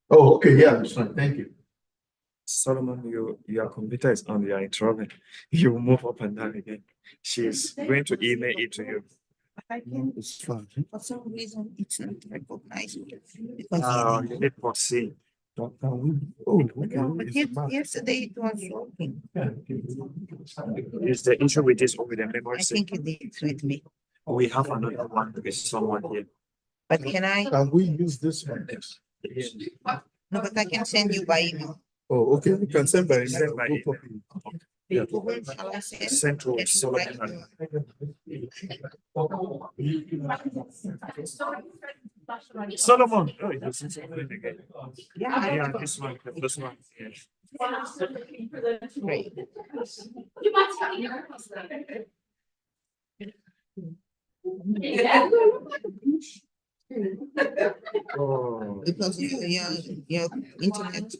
Oh, okay, yeah, that's fine, thank you. Solomon, your computer is on, you are in trouble. You move up and down again. She's going to email it to you. I can, It's fine. for some reason, it's not recognized. You Because need proceed. Oh, okay. no, but yesterday it was working. Is the issue with this or with the memory I stick? think it is with me. We have another one with someone here. But can I? Can we use this one? No, but I can send you by email. Oh, okay, you can send by email. Send by We'll email. copy it. Yeah. Where shall I send? Send to Let me Solomon. write Solomon. Oh, you see something again. Yeah. Yeah, this one. Yes. Great. Oh, Because your internet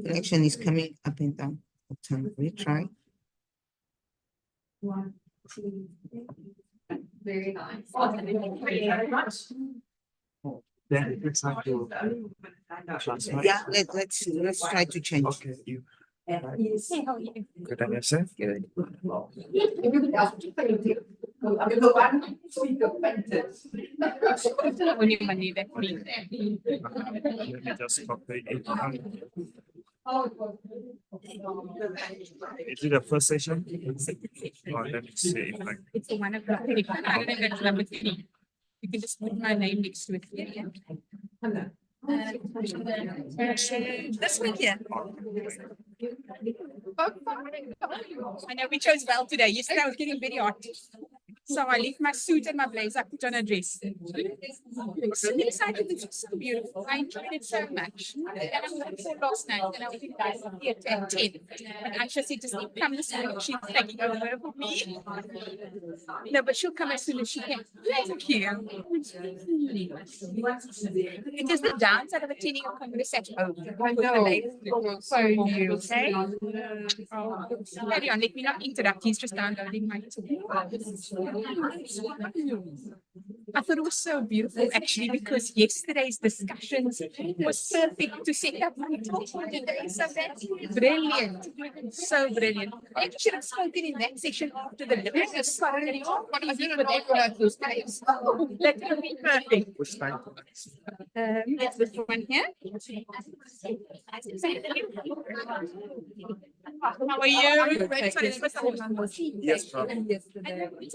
connection is coming up and down. Retry. Very nice. Thank you very much. then it's like to transfer. Yeah, let's try to change. Okay, you. Hey, how are you? Good on yourself? Good. Everybody else, thank you. I'm gonna go back to speak of Quentin. Only money that me. Let me just copy it. Is it the first session? Or let me see if I. It's the 1 o'clock. I don't know that's number 3. You can just put my name next to it. Yeah. This one here. I know we chose well today. Yesterday I was getting very hot. So I left my suit and my blazer, I put on a dress. So excited, it was so beautiful. I enjoyed it so much. And I went for last night and I was in guys theatre at 10. But Aisha said, just come this morning, she's taking over for me. No, but she'll come as soon as she can. Thank you. It is the downside of attending a congress at home. I know. So you okay? Carry on, let me not interrupt. He's just downloading my I thought it was so beautiful actually because yesterday's discussions was perfect to set up my talk for today. So that's brilliant. So brilliant. I should have spoken in that session after the living discovery. What is it with that those days? That would be perfect. Which time? That's this one here. How are you? Yes, problem. It's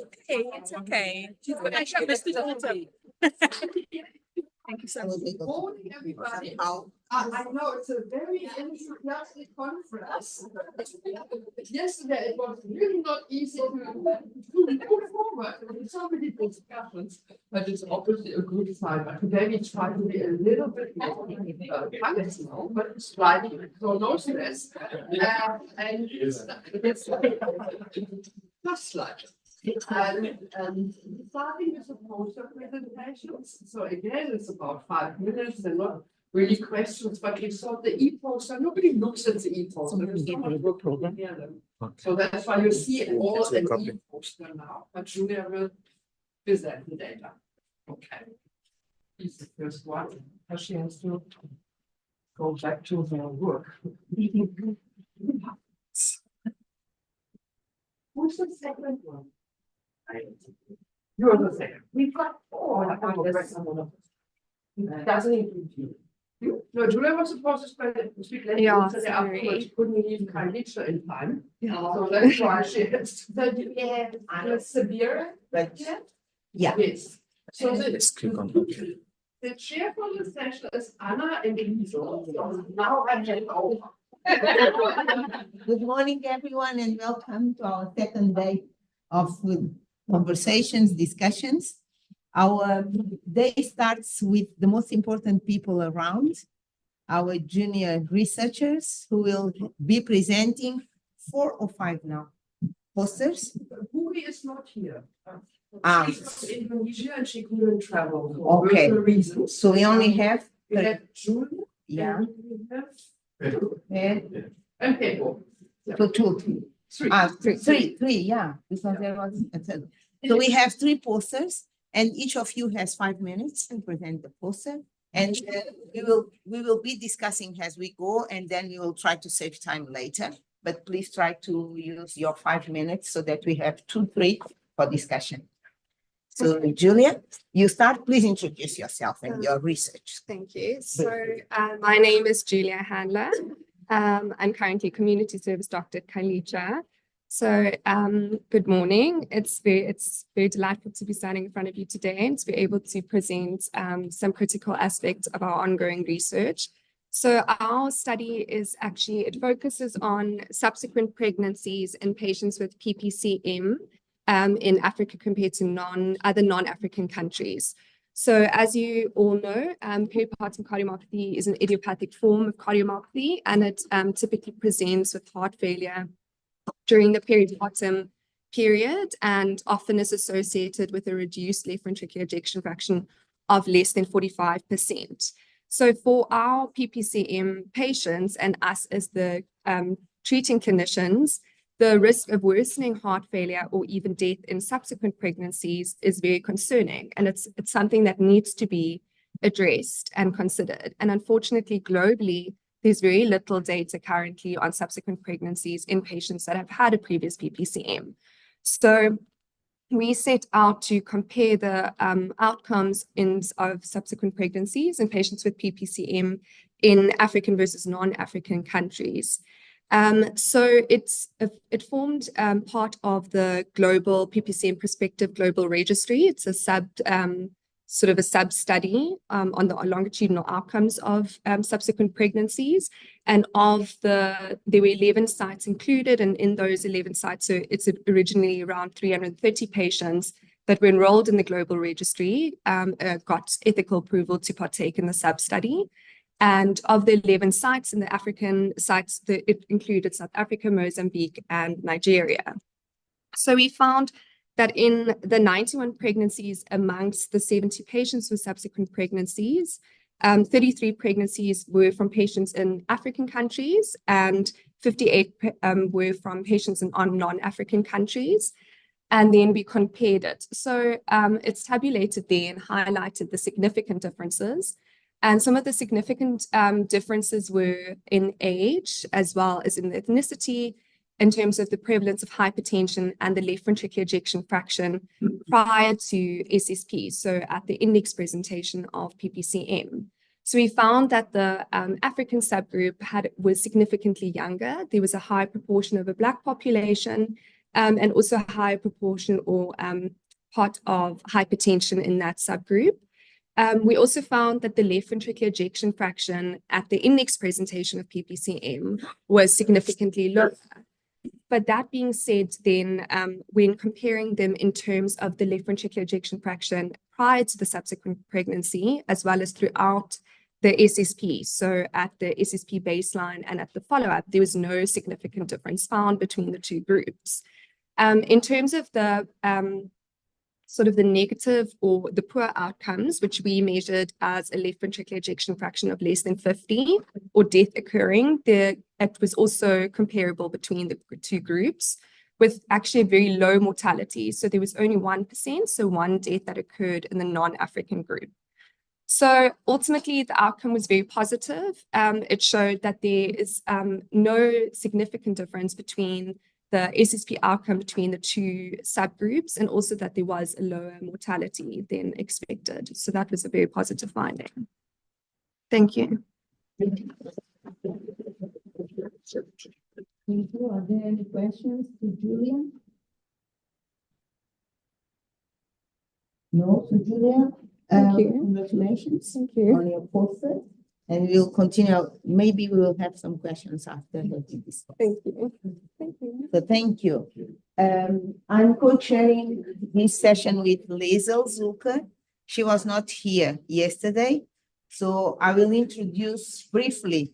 okay. It's okay. But I shall miss it also. Thank you so much. Morning, everybody. I know it's a very enthusiastic conference. Yesterday it was really not easy to move forward with so many discussions, but it's obviously a good sign. But today we try to be a little bit more functional, but slightly, so no stress. And it's just like. And starting with the poster presentations. So again, it's about 5 minutes and not really questions, but we saw the e-poster. Nobody looks at the e-poster. So that's why you see it all an e-poster now. But Julia will present the data. Okay. This is the first one. But she has to go back to her work. Who's the second one? You're the second. We've got 4. Doesn't include you. No, Julia was supposed to speak later. Yeah, So sorry. she couldn't leave Karlitsa in time. So that's why she has. So do we have Anna Severe? Yeah. Yes. So Let's click on OK. the chair for the session is Anna and Liso. So now I hand over. Good morning, everyone, and welcome to our second day of conversations, discussions. Our day starts with the most important people around, our junior researchers who will be presenting 4 or 5 now posters. Buri is not here. Ah. She's from Indonesia and she couldn't travel. Okay. For personal reasons. So we only have, We have Julia. yeah, And we have and and Pedro. so 2, 3. 3, yeah, because there was a third. So we have 3 posters, and each of you has 5 minutes to present the poster. And we will be discussing as we go, and then we will try to save time later. But please try to use your 5 minutes so that we have 2-3 for discussion. So Julia, you start. Please introduce yourself and your research. Thank you. So my name is Julia Handler. I'm currently community service doctor at Khayelitsha. So good morning. It's very delightful to be standing in front of you today and to be able to present some critical aspects of our ongoing research. So our study is actually, it focuses on subsequent pregnancies in patients with PPCM in Africa compared to other non-African countries. So as you all know, peripartum cardiomyopathy is an idiopathic form of cardiomyopathy, and it typically presents with heart failure during the peripartum period and often is associated with a reduced left ventricular ejection fraction of less than 45%. So for our PPCM patients and us as the treating clinicians, the risk of worsening heart failure or even death in subsequent pregnancies is very concerning. And it's something that needs to be addressed and considered. And unfortunately, globally, there's very little data currently on subsequent pregnancies in patients that have had a previous PPCM. So we set out to compare the outcomes of subsequent pregnancies in patients with PPCM in African versus non-African countries. So it formed part of the global PPCM Prospective Global Registry. It's a sub-study on the longitudinal outcomes of subsequent pregnancies. And there were 11 sites included, and in those 11 sites, so it's originally around 330 patients that were enrolled in the global registry, got ethical approval to partake in the sub-study. And of the 11 sites in the African sites, it included South Africa, Mozambique, and Nigeria. So we found that in the 91 pregnancies amongst the 70 patients with subsequent pregnancies, 33 pregnancies were from patients in African countries and 58 were from patients in non-African countries. And then we compared it. So it's tabulated there and highlighted the significant differences. And some of the significant differences were in age as well as in ethnicity, in terms of the prevalence of hypertension and the left ventricular ejection fraction prior to SSP, so at the index presentation of PPCM. So we found that the African subgroup was significantly younger. There was a high proportion of a Black population and also a high proportion or part of hypertension in that subgroup. We also found that the left ventricular ejection fraction at the index presentation of PPCM was significantly lower. But that being said, then when comparing them in terms of the left ventricular ejection fraction prior to the subsequent pregnancy, as well as throughout the SSP, so at the SSP baseline and at the follow-up, there was no significant difference found between the two groups. In terms of the sort of the negative or the poor outcomes, which we measured as a left ventricular ejection fraction of less than 50 or death occurring, it was also comparable between the two groups with actually a very low mortality. So there was only 1%, so one death that occurred in the non-African group. So ultimately, the outcome was very positive. It showed that there is no significant difference between the SSP outcome between the two subgroups, and also that there was a lower mortality than expected. So that was a very positive finding. Thank you. Thank you. Are there any questions to Julia? No, to Julia? Thank you. Congratulations Thank you. on your poster. And we'll continue. Maybe we will have some questions after this. Thank you. Thank you. So thank you. I'm co-chairing this session with Liesl Zulker. She was not here yesterday, so I will introduce briefly.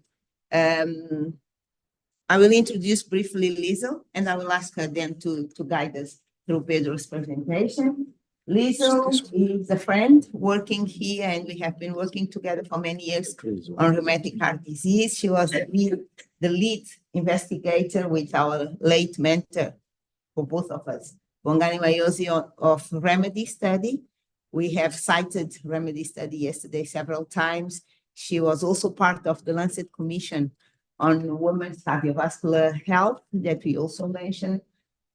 Liesl, and I will ask her then to guide us through Pedro's presentation. Liesl is a friend working here, and we have been working together for many years on rheumatic heart disease. She was the lead investigator with our late mentor for both of us, Bongani Mayosi, of Remedy study, We have cited Remedy study yesterday several times. She was also part of the Lancet Commission on Women's Cardiovascular Health that we also mentioned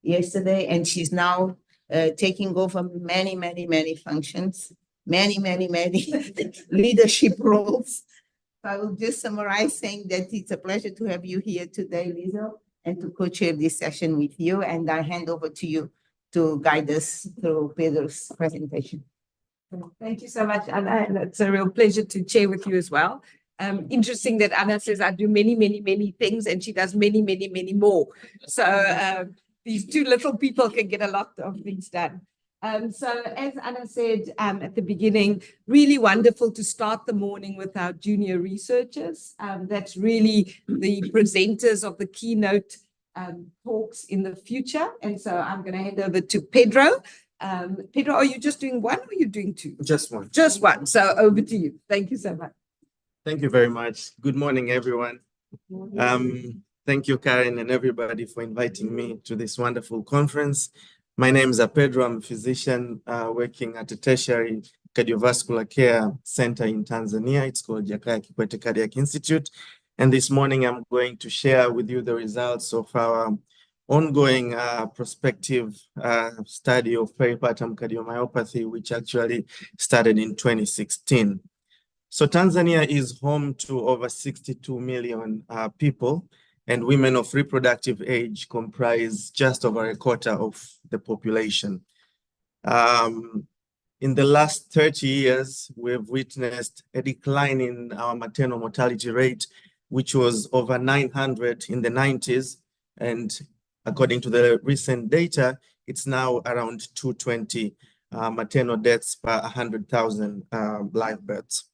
yesterday, and she's now taking over many functions, many leadership roles. I will just summarize saying that it's a pleasure to have you here today, Lisa, and to co-chair this session with you. And I hand over to you to guide us through Pedro's presentation. Thank you so much, Anna, and it's a real pleasure to chair with you as well. Interesting that Anna says I do many things and she does many more. So these two little people can get a lot of things done. So as Anna said at the beginning, really wonderful to start the morning with our junior researchers. That's really the presenters of the keynote talks in the future. And so I'm going to hand over to Pedro. Pedro, are you just doing one or are you doing two? Just one. Just one. So over to you. Thank you so much. Thank you very much. Good morning, everyone. Thank you, Karen, and everybody for inviting me to this wonderful conference. My name is Pedro. I'm a physician working at a tertiary cardiovascular care center in Tanzania. It's called Jakaya Kikwete Cardiac Institute. And this morning, I'm going to share with you the results of our ongoing prospective study of peripartum cardiomyopathy, which actually started in 2016. So Tanzania is home to over 62 million people, and women of reproductive age comprise just over a quarter of the population. In the last 30 years, we've witnessed a decline in our maternal mortality rate, which was over 900 in the 90s. And according to the recent data, it's now around 220 maternal deaths per 100,000 live births.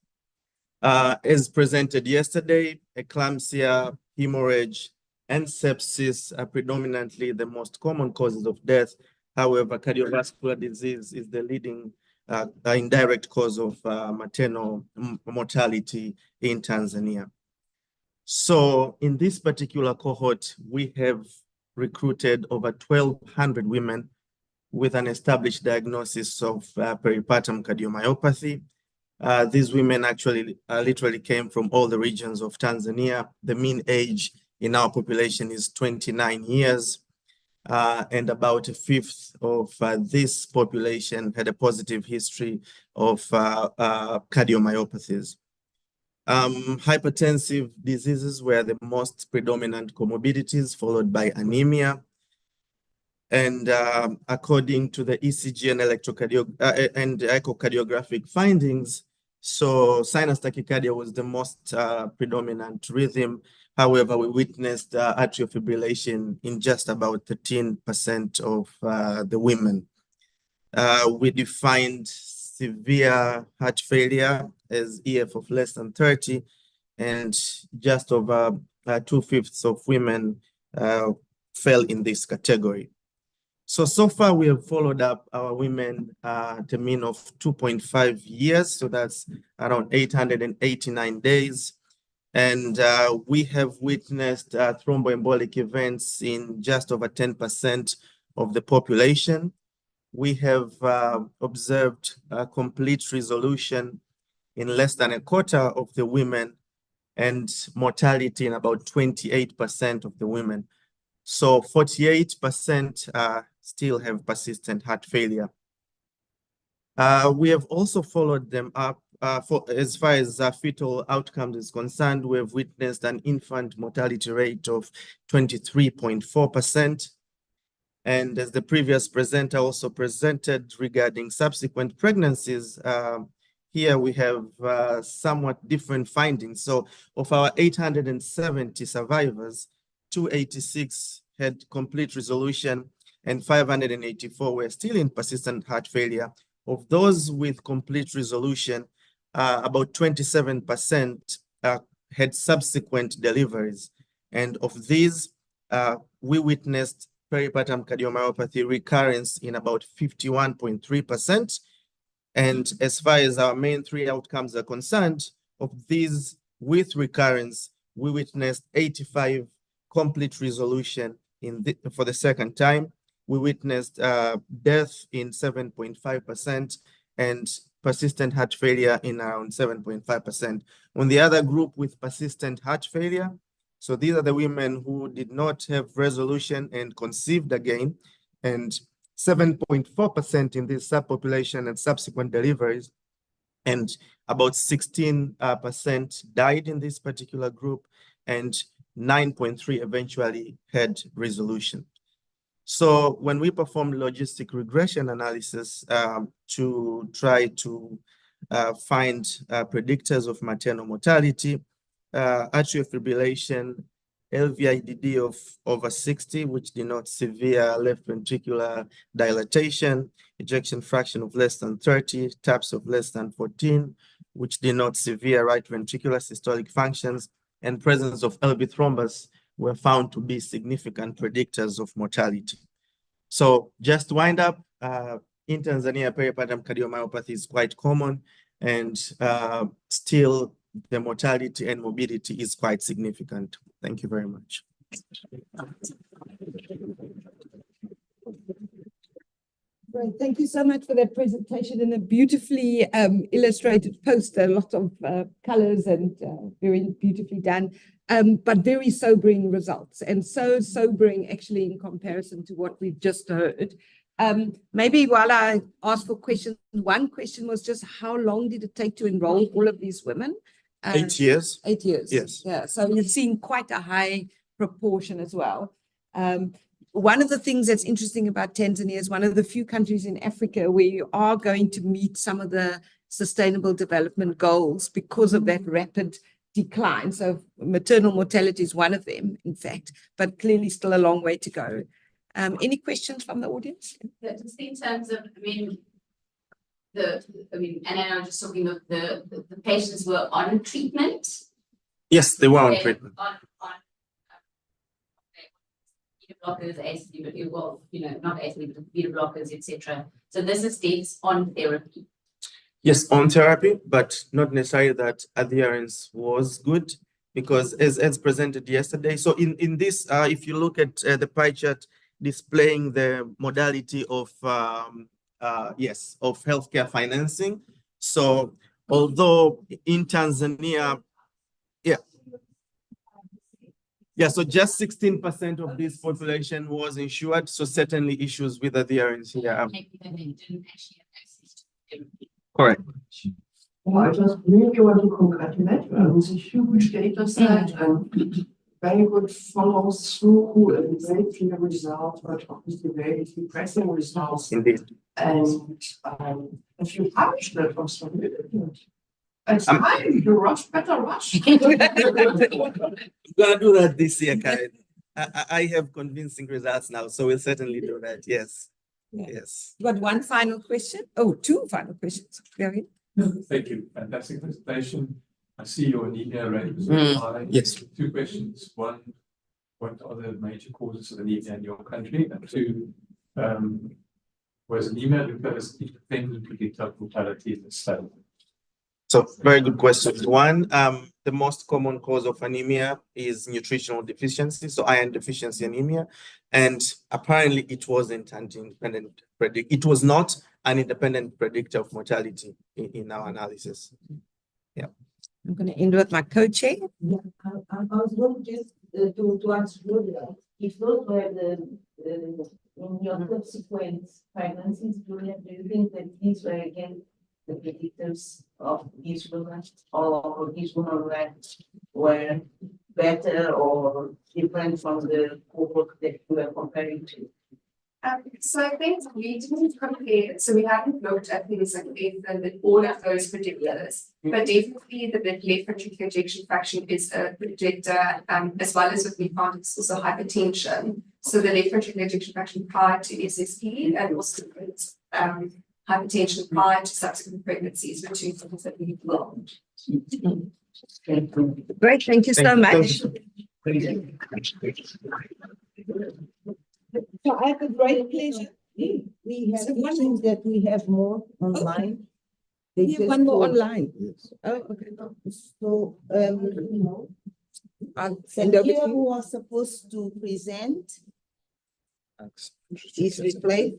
As presented yesterday, eclampsia, hemorrhage, and sepsis are predominantly the most common causes of death. However, cardiovascular disease is the leading indirect cause of maternal mortality in Tanzania. So in this particular cohort, we have recruited over 1,200 women with an established diagnosis of peripartum cardiomyopathy. These women actually literally came from all the regions of Tanzania. The mean age in our population is 29 years, and about a fifth of this population had a positive history of cardiomyopathies. Hypertensive diseases were the most predominant comorbidities, followed by anemia. And according to the ECG and echocardiographic findings, so sinus tachycardia was the most predominant rhythm. However, we witnessed atrial fibrillation in just about 13% of the women. We defined severe heart failure as EF of less than 30, and just over 2/5 of women fell in this category. So far we have followed up our women at a mean of 2.5 years. So that's around 889 days. And we have witnessed thromboembolic events in just over 10% of the population. We have observed a complete resolution in less than a quarter of the women and mortality in about 28% of the women. So 48% still have persistent heart failure. We have also followed them up as far as fetal outcomes is concerned. We have witnessed an infant mortality rate of 23.4%. And as the previous presenter also presented regarding subsequent pregnancies, here we have somewhat different findings. So of our 870 survivors, 286 had complete resolution and 584 were still in persistent heart failure. Of those with complete resolution, about 27% had subsequent deliveries. And of these, we witnessed peripartum cardiomyopathy recurrence in about 51.3%. And as far as our main three outcomes are concerned, of these with recurrence, we witnessed 85 complete resolution for the second time. We witnessed death in 7.5% and persistent heart failure in around 7.5%. On the other group with persistent heart failure, so these are the women who did not have resolution and conceived again, and 7.4% in this subpopulation and subsequent deliveries, and about 16% died in this particular group, and 9.3 eventually had resolution. So when we performed logistic regression analysis to try to find predictors of maternal mortality, atrial fibrillation, LVIDD of over 60, which denotes severe left ventricular dilatation, ejection fraction of less than 30, TAPS of less than 14, which denotes severe right ventricular systolic functions, and presence of LV thrombus were found to be significant predictors of mortality. So just to wind up, in Tanzania, peripartum cardiomyopathy is quite common, and still the mortality and morbidity is quite significant. Thank you very much. Great. Thank you so much for that presentation and a beautifully illustrated poster, a lot of colors and very beautifully done, but very sobering results, and so sobering actually in comparison to what we've just heard. Maybe while I ask for questions, one question was just how long did it take to enroll all of these women? 8 years. 8 years. Yes. Yeah. So you're seeing quite a high proportion as well. One of the things that's interesting about Tanzania is one of the few countries in Africa where you are going to meet some of the sustainable development goals because of that rapid decline. So maternal mortality is one of them, in fact, but clearly still a long way to go. Any questions from the audience? Just in terms of, and then I was just talking of the patients were on treatment. Yes, they were on treatment. On beta blockers, well, not ACE, but beta blockers, etc. So this is states on therapy. Yes, on therapy, but not necessarily that adherence was good, because as presented yesterday. So in this, if you look at the pie chart displaying the modality of of healthcare financing. So although in Tanzania, so just 16% of this population was insured. So certainly issues with adherence here. Correct. Well, I just really want to congratulate you. It was a huge data set and very good follow through and very clear results, but obviously very depressing results. Indeed. And if you published that, it was really good. It's time you rush, better rush. I'm gonna do that this year, Karen. I have convincing results now, so we'll certainly do that. Yes. Yeah. Yes. Got one final question. Oh, two final questions. Very. Thank you. Fantastic presentation. I see your anemia rate is high. Yes. 2 questions. One, what are the major causes of anemia in your country? And 2, was anemia because independent predictor of mortality in the study? So very good questions. One, the most common cause of anemia is nutritional deficiency, so iron deficiency anemia, and apparently it wasn't an independent predictor. It was not an independent predictor of mortality in our analysis. Yeah. I'm going to end with my co-chair. Yeah, I was going just to answer Julia. If those were in your subsequent pregnancies, Julia, do you think that these were again the predictors of these women, or these women were better or different from the cohort that you were comparing to? So I think we didn't compare, so we haven't looked at things like AFib with all of those particulars, but definitely the left ventricular ejection fraction is a predictor, as well as what we found is also hypertension. So the left ventricular ejection fraction prior to SSP and also hypertension prior to subsequent pregnancies were 2 things that we learned. Great, thank you so much. Thank you. So I have a great pleasure. We have questions that we have more online. We have one more online. Oh, okay. So, I'll send over to Zakia, you. who was supposed to present, is replaced,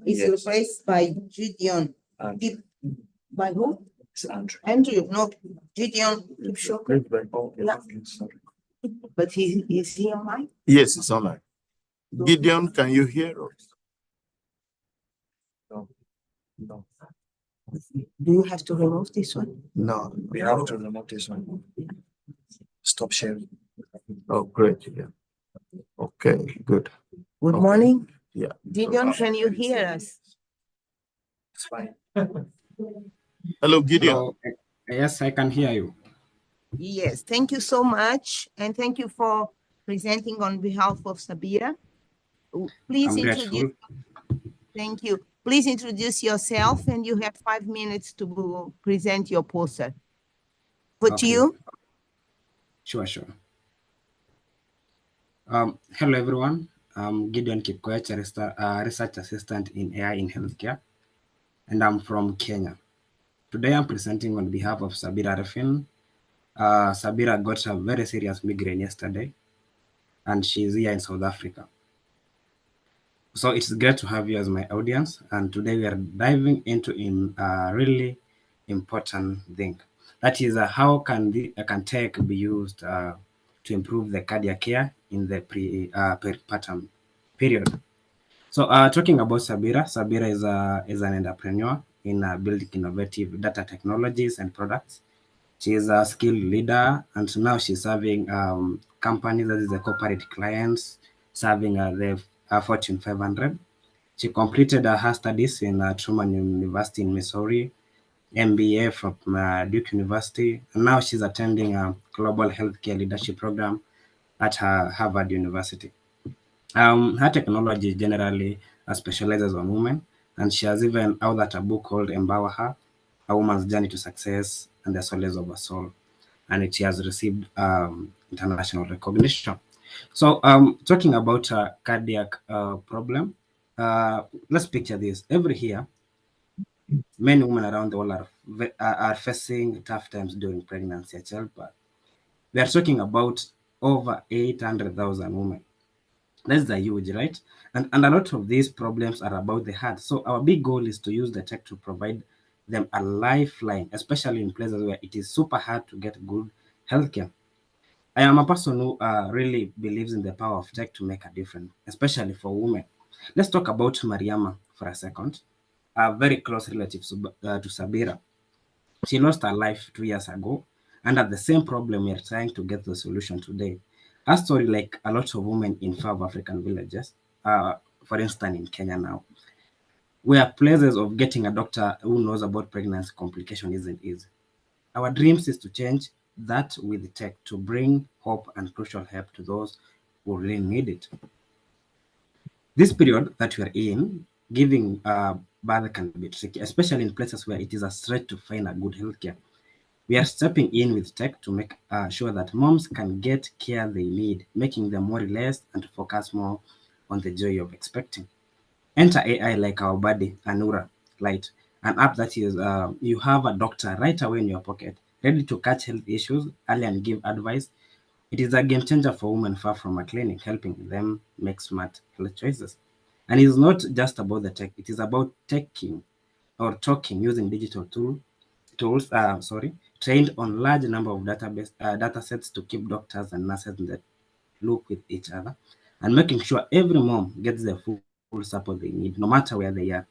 is Yes. replaced by Gideon. By who? It's Andrew. Andrew, no, Gideon Kipchoge, Yeah. but is he online? Yes, it's online. Gideon, can you hear us? No. No. Do you have to remove this one? No. We have to remove this one. Stop sharing. Oh, great. Yeah. Okay, good. Good Okay. morning. Yeah. Gideon, can you hear us? It's fine. Hello, Gideon. Hello. Yes, I can hear you. Yes, thank you so much. And thank you for presenting on behalf of Sabira. Please I'm introduce, grateful. thank you. Please introduce yourself and you have 5 minutes to present your poster. Put Okay. you. Sure. Hello, everyone. I'm Gideon Kipkoech, a research assistant in AI in healthcare, and I'm from Kenya. Today, I'm presenting on behalf of Sabira Refin. Sabira got a very serious migraine yesterday, and she's here in South Africa. So it's great to have you as my audience, and today we are diving into a really important thing. That is, how can tech be used to improve the cardiac care in the peripartum period. So talking about Sabira is an entrepreneur in building innovative data technologies and products. She is a skilled leader, and now she's serving companies, that is the corporate clients, serving the Fortune 500. She completed her studies in Truman University in Missouri, MBA from Duke University, and now she's attending a global healthcare leadership program at Harvard University. Her technology generally specializes on women, and she has even authored a book called Empower Her, A Woman's Journey to Success and the Solace of a Soul, and it has received international recognition. So talking about a cardiac problem, let's picture this. Every year, many women around the world are facing tough times during pregnancy and childbirth. We are talking about over 800,000 women. That's a huge, right? And a lot of these problems are about the heart. So our big goal is to use the tech to provide them a lifeline, especially in places where it is super hard to get good healthcare. I am a person who really believes in the power of tech to make a difference, especially for women. Let's talk about Mariama for a second, a very close relative to Sabira. She lost her life 2 years ago, and at the same problem, we are trying to get the solution today. Her story, like a lot of women in 5 African villages, for instance, in Kenya now, where places of getting a doctor who knows about pregnancy complication isn't easy. Our dreams is to change that with tech to bring hope and crucial help to those who really need it. This period that we are in, giving birth can be tricky, especially in places where it is a stretch to find a good healthcare. We are stepping in with tech to make sure that moms can get care they need, making them more relaxed and to focus more on the joy of expecting. Enter AI like our buddy, Anura Lite, an app that is you have a doctor right away in your pocket, ready to catch health issues early and give advice. It is a game changer for women far from a clinic, helping them make smart health choices. And it's not just about the tech, it is about talking using digital tools, trained on large number of data sets to keep doctors and nurses in the loop with each other, and making sure every mom gets the full support they need, no matter where they are.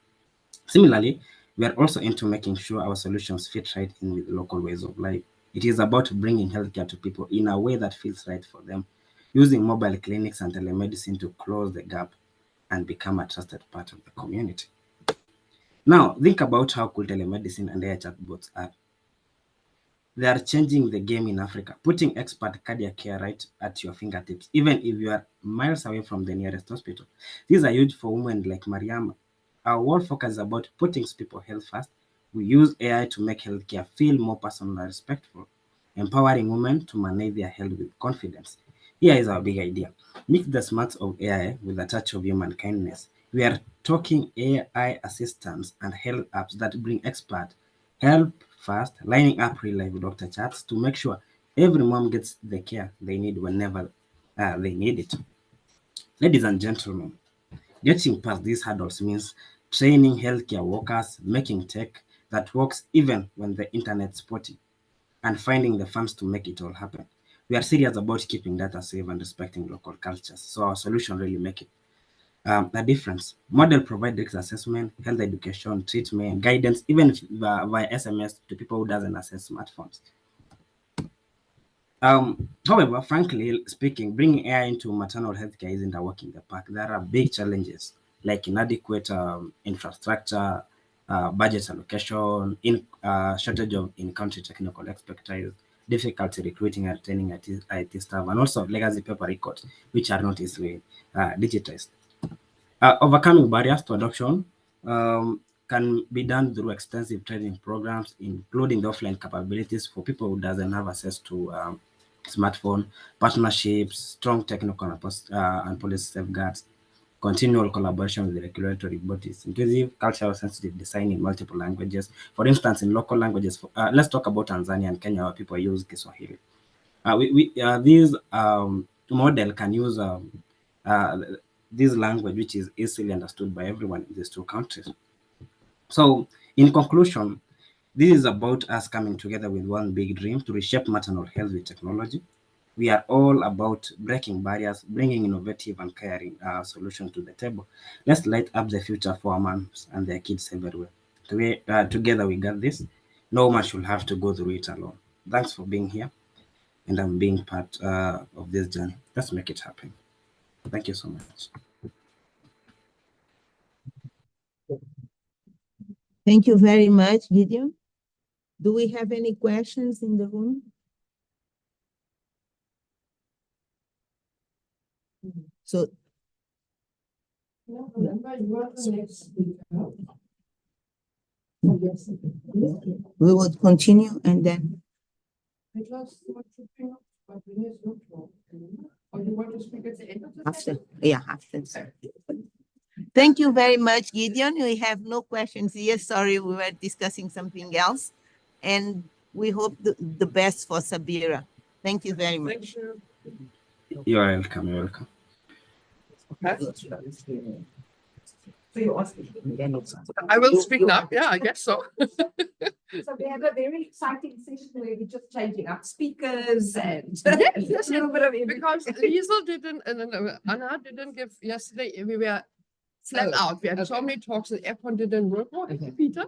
Similarly, we are also into making sure our solutions fit right in with local ways of life. It is about bringing healthcare to people in a way that feels right for them, using mobile clinics and telemedicine to close the gap and become a trusted part of the community. Now, think about how cool telemedicine and AI chatbots are. They are changing the game in Africa, putting expert cardiac care right at your fingertips, even if you are miles away from the nearest hospital. These are huge for women like Mariama. Our world focus is about putting people's health first. We use AI to make healthcare feel more personal and respectful, empowering women to manage their health with confidence. Here is our big idea. Mix the smarts of AI with a touch of human kindness. We are talking AI assistants and health apps that bring expert help fast, lining up real life doctor chats to make sure every mom gets the care they need whenever they need it. Ladies and gentlemen, getting past these hurdles means training healthcare workers, making tech that works even when the internet's spotty, and finding the funds to make it all happen. We are serious about keeping data safe and respecting local cultures. So our solution really make it a difference. Model provide risk assessment, health education, treatment, guidance, even via SMS to people who doesn't access smartphones. However, frankly speaking, bringing AI into maternal healthcare isn't a walk in the park. There are big challenges like inadequate infrastructure, budget allocation, shortage of in-country technical expertise, difficulty recruiting and training IT staff, and also legacy paper records, which are not easily digitized. Overcoming barriers to adoption can be done through extensive training programs, including the offline capabilities for people who doesn't have access to smartphone, partnerships, strong technical and policy safeguards, continual collaboration with the regulatory bodies, inclusive cultural sensitive design in multiple languages. For instance, in local languages, let's talk about Tanzania and Kenya, where people use Kiswahili. This model can use this language, which is easily understood by everyone in these two countries. So, in conclusion, this is about us coming together with one big dream to reshape maternal health with technology. We are all about breaking barriers, bringing innovative and caring solutions to the table. Let's light up the future for our moms and their kids everywhere. Together we got this. No one should have to go through it alone. Thanks for being here and I'm being part of this journey. Let's make it happen. Thank you so much. Thank you very much, Gideon. Do we have any questions in the room? So we will continue and then after. Thank you very much, Gideon. We have no questions here. Sorry, we were discussing something else. And we hope the best for Sabira. Thank you very much. You're welcome. You're welcome. I will speak now. Yeah, I guess so. So we have a very exciting session where we're just changing up speakers and yes, a little bit of because Liesel didn't and Anna didn't give yesterday. We were flat out. We had so many talks that everyone didn't work on, Peter.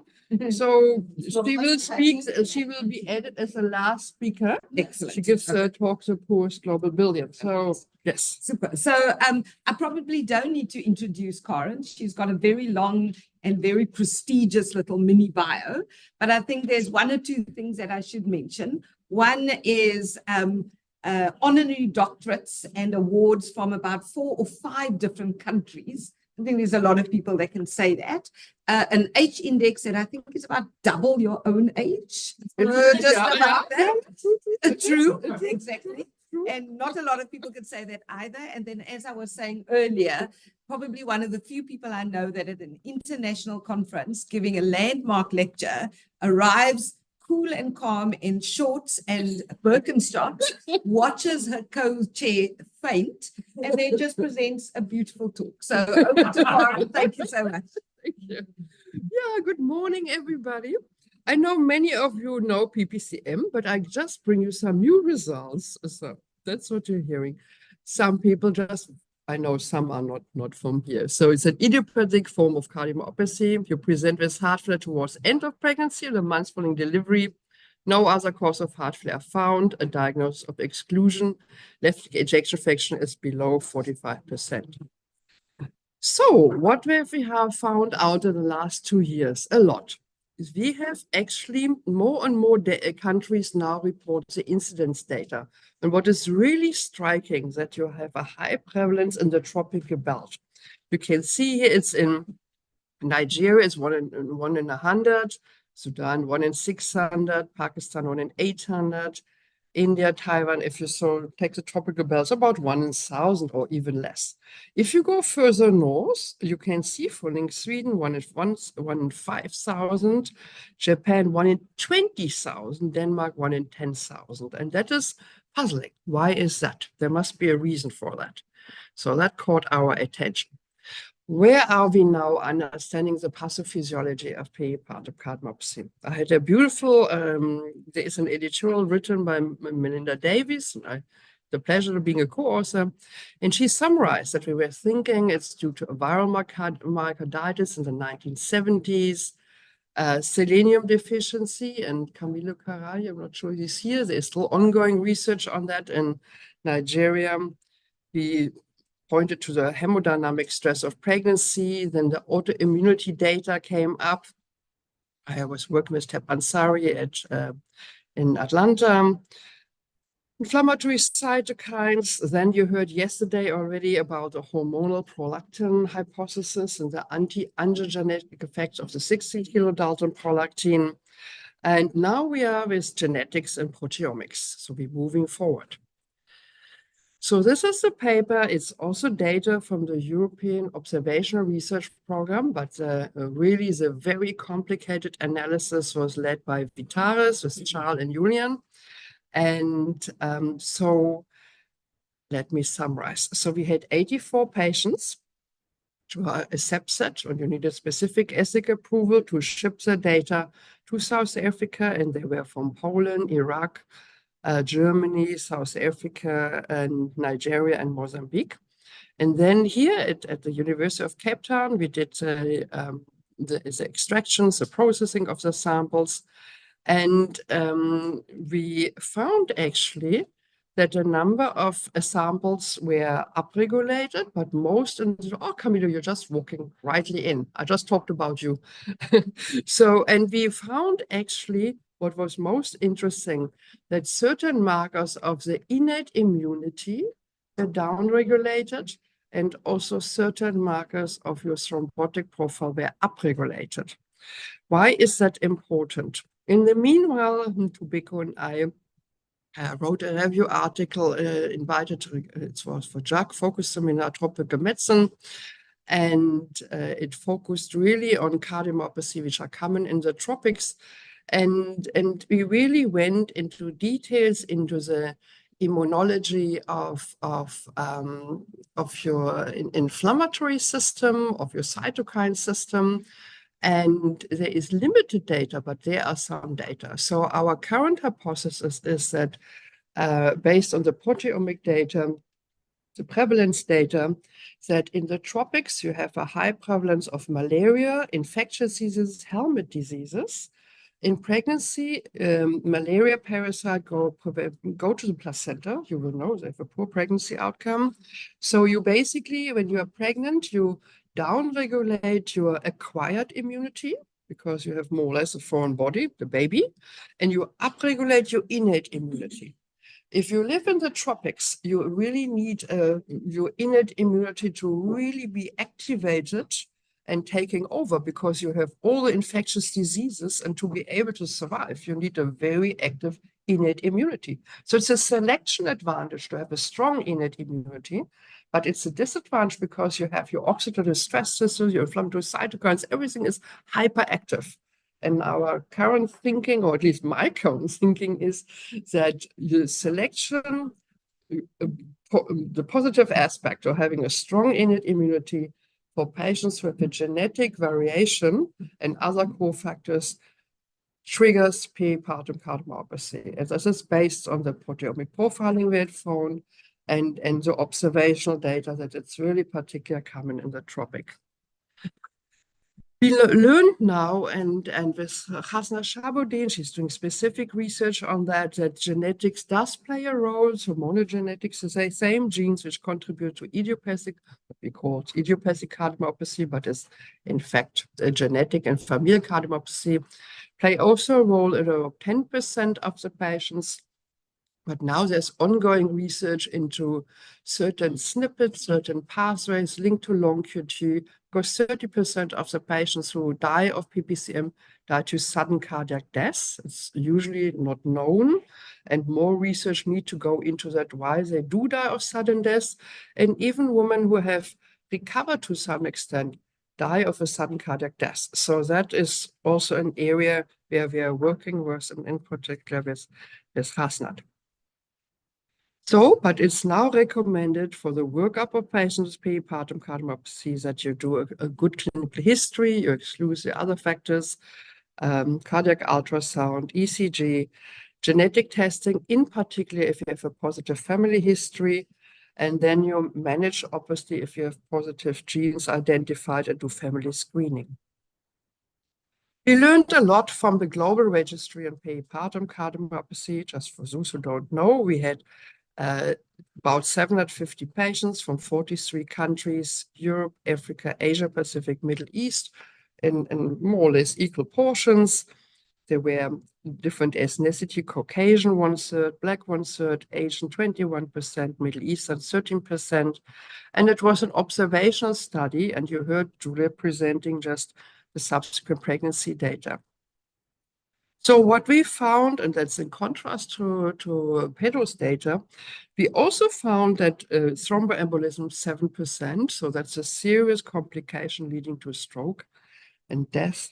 So she will speak, she will be added as the last speaker. Excellent. She gives talks of post global billion. So yes. Super. So I probably don't need to introduce Karen. She's got a very long and very prestigious little mini bio, but I think there's one or two things that I should mention. One is honorary doctorates and awards from about 4 or 5 different countries. I think there's a lot of people that can say that. An H index that I think is about double your own age. Just about that. True, exactly. And not a lot of people can say that either. And then, as I was saying earlier, probably one of the few people I know that at an international conference giving a landmark lecture arrives cool and calm in shorts and Birkenstock, watches her co-chair faint, and then just presents a beautiful talk. So over to Karen. Thank you so much. Thank you. Yeah, good morning, everybody. I know many of you know PPCM, but I just bring you some new results. So that's what you're hearing. Some people just, I know some are not from here. So it's an idiopathic form of cardiomyopathy. You present with heart failure towards end of pregnancy, the months following delivery. No other cause of heart failure found. A diagnosis of exclusion. Left ejection fraction is below 45%. So what have we found out in the last 2 years? A lot. We have actually more and more countries now report the incidence data. And what is really striking that you have a high prevalence in the tropical belt. You can see here it's in Nigeria, it's 1 in 100, Sudan 1 in 600, Pakistan 1 in 800, India, Taiwan, if you take the tropical belts, about 1 in 1,000 or even less. If you go further north, you can see following Sweden, 1 in 5,000, Japan, 1 in 20,000, Denmark, 1 in 10,000. And that is puzzling. Why is that? There must be a reason for that. So that caught our attention. Where are we now understanding the pathophysiology of peripartum cardiomyopathy? I had a beautiful, there is an editorial written by Melinda Davies, and I the pleasure of being a co-author, and she summarized that we were thinking it's due to a viral myocarditis in the 1970s, selenium deficiency, and Camilo Carrari, I'm not sure he's here, there's still ongoing research on that in Nigeria. We pointed to the hemodynamic stress of pregnancy, then the autoimmunity data came up. I was working with Teb Ansari in Atlanta. Inflammatory cytokines, then you heard yesterday already about the hormonal prolactin hypothesis and the anti-angiogenic effects of the 60 kilodalton prolactin. And now we are with genetics and proteomics, so we're moving forward. So this is the paper. It's also data from the European Observational Research Program, but really the very complicated analysis was led by Vitaris with Charles and Julian. And so let me summarize. So we had 84 patients to a subset, and you need a specific ethic approval to ship the data to South Africa, and they were from Poland, Iraq, Germany, South Africa, and Nigeria, and Mozambique. And then here at the University of Cape Town, we did the extractions, the processing of the samples. And we found actually that a number of samples were upregulated, but most, oh, Camilo, you're just walking rightly in. I just talked about you. So, and we found actually what was most interesting, that certain markers of the innate immunity were downregulated, and also certain markers of your thrombotic profile were upregulated. Why is that important? In the meanwhile, Tobiko and I wrote a review article invited to, it was for JACC, focused on tropical medicine, and it focused really on cardiomyopathy, which are common in the tropics. And we really went into details into the immunology of your inflammatory system, of your cytokine system. And there is limited data, but there are some data. So our current hypothesis is that based on the proteomic data, the prevalence data, that in the tropics, you have a high prevalence of malaria, infectious diseases, helmet diseases. In pregnancy, malaria parasite go to the placenta. You will know they have a poor pregnancy outcome. So you basically, when you are pregnant, you downregulate your acquired immunity because you have more or less a foreign body, the baby, and you upregulate your innate immunity. If you live in the tropics, you really need your innate immunity to really be activated and taking over, because you have all the infectious diseases, and to be able to survive, you need a very active innate immunity. So it's a selection advantage to have a strong innate immunity, but it's a disadvantage because you have your oxidative stress system, your inflammatory cytokines, everything is hyperactive. And our current thinking, or at least my current thinking, is that the selection, the positive aspect of having a strong innate immunity for patients with a genetic variation and other cofactors triggers peripartum cardiomyopathy. And this is based on the proteomic profiling we had found and the observational data that it's really particularly common in the tropic. We learned now, and with Hasna Shabodin, she's doing specific research on that genetics does play a role. So monogenetics is the same genes which contribute to idiopathic, what we call idiopathic cardiomyopathy, but is in fact a genetic and familial cardiomyopathy, play also a role in about 10% of the patients. But now there's ongoing research into certain snippets, certain pathways linked to long QT, because 30% of the patients who die of PPCM die to sudden cardiac death. It's usually not known, and more research need to go into that, why they do die of sudden death. And even women who have recovered to some extent die of a sudden cardiac death. So that is also an area where we are working with, and in particular with Hasnat. So, but it's now recommended for the workup of patients with peripartum cardiomyopathy that you do a good clinical history, you exclude the other factors, cardiac ultrasound, ECG, genetic testing, in particular if you have a positive family history, and then you manage, obviously, if you have positive genes identified and do family screening. We learned a lot from the global registry on peripartum cardiomyopathy. Just for those who don't know, we had about 750 patients from 43 countries, Europe, Africa, Asia Pacific, Middle East, in more or less equal portions. There were different ethnicity: Caucasian 1/3, Black 1/3, Asian 21%, Middle Eastern 13%. And it was an observational study, and you heard Julia presenting just the subsequent pregnancy data. So what we found, and that's in contrast to Pedro's data, we also found that thromboembolism 7%, so that's a serious complication leading to stroke and death.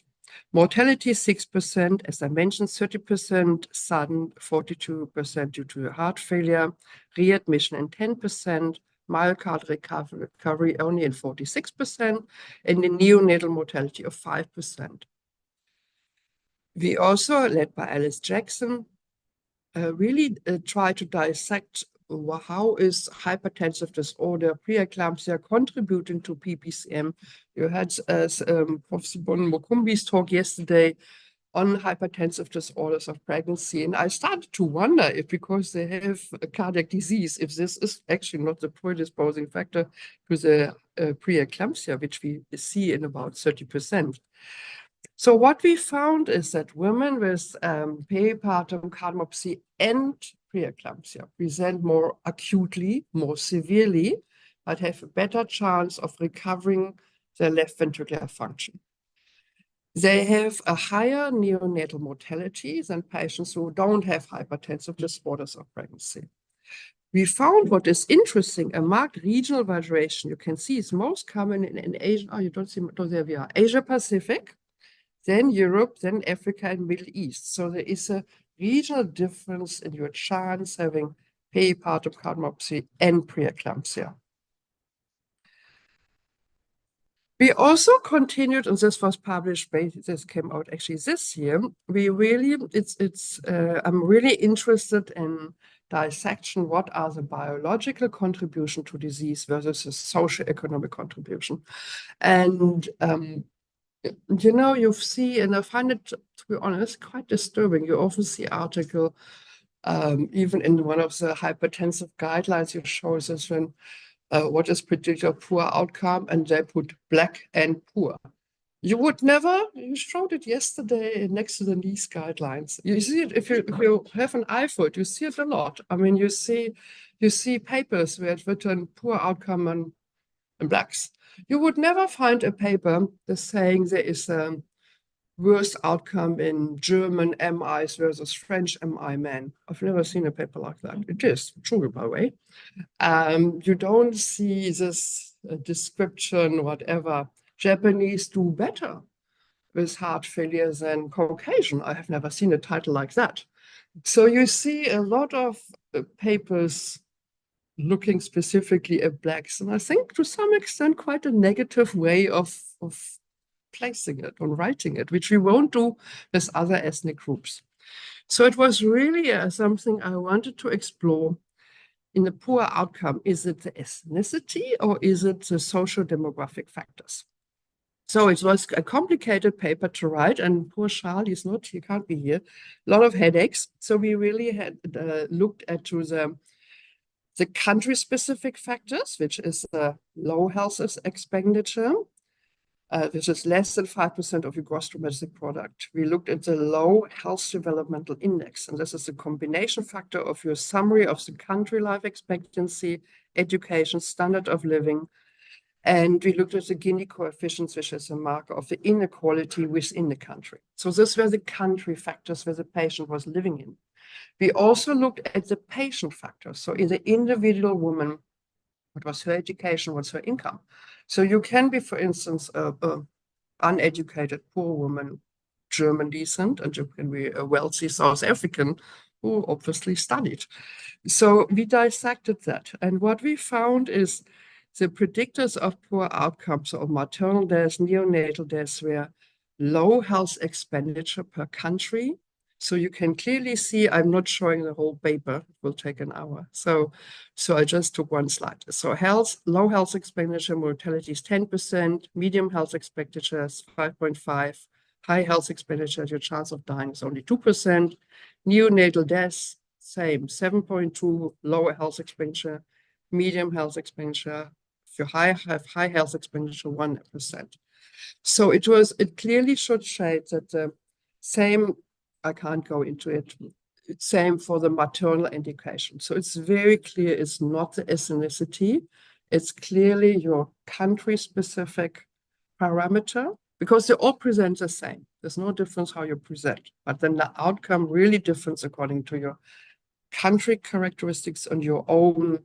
Mortality 6%, as I mentioned, 30% sudden, 42% due to heart failure, readmission in 10%, myocardial recovery only in 46%, and a neonatal mortality of 5%. We also, led by Alice Jackson, really try to dissect how is hypertensive disorder, preeclampsia contributing to PPCM. You had Professor Mukumbi's talk yesterday on hypertensive disorders of pregnancy. And I started to wonder if, because they have a cardiac disease, if this is actually not the predisposing factor to the preeclampsia, which we see in about 30%. So what we found is that women with peripartum cardiomyopathy and preeclampsia present more acutely, more severely, but have a better chance of recovering their left ventricular function. They have a higher neonatal mortality than patients who don't have hypertensive disorders of pregnancy. We found what is interesting, a marked regional variation. You can see it's most common in Asia. Oh, you don't see, oh, there we are. Asia Pacific, then Europe, then Africa and Middle East. So there is a regional difference in your chance having peripartum cardiomyopathy and preeclampsia. We also continued, and this was published, this came out actually this year. We really, I'm really interested in dissection. What are the biological contribution to disease versus the socioeconomic contribution? And you know, you see, and I find it, to be honest, quite disturbing. You often see article, even in one of the hypertensive guidelines, you show this when what is predicted of poor outcome, and they put Black and poor. You would never, you showed it yesterday next to the NICE guidelines. You see it if you have an iPhone, you see it a lot. I mean, you see papers where it's written poor outcome and Blacks. You would never find a paper that's saying there is a worse outcome in German MIs versus French MI men. I've never seen a paper like that. It is true, by the way. You don't see this description, whatever. Japanese do better with heart failure than Caucasian. I have never seen a title like that. So you see a lot of papers looking specifically at Blacks, and I think to some extent quite a negative way of placing it, on writing it, which we won't do with other ethnic groups. So it was really something I wanted to explore in the poor outcome. Is it the ethnicity or is it the social demographic factors? So it was a complicated paper to write, and poor Charles, he's not, he can't be here, a lot of headaches. So we really had looked at the country-specific factors, which is the low health expenditure, which is less than 5% of your gross domestic product. We looked at the low health developmental index, and this is a combination factor of your summary of the country life expectancy, education, standard of living. And we looked at the Gini coefficients, which is a marker of the inequality within the country. So these were the country factors where the patient was living in. We also looked at the patient factors. So in the individual woman, what was her education, what's her income? So you can be, for instance, an uneducated poor woman, German descent, and you can be a wealthy South African who obviously studied. So we dissected that. And what we found is the predictors of poor outcomes of maternal deaths, neonatal deaths were low health expenditure per country. So you can clearly see, I'm not showing the whole paper, it will take an hour. So I just took one slide. So low health expenditure mortality is 10%, medium health expenditure is 5.5%, high health expenditure, your chance of dying is only 2%, neonatal deaths, same, 7.2, lower health expenditure, medium health expenditure, if you have high health expenditure, 1%. So it clearly should shade that the same, I can't go into it, same for the maternal indication. So it's very clear it's not the ethnicity, it's clearly your country-specific parameter, because they all present the same. There's no difference how you present, but then the outcome really differs according to your country characteristics and your own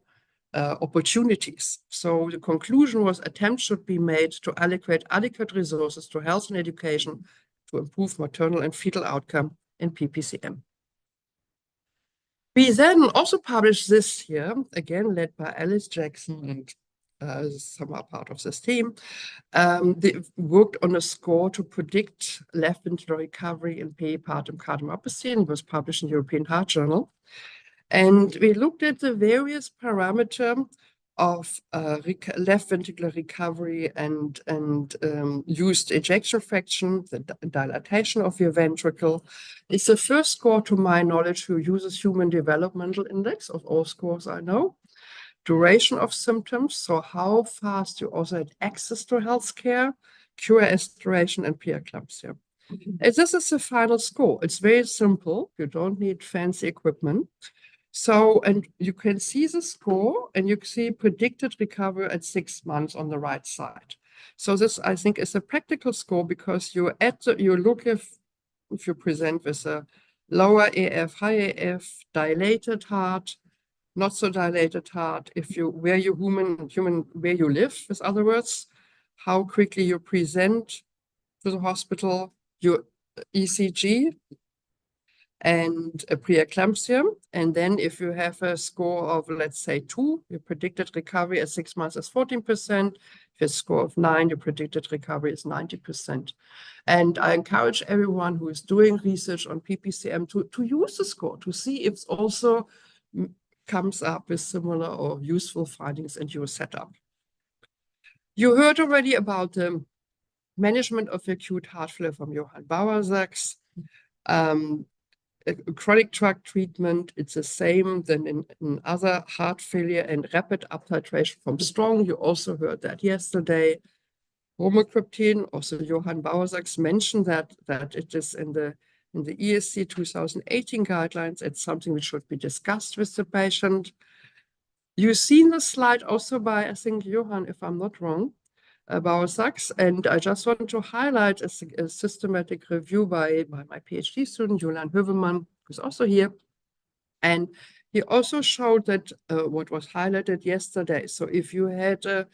opportunities. So the conclusion was attempts should be made to allocate adequate resources to health and education to improve maternal and fetal outcome in PPCM. We then also published this year, again led by Alice Jackson and some are part of this team. They worked on a score to predict left ventricular recovery in peripartum cardiomyopathy, and was published in European Heart Journal. And we looked at the various parameters of left ventricular recovery and used ejection fraction, the dilatation of your ventricle. It's the first score, to my knowledge, who uses Human Developmental Index of all scores I know. Duration of symptoms, so how fast you also had access to healthcare, QRS duration, and preeclampsia. And this is the final score. It's very simple. You don't need fancy equipment. So, and you can see the score and you see predicted recovery at 6 months on the right side. So this, I think, is a practical score, because you look if you present with a lower AF, high AF, dilated heart, not so dilated heart, where you where you live, with other words, how quickly you present to the hospital, your ECG, and a preeclampsia. And then if you have a score of, let's say, 2, your predicted recovery at 6 months is 14%. If you have a score of 9, your predicted recovery is 90%. And I encourage everyone who is doing research on PPCM to use the score, to see if it also comes up with similar or useful findings in your setup. You heard already about the management of acute heart failure from Johann Bauer-Sachs. Chronic drug treatment, it's the same than in other heart failure, and rapid uptitration from strong. You also heard that yesterday. Bromocriptine, also Johann Bauer-Sachs mentioned that it is in the ESC 2018 guidelines. It's something which should be discussed with the patient. You've seen the slide also by, I think, Johann, if I'm not wrong, Bauer-Sachs, and I just want to highlight a systematic review by my PhD student, Julian Hövelmann, who's also here. And he also showed that what was highlighted yesterday. So if you had a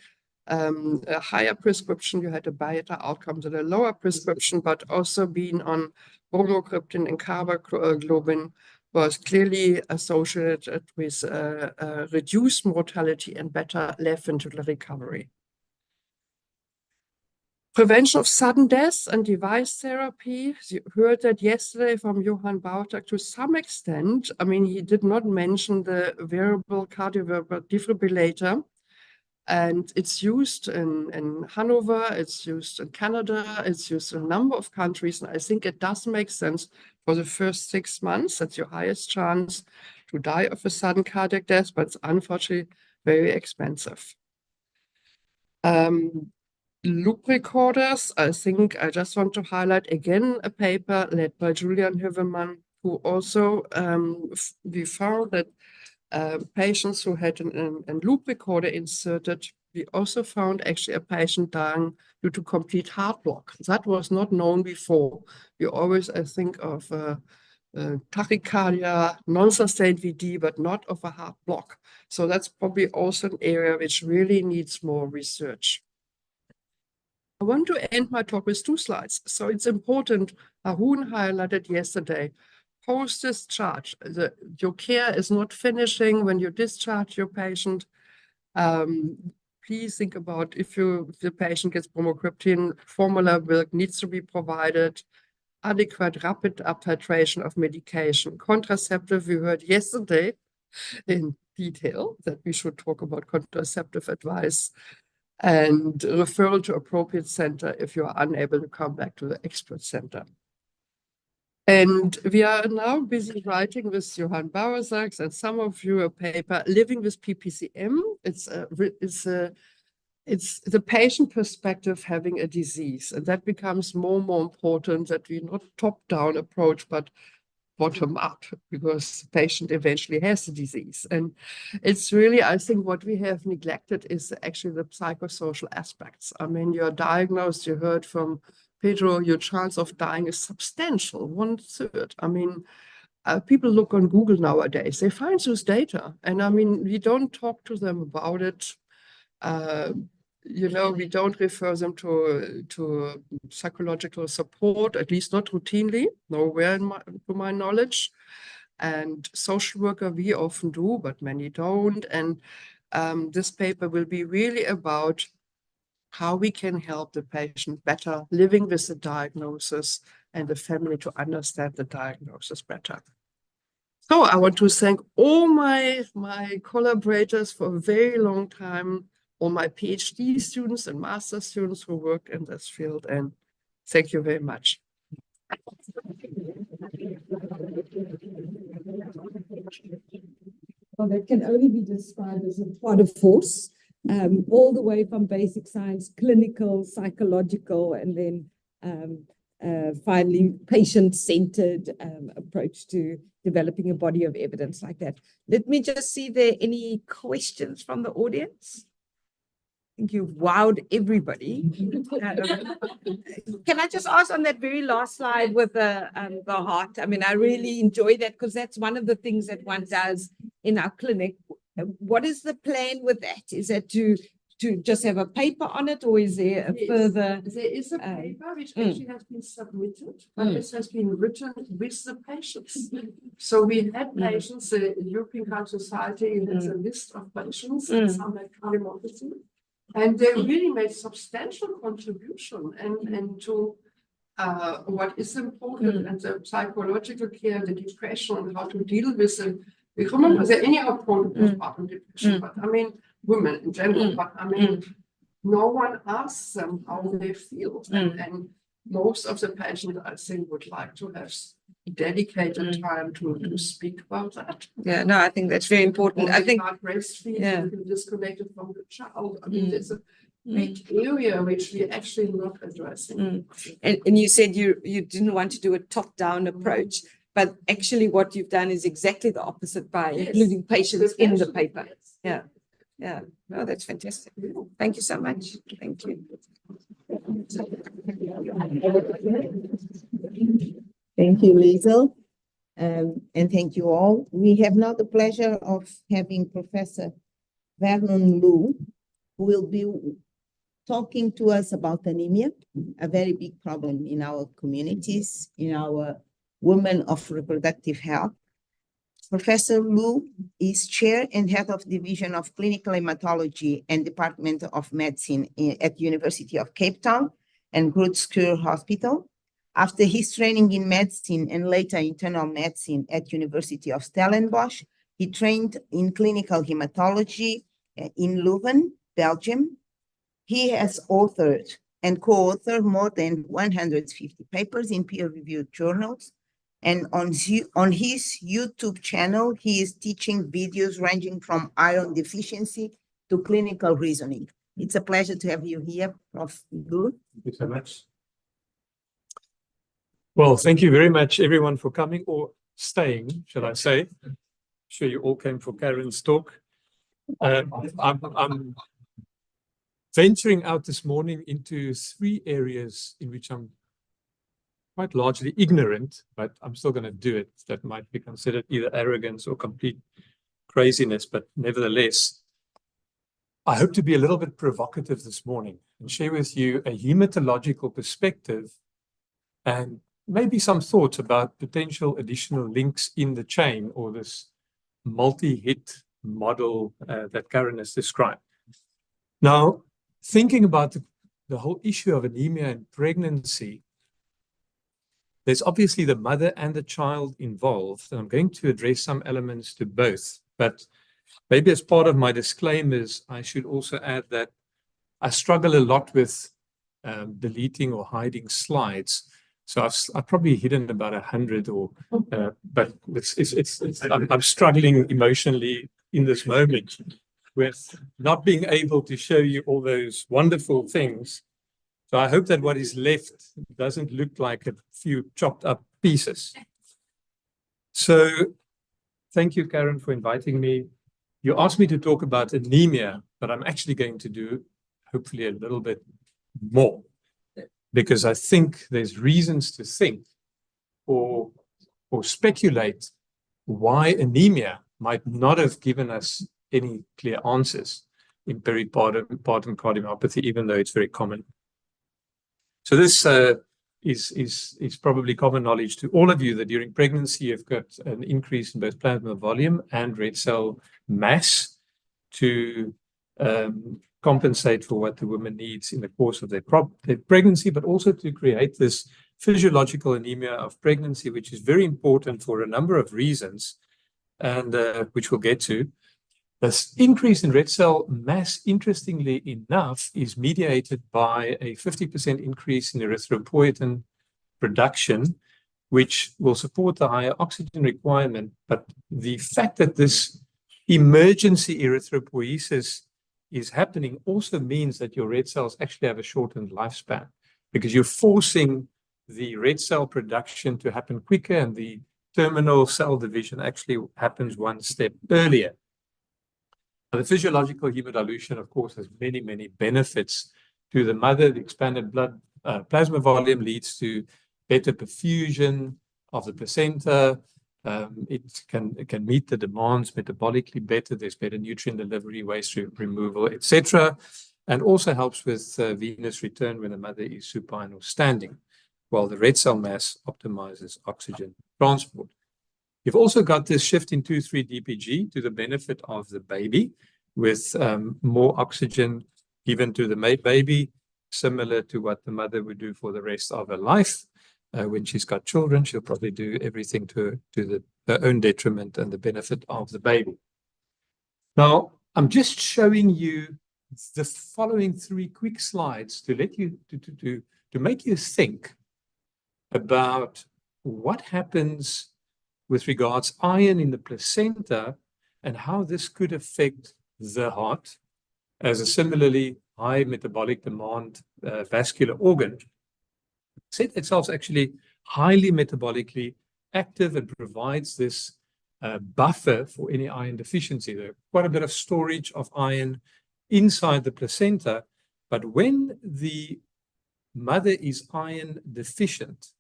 higher prescription, you had a better outcome than a lower prescription, but also being on bromocriptine and carbagglobin was clearly associated with reduced mortality and better left ventricular recovery. Prevention of sudden death and device therapy. You heard that yesterday from Johann Bauer-Sachs to some extent. I mean, he did not mention the wearable cardioverter defibrillator. And it's used in Hanover, it's used in Canada, it's used in a number of countries. And I think it does make sense for the first 6 months. That's your highest chance to die of a sudden cardiac death, but it's unfortunately very expensive. Loop recorders, I think I just want to highlight again a paper led by Julian Hövelmann, who also, we found that patients who had a loop recorder inserted, we also found actually a patient dying due to complete heart block. That was not known before. We always, I think, of tachycardia, non-sustained VD, but not of a heart block. So that's probably also an area which really needs more research. I want to end my talk with 2 slides. So it's important, Arun highlighted yesterday, post-discharge. Your care is not finishing when you discharge your patient. Please think about if the patient gets bromocriptine, formula milk needs to be provided, adequate rapid up titration of medication. Contraceptive, we heard yesterday in detail that we should talk about contraceptive advice and referral to appropriate center if you are unable to come back to the expert center. And we are now busy writing with Johan Bauersachs and some of you a paper, Living with PPCM. It's the patient perspective having a disease, and that becomes more and more important, that we not top-down approach, but bottom-up, because the patient eventually has the disease. And it's really, I think what we have neglected is actually the psychosocial aspects. I mean, you're diagnosed, you heard from Pedro, your chance of dying is substantial, 1/3. I mean, people look on Google nowadays, they find those data. And I mean, we don't talk to them about it. You know, we don't refer them to psychological support, at least not routinely, nowhere to my knowledge. And social worker, we often do, but many don't. And this paper will be really about how we can help the patient better living with the diagnosis and the family to understand the diagnosis better. So I want to thank all my collaborators for a very long time, all my PhD students and master students who work in this field, and thank you very much. Well, that can only be described as a tour de force, all the way from basic science, clinical, psychological, and then finally patient-centered approach to developing a body of evidence like that. Let me just see if there are any questions from the audience. I think you've wowed everybody. Can I just ask on that very last slide with the heart? I mean, I really enjoy that because that's one of the things that one does in our clinic. What is the plan with that? Is that to just have a paper on it, or is there a further? There is a paper which actually has been submitted, but this has been written with the patients. So we had patients, the European Cancer Society has a list of patients and some like cardiomyopathy. And they really made substantial contribution and to what is important and the psychological care, the depression, and how to deal with it. We remember there anyhow postpartum depression, but I mean women in general. But I mean, no one asks them how they feel, and most of the patients, I think, would like to have dedicated time to speak about that. Yeah, no, I think that's very important. I think breastfeeding, disconnected from the child. I mean, there's a big area which we actually not addressing. And you said you didn't want to do a top-down approach, but actually what you've done is exactly the opposite by including patients in the paper. Yeah, yeah. No, that's fantastic. Thank you so much. Thank you. Thank you, Liesl. And thank you all. We have now the pleasure of having Professor Vernon Liu, who will be talking to us about anemia, a very big problem in our communities, in our women of reproductive health. Professor Liu is Chair and Head of Division of Clinical Hematology and Department of Medicine at University of Cape Town and Groote Schuur Hospital. After his training in medicine and later internal medicine at University of Stellenbosch, he trained in clinical hematology in Leuven, Belgium. He has authored and co-authored more than 150 papers in peer-reviewed journals. And on his YouTube channel, he is teaching videos ranging from iron deficiency to clinical reasoning. It's a pleasure to have you here, Prof. Liu. Thank you so much. Well, thank you very much, everyone, for coming or staying, shall I say. I'm sure you all came for Karen's talk. I'm venturing out this morning into 3 areas in which I'm quite largely ignorant, but I'm still going to do it. That might be considered either arrogance or complete craziness, but nevertheless, I hope to be a little bit provocative this morning and share with you a hematological perspective and maybe some thoughts about potential additional links in the chain or this multi-hit model that Karen has described. Now, thinking about the whole issue of anemia in pregnancy, there's obviously the mother and the child involved, and I'm going to address some elements to both. But maybe as part of my disclaimers, I should also add that I struggle a lot with deleting or hiding slides. So I've probably hidden about 100 or, but I'm struggling emotionally in this moment with not being able to show you all those wonderful things. So I hope that what is left doesn't look like a few chopped up pieces. So thank you, Karen, for inviting me. You asked me to talk about anemia, but I'm actually going to do hopefully a little bit more, because I think there's reasons to think or speculate why anemia might not have given us any clear answers in peripartum cardiomyopathy, even though it's very common. So this is probably common knowledge to all of you that during pregnancy you've got an increase in both plasma volume and red cell mass to compensate for what the woman needs in the course of their pregnancy, but also to create this physiological anemia of pregnancy, which is very important for a number of reasons, and which we'll get to. This increase in red cell mass, interestingly enough, is mediated by a 50% increase in erythropoietin production, which will support the higher oxygen requirement. But the fact that this emergency erythropoiesis is happening also means that your red cells actually have a shortened lifespan, because you're forcing the red cell production to happen quicker, and the terminal cell division actually happens one step earlier. Now, the physiological hemodilution, of course, has many, many benefits to the mother. The expanded blood plasma volume leads to better perfusion of the placenta. It can meet the demands metabolically better. There's better nutrient delivery, waste removal, etc. And also helps with venous return when the mother is supine or standing, while the red cell mass optimizes oxygen transport. You've also got this shift in 2,3-DPG to the benefit of the baby, with more oxygen given to the baby, similar to what the mother would do for the rest of her life. When she's got children, she'll probably do everything to her own detriment and the benefit of the baby. Now, I'm just showing you the following 3 quick slides to let you to make you think about what happens with regards iron in the placenta and how this could affect the heart as a similarly high metabolic demand vascular organ. The placenta itself is actually highly metabolically active and provides this buffer for any iron deficiency. There's quite a bit of storage of iron inside the placenta, but when the mother is iron deficient,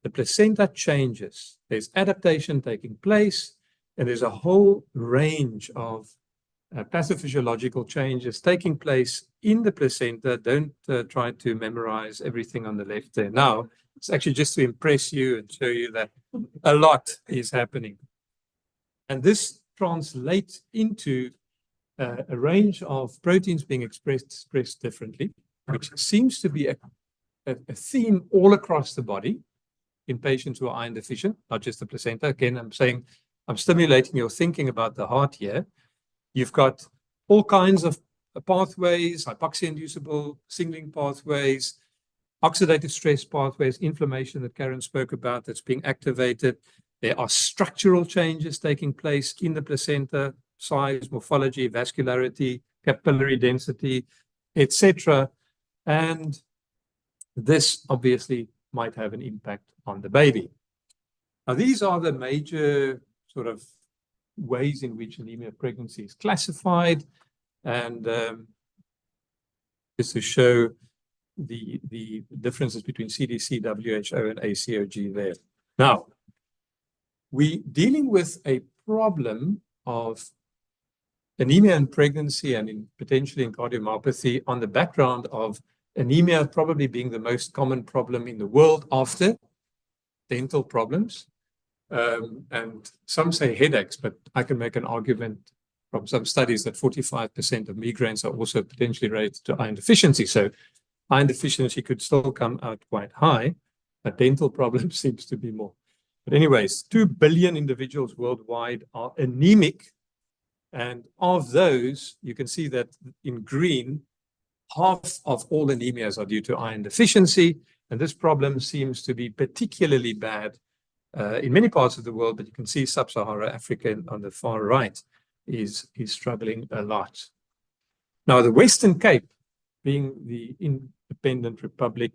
the placenta changes. There's adaptation taking place, and there's a whole range of pathophysiological changes taking place in the placenta. Don't try to memorize everything on the left there now. It's actually just to impress you and show you that a lot is happening. And this translates into a range of proteins being expressed differently, which seems to be a theme all across the body in patients who are iron deficient, not just the placenta. Again, I'm stimulating your thinking about the heart here. You've got all kinds of pathways, hypoxia-inducible signaling pathways, oxidative stress pathways, inflammation that Karen spoke about that's being activated. There are structural changes taking place in the placenta, size, morphology, vascularity, capillary density, etc. And this obviously might have an impact on the baby. Now, these are the major sort of ways in which anemia of pregnancy is classified, and just to show the differences between CDC, WHO, and ACOG there. Now, we're dealing with a problem of anemia in pregnancy and potentially in cardiomyopathy on the background of anemia probably being the most common problem in the world after dental problems, and some say headaches, but I can make an argument from some studies that 45% of migraines are also potentially related to iron deficiency. So iron deficiency could still come out quite high, but dental problems seems to be more. But anyways, 2 billion individuals worldwide are anemic. And of those, you can see that in green, half of all anemias are due to iron deficiency. And this problem seems to be particularly bad in many parts of the world, but you can see Sub-Saharan Africa on the far right is struggling a lot. Now, the Western Cape, being the independent republic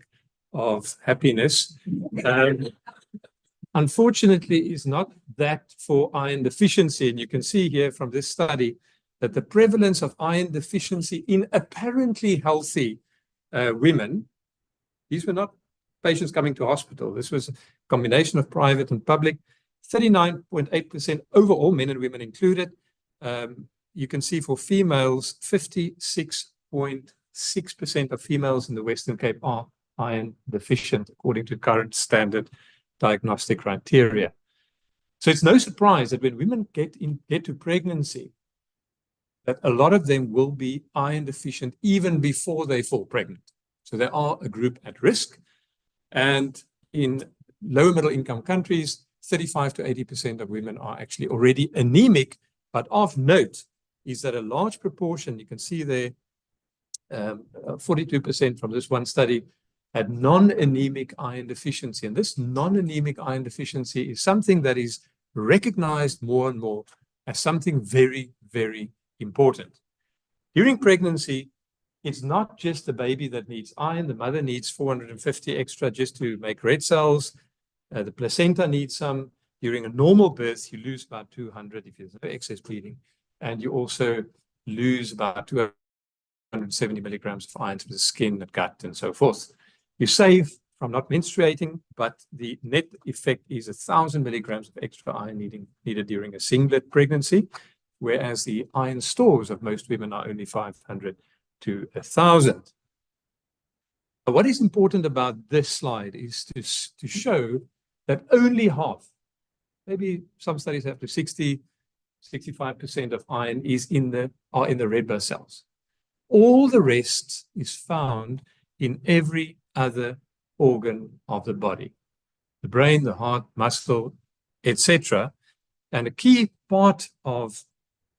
of happiness, unfortunately is not that for iron deficiency. And you can see here from this study that the prevalence of iron deficiency in apparently healthy women, these were not patients coming to hospital. This was a combination of private and public, 39.8% overall, men and women included. You can see for females, 56.6% of females in the Western Cape are iron deficient, according to current standard diagnostic criteria. So it's no surprise that when women get to pregnancy, that a lot of them will be iron deficient even before they fall pregnant. So they are a group at risk. And in low middle income countries, 35 to 80% of women are actually already anemic. But of note is that a large proportion, you can see there, 42% from this one study, had non-anemic iron deficiency. And this non-anemic iron deficiency is something that is recognized more and more as something very, very important. During pregnancy, it's not just the baby that needs iron. The mother needs 450 extra just to make red cells. The placenta needs some. During a normal birth, you lose about 200 if there's no excess bleeding. And you also lose about 270 milligrams of iron to the skin, the gut, and so forth. You save from not menstruating, but the net effect is 1,000 milligrams of extra iron needed during a singlet pregnancy, whereas the iron stores of most women are only 500 to 1,000. What is important about this slide is to show that only half, maybe some studies have to 65% of iron are in the red blood cells. All the rest is found in every other organ of the body, the brain, the heart, muscle, etc. And a key part of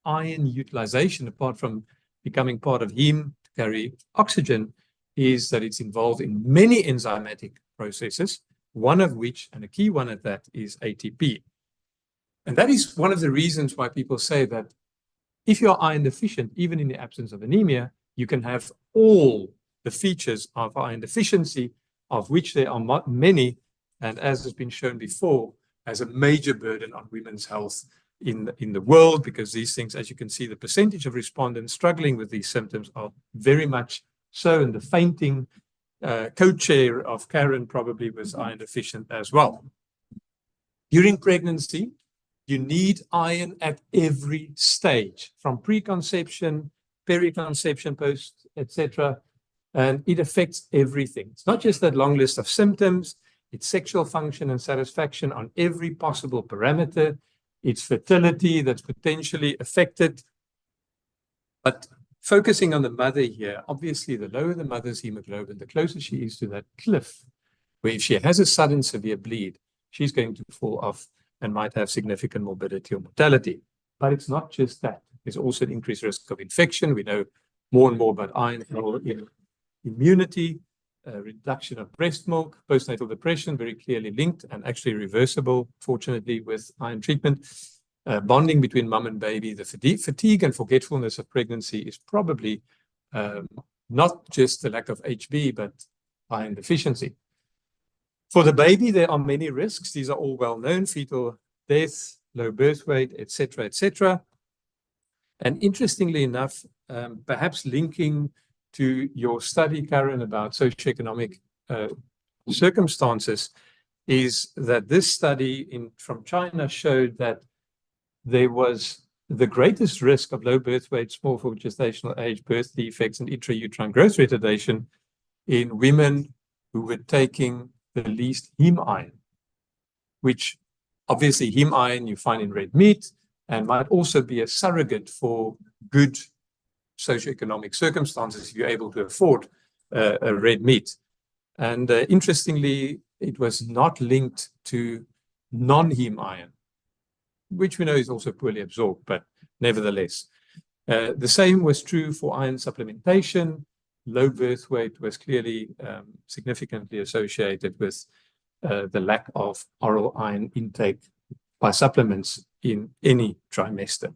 iron utilization, apart from becoming part of heme to carry oxygen, is that it's involved in many enzymatic processes, one of which, and a key one of that, is ATP. And that is one of the reasons why people say that if you're iron deficient, even in the absence of anemia, you can have all the features of iron deficiency, of which there are many, and as has been shown before, as a major burden on women's health in the world, because these things, as you can see, the percentage of respondents struggling with these symptoms are very much so, and the fainting co-chair of Karen probably was iron deficient as well. During pregnancy, you need iron at every stage, from preconception, periconception, post, etc. And it affects everything. It's not just that long list of symptoms, it's sexual function and satisfaction on every possible parameter. It's fertility that's potentially affected. But focusing on the mother here, obviously the lower the mother's hemoglobin, the closer she is to that cliff, where if she has a sudden severe bleed, she's going to fall off and might have significant morbidity or mortality. But it's not just that. There's also an increased risk of infection. We know more and more about iron in immunity, reduction of breast milk, postnatal depression, very clearly linked and actually reversible, fortunately, with iron treatment. Bonding between mum and baby, the fatigue and forgetfulness of pregnancy is probably not just the lack of HB, but iron deficiency. For the baby, there are many risks. These are all well known: fetal death, low birth weight, etc., etc. And interestingly enough, perhaps linking to your study, Karen, about socioeconomic circumstances, is that this study from China showed that there was the greatest risk of low birth weight, small for gestational age, birth defects, and intrauterine growth retardation in women who were taking the least heme iron. which obviously heme iron you find in red meat and might also be a surrogate for good socioeconomic circumstances if you're able to afford a red meat. And interestingly, it was not linked to non-heme iron, which we know is also poorly absorbed, but nevertheless. The same was true for iron supplementation. Low birth weight was clearly significantly associated with the lack of oral iron intake by supplements in any trimester.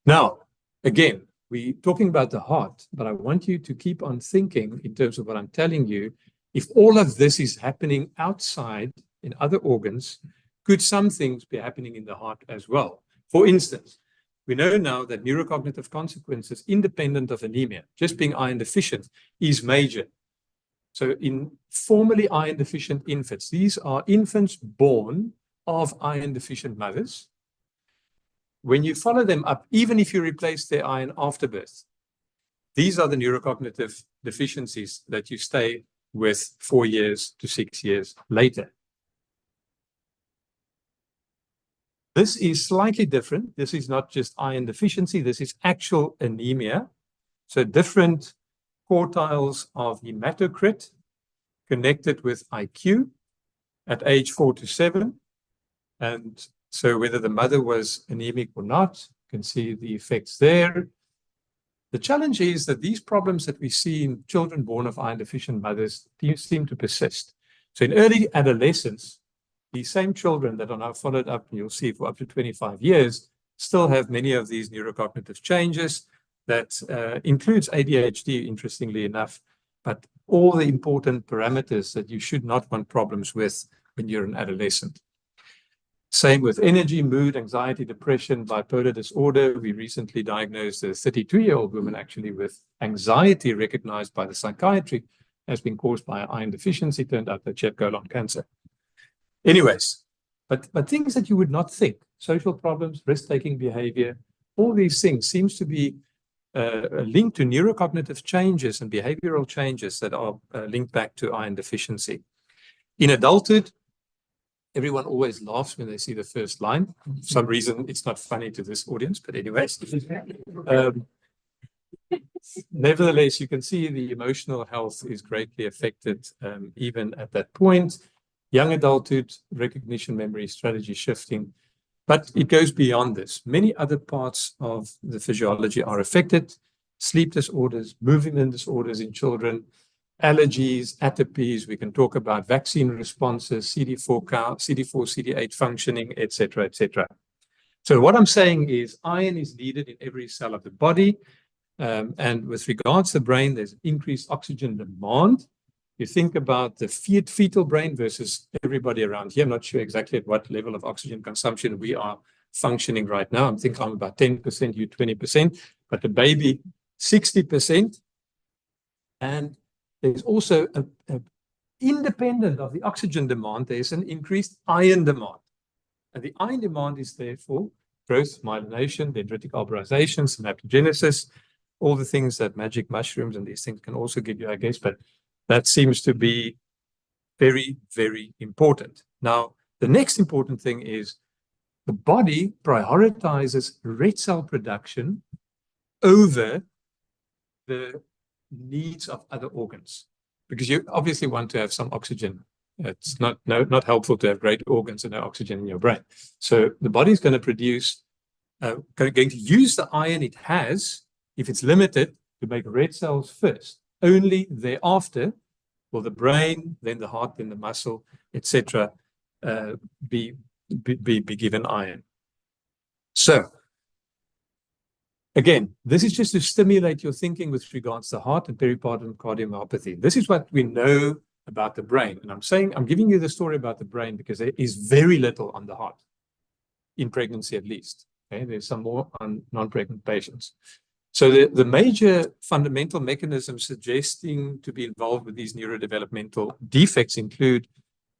Now, again, we're talking about the heart, but I want you to keep on thinking in terms of what I'm telling you. If all of this is happening outside in other organs, could some things be happening in the heart as well? For instance, we know now that neurocognitive consequences independent of anemia, just being iron deficient, is major. So in formerly iron deficient infants, these are infants born of iron deficient mothers. When you follow them up, even if you replace their iron after birth, these are the neurocognitive deficiencies that you stay with 4 years to 6 years later. This is slightly different. This is not just iron deficiency. This is actual anemia. So different quartiles of hematocrit connected with IQ at age 4 to 7. And so whether the mother was anemic or not, you can see the effects there. The challenge is that these problems that we see in children born of iron deficient mothers seem to persist. So in early adolescence, these same children that are now followed up, you'll see for up to 25 years, still have many of these neurocognitive changes that includes ADHD, interestingly enough, but all the important parameters that you should not want problems with when you're an adolescent. Same with energy, mood, anxiety, depression, bipolar disorder. We recently diagnosed a 32-year-old woman actually with anxiety recognized by the psychiatry as being caused by an iron deficiency. Turned out that she had colon cancer. Anyways, but things that you would not think, social problems, risk-taking behavior, all these things seems to be linked to neurocognitive changes and behavioral changes that are linked back to iron deficiency. In adulthood, everyone always laughs when they see the first line. For some reason, it's not funny to this audience, but anyways. Nevertheless, you can see the emotional health is greatly affected even at that point. Young adulthood, recognition, memory, strategy shifting, but it goes beyond this. Many other parts of the physiology are affected. Sleep disorders, movement disorders in children, allergies, atopes. We can talk about vaccine responses, CD4 count, CD4, CD8 functioning, etc., etc. So what I'm saying is iron is needed in every cell of the body. And with regards to the brain, there's increased oxygen demand. You think about the fetal brain versus everybody around here. I'm not sure exactly at what level of oxygen consumption we are functioning right now. I think I'm about 10%, you 20%, but the baby, 60%. And there's also, independent of the oxygen demand, there's an increased iron demand. And the iron demand is there for growth, myelination, dendritic alburization, synaptogenesis, all the things that magic mushrooms and these things can also give you, I guess, but that seems to be very, very important. Now, the next important thing is the body prioritizes red cell production over the needs of other organs, because you obviously want to have some oxygen. It's not helpful to have great organs and no oxygen in your brain. So the body is going to produce, going to use the iron it has, if it's limited, to make red cells first. Only thereafter will the brain, then the heart, then the muscle, etc., be given iron. So, again, this is just to stimulate your thinking with regards to heart and peripartum cardiomyopathy. This is what we know about the brain. And I'm giving you the story about the brain because there is very little on the heart, in pregnancy at least. Okay? There's some more on non-pregnant patients. So the major fundamental mechanisms suggesting to be involved with these neurodevelopmental defects include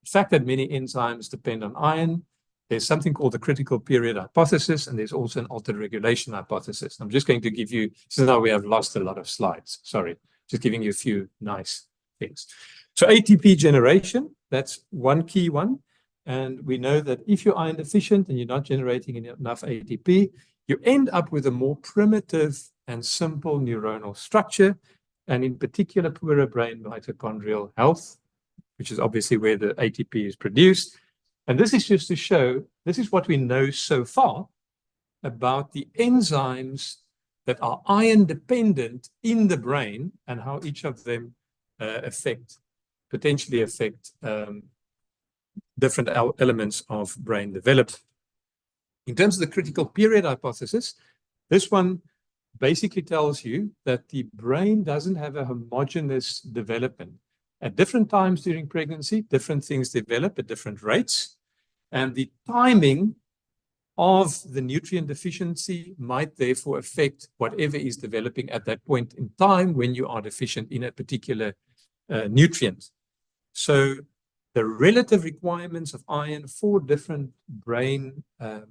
the fact that many enzymes depend on iron. There's something called the critical period hypothesis, and there's also an altered regulation hypothesis. I'm just going to give you, so now we have lost a lot of slides. Sorry, just giving you a few nice things. So ATP generation, that's one key one. And we know that if you're iron deficient and you're not generating enough ATP, you end up with a more primitive and simple neuronal structure, and in particular, poorer brain mitochondrial health, which is obviously where the ATP is produced. And this is just to show, this is what we know so far about the enzymes that are iron dependent in the brain and how each of them potentially affect different elements of brain development. In terms of the critical period hypothesis, this one basically tells you that the brain doesn't have a homogeneous development. At different times during pregnancy, different things develop at different rates, and the timing of the nutrient deficiency might therefore affect whatever is developing at that point in time when you are deficient in a particular nutrient. So the relative requirements of iron for different brain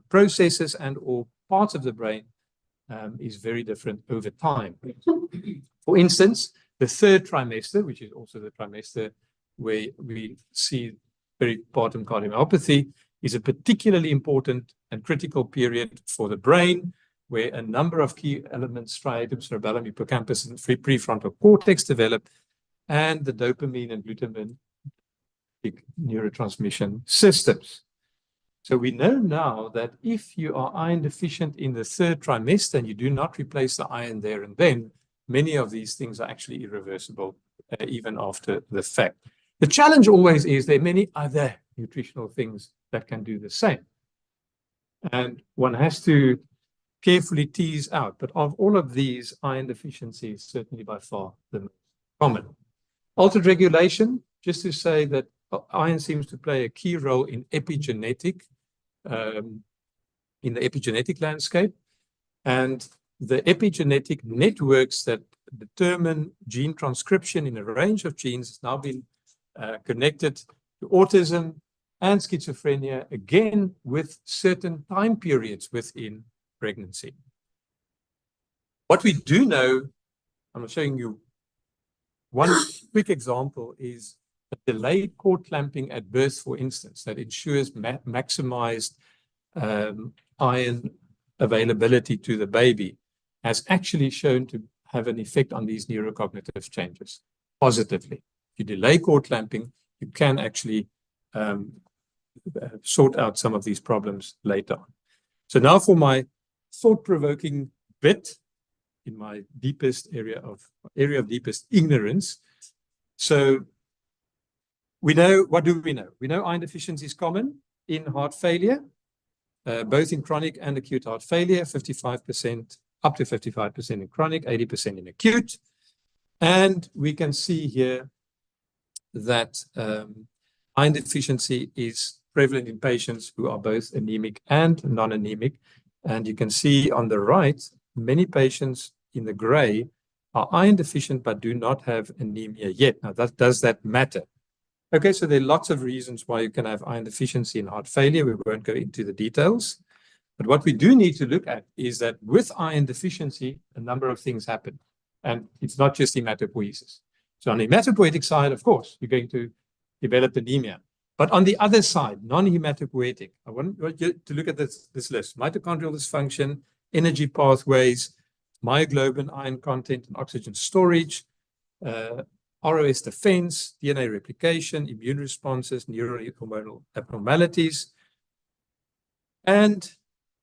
processes and or parts of the brain is very different over time. For instance, the third trimester, which is also the trimester where we see peripartum cardiomyopathy, is a particularly important and critical period for the brain, where a number of key elements, striatum, cerebellum, hippocampus, and prefrontal cortex develop, and the dopamine and glutaminergic neurotransmission systems. So we know now that if you are iron deficient in the third trimester and you do not replace the iron there and then, many of these things are actually irreversible even after the fact. The challenge always is there are many other nutritional things that can do the same. And one has to carefully tease out, but of all of these, iron deficiency is certainly by far the most common. Altered regulation, just to say that iron seems to play a key role in epigenetic, in the epigenetic landscape, and the epigenetic networks that determine gene transcription in a range of genes has now been connected to autism and schizophrenia, again, with certain time periods within pregnancy. What we do know, I'm showing you one quick example, is a delayed cord clamping at birth, for instance, that ensures maximized iron availability to the baby, has actually shown to have an effect on these neurocognitive changes positively. If you delay cord clamping, you can actually sort out some of these problems later on. So now for my thought-provoking bit in my deepest area of deepest ignorance. So we know, what do we know? We know iron deficiency is common in heart failure, both in chronic and acute heart failure, 55%, up to 55% in chronic, 80% in acute. And we can see here that iron deficiency is prevalent in patients who are both anemic and non-anemic. And you can see on the right, many patients in the gray are iron deficient but do not have anemia yet. Now, does that matter? Okay, so there are lots of reasons why you can have iron deficiency in heart failure. We won't go into the details. But what we do need to look at is that with iron deficiency, a number of things happen. And it's not just hematopoiesis. So on the hematopoietic side, of course, you're going to develop anemia. But on the other side, non-hematopoietic, I want you to look at this list: mitochondrial dysfunction, energy pathways, myoglobin, iron content and oxygen storage, ROS defense, DNA replication, immune responses, neurohormonal abnormalities. And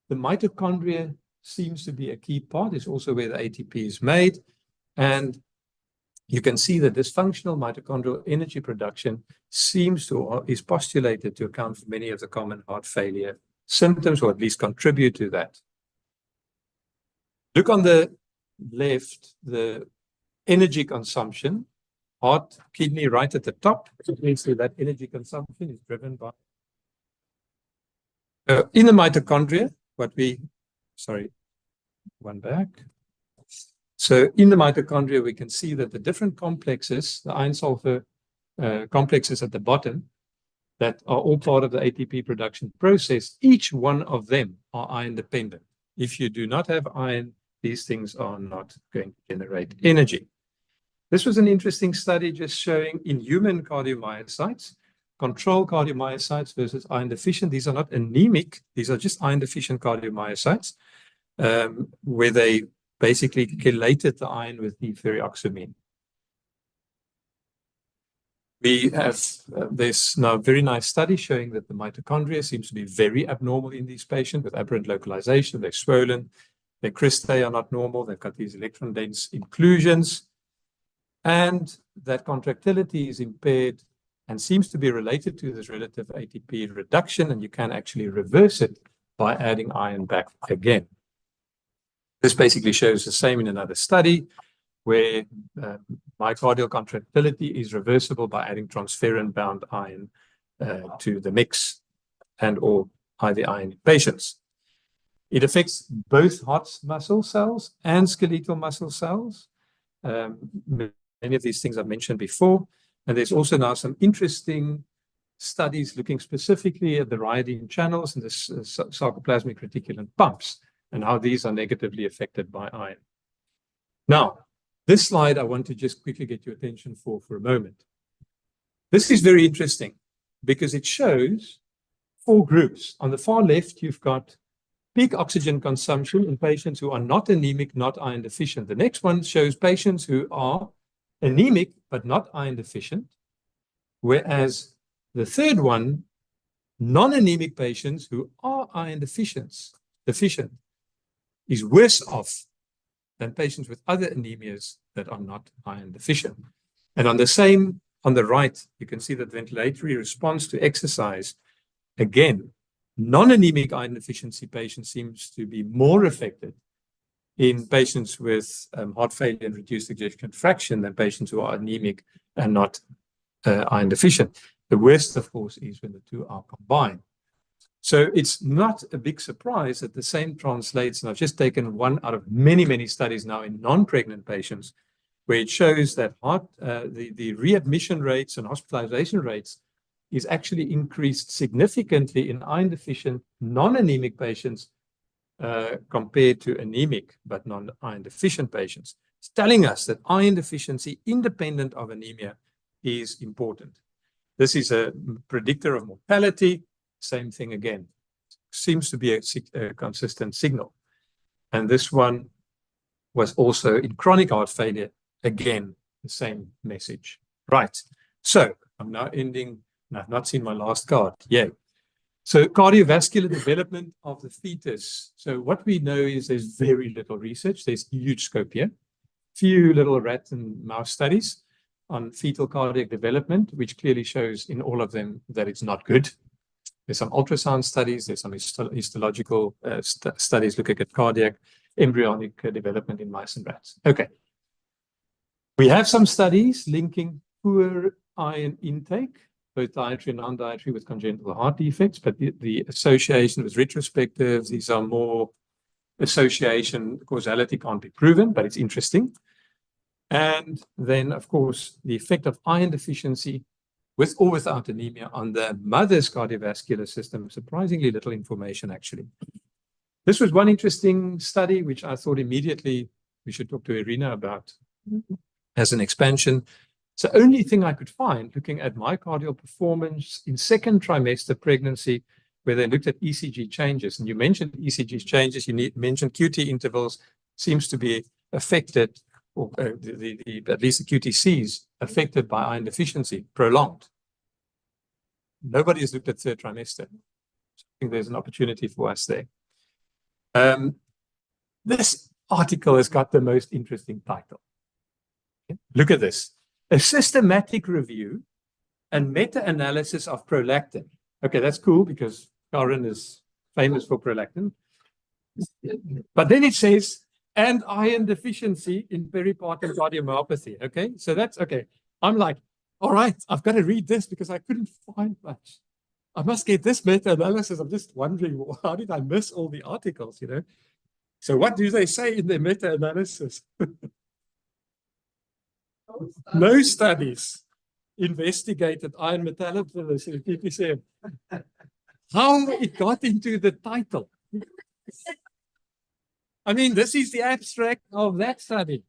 the mitochondria seems to be a key part. It's also where the ATP is made. And you can see that dysfunctional mitochondrial energy production seems to, or is postulated to account for many of the common heart failure symptoms, or at least contribute to that. Look on the left, the energy consumption, heart, kidney right at the top. So that energy consumption is driven by, in the mitochondria, one back. So in the mitochondria, we can see that the different complexes, the iron sulfur complexes at the bottom, that are all part of the ATP production process, each one of them are iron dependent. If you do not have iron, these things are not going to generate energy. This was an interesting study just showing in human cardiomyocytes control cardiomyocytes versus iron deficient. These are not anemic. These are just iron deficient cardiomyocytes, where they basically chelated the iron with deferrioxamine. We have, there's now a very nice study showing that the mitochondria seems to be very abnormal in these patients with aberrant localization. They're swollen. Their cristae are not normal. They've got these electron-dense inclusions. And that contractility is impaired and seems to be related to this relative ATP reduction, and you can actually reverse it by adding iron back again. This basically shows the same in another study where myocardial contractility is reversible by adding transferrin-bound iron to the mix and or IV iron in patients. It affects both heart muscle cells and skeletal muscle cells. Many of these things I've mentioned before. And there's also now some interesting studies looking specifically at the ryanodine channels and the sarcoplasmic reticulum pumps and how these are negatively affected by iron. Now, this slide I want to just quickly get your attention for a moment. This is very interesting because it shows 4 groups. On the far left, you've got peak oxygen consumption in patients who are not anemic, not iron deficient. The next one shows patients who are anemic but not iron deficient, whereas the third one, non-anemic patients who are iron deficient is worse off than patients with other anemias that are not iron deficient. And on the right, you can see that ventilatory response to exercise, again, non-anemic iron deficiency patients seems to be more affected in patients with heart failure and reduced ejection fraction than patients who are anemic and not iron deficient. The worst, of course, is when the two are combined. So it's not a big surprise that the same translates, and I've just taken one out of many, many studies now in non-pregnant patients, where it shows that the readmission rates and hospitalization rates is actually increased significantly in iron deficient, non-anemic patients compared to anemic but non-iron deficient patients. It's telling us that iron deficiency, independent of anemia, is important. This is a predictor of mortality. Same thing again. Seems to be a consistent signal. And this one was also in chronic heart failure. Again, the same message. Right. So I'm now ending, and I've not seen my last card yet. So cardiovascular development of the fetus. So what we know is there's very little research. There's huge scope here. Few little rat and mouse studies on fetal cardiac development, which clearly shows in all of them that it's not good. There's some ultrasound studies. There's some histological studies looking at cardiac embryonic development in mice and rats. Okay. We have some studies linking poor iron intake, both dietary and non-dietary, with congenital heart defects, but the association was retrospective. These are more association, causality can't be proven, but it's interesting. And then, of course, the effect of iron deficiency with or without anemia on the mother's cardiovascular system. Surprisingly little information, actually. This was one interesting study, which I thought immediately we should talk to Irina about as an expansion. It's the only thing I could find looking at myocardial performance in second trimester pregnancy, where they looked at ECG changes. And you mentioned ECG changes, you mentioned QT intervals seems to be affected, or at least the QTCs affected by iron deficiency, prolonged. Nobody has looked at third trimester. So I think there's an opportunity for us there. This article has got the most interesting title. Look at this. A systematic review and meta-analysis of prolactin. Okay, that's cool because Karen is famous for prolactin. But then it says, and iron deficiency in peripartum cardiomyopathy. Okay, so that's okay. I'm like, all right, I've got to read this because I couldn't find much. I must get this meta-analysis. I'm just wondering, well, how did I miss all the articles, you know? So what do they say in their meta-analysis? No studies investigated iron metabolism in PPCM. How it got into the title? I mean, this is the abstract of that study.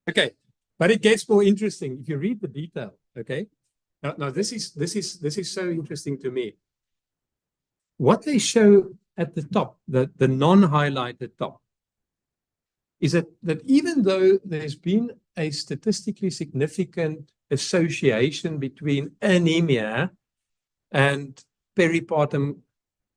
Okay, but it gets more interesting if you read the detail, okay? Now this is so interesting to me. What they show at the top, the non-highlighted top, is that even though there's been a statistically significant association between anemia and peripartum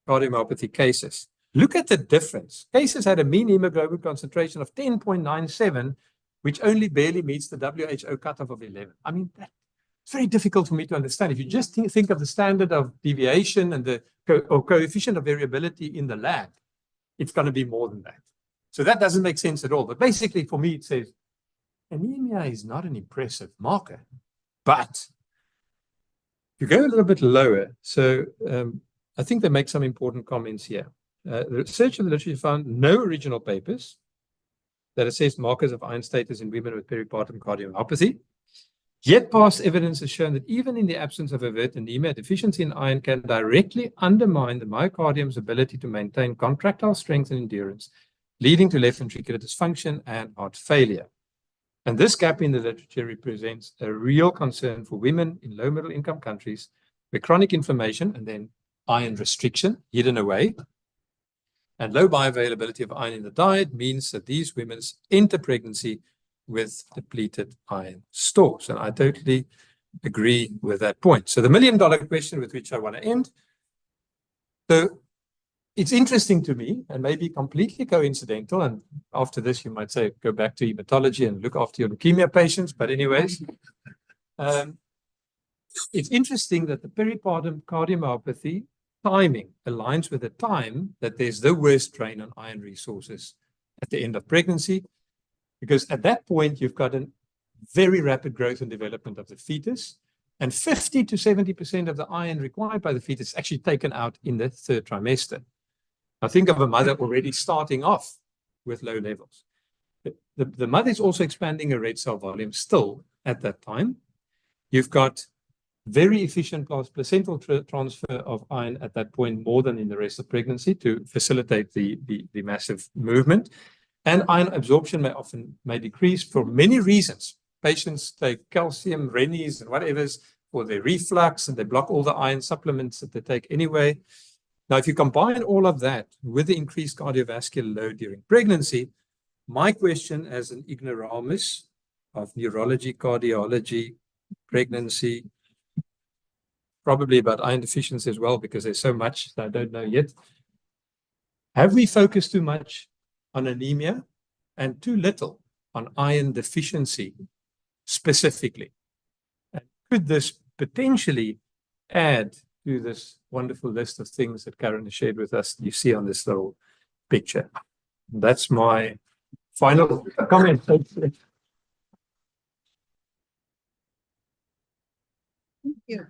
cardiomyopathy cases, look at the difference. Cases had a mean hemoglobin concentration of 10.97, which only barely meets the WHO cutoff of 11. I mean, it's very difficult for me to understand. If you just think of the standard of deviation and the coefficient of variability in the lab, it's going to be more than that. So that doesn't make sense at all. But basically, for me, it says anemia is not an impressive marker. But if you go a little bit lower, so I think they make some important comments here. The research of the literature found no original papers that assessed markers of iron status in women with peripartum cardiomyopathy. Yet past evidence has shown that even in the absence of overt anemia, deficiency in iron can directly undermine the myocardium's ability to maintain contractile strength and endurance, leading to left ventricular dysfunction and heart failure. And this gap in the literature represents a real concern for women in low middle income countries where chronic inflammation and then iron restriction hidden away and low bioavailability of iron in the diet means that these women enter pregnancy with depleted iron stores. And I totally agree with that point. So the million-dollar question with which I want to end. So it's interesting to me and maybe completely coincidental. And after this, you might say, go back to hematology and look after your leukemia patients. But anyways, it's interesting that the peripartum cardiomyopathy timing aligns with the time that there's the worst drain on iron resources at the end of pregnancy. Because at that point, you've got a very rapid growth and development of the fetus, and 50 to 70% of the iron required by the fetus is actually taken out in the third trimester. Now think of a mother already starting off with low levels. The mother is also expanding her red cell volume still at that time. You've got very efficient placental transfer of iron at that point, more than in the rest of pregnancy, to facilitate the massive movement. And iron absorption may decrease for many reasons. Patients take calcium, Rennies, and whatever's for their reflux, and they block all the iron supplements that they take anyway. Now, if you combine all of that with the increased cardiovascular load during pregnancy, my question as an ignoramus of neurology, cardiology, pregnancy, probably about iron deficiency as well, because there's so much that I don't know yet. Have we focused too much on anemia and too little on iron deficiency specifically? And could this potentially add to this wonderful list of things that Karen has shared with us, you see on this little picture? That's my final comment. Thank you.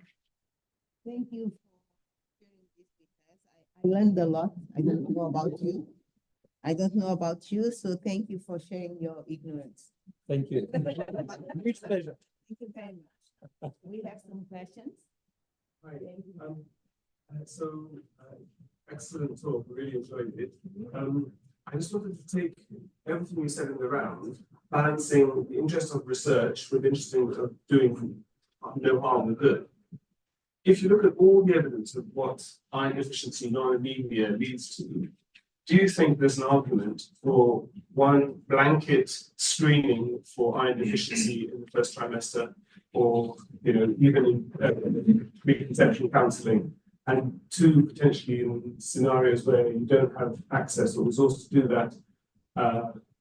Thank you for sharing this with us. I learned a lot. I don't know about you. So thank you for sharing your ignorance. Thank you. Huge pleasure. Thank you very much. We have some questions. Hi. Excellent talk. Really enjoyed it. I just wanted to take everything you said in the round, balancing the interest of research with interest of doing no harm and good. If you look at all the evidence of what iron deficiency, non-anemia leads to, do you think there's an argument for one blanket screening for iron deficiency in the first trimester, or even in preconception counselling, and two, potentially in scenarios where you don't have access or resources to do that,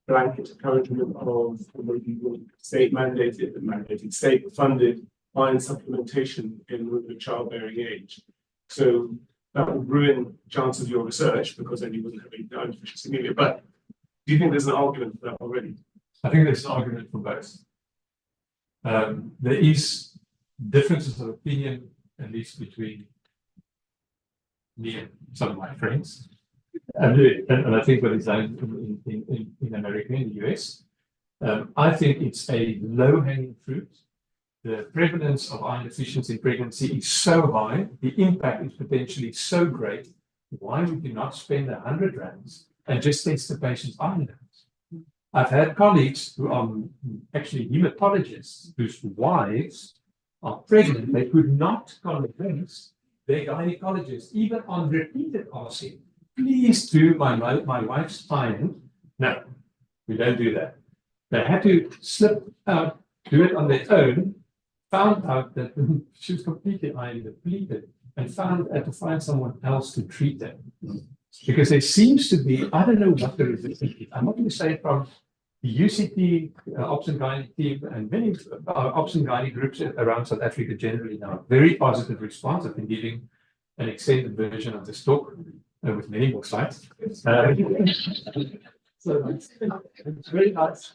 blanket encouragement of state-mandated, state-funded iron supplementation in women of childbearing age? So that would ruin the chance of your research because then you wouldn't have any iron deficiency anemia. But do you think there's an argument for that already? I think there's an argument for both. There is differences of opinion, at least between me and some of my friends. And I think what is done in America, in the US, I think it's a low-hanging fruit. The prevalence of iron deficiency in pregnancy is so high, the impact is potentially so great. Why would you not spend 100 rands and just test the patient's iron levels? I've had colleagues who are actually hematologists whose wives are pregnant, they could not convince their gynecologist, even on repeated asking, please do my wife's iron. No, we don't do that. They had to slip out, do it on their own, found out that she was completely iron depleted, and had to find someone else to treat them. Because there seems to be, I don't know what the resistance is. I'm not going to say from the UCT, Ops and Gynae team, and many Ops and Gynae groups around South Africa generally now, very positive response. I've been giving an extended version of this talk with many more slides. So it's very nice.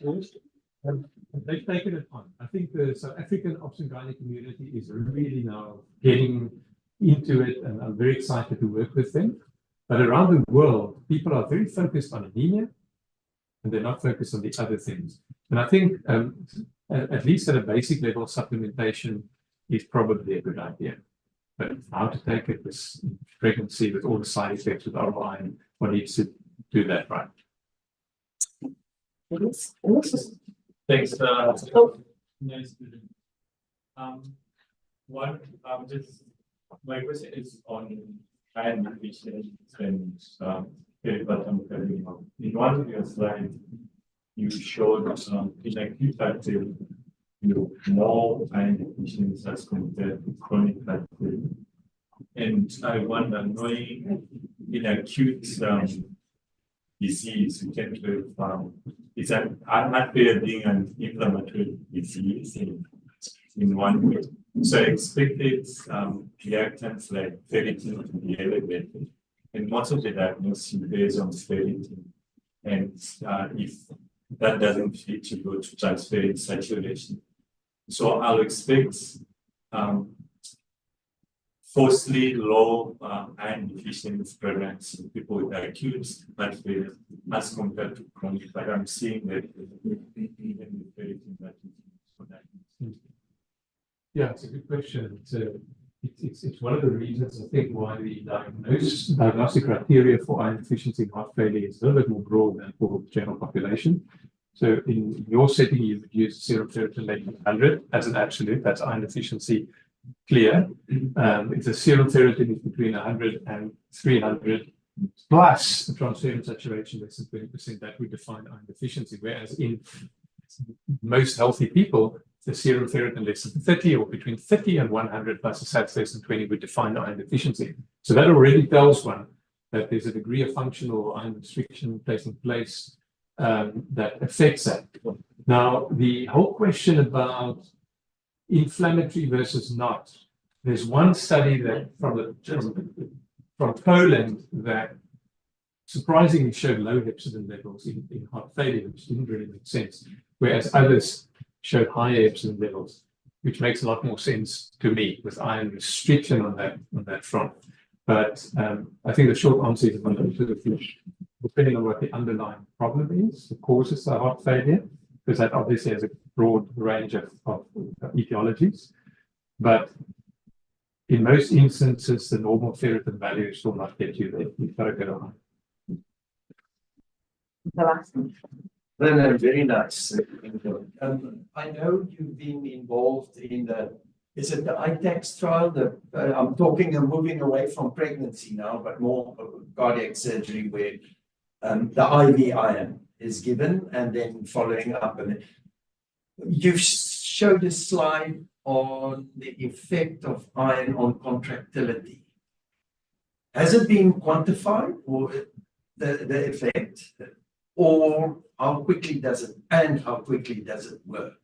They've taken it on. I think the South African Ops and Gynae community is really now getting into it, and I'm very excited to work with them. But around the world, people are very focused on anemia, and they're not focused on the other things. And I think, at least at a basic level, supplementation is probably a good idea. But how to take it with pregnancy, with all the side effects with oral iron, one needs to do that right. Thanks. Nice. My question is on iron deficiency and peripartum carcinoma. In one of your slides, you showed in acute heart failure, more iron deficiency as compared to chronic heart failure. And I wonder, knowing in acute disease, you can is that heart failure being an inflammatory disease in one way. So I expected reactants like ferritin to be elevated, and most of the diagnosis is based on ferritin. And if that doesn't fit, you go to transferrin saturation. So I'll expect firstly low iron deficiency prevalence in people with acute heart failure as compared to chronic. But I'm seeing that even with ferritin that is Yeah, it's a good question. It's one of the reasons I think why the diagnostic criteria for iron deficiency in heart failure is a little bit more broad than for the general population. So in your setting, you would use serum ferritin less than 100 as an absolute. That's iron deficiency clear. If the serum ferritin is between 100 and 300 plus the transferrin saturation less than 20%, that would define iron deficiency. Whereas in most healthy people, the serum ferritin less than 30 or between 30 and 100 plus a SATs less than 20 would define iron deficiency. So that already tells one that there's a degree of functional iron restriction taking place that affects that. Now, the whole question about inflammatory versus not, there's one study that from Poland that surprisingly showed low hepcidin levels in heart failure, which didn't really make sense, whereas others showed higher hepcidin levels, which makes a lot more sense to me with iron restriction on that front. But I think the short answer is depending on what the underlying problem is, the causes of heart failure, because that obviously has a broad range of etiologies. But in most instances, the normal ferritin values will not get you there. You've got to go on. The last one. No, very nice. I know you've been involved in is it the ITAX trial? I'm moving away from pregnancy now, but more cardiac surgery where the IV iron is given and then following up. And you showed a slide on the effect of iron on contractility. Has it been quantified, or the effect? Or how quickly does it work?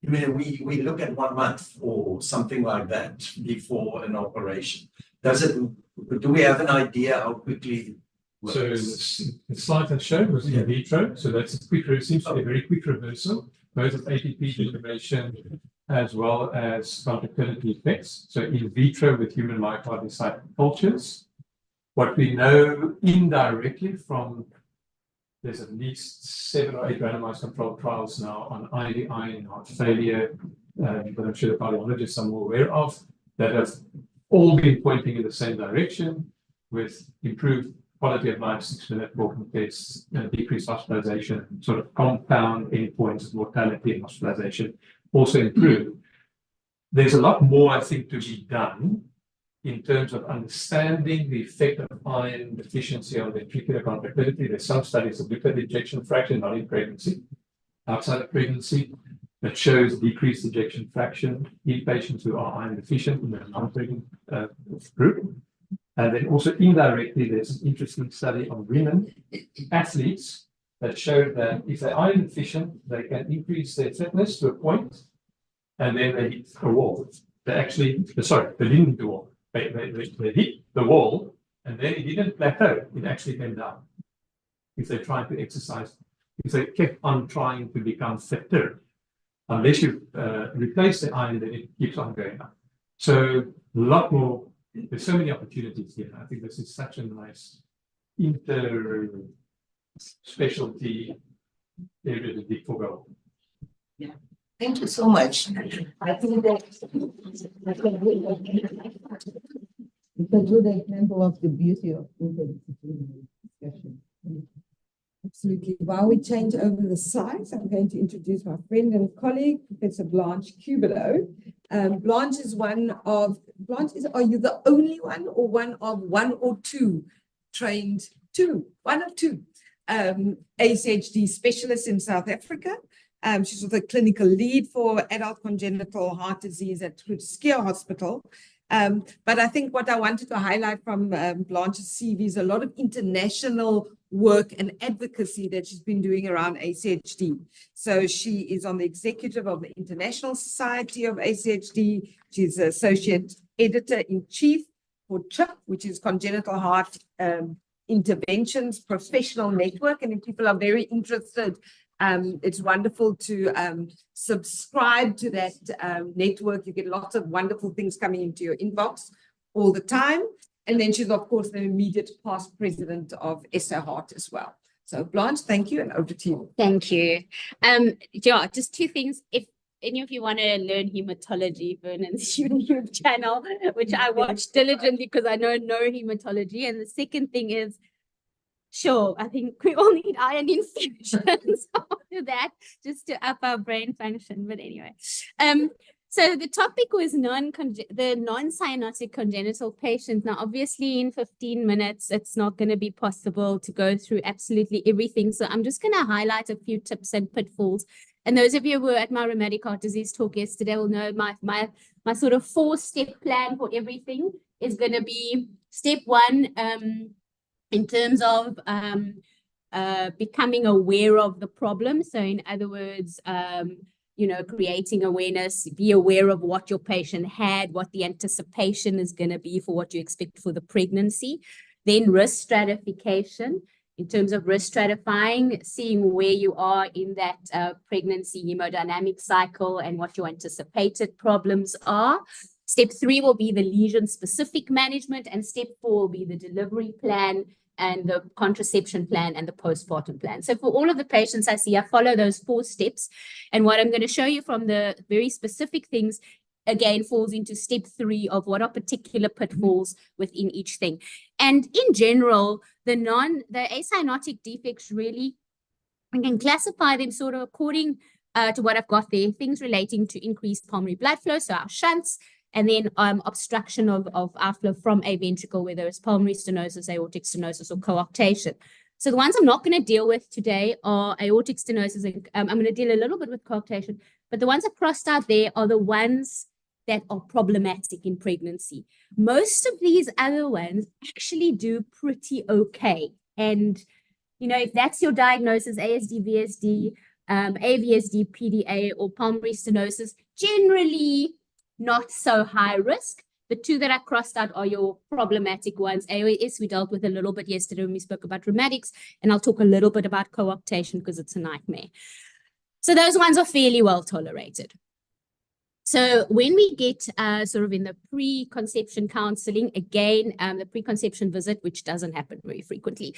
I mean, we look at 1 month or something like that before an operation. Do we have an idea how quickly it works? So the slide I showed was in vitro. So that's a quick, seems to be a very quick reversal, both of ATP degeneration as well as contractility effects. So in vitro with human myocardial cultures, what we know indirectly from there's at least 7 or 8 randomized controlled trials now on IV iron in heart failure, but I'm sure the cardiologists are more aware of, that have all been pointing in the same direction with improved quality of life, 6-minute walking tests, decreased hospitalization, sort of compound endpoints of mortality and hospitalization also improved. there's a lot more, I think, to be done in terms of understanding the effect of iron deficiency on ventricular contractility. There's some studies that look at ejection fraction, not in pregnancy, outside of pregnancy, that shows decreased ejection fraction in patients who are iron deficient in the non-pregnant group. And then also indirectly, there's an interesting study on women athletes that showed that if they're iron deficient, they can increase their fitness to a point, and then they hit a wall. They actually, sorry, they didn't hit the wall. They hit the wall, and then it didn't plateau. It actually came down. If they tried to exercise, if they kept on trying to become fitter, unless you replace the iron, then it keeps on going up. So a lot more. There's so many opportunities here. I think this is such a nice inter-specialty area to dig for gold. Yeah. Thank you so much. I think that it's a good example of the beauty of interdisciplinary discussion. Absolutely. While we change over the slides, I'm going to introduce my friend and colleague, Professor Blanche Cubelow. Blanche is are you the only one or one of one or two trained, one of two ACHD specialists in South Africa? She's the clinical lead for adult congenital heart disease at Groote Schuur Hospital. But I think what I wanted to highlight from Blanche's CV is a lot of international work and advocacy that she's been doing around ACHD. So she is on the executive of the International Society of ACHD. She's associate editor-in-chief for CHIP, which is Congenital Heart Interventions Professional Network. And if people are very interested, it's wonderful to subscribe to that network. You get lots of wonderful things coming into your inbox all the time. And then she's, of course, the immediate past president of SA Heart as well. So Blanche, thank you, and over to you. Thank you. Yeah, just two things. If any of you want to learn hematology, Vernon's YouTube channel, which I watch diligently because I know hematology. And the second thing is, sure, I think we all need iron infusions after that, just to up our brain function. But anyway, so the topic was the non-cyanotic congenital patients. Now, obviously, in 15 minutes, it's not going to be possible to go through absolutely everything. So I'm just going to highlight a few tips and pitfalls. And those of you who were at my rheumatic heart disease talk yesterday will know my sort of 4-step plan for everything is going to be step 1, in terms of becoming aware of the problem. So in other words, creating awareness, be aware of what your patient had, what the anticipation is going to be for what you expect for the pregnancy. Then risk stratification, in terms of risk stratifying, seeing where you are in that pregnancy hemodynamic cycle and what your anticipated problems are. Step 3 will be the lesion-specific management, and step 4 will be the delivery plan and the contraception plan and the postpartum plan. So for all of the patients I see, I follow those 4 steps. And what I'm going to show you from the very specific things, again, falls into step 3 of what are particular pitfalls within each thing. And in general, the acyanotic defects, really, we can classify them sort of according to what I've got there, things relating to increased pulmonary blood flow, so our shunts, and then obstruction of outflow from a ventricle, whether it's pulmonary stenosis, aortic stenosis, or coarctation. So the ones I'm not going to deal with today are aortic stenosis. And, I'm going to deal a little bit with coarctation, but the ones I've crossed out there are the ones that are problematic in pregnancy. Most of these other ones actually do pretty okay. And, if that's your diagnosis, ASD, VSD, AVSD, PDA, or pulmonary stenosis, generally not so high risk. The 2 that I crossed out are your problematic ones. AOS we dealt with a little bit yesterday when we spoke about rheumatics, and I'll talk a little bit about coarctation because it's a nightmare. So those ones are fairly well tolerated. So when we get sort of in the pre-conception counseling, again, the pre-conception visit, which doesn't happen very frequently.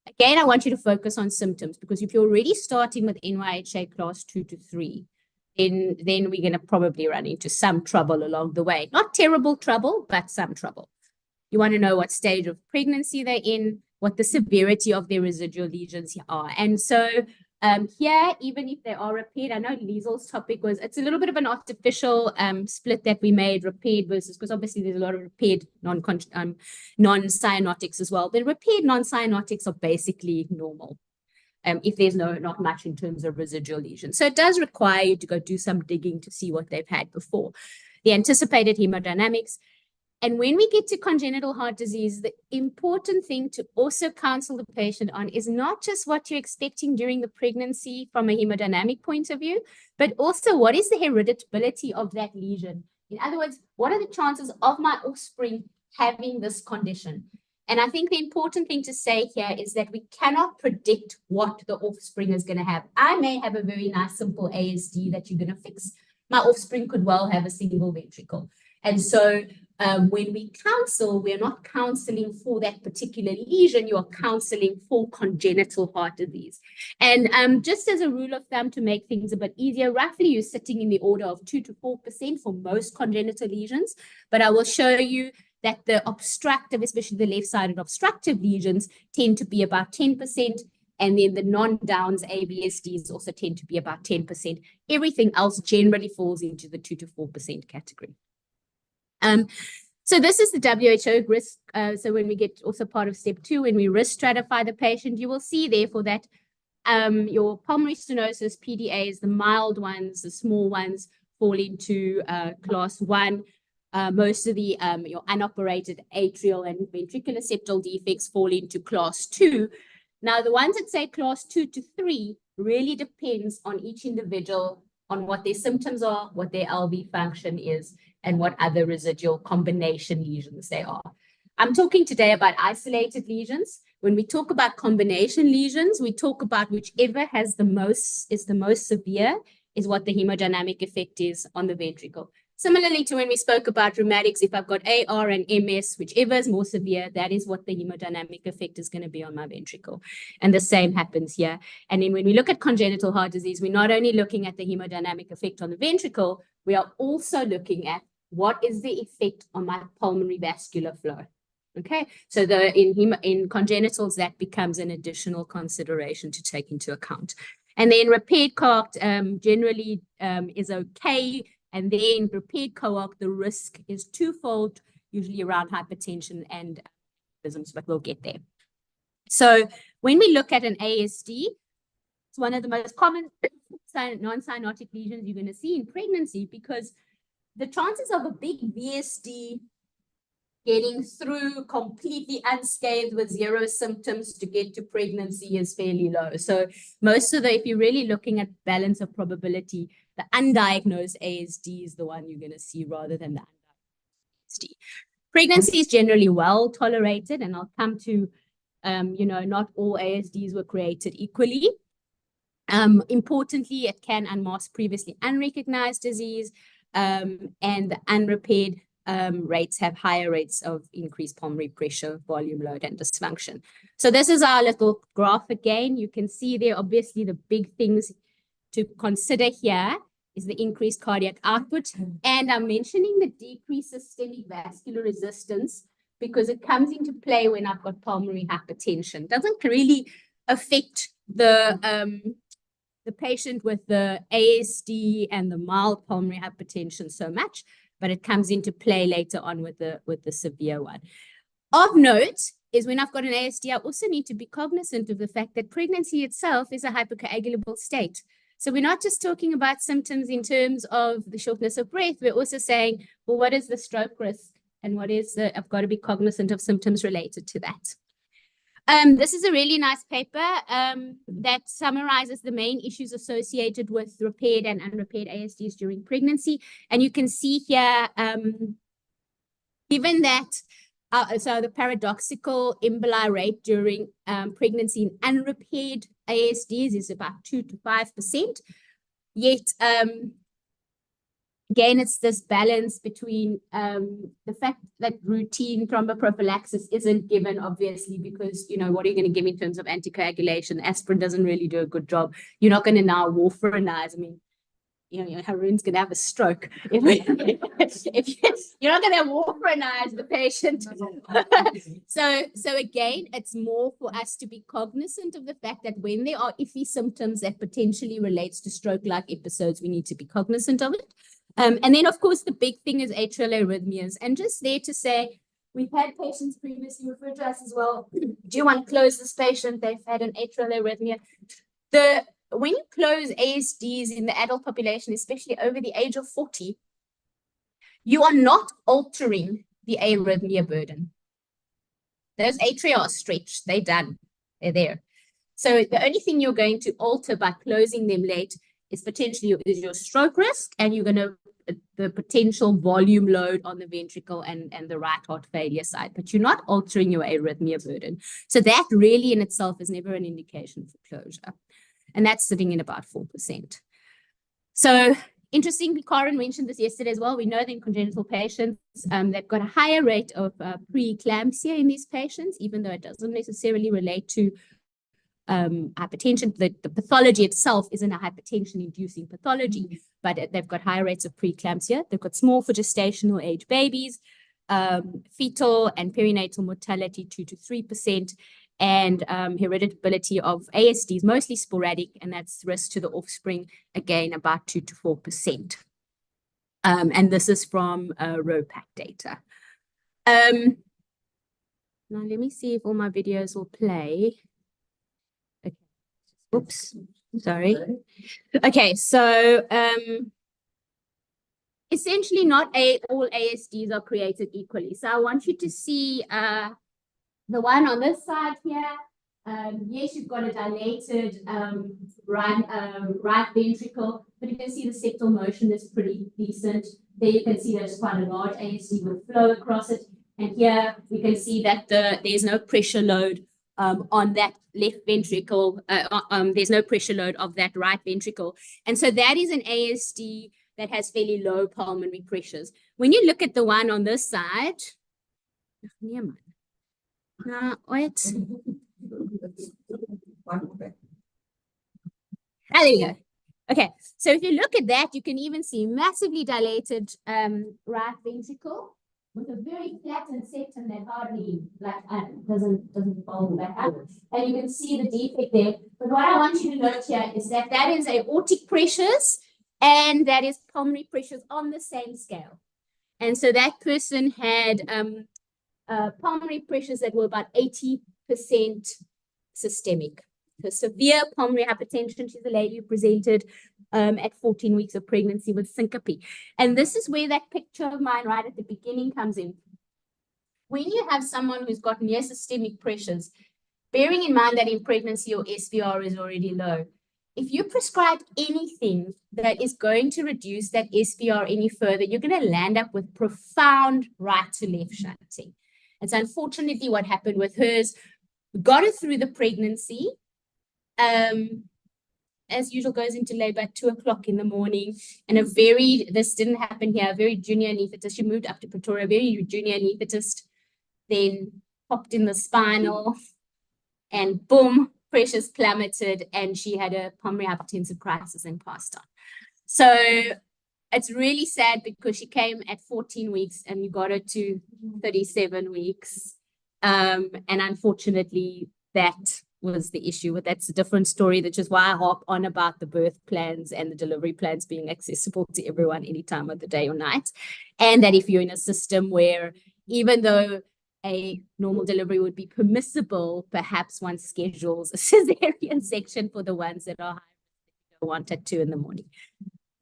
Again, I want you to focus on symptoms, because if you're already starting with NYHA class 2 to 3, then we're going to probably run into some trouble along the way. Not terrible trouble, but some trouble. You want to know what stage of pregnancy they're in, what the severity of their residual lesions are. And so Here, even if they are repaired, I know Liesel's topic was, it's a little bit of an artificial split that we made, repaired versus, because obviously there's a lot of repaired non-cyanotics as well. The repaired non-cyanotics are basically normal. If there's not much in terms of residual lesions. So it does require you to go do some digging to see what they've had before. The anticipated hemodynamics. And when we get to congenital heart disease, the important thing to also counsel the patient on is not just what you're expecting during the pregnancy from a hemodynamic point of view, but also what is the heritability of that lesion. In other words, what are the chances of my offspring having this condition? And I think the important thing to say here is that we cannot predict what the offspring is going to have. I may have a very nice, simple ASD that you're going to fix. My offspring could well have a single ventricle. And so when we counsel, we're not counseling for that particular lesion, you are counseling for congenital heart disease. And just as a rule of thumb to make things a bit easier, roughly you're sitting in the order of 2 to 4% for most congenital lesions. But I will show you that the obstructive, especially the left-sided obstructive lesions, tend to be about 10%. And then the non-Downs ABSDs also tend to be about 10%. Everything else generally falls into the 2 to 4% category. So this is the WHO risk. So when we get also part of step 2, when we risk stratify the patient, you will see therefore that your pulmonary stenosis, PDAs, the mild ones, the small ones fall into class 1. Most of the your unoperated atrial and ventricular septal defects fall into class 2. Now, the ones that say class 2 to 3 really depends on each individual, on what their symptoms are, what their LV function is, and what other residual combination lesions they are. I'm talking today about isolated lesions. When we talk about combination lesions, we talk about whichever is the most severe is what the hemodynamic effect is on the ventricle. Similarly to when we spoke about rheumatics, if I've got AR and MS, whichever is more severe, that is what the hemodynamic effect is going to be on my ventricle. And the same happens here. And then when we look at congenital heart disease, we're not only looking at the hemodynamic effect on the ventricle, we are also looking at what is the effect on my pulmonary vascular flow. Okay, so in congenitals, that becomes an additional consideration to take into account. And then repaired coact generally is okay. And then repaired coact, the risk is twofold, usually around hypertension and embolisms, but we'll get there. So when we look at an ASD, it's one of the most common non-cyanotic lesions you're going to see in pregnancy, because the chances of a big VSD getting through completely unscathed with 0 symptoms to get to pregnancy is fairly low. So most of if you're really looking at balance of probability, the undiagnosed ASD is the one you're going to see rather than the undiagnosed ASD. Pregnancy is generally well tolerated, and I'll come to, not all ASDs were created equally. Importantly, it can unmask previously unrecognized disease, and the unrepaired rates have higher rates of increased pulmonary pressure, volume load, and dysfunction. So this is our little graph again. You can see there, obviously, the big things to consider here is the increased cardiac output. And I'm mentioning the decreased systemic vascular resistance because it comes into play when I've got pulmonary hypertension. It doesn't really affect the patient with the ASD and the mild pulmonary hypertension so much, but it comes into play later on with the severe one. Of note is when I've got an ASD, I also need to be cognizant of the fact that pregnancy itself is a hypercoagulable state. So we're not just talking about symptoms in terms of the shortness of breath, we're also saying, well, what is the stroke risk? And what is I've got to be cognizant of symptoms related to that. This is a really nice paper that summarizes the main issues associated with repaired and unrepaired ASDs during pregnancy. And you can see here, given that, so the paradoxical emboli rate during pregnancy in unrepaired ASDs is about 2 to 5%. Yet, again, it's this balance between the fact that routine thromboprophylaxis isn't given, obviously, because, what are you going to give in terms of anticoagulation? Aspirin doesn't really do a good job. You're not going to now warfarinize. I mean, Haroon's going to have a stroke. If you're not going to warfarinize the patient. So again, it's more for us to be cognizant of the fact that when there are iffy symptoms that potentially relates to stroke-like episodes, we need to be cognizant of it. And then, of course, the big thing is atrial arrhythmias. And just there to say, we've had patients previously referred to us as well. Do you want to close this patient? They've had an atrial arrhythmia. When you close ASDs in the adult population, especially over the age of 40, you are not altering the arrhythmia burden. Those atria are stretched, they're done, they're there. So the only thing you're going to alter by closing them late is potentially your stroke risk, and you're going to the potential volume load on the ventricle and the right heart failure side, but you're not altering your arrhythmia burden. So that really in itself is never an indication for closure. And that's sitting in about 4%. So interestingly, Karen mentioned this yesterday as well. We know that in congenital patients, they've got a higher rate of preeclampsia in these patients, even though it doesn't necessarily relate to hypertension. The pathology itself isn't a hypertension-inducing pathology, but they've got higher rates of preeclampsia. They've got small for gestational age babies, fetal and perinatal mortality 2 to 3%, and hereditability of ASDs, mostly sporadic, and that's risk to the offspring, again, about 2 to 4%. And this is from ROPAC data. Now, let me see if all my videos will play. Okay. Oops, sorry. Okay, so essentially not all ASDs are created equally. So I want you to see the one on this side here. Yes, you've got a dilated right ventricle, but you can see the septal motion is pretty decent. There you can see there's quite a large ASD with flow across it. And here we can see that there's no pressure load on that left ventricle. There's no pressure load of that right ventricle. And so that is an ASD that has fairly low pulmonary pressures. When you look at the one on this side, wait. There you go. Okay, so if you look at that, you can even see massively dilated right ventricle with a very flattened septum that hardly doesn't bulge back up. And you can see the defect there. But what I want you to note here is that that is aortic pressures and that is pulmonary pressures on the same scale. And so that person had pulmonary pressures that were about 80% systemic. So severe pulmonary hypertension. She's a lady who presented at 14 weeks of pregnancy with syncope. And this is where that picture of mine right at the beginning comes in. When you have someone who's got near systemic pressures, bearing in mind that in pregnancy your SVR is already low, if you prescribe anything that is going to reduce that SVR any further, you're going to land up with profound right to left shunting. And so unfortunately what happened with hers, we got her through the pregnancy. As usual, goes into labor at 2 o'clock in the morning, and this didn't happen here, a very junior anesthetist. She moved up to Pretoria, very junior anesthetist, then popped in the spinal, and boom, pressures plummeted, and she had a pulmonary hypertensive crisis and passed on. So it's really sad because she came at 14 weeks and you got her to 37 weeks. And unfortunately, that was the issue. But that's a different story, which is why I harp on about the birth plans and the delivery plans being accessible to everyone any time of the day or night. And that if you're in a system where even though a normal delivery would be permissible, perhaps one schedules a cesarean section for the ones that are high risk, want at 2 in the morning.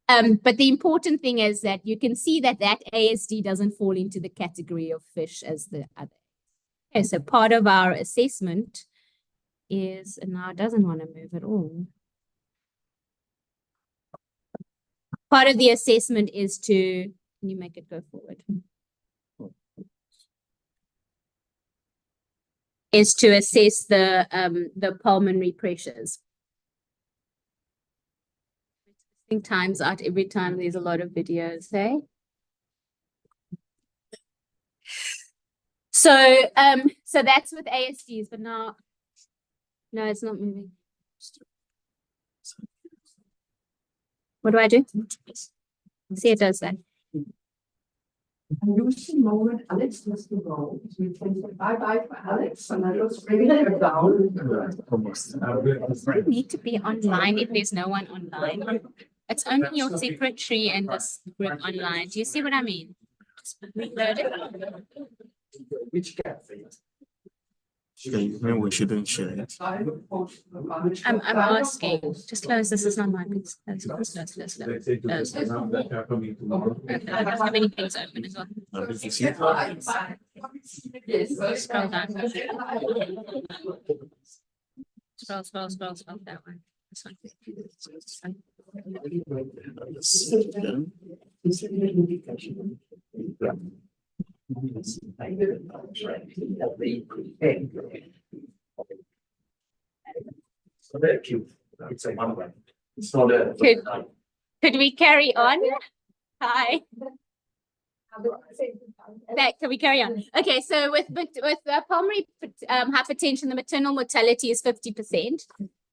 But the important thing is that you can see that that ASD doesn't fall into the category of fish as the other. Okay, so part of our assessment is, and now it doesn't want to move at all. Part of the assessment is to, can you make it go forward? Is to assess the pulmonary pressures. I think time's out every time there's a lot of videos, hey? So so that's with ASDs, but now no, it's not moving. What do I do? See, it does that. Lucy, Moment, Alex must go. So we can say bye-bye for Alex and I just bring her down. You need to be online if there's no one online. It's only your secretary and this group online. Do you see what I mean? Just reload it. Which cafe? Maybe we shouldn't share it. I'm asking. Just close. This is not mine. Please close. Close. Close. I don't have any things open as well. Scroll down. Scroll that one. This one. This one. So very cute. It's a one way. It's not a. Could we carry on? Hi. Can we carry on? Okay, so with pulmonary hypertension, the maternal mortality is 50%.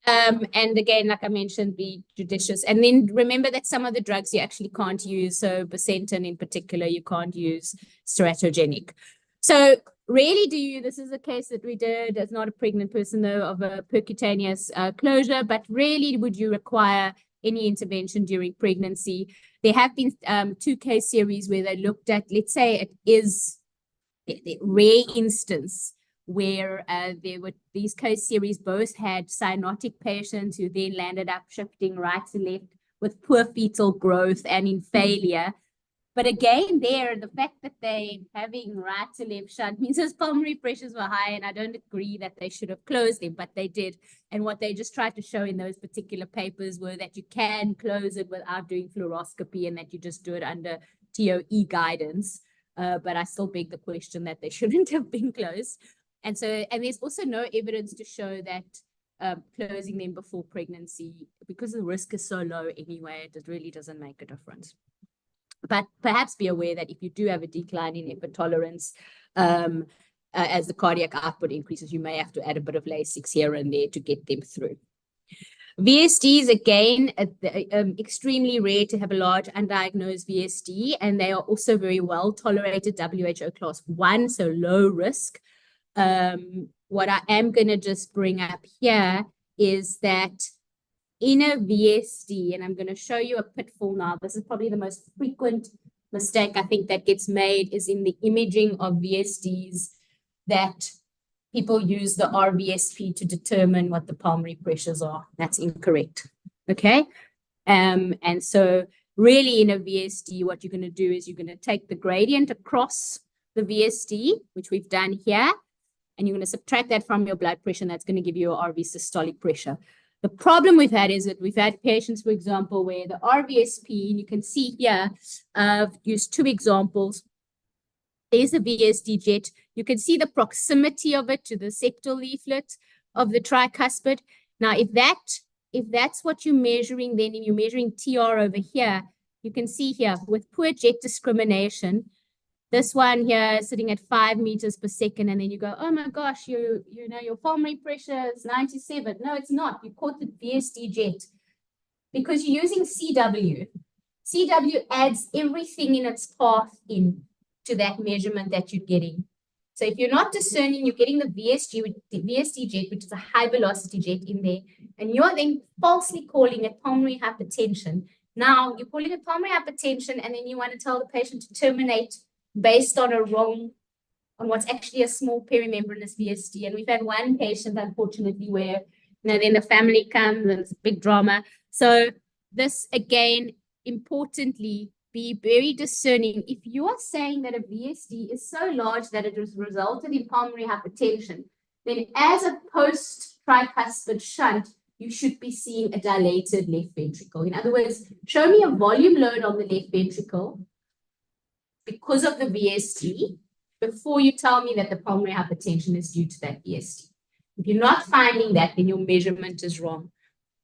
And again, like I mentioned, be judicious. And then remember that some of the drugs you actually can't use. So Bosentan in particular, you can't use steratogenic. So really this is a case that we did as not a pregnant person though, of a percutaneous closure, but rarely would you require any intervention during pregnancy. There have been 2 case series where they looked at, let's say it is a rare instance where there were these case series both had cyanotic patients who then landed up shifting right to left with poor fetal growth and in failure. But again, the fact that they having right to left shunt means those pulmonary pressures were high, and I don't agree that they should have closed them, but they did. And what they just tried to show in those particular papers were that you can close it without doing fluoroscopy and that you just do it under TOE guidance. But I still beg the question that they shouldn't have been closed. And there's also no evidence to show that closing them before pregnancy, because the risk is so low anyway, it really doesn't make a difference. But perhaps be aware that if you do have a decline in effort tolerance, as the cardiac output increases, you may have to add a bit of Lasix here and there to get them through. VSDs, again, extremely rare to have a large undiagnosed VSD, and they are also very well tolerated, WHO class 1, so low risk. What I am going to just bring up here is that in a VSD, and I'm going to show you a pitfall now. This is probably the most frequent mistake I think that gets made is in the imaging of VSDs, that people use the RVSP to determine what the pulmonary pressures are. That's incorrect. Okay. And so really in a VSD, what you're going to do is you're going to take the gradient across the VSD, which we've done here, and you're going to subtract that from your blood pressure, and that's going to give you a RV systolic pressure. The problem we've had is that we've had patients, for example, where the RVSP, and you can see here, I've used 2 examples. There's a VSD jet. You can see the proximity of it to the septal leaflet of the tricuspid. Now, if that's what you're measuring, then you're measuring TR over here, you can see here with poor jet discrimination, this one here is sitting at 5 meters per second, and then you go, oh my gosh, you know, your pulmonary pressure is 97. No, it's not. You caught the VSD jet because you're using CW. CW adds everything in its path in to that measurement that you're getting. So if you're not discerning, you're getting the VSD jet, which is a high velocity jet in there, and you're then falsely calling it pulmonary hypertension. Now you're calling it pulmonary hypertension, and then you want to tell the patient to terminate based on on what's actually a small perimembranous VSD. And we've had one patient, unfortunately, where, you know, then the family comes and it's a big drama. So this, again, importantly, be very discerning. If you are saying that a VSD is so large that it has resulted in pulmonary hypertension, then as a post-tricuspid shunt, you should be seeing a dilated left ventricle. In other words, show me a volume load on the left ventricle because of the VSD before you tell me that the pulmonary hypertension is due to that VSD. If you're not finding that, then your measurement is wrong.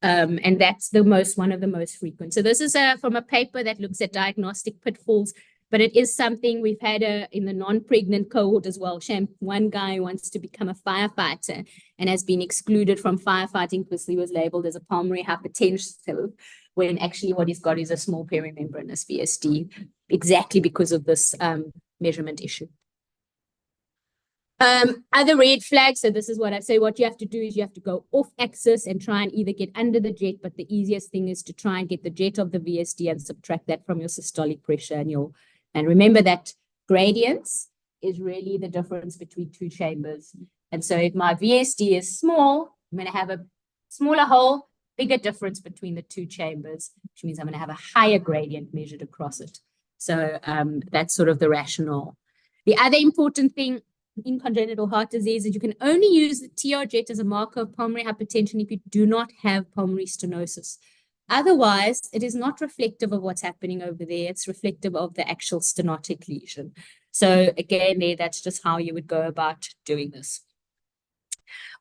And that's one of the most frequent. So this is from a paper that looks at diagnostic pitfalls, but it is something we've had in the non-pregnant cohort as well. One guy wants to become a firefighter and has been excluded from firefighting because he was labeled as a pulmonary hypertensive. when actually what he's got is a small perimembranous VSD, exactly because of this measurement issue. Other red flags, so this is what I say, what you have to do is you have to go off axis and try and either get under the jet, but the easiest thing is to try and get the jet of the VSD and subtract that from your systolic pressure, and remember that gradients is really the difference between two chambers. And so if my VSD is small, I'm going to have a smaller hole, bigger difference between the two chambers, which means I'm going to have a higher gradient measured across it. So that's sort of the rationale. The other important thing in congenital heart disease is you can only use the TR jet as a marker of pulmonary hypertension if you do not have pulmonary stenosis. Otherwise, it is not reflective of what's happening over there. It's reflective of the actual stenotic lesion. So again, that's just how you would go about doing this.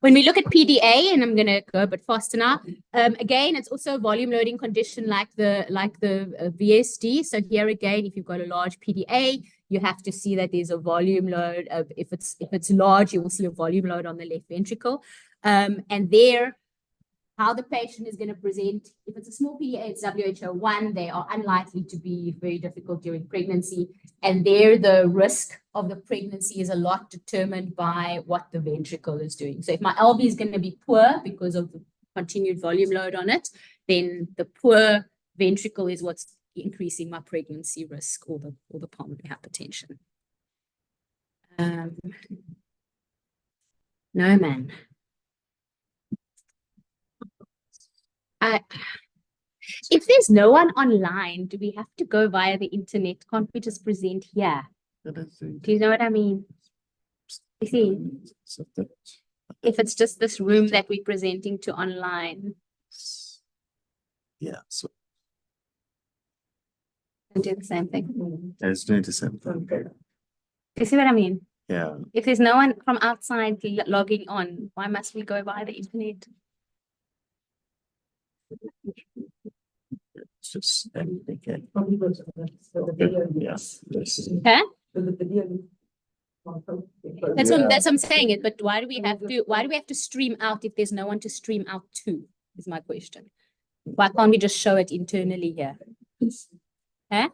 When we look at PDA, and I'm going to go a bit faster now, again, it's also a volume loading condition like the VSD. So here again, if you've got a large PDA, you have to see that there's a volume load. If it's large, you will see a volume load on the left ventricle. And there, how the patient is going to present, if it's a small PDA, it's WHO1, they are unlikely to be very difficult during pregnancy. And there, the risk of the pregnancy is a lot determined by what the ventricle is doing. So if my LV is going to be poor because of the continued volume load on it, then the poor ventricle is what's increasing my pregnancy risk or the pulmonary hypertension. No, man. If there's no one online, do we have to go via the internet? Can't we just present here? Do you know what I mean? You see, if it's just this room that we're presenting to online. Yeah, so And do the same thing. it's doing the same thing. Do you see what I mean? Yeah, If there's no one from outside logging on, why must we go via the internet? it's just anything. Huh? That's what I'm saying it, but why do we have to stream out if there's no one to stream out to, is my question. Why can't we just show it internally here? Huh?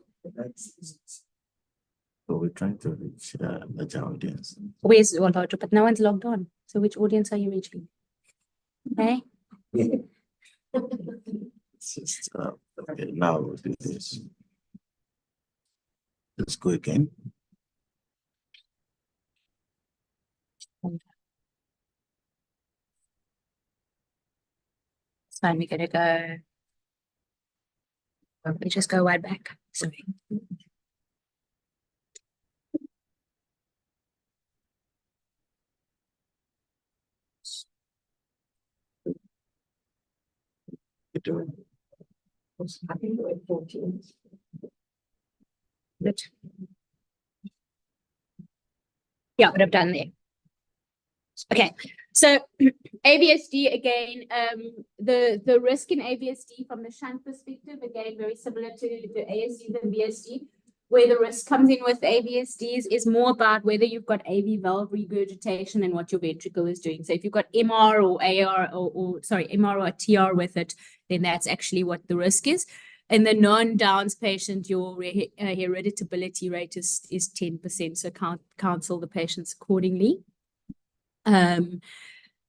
So we're trying to reach a larger audience. Where's but no one's logged on. So which audience are you reaching? Okay. It's just okay, now we'll do this. Let's go again. It's fine, we're gonna go. We just go right back. Sorry. Good. Yeah, what I've done there. Okay, so AVSD again, the risk in AVSD from the shunt perspective, again, very similar to ASD than VSD, where the risk comes in with AVSDs is more about whether you've got AV valve regurgitation and what your ventricle is doing. So if you've got MR or AR or MR or TR with it, then that's actually what the risk is. In the non-Downs patient, your hereditability rate is 10%, so counsel the patients accordingly.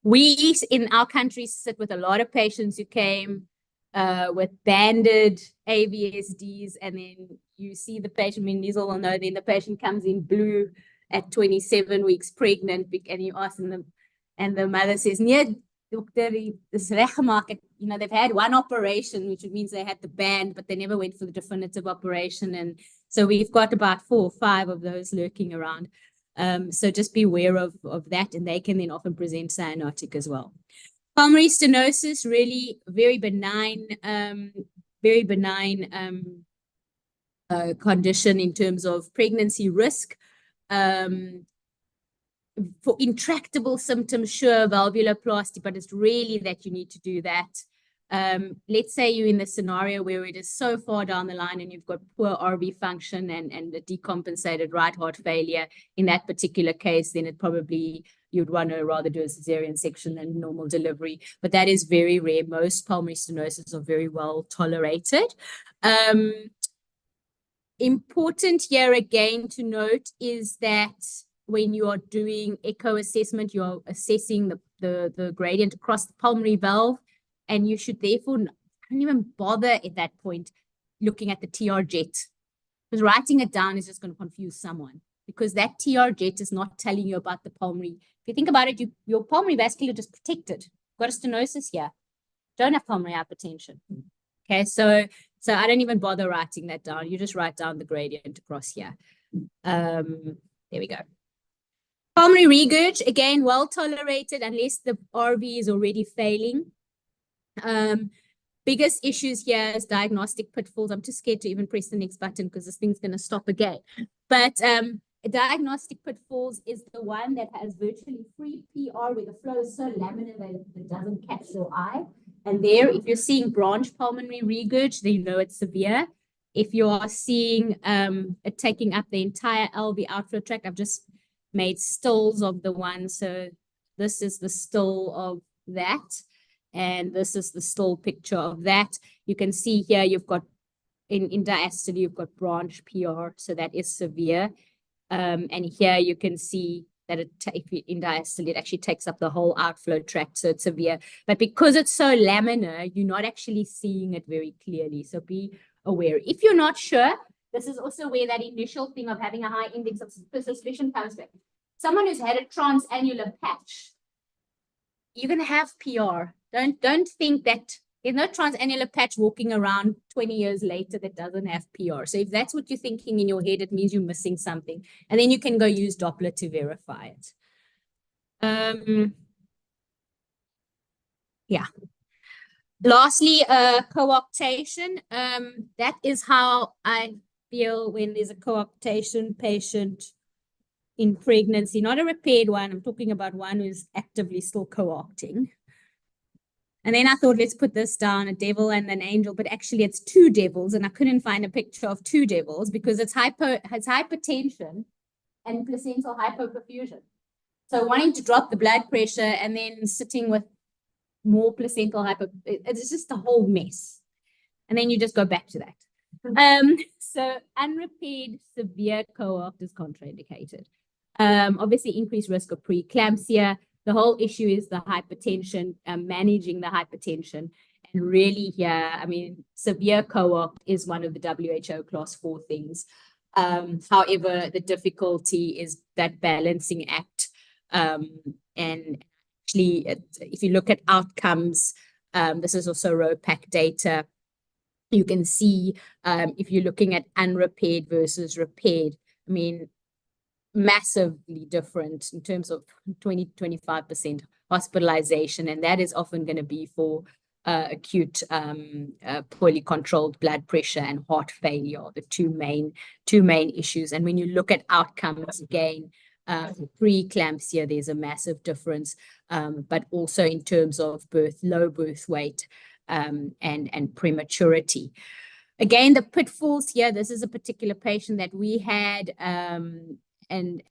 We in our country sit with a lot of patients who came with banded AVSDs, and then you see the patient, I mean, these all know, then the patient comes in blue at 27 weeks pregnant, and you ask them, and the mother says, "Nee, dokter, dis reggemaak." You know, they've had one operation, which means they had the band, but they never went for the definitive operation. And so we've got about 4 or 5 of those lurking around. So just be aware of that, and they can then often present cyanotic as well. Pulmonary stenosis, really very benign condition in terms of pregnancy risk. For intractable symptoms, sure, valvuloplasty, but it's really that you need to do that. Let's say you're in the scenario where it is so far down the line and you've got poor RV function and a decompensated right heart failure. In that particular case, then it probably you'd want to rather do a cesarean section than normal delivery, but that is very rare. Most pulmonary stenosis are very well tolerated. Important here again to note is that when you are doing echo assessment, you're assessing the gradient across the pulmonary valve, and you should therefore don't even bother at that point looking at the TR jet, because writing it down is just going to confuse someone, because that TR jet is not telling you about the pulmonary. If you think about it, your pulmonary vasculature is protected. You've got a stenosis here, don't have pulmonary hypertension. Okay, so I don't even bother writing that down. You just write down the gradient across here. There we go. Pulmonary regurg, again, well tolerated unless the RV is already failing. Biggest issues here is diagnostic pitfalls. I'm too scared to even press the next button because this thing's going to stop again. But diagnostic pitfalls is the one that has virtually free PR, where the flow is so laminar that it doesn't catch your eye. And there, if you're seeing branch pulmonary regurg, then you know it's severe. If you are seeing it taking up the entire LV outflow tract, I've just made stills of the one. So this is the still of that. And this is the still picture of that. You can see here you've got, in diastole, you've got branch PR. So that is severe. And here you can see that in diastole, it actually takes up the whole outflow tract, so it's severe. But because it's so laminar, you're not actually seeing it very clearly. So be aware. If you're not sure, this is also where that initial thing of having a high index of suspicion comes back. Someone who's had a transannular patch, you're going to have PR. Don't think that there's no transannular patch walking around 20 years later that doesn't have PR. So if that's what you're thinking in your head, it means you're missing something. And then you can go use Doppler to verify it. Yeah. Lastly, coarctation. That is how I feel when there's a coarctation patient in pregnancy, not a repaired one. I'm talking about one who's actively still coarcting. And then I thought, let's put this down, a devil and an angel, but actually it's two devils, and I couldn't find a picture of two devils because it's hypertension and placental hypoperfusion. So wanting to drop the blood pressure and then sitting with more placental it's just a whole mess. And then you just go back to that. So unrepaired severe coarct is contraindicated. Obviously increased risk of preeclampsia. The whole issue is the hypertension, managing the hypertension. And really here, I mean, severe coarct is one of the WHO class 4 things. However, the difficulty is that balancing act. And actually, if you look at outcomes, this is also ROPAC data. You can see if you're looking at unrepaired versus repaired, I mean, massively different in terms of 20-25% hospitalization, and that is often going to be for acute poorly controlled blood pressure and heart failure, the two main issues. And when you look at outcomes again, preeclampsia, there's a massive difference, but also in terms of low birth weight and prematurity. Again, the pitfalls here, this is a particular patient that we had, and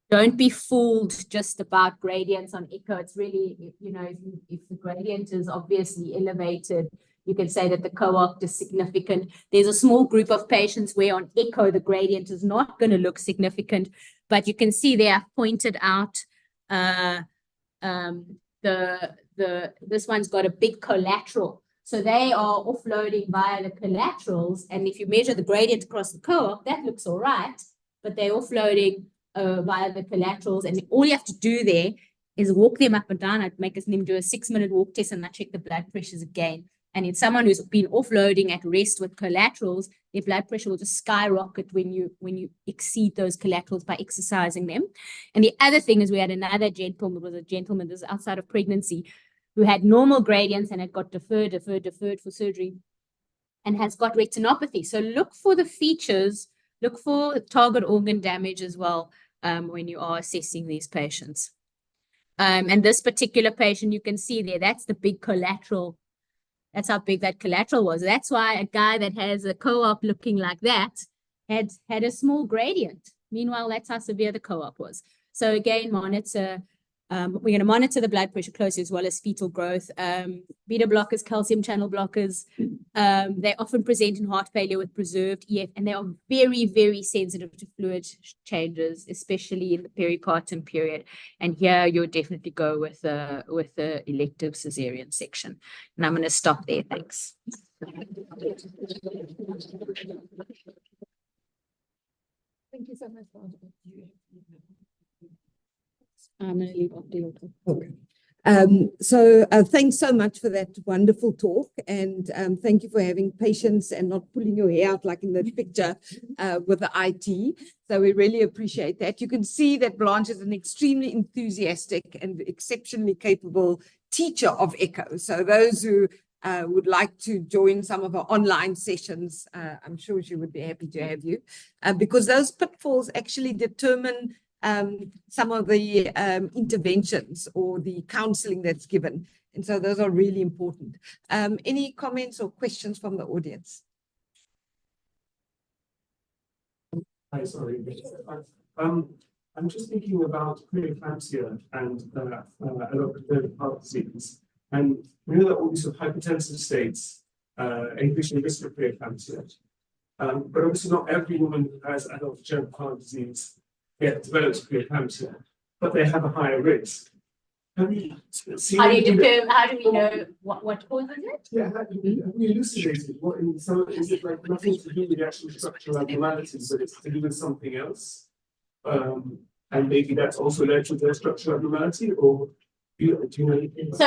don't be fooled just about gradients on echo. It's really, you know, if the gradient is obviously elevated, you can say that the coarct is significant. There's a small group of patients where on echo, the gradient is not going to look significant, but you can see they have pointed out this one's got a big collateral. So they are offloading via the collaterals. And if you measure the gradient across the coarct, that looks all right, but they're offloading via the collaterals. And all you have to do there is walk them up and down. I'd make them do a 6-minute walk test and I check the blood pressures again. And in someone who's been offloading at rest with collaterals, their blood pressure will just skyrocket when you exceed those collaterals by exercising them. And the other thing is we had another gentleman, this is outside of pregnancy, who had normal gradients and had got deferred for surgery and has got retinopathy. So look for the features, look for target organ damage as well when you are assessing these patients. And this particular patient, you can see there, that's the big collateral. That's how big that collateral was. That's why a guy that has a coarct looking like that had a small gradient. Meanwhile, that's how severe the coarct was. So again, monitor We're going to monitor the blood pressure closely as well as fetal growth. Beta blockers, calcium channel blockers, they often present in heart failure with preserved EF, and they are very, very sensitive to fluid changes, especially in the peripartum period. And here you'll definitely go with the elective cesarean section. And I'm going to stop there. Thanks. Thank you so much. I'm going to leave off the auto. Okay. Thanks so much for that wonderful talk, and thank you for having patience and not pulling your hair out like in the picture with the IT. So we really appreciate that. You can see that Blanche is an extremely enthusiastic and exceptionally capable teacher of ECHO. So those who would like to join some of our online sessions, I'm sure she would be happy to have you, because those pitfalls actually determine some of the interventions or the counseling that's given. And so those are really important. Any comments or questions from the audience? Hi, sorry. I'm just thinking about preeclampsia and adult heart disease. And we know that all these sort of hypertensive states increase the risk of preeclampsia. But obviously not every woman who has adult heart disease develops preeclampsia, but they have a higher risk. Have you seen? How do we know what causes it? Yeah, have you elucidated what in some, is it like nothing to do with the actual structural abnormalities, but it's to do with something else? And maybe that's also led to the structural abnormality, or do you know anything? So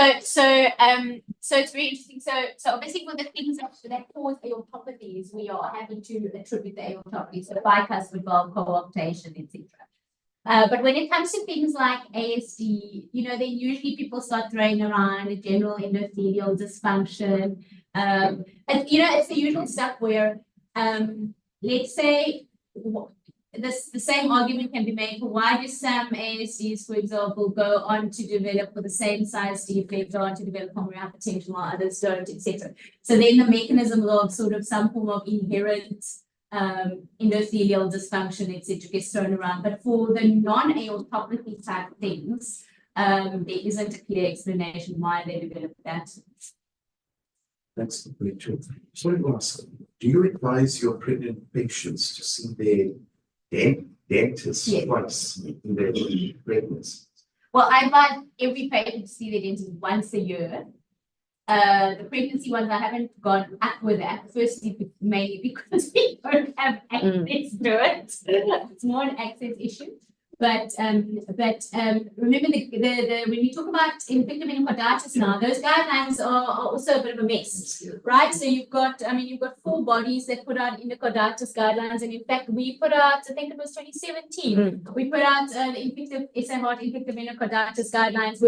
it's very interesting. So obviously for the things that cause aortopathies, we are having to attribute the aortopathy, so bicuspid valve coarctation, etc. But when it comes to things like ASD, then usually people start throwing around a general endothelial dysfunction. And it's the usual stuff where, let's say, the same argument can be made for why do some ASDs, for example, go on to develop for the same size defect, go on to develop pulmonary hypertension while others don't, etc. So then the mechanism of sort of some form of inherent endothelial dysfunction, etc., gets thrown around. But for the non-aortopathy type things, there isn't a clear explanation why they develop that. That's very true. Sorry to ask, do you advise your pregnant patients to see their dentist twice in their pregnancy? Well, I advise every patient to see their dentist once a year. The pregnancy ones, I haven't gone up with that. Firstly, mainly because we don't have access to it. It's more an access issue. But remember when we talk about infective endocarditis now, those guidelines are also a bit of a mess, right? So you've got 4 bodies that put out endocarditis guidelines, and in fact we put out, I think it was 2017, we put out the infective endocarditis guidelines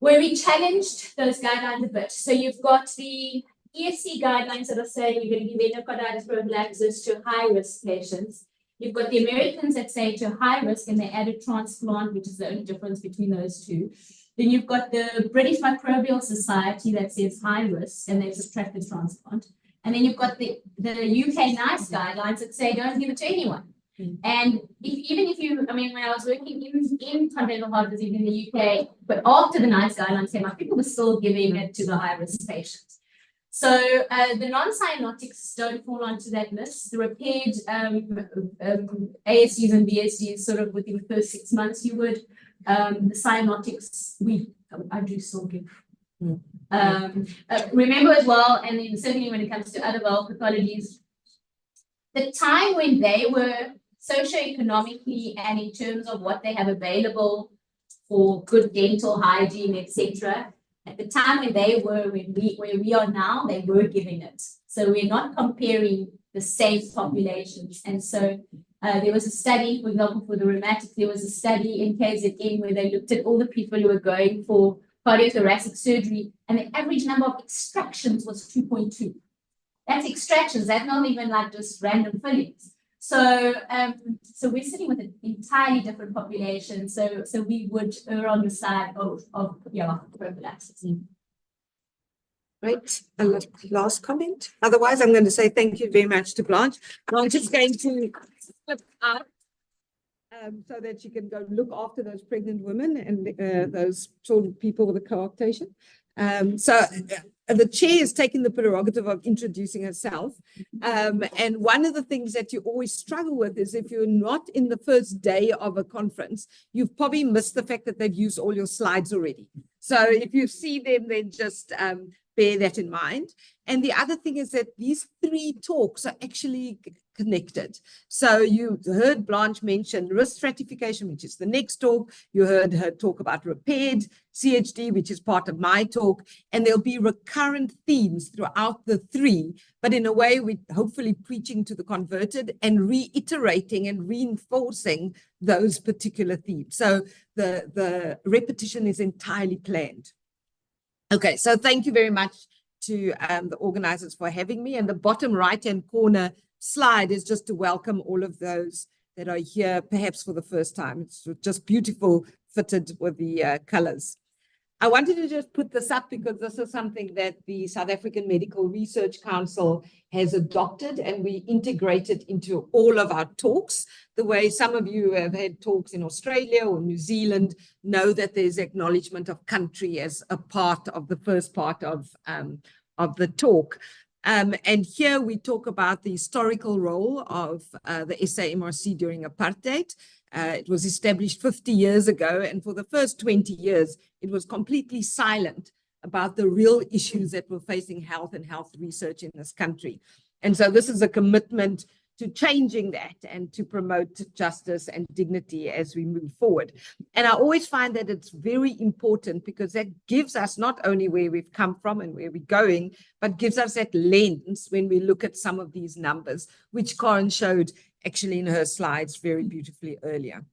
where we challenged those guidelines a bit. So you've got the ESC guidelines that are saying you're going to give endocarditis prophylaxis to high-risk patients. You've got the Americans that say to high risk and they added transplant, which is the only difference between those two. Then you've got the British Microbial Society that says high risk and they've subtracted transplant. And then you've got the UK NICE guidelines that say don't give it to anyone. And when I was working in congenital heart disease in the UK, but after the NICE guidelines came out, people were still giving it to the high risk patients. So the non-cyanotics don't fall onto that list. The repaired ASDs and VSDs sort of within the first 6 months you would. The cyanotics, I do still give. Remember as well, and then certainly when it comes to other valve pathologies, the time when they were socioeconomically and in terms of what they have available for good dental hygiene, etc., at the time when they were, where we are now, they were giving it. So we're not comparing the same populations. And so there was a study, for example, for the rheumatics, there was a study in KZN where they looked at all the people who were going for cardiothoracic surgery, and the average number of extractions was 2.2. That's extractions, that's not even like just random fillings. So we're sitting with an entirely different population. So we would err on the side of prophylaxis. Right. And last comment. Otherwise, I'm going to say thank you very much to Blanche. Blanche is going to flip out so that she can go look after those pregnant women and those sort of people with a coarctation. The chair is taking the prerogative of introducing herself. And one of the things that you always struggle with is if you're not in the first day of a conference, you've probably missed the fact that they've used all your slides already. So if you see them, then just bear that in mind. And the other thing is that these three talks are actually connected. So you heard Blanche mention risk stratification, which is the next talk. You heard her talk about repaired CHD, which is part of my talk. And there'll be recurrent themes throughout the three, but in a way we're hopefully preaching to the converted and reiterating and reinforcing those particular themes. So the repetition is entirely planned. Okay, so thank you very much to the organizers for having me. And the bottom right-hand corner slide is just to welcome all of those that are here, perhaps for the first time. It's just beautiful, fitted with the colors. I wanted to just put this up because this is something that the South African Medical Research Council has adopted, and we integrate it into all of our talks. The way some of you have had talks in Australia or New Zealand know that there's acknowledgement of country as a part of the first part of the talk. And here we talk about the historical role of the SAMRC during apartheid. It was established 50 years ago, and for the first 20 years, it was completely silent about the real issues that were facing health and health research in this country. And so this is a commitment to changing that and to promote justice and dignity as we move forward. And I always find that it's very important because that gives us not only where we've come from and where we're going, but gives us that lens when we look at some of these numbers, which Karen showed actually in her slides very beautifully earlier.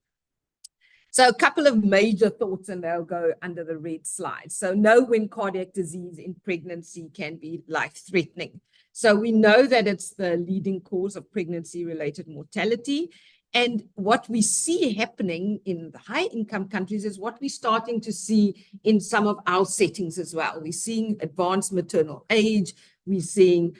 So a couple of major thoughts, and they'll go under the red slide. So know when cardiac disease in pregnancy can be life-threatening. So we know that it's the leading cause of pregnancy-related mortality. And what we see happening in the high-income countries is what we're starting to see in some of our settings as well. We're seeing advanced maternal age. We're seeing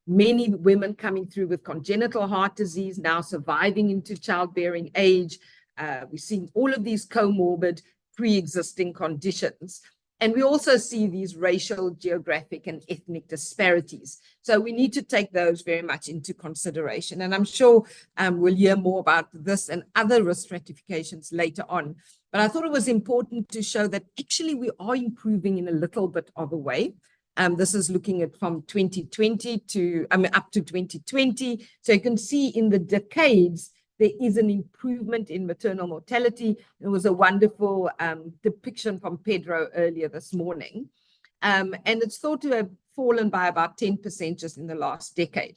many women coming through with congenital heart disease, now surviving into childbearing age. We're seeing all of these comorbid pre-existing conditions. And we also see these racial, geographic, and ethnic disparities. So we need to take those very much into consideration. And I'm sure we'll hear more about this and other risk stratifications later on. But I thought it was important to show that actually we are improving in a little bit of a way. This is looking at from 2020 to, up to 2020. So you can see in the decades, there is an improvement in maternal mortality. It was a wonderful depiction from Pedro earlier this morning. And it's thought to have fallen by about 10% just in the last decade.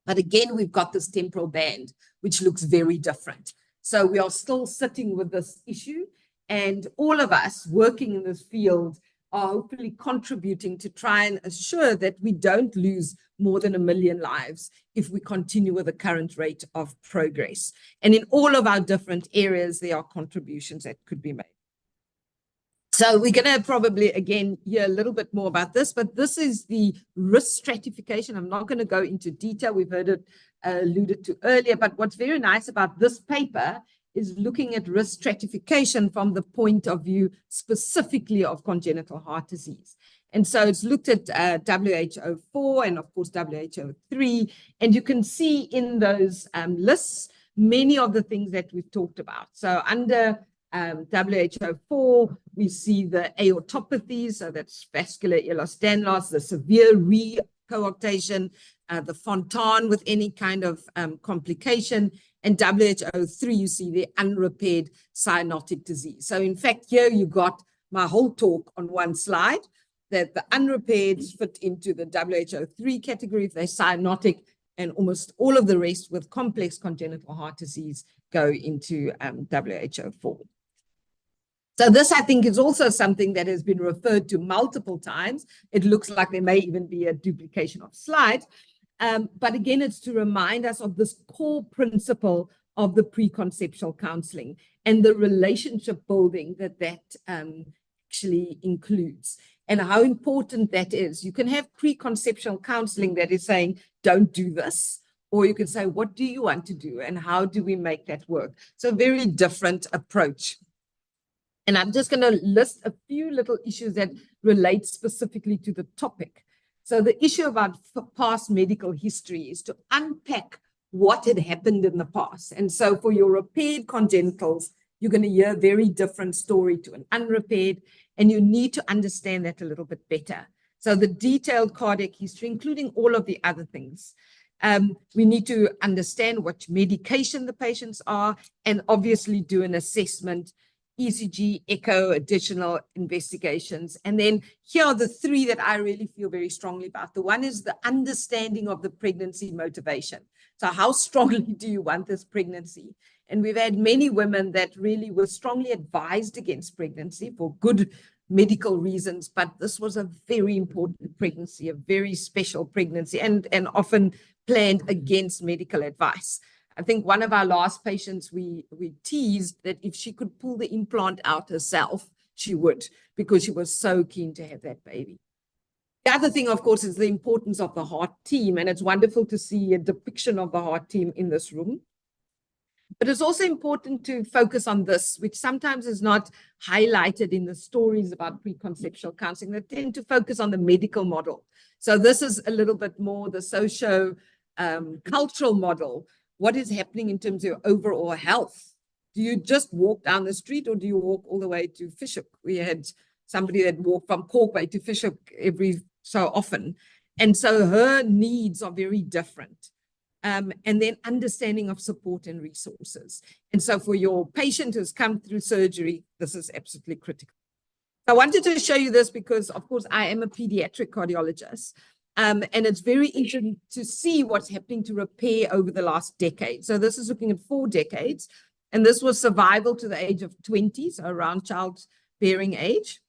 But again, we've got this temporal band, which looks very different. So we are still sitting with this issue, and all of us working in this field are hopefully contributing to try and assure that we don't lose more than 1 million lives if we continue with the current rate of progress. And in all of our different areas, there are contributions that could be made. So we're going to probably, again, hear a little bit more about this, but this is the risk stratification. I'm not going to go into detail. We've heard it alluded to earlier, but what's very nice about this paper is looking at risk stratification from the point of view specifically of congenital heart disease. And so it's looked at WHO4 and of course WHO3, and you can see in those lists many of the things that we've talked about. So under WHO4, we see the aortopathies, so that's vascular elastase loss, the severe recoarctation, the Fontan with any kind of complication, and WHO3, you see the unrepaired cyanotic disease. So in fact, here you got my whole talk on one slide, that the unrepaired fit into the WHO3 category if they're cyanotic, and almost all of the rest with complex congenital heart disease go into WHO4. So this, I think, is also something that has been referred to multiple times. It looks like there may even be a duplication of slides. But again, it's to remind us of this core principle of the preconceptual counseling and the relationship building that actually includes, and how important that is. You can have preconceptual counseling that is saying, don't do this, or you could say, what do you want to do and how do we make that work? So very different approach. And I'm just going to list a few little issues that relate specifically to the topic. So the issue about past medical history is to unpack what had happened in the past. And so for your repaired congenitals, you're going to hear a very different story to an unrepaired, and you need to understand that a little bit better. So the detailed cardiac history, including all of the other things. We need to understand what medication the patients are, and obviously do an assessment, ECG, echo, additional investigations. And then here are the three that I really feel very strongly about. The one is the understanding of the pregnancy motivation. So how strongly do you want this pregnancy? And we've had many women that really were strongly advised against pregnancy for good medical reasons, but this was a very important pregnancy, a very special pregnancy, and often planned against medical advice. I think one of our last patients, we teased that if she could pull the implant out herself, she would, because she was so keen to have that baby. The other thing, of course, is the importance of the heart team, and it's wonderful to see a depiction of the heart team in this room. But it's also important to focus on this, which sometimes is not highlighted in the stories about preconceptual counseling. They tend to focus on the medical model. So this is a little bit more the socio-cultural model. What is happening in terms of your overall health? Do you just walk down the street, or do you walk all the way to Fish Hoek? We had somebody that walked from Kalkbay to Fish Hoek every so often. And so her needs are very different. And then understanding of support and resources. And so for your patient who's come through surgery, this is absolutely critical. I wanted to show you this because, of course, I am a pediatric cardiologist. And it's very interesting to see what's happening to repair over the last decade. So this is looking at 4 decades. And this was survival to the age of 20, so around childbearing age.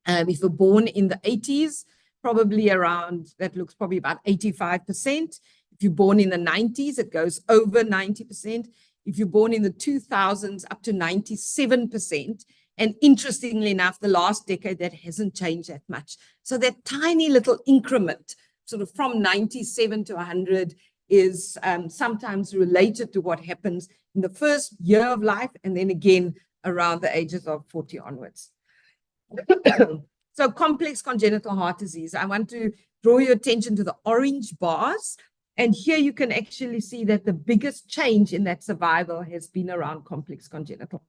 If you're born in the 80s, probably around, that looks probably about 85%. If you're born in the 90s, it goes over 90%. If you're born in the 2000s, up to 97%. And interestingly enough, the last decade, that hasn't changed that much. So that tiny little increment, sort of from 97 to 100, is sometimes related to what happens in the first year of life, and then again around the ages of 40 onwards. So complex congenital heart disease. I want to draw your attention to the orange bars. And here you can actually see that the biggest change in that survival has been around complex congenital.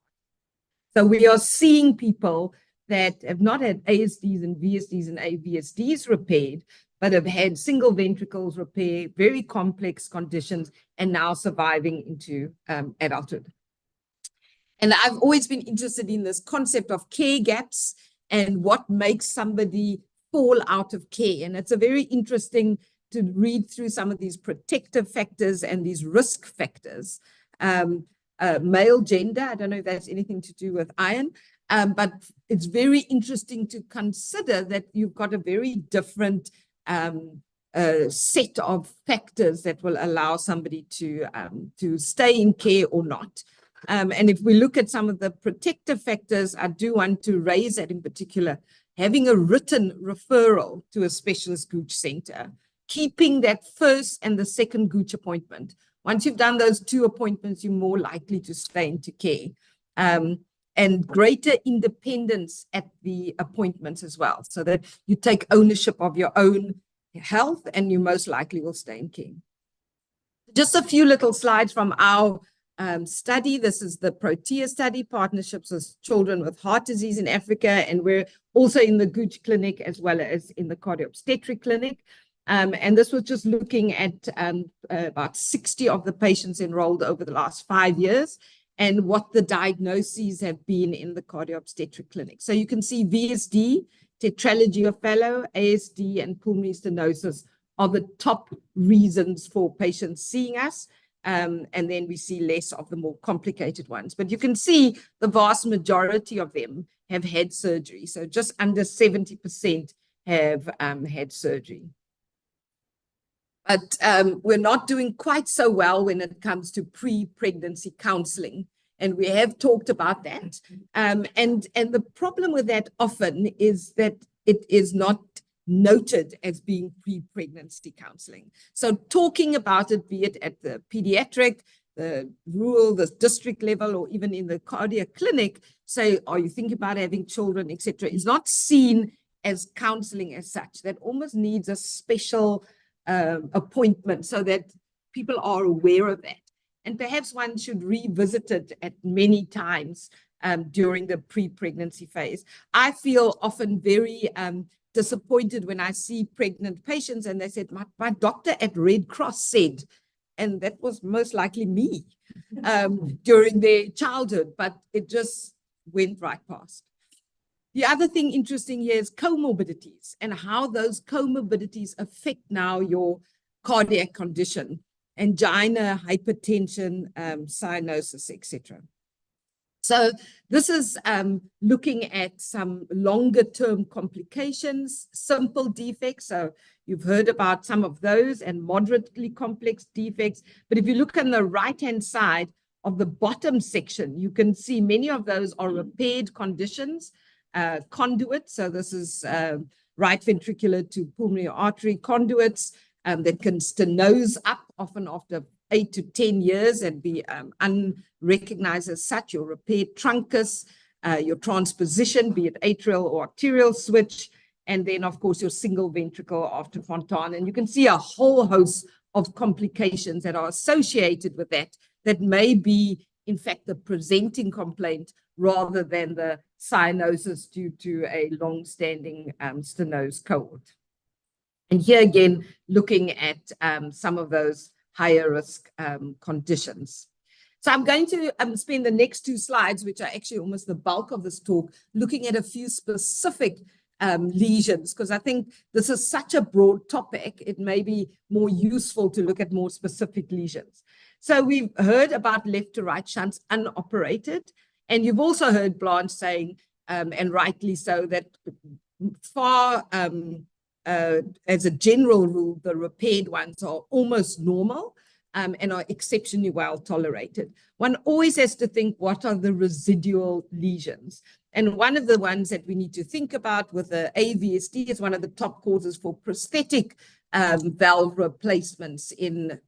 So we are seeing people that have not had ASDs and VSDs and AVSDs repaired, but have had single ventricles repaired, very complex conditions, and now surviving into adulthood. And I've always been interested in this concept of care gaps and what makes somebody fall out of care. And it's a very interesting to read through some of these protective factors and these risk factors. Male gender, I don't know if that's anything to do with iron, but it's very interesting to consider that you've got a very different set of factors that will allow somebody to stay in care or not. And if we look at some of the protective factors, I do want to raise that in particular, having a written referral to a specialist Gooch center, keeping that first and the second Gooch appointment. Once you've done those 2 appointments, you're more likely to stay into care. And greater independence at the appointments as well, so that you take ownership of your own health and you most likely will stay in care. Just a few little slides from our study. This is the Protea study, partnerships with children with heart disease in Africa. And we're also in the Gooch clinic as well as in the cardiobstetric clinic. And this was just looking at about 60 of the patients enrolled over the last 5 years and what the diagnoses have been in the cardiobstetric clinic. So you can see VSD, tetralogy of Fallot, ASD, and pulmonary stenosis are the top reasons for patients seeing us. And then we see less of the more complicated ones. But you can see the vast majority of them have had surgery. So just under 70% have had surgery. But we're not doing quite so well when it comes to pre-pregnancy counseling. And we have talked about that. And the problem with that often is that it is not noted as being pre-pregnancy counseling. So talking about it, be it at the pediatric, the rural, the district level, or even in the cardiac clinic, say, are you thinking about having children, etc., is not seen as counseling as such. That almost needs a special appointment so that people are aware of that. And perhaps one should revisit it at many times during the pre-pregnancy phase. I feel often very disappointed when I see pregnant patients and they said, my doctor at Red Cross said, and that was most likely me during their childhood, but it just went right past. The other thing interesting here is comorbidities and how those comorbidities affect now your cardiac condition, angina, hypertension, cyanosis, etc. So this is looking at some longer term complications, simple defects. So you've heard about some of those, and moderately complex defects. But if you look on the right-hand side of the bottom section, you can see many of those are repaired conditions, conduits. So this is right ventricular to pulmonary artery conduits that can stenose up often after 8 to 10 years and be unrecognized as such. Your repaired truncus, your transposition, be it atrial or arterial switch, and then of course your single ventricle after Fontan. And you can see a whole host of complications that are associated with that, that may be in fact the presenting complaint rather than the cyanosis due to a long-standing stenose cohort. And here again, looking at some of those higher risk conditions. So I'm going to spend the next 2 slides, which are actually almost the bulk of this talk, looking at a few specific lesions, because I think this is such a broad topic, it may be more useful to look at more specific lesions. So we've heard about left to right shunts unoperated, and you've also heard Blanche saying, and rightly so, that far as a general rule, the repaired ones are almost normal and are exceptionally well tolerated. One always has to think, what are the residual lesions? And one of the ones that we need to think about with the AVSD is one of the top causes for prosthetic valve replacements in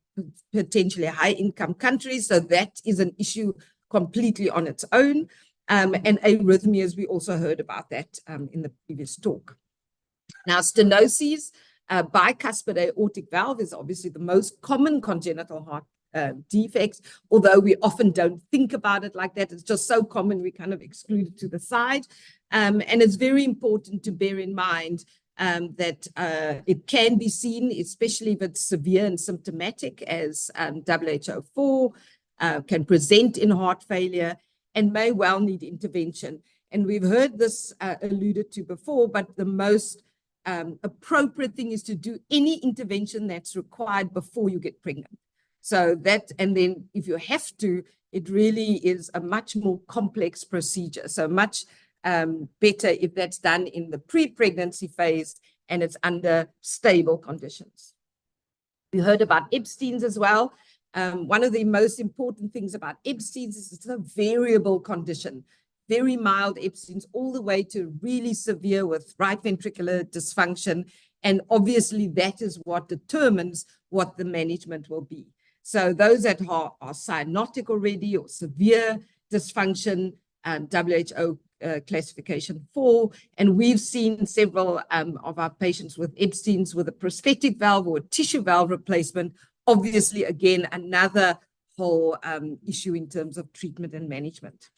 potentially high-income countries. So that is an issue completely on its own. And arrhythmias, we also heard about that in the previous talk. Now, stenosis, bicuspid aortic valve is obviously the most common congenital heart defects, although we often don't think about it like that. It's just so common, we kind of exclude it to the side. And it's very important to bear in mind that it can be seen, especially if it's severe and symptomatic, as WHO4, can present in heart failure and may well need intervention. And we've heard this alluded to before, but the most appropriate thing is to do any intervention that's required before you get pregnant. So that, and then if you have to, it really is a much more complex procedure. So much better if that's done in the pre-pregnancy phase and it's under stable conditions. We heard about Epstein's as well. One of the most important things about Epstein's is it's a variable condition. Very mild Epstein's all the way to really severe with right ventricular dysfunction. And obviously that is what determines what the management will be. So those that are cyanotic already or severe dysfunction, WHO classification 4, and we've seen several of our patients with Epstein's with a prosthetic valve or a tissue valve replacement. Obviously, again, another whole issue in terms of treatment and management.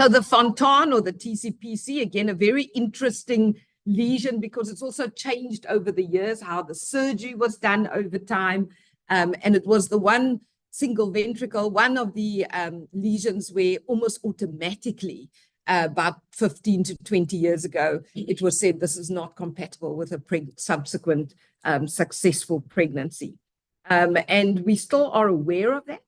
So the Fontan or the TCPC, again, a very interesting lesion because it's also changed over the years how the surgery was done over time. And it was the one single ventricle, one of the lesions where almost automatically, about 15 to 20 years ago, it was said this is not compatible with a subsequent successful pregnancy. And we still are aware of that.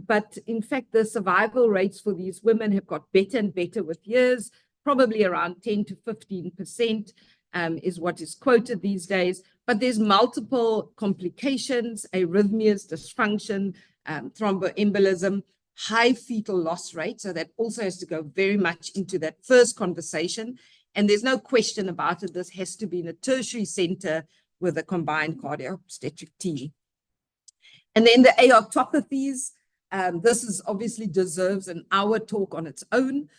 But in fact, the survival rates for these women have got better and better with years, probably around 10 to 15% is what is quoted these days. But there's multiple complications, arrhythmias, dysfunction, thromboembolism, high fetal loss rate. So that also has to go very much into that first conversation. And there's no question about it. This has to be in a tertiary center with a combined cardio-obstetric team. And then the aortopathies, this is obviously deserves an hour talk on its own,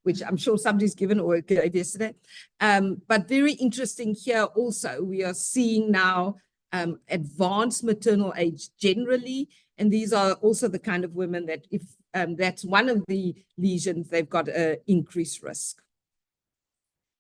which I'm sure somebody's given or gave yesterday. But very interesting here also, we are seeing now advanced maternal age generally, and these are also the kind of women that if that's one of the lesions, they've got an increased risk.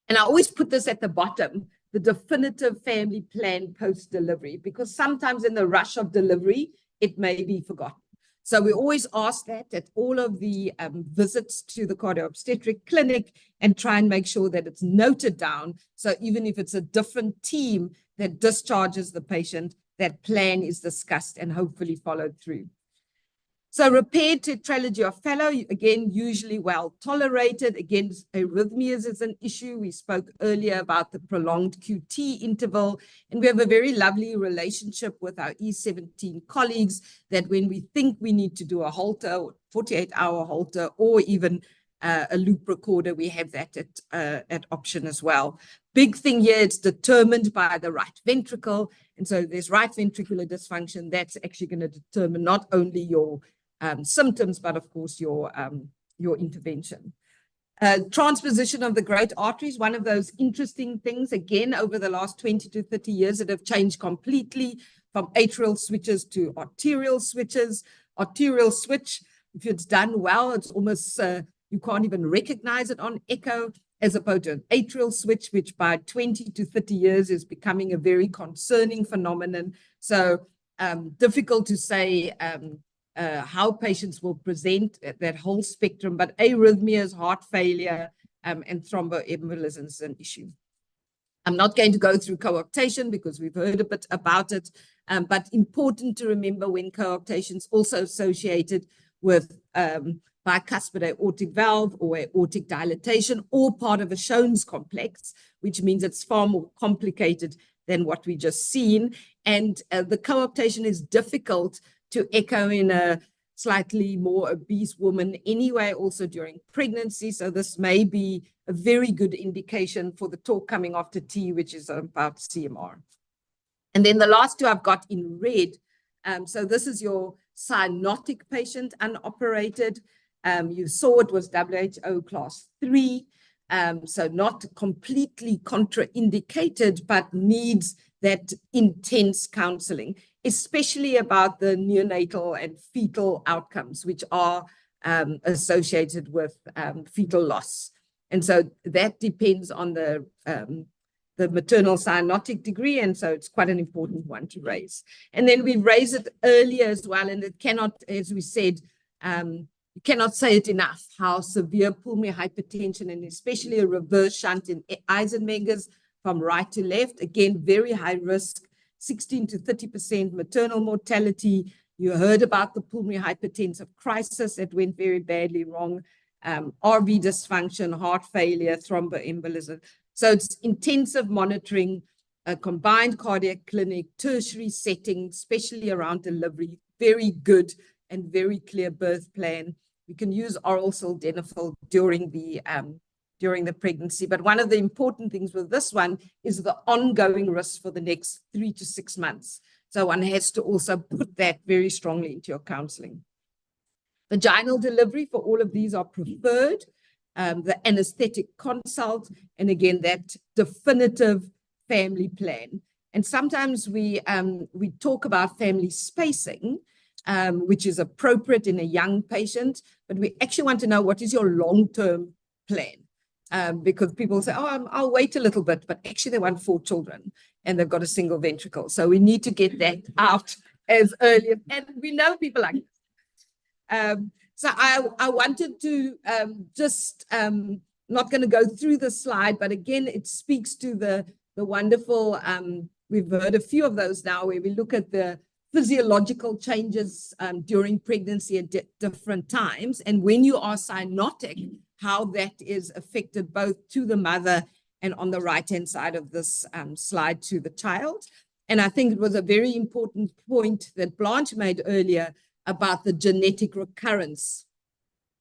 And I always put this at the bottom, the definitive family plan post-delivery, because sometimes in the rush of delivery, it may be forgotten. So we always ask that at all of the visits to the cardio-obstetric clinic and try and make sure that it's noted down. So even if it's a different team that discharges the patient, that plan is discussed and hopefully followed through. So repaired tetralogy of Fallot, again, usually well tolerated. Again, arrhythmias is an issue. We spoke earlier about the prolonged QT interval, and we have a very lovely relationship with our E17 colleagues that when we think we need to do a Holter, 48-hour Holter, or even a loop recorder, we have that at option as well. Big thing here, it's determined by the right ventricle. And so there's right ventricular dysfunction. That's actually going to determine not only your symptoms, but of course your intervention. Transposition of the great arteries, one of those interesting things, again, over the last 20 to 30 years that have changed completely from atrial switches to arterial switches. Arterial switch, if it's done well, it's almost, you can't even recognize it on echo, as opposed to an atrial switch, which by 20 to 30 years is becoming a very concerning phenomenon. So difficult to say how patients will present that whole spectrum, but arrhythmias, heart failure, and thromboembolism is an issue. I'm not going to go through coarctation because we've heard a bit about it, but important to remember when coarctation is also associated with bicuspid aortic valve or aortic dilatation or part of a Schoen's complex, which means it's far more complicated than what we just seen. And the coarctation is difficult to echo in a slightly more obese woman anyway, also during pregnancy. So this may be a very good indication for the talk coming after T, which is about CMR. And then the last two I've got in red. So this is your cyanotic patient, unoperated. You saw it was WHO class 3. So not completely contraindicated, but needs that intense counseling, especially about the neonatal and fetal outcomes, which are associated with fetal loss. And so that depends on the maternal cyanotic degree, and so it's quite an important one to raise. And then we raise it earlier as well, and it cannot, as we said, you cannot say it enough, how severe pulmonary hypertension and especially a reverse shunt in Eisenmegers from right to left, again, very high risk, 16 to 30% maternal mortality. You heard about the pulmonary hypertensive crisis that went very badly wrong, RV dysfunction, heart failure, thromboembolism. So it's intensive monitoring, a combined cardiac clinic, tertiary setting, especially around delivery, very good and very clear birth plan. We can use oral sildenafil during the pregnancy. But one of the important things with this one is the ongoing risk for the next 3 to 6 months. So one has to also put that very strongly into your counseling. Vaginal delivery for all of these are preferred. The anesthetic consult, and again, that definitive family plan. And sometimes we talk about family spacing, which is appropriate in a young patient, but we actually want to know what is your long-term plan. Because people say, oh, I'll wait a little bit, but actually they want 4 children and they've got a single ventricle. So we need to get that out as early. And we know people like this. So I wanted to not going to go through the slide, but again, it speaks to the wonderful, we've heard a few of those now where we look at the physiological changes during pregnancy at different times. And when you are cyanotic, how that is affected both to the mother and on the right-hand side of this slide to the child. And I think it was a very important point that Blanche made earlier about the genetic recurrence.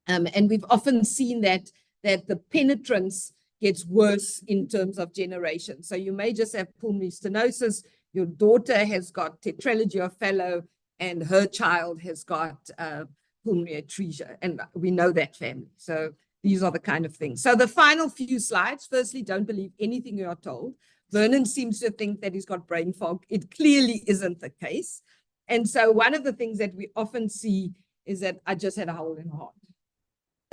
And we've often seen that the penetrance gets worse in terms of generation. So you may just have pulmonary stenosis. Your daughter has got tetralogy of Fallot, and her child has got pulmonary atresia, and we know that family. So these are the kind of things. So the final few slides, firstly, don't believe anything you are told. Vernon seems to think that he's got brain fog. It clearly isn't the case. And so one of the things that we often see is that I just had a hole in the heart.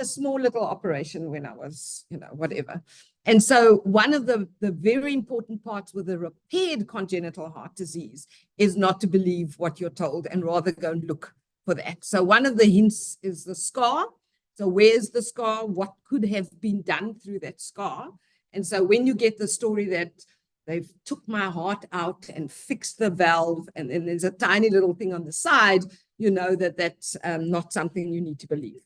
A small little operation when I was, whatever. And so one of the very important parts with a repaired congenital heart disease is not to believe what you're told and rather go and look for that. So one of the hints is the scar. So where's the scar? What could have been done through that scar? And so when you get the story that they've took my heart out and fixed the valve, and then there's a tiny little thing on the side, you know that that's not something you need to believe.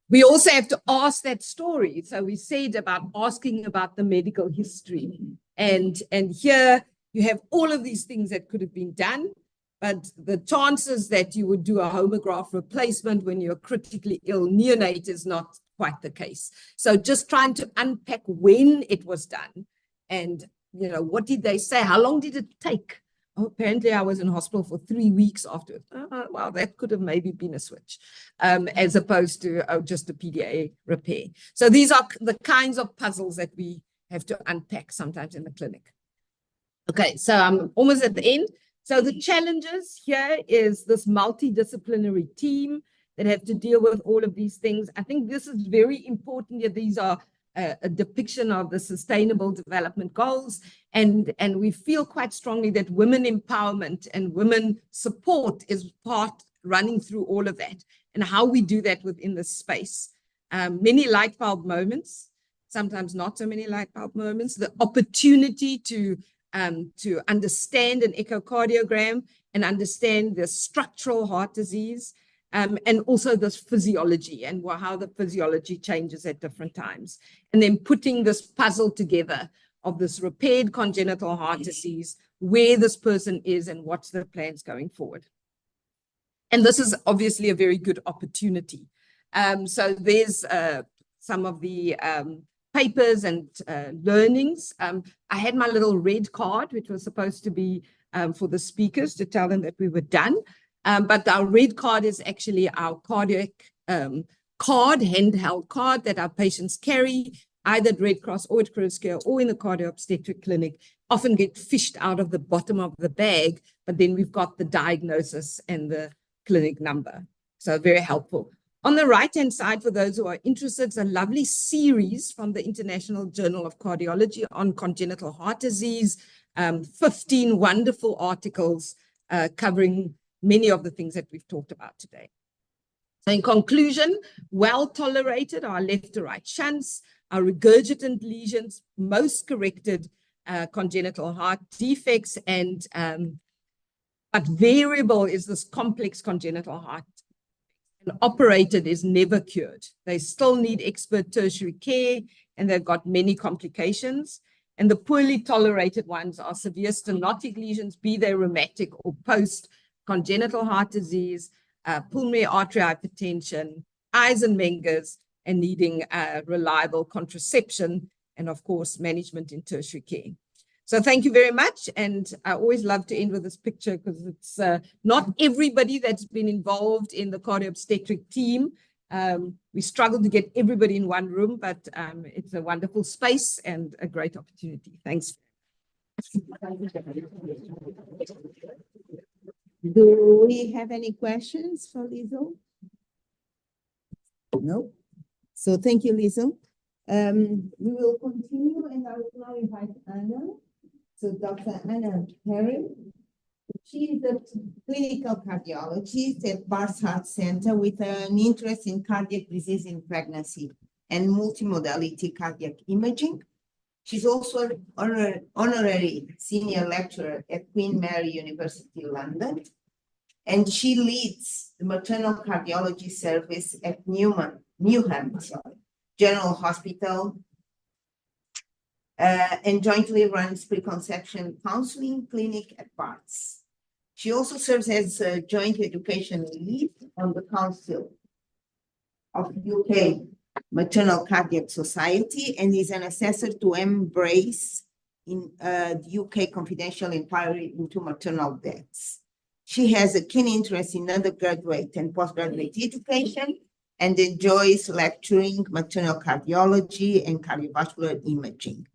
We also have to ask that story. So we said about asking about the medical history. And here you have all of these things that could have been done, but the chances that you would do a homograph replacement when you're critically ill neonate is not quite the case. So just trying to unpack when it was done and, what did they say? How long did it take? Oh, apparently I was in hospital for 3 weeks afterwards. Well, that could have maybe been a switch, as opposed to just a PDA repair. So these are the kinds of puzzles that we have to unpack sometimes in the clinic. Okay, so I'm almost at the end. So the challenges here is this multidisciplinary team that have to deal with all of these things. I think this is very important that these are a depiction of the Sustainable Development Goals. And we feel quite strongly that women empowerment and women support is part running through all of that, and how we do that within this space. Many light bulb moments, sometimes not so many light bulb moments, the opportunity to understand an echocardiogram and understand the structural heart disease, and also this physiology and how the physiology changes at different times. And then putting this puzzle together of this repaired congenital heart disease, where this person is and what's their plans going forward. And this is obviously a very good opportunity. So there's some of the papers and learnings. I had my little red card, which was supposed to be for the speakers to tell them that we were done. But our red card is actually our cardiac card, handheld card that our patients carry, either at Red Cross or at CRISCare or in the cardio-obstetric clinic, often get fished out of the bottom of the bag, but then we've got the diagnosis and the clinic number. So very helpful. On the right-hand side, for those who are interested, it's a lovely series from the International Journal of Cardiology on congenital heart disease, 15 wonderful articles covering many of the things that we've talked about today. So in conclusion, well tolerated, our left to right shunts, our regurgitant lesions, most corrected congenital heart defects, and but variable is this complex congenital heart. And operated is never cured. They still need expert tertiary care, and they've got many complications. And the poorly tolerated ones are severe stenotic lesions, be they rheumatic or post-congenital heart disease, pulmonary artery hypertension, Eisenmenger's, and needing reliable contraception, and of course, management in tertiary care. So thank you very much. And I always love to end with this picture because it's not everybody that's been involved in the cardio-obstetric team. We struggled to get everybody in one room, but it's a wonderful space and a great opportunity. Thanks. Do we have any questions for Liesl? No. So thank you, Liesl. We will continue, and I will now invite Anna. So Dr. Anna Perry, she is a clinical cardiologist at Barts Heart Center with an interest in cardiac disease in pregnancy and multimodality cardiac imaging. She's also an honorary senior lecturer at Queen Mary University, London, and she leads the maternal cardiology service at Newham General Hospital, and jointly runs preconception counseling clinic at Barts. She also serves as a joint education lead on the Council of UK Maternal Cardiac Society and is an assessor to Embrace in the UK Confidential Inquiry into Maternal Deaths. She has a keen interest in undergraduate and postgraduate education and enjoys lecturing maternal cardiology and cardiovascular imaging.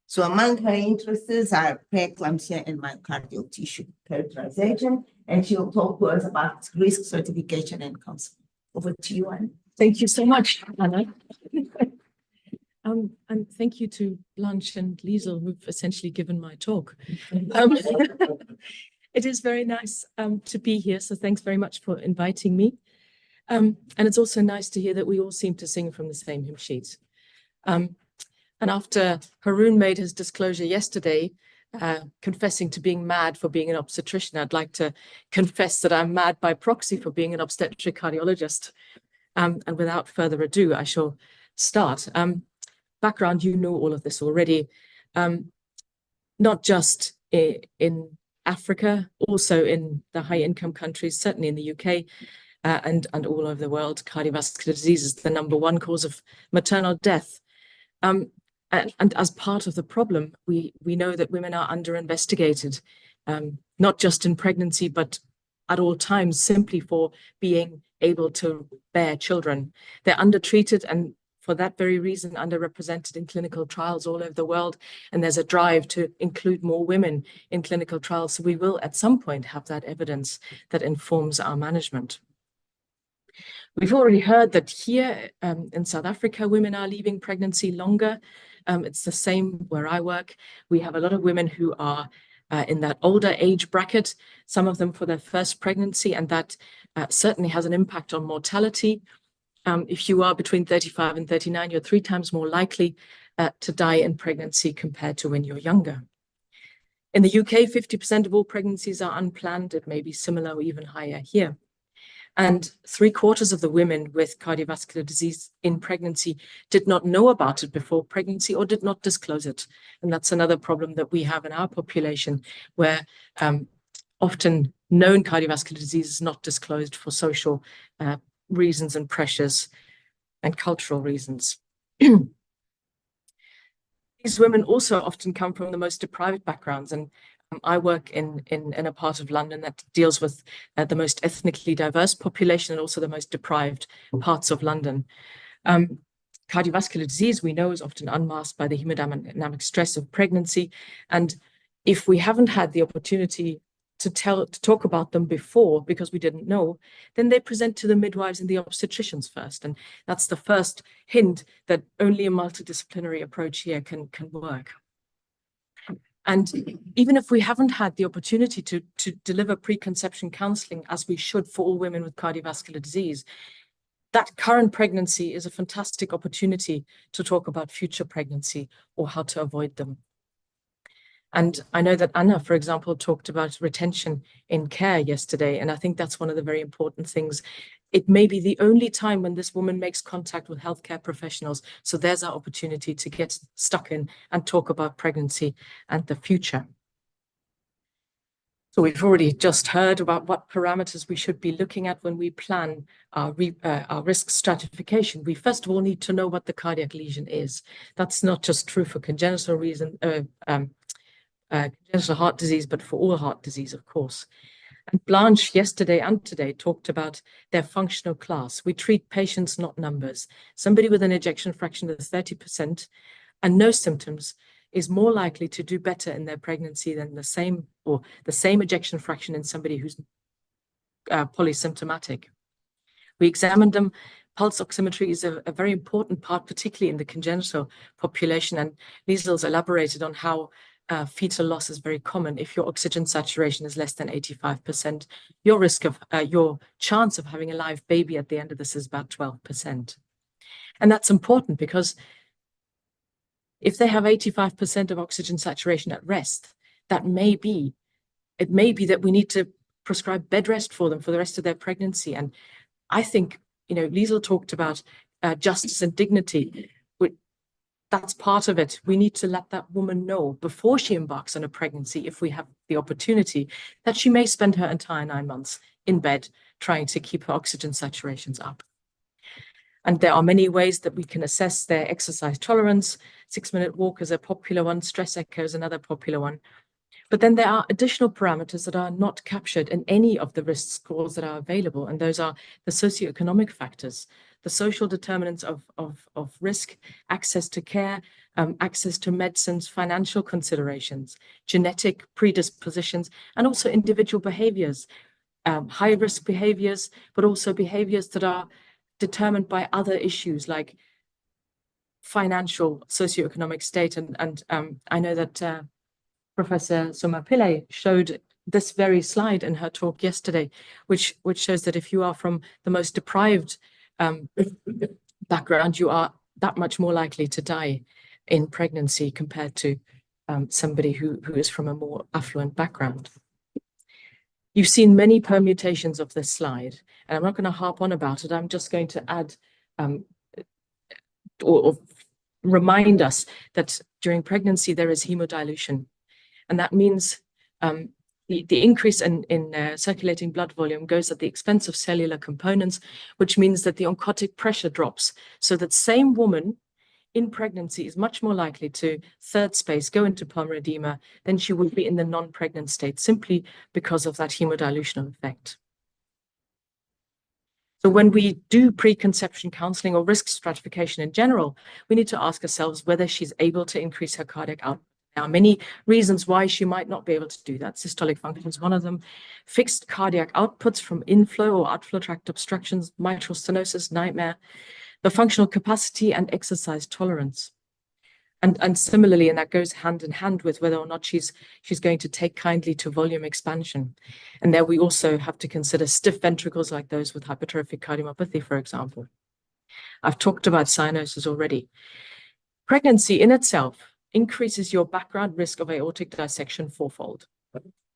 So among her interests are preeclampsia and myocardial tissue characterization, and she'll talk to us about risk certification and counseling. Over to you, Anna. Thank you so much, Anna. And thank you to Blanche and Liesl, who've essentially given my talk. It is very nice to be here, so thanks very much for inviting me. And it's also nice to hear that we all seem to sing from the same hymn sheet. And after Haroon made his disclosure yesterday, confessing to being mad for being an obstetrician, I'd like to confess that I'm mad by proxy for being an obstetric cardiologist. And without further ado, I shall start. Background, you know all of this already, not just in Africa, also in the high-income countries, certainly in the UK and all over the world. Cardiovascular disease is the #1 cause of maternal death. And as part of the problem, we know that women are under-investigated, not just in pregnancy, but at all times, simply for being able to bear children. They're undertreated and for that very reason underrepresented in clinical trials all over the world. And there's a drive to include more women in clinical trials. So we will at some point have that evidence that informs our management. We've already heard that here in South Africa, women are leaving pregnancy longer. It's the same where I work. We have a lot of women who are in that older age bracket, some of them for their first pregnancy, and that certainly has an impact on mortality. If you are between 35 and 39, you're 3 times more likely to die in pregnancy compared to when you're younger. In the UK, 50% of all pregnancies are unplanned. It may be similar or even higher here. And 3/4 of the women with cardiovascular disease in pregnancy did not know about it before pregnancy or did not disclose it. And that's another problem that we have in our population, where often known cardiovascular disease is not disclosed for social reasons and pressures and cultural reasons. These women also often come from the most deprived backgrounds, and I work in a part of London that deals with the most ethnically diverse population and also the most deprived parts of London. Cardiovascular disease, we know, is often unmasked by the hemodynamic stress of pregnancy. And if we haven't had the opportunity to talk about them before because we didn't know, then they present to the midwives and the obstetricians first. And that's the first hint that only a multidisciplinary approach here can work. And even if we haven't had the opportunity to deliver preconception counseling as we should for all women with cardiovascular disease, that current pregnancy is a fantastic opportunity to talk about future pregnancy or how to avoid them. And I know that Anna, for example, talked about retention in care yesterday, and I think that's one of the very important things. It may be the only time when this woman makes contact with healthcare professionals. So there's our opportunity to get stuck in and talk about pregnancy and the future. So we've already just heard about what parameters we should be looking at when we plan our risk stratification. We first of all need to know what the cardiac lesion is. That's not just true for congenital heart disease, but for all heart disease, of course. And Blanche yesterday and today talked about their functional class. We treat patients, not numbers. Somebody with an ejection fraction of 30% and no symptoms is more likely to do better in their pregnancy than the same ejection fraction in somebody who's polysymptomatic. We examined them. Pulse oximetry is a very important part, particularly in the congenital population. And Liesl's elaborated on how fetal loss is very common. If your oxygen saturation is less than 85%, your chance of having a live baby at the end of this is about 12%. And that's important because if they have 85% of oxygen saturation at rest, it may be that we need to prescribe bed rest for them for the rest of their pregnancy. And I think, Liesl talked about justice and dignity. That's part of it. We need to let that woman know before she embarks on a pregnancy, if we have the opportunity, that she may spend her entire 9 months in bed trying to keep her oxygen saturations up. And there are many ways that we can assess their exercise tolerance. 6-minute walk is a popular one. Stress echo is another popular one. But then there are additional parameters that are not captured in any of the risk scores that are available. And those are the socioeconomic factors, the social determinants of risk, access to care, access to medicines, financial considerations, genetic predispositions, and also individual behaviors, high risk behaviors, but also behaviors that are determined by other issues like financial socioeconomic state. And I know that Professor Soma Pillay showed this very slide in her talk yesterday, which shows that if you are from the most deprived background, you are that much more likely to die in pregnancy compared to somebody who is from a more affluent background. You've seen many permutations of this slide, and I'm not going to harp on about it. I'm just going to add or remind us that during pregnancy there is hemodilution. And that means the increase in circulating blood volume goes at the expense of cellular components, which means that the oncotic pressure drops. So that same woman in pregnancy is much more likely to third space, go into pulmonary edema, than she would be in the non-pregnant state, simply because of that hemodilutional effect. So when we do preconception counseling or risk stratification in general, we need to ask ourselves whether she's able to increase her cardiac output. There are many reasons why she might not be able to do that. Systolic function is one of them. Fixed cardiac outputs from inflow or outflow tract obstructions, mitral stenosis, nightmare, the functional capacity and exercise tolerance. And similarly, and that goes hand in hand with whether or not she's going to take kindly to volume expansion. And there we also have to consider stiff ventricles like those with hypertrophic cardiomyopathy, for example. I've talked about cyanosis already. Pregnancy in itself increases your background risk of aortic dissection fourfold.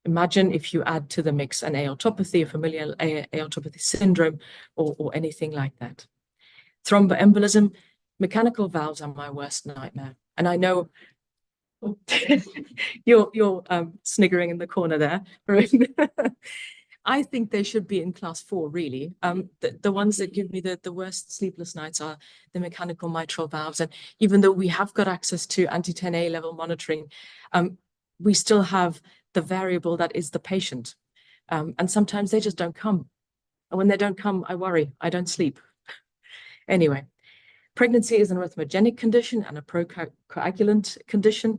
Imagine if you add to the mix an aortopathy, a familial aortopathy syndrome, or anything like that. Thromboembolism, mechanical valves are my worst nightmare. And I know you're sniggering in the corner there. I think they should be in class 4, really. The ones that give me the worst sleepless nights are the mechanical mitral valves. And even though we have got access to anti-10A level monitoring, we still have the variable that is the patient. And sometimes they just don't come. And when they don't come, I worry, I don't sleep. Anyway, pregnancy is an arrhythmogenic condition and a procoagulant condition.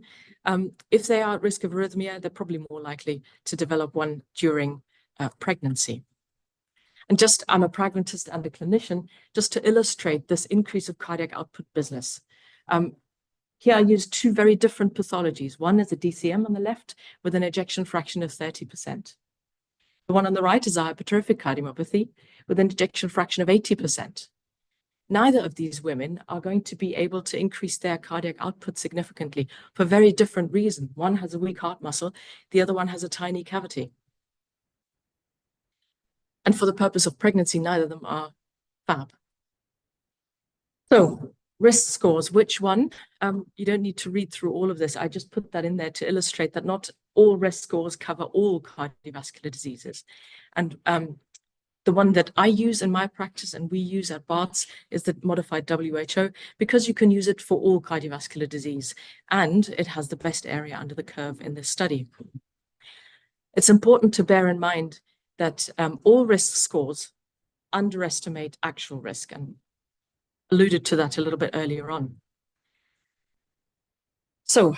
If they are at risk of arrhythmia, they're probably more likely to develop one during pregnancy. And I'm a pragmatist and a clinician, just to illustrate this increase of cardiac output business. Here I use 2 very different pathologies. One is a DCM on the left with an ejection fraction of 30%. The one on the right is a hypertrophic cardiomyopathy with an ejection fraction of 80%. Neither of these women are going to be able to increase their cardiac output significantly for very different reasons. One has a weak heart muscle, the other one has a tiny cavity. And for the purpose of pregnancy, neither of them are fab. So risk scores, which one? You don't need to read through all of this. I just put that in there to illustrate that not all risk scores cover all cardiovascular diseases. And the one that I use in my practice and we use at Barts is the modified WHO, because you can use it for all cardiovascular disease and it has the best area under the curve in this study. It's important to bear in mind that all risk scores underestimate actual risk, and alluded to that a little bit earlier on. So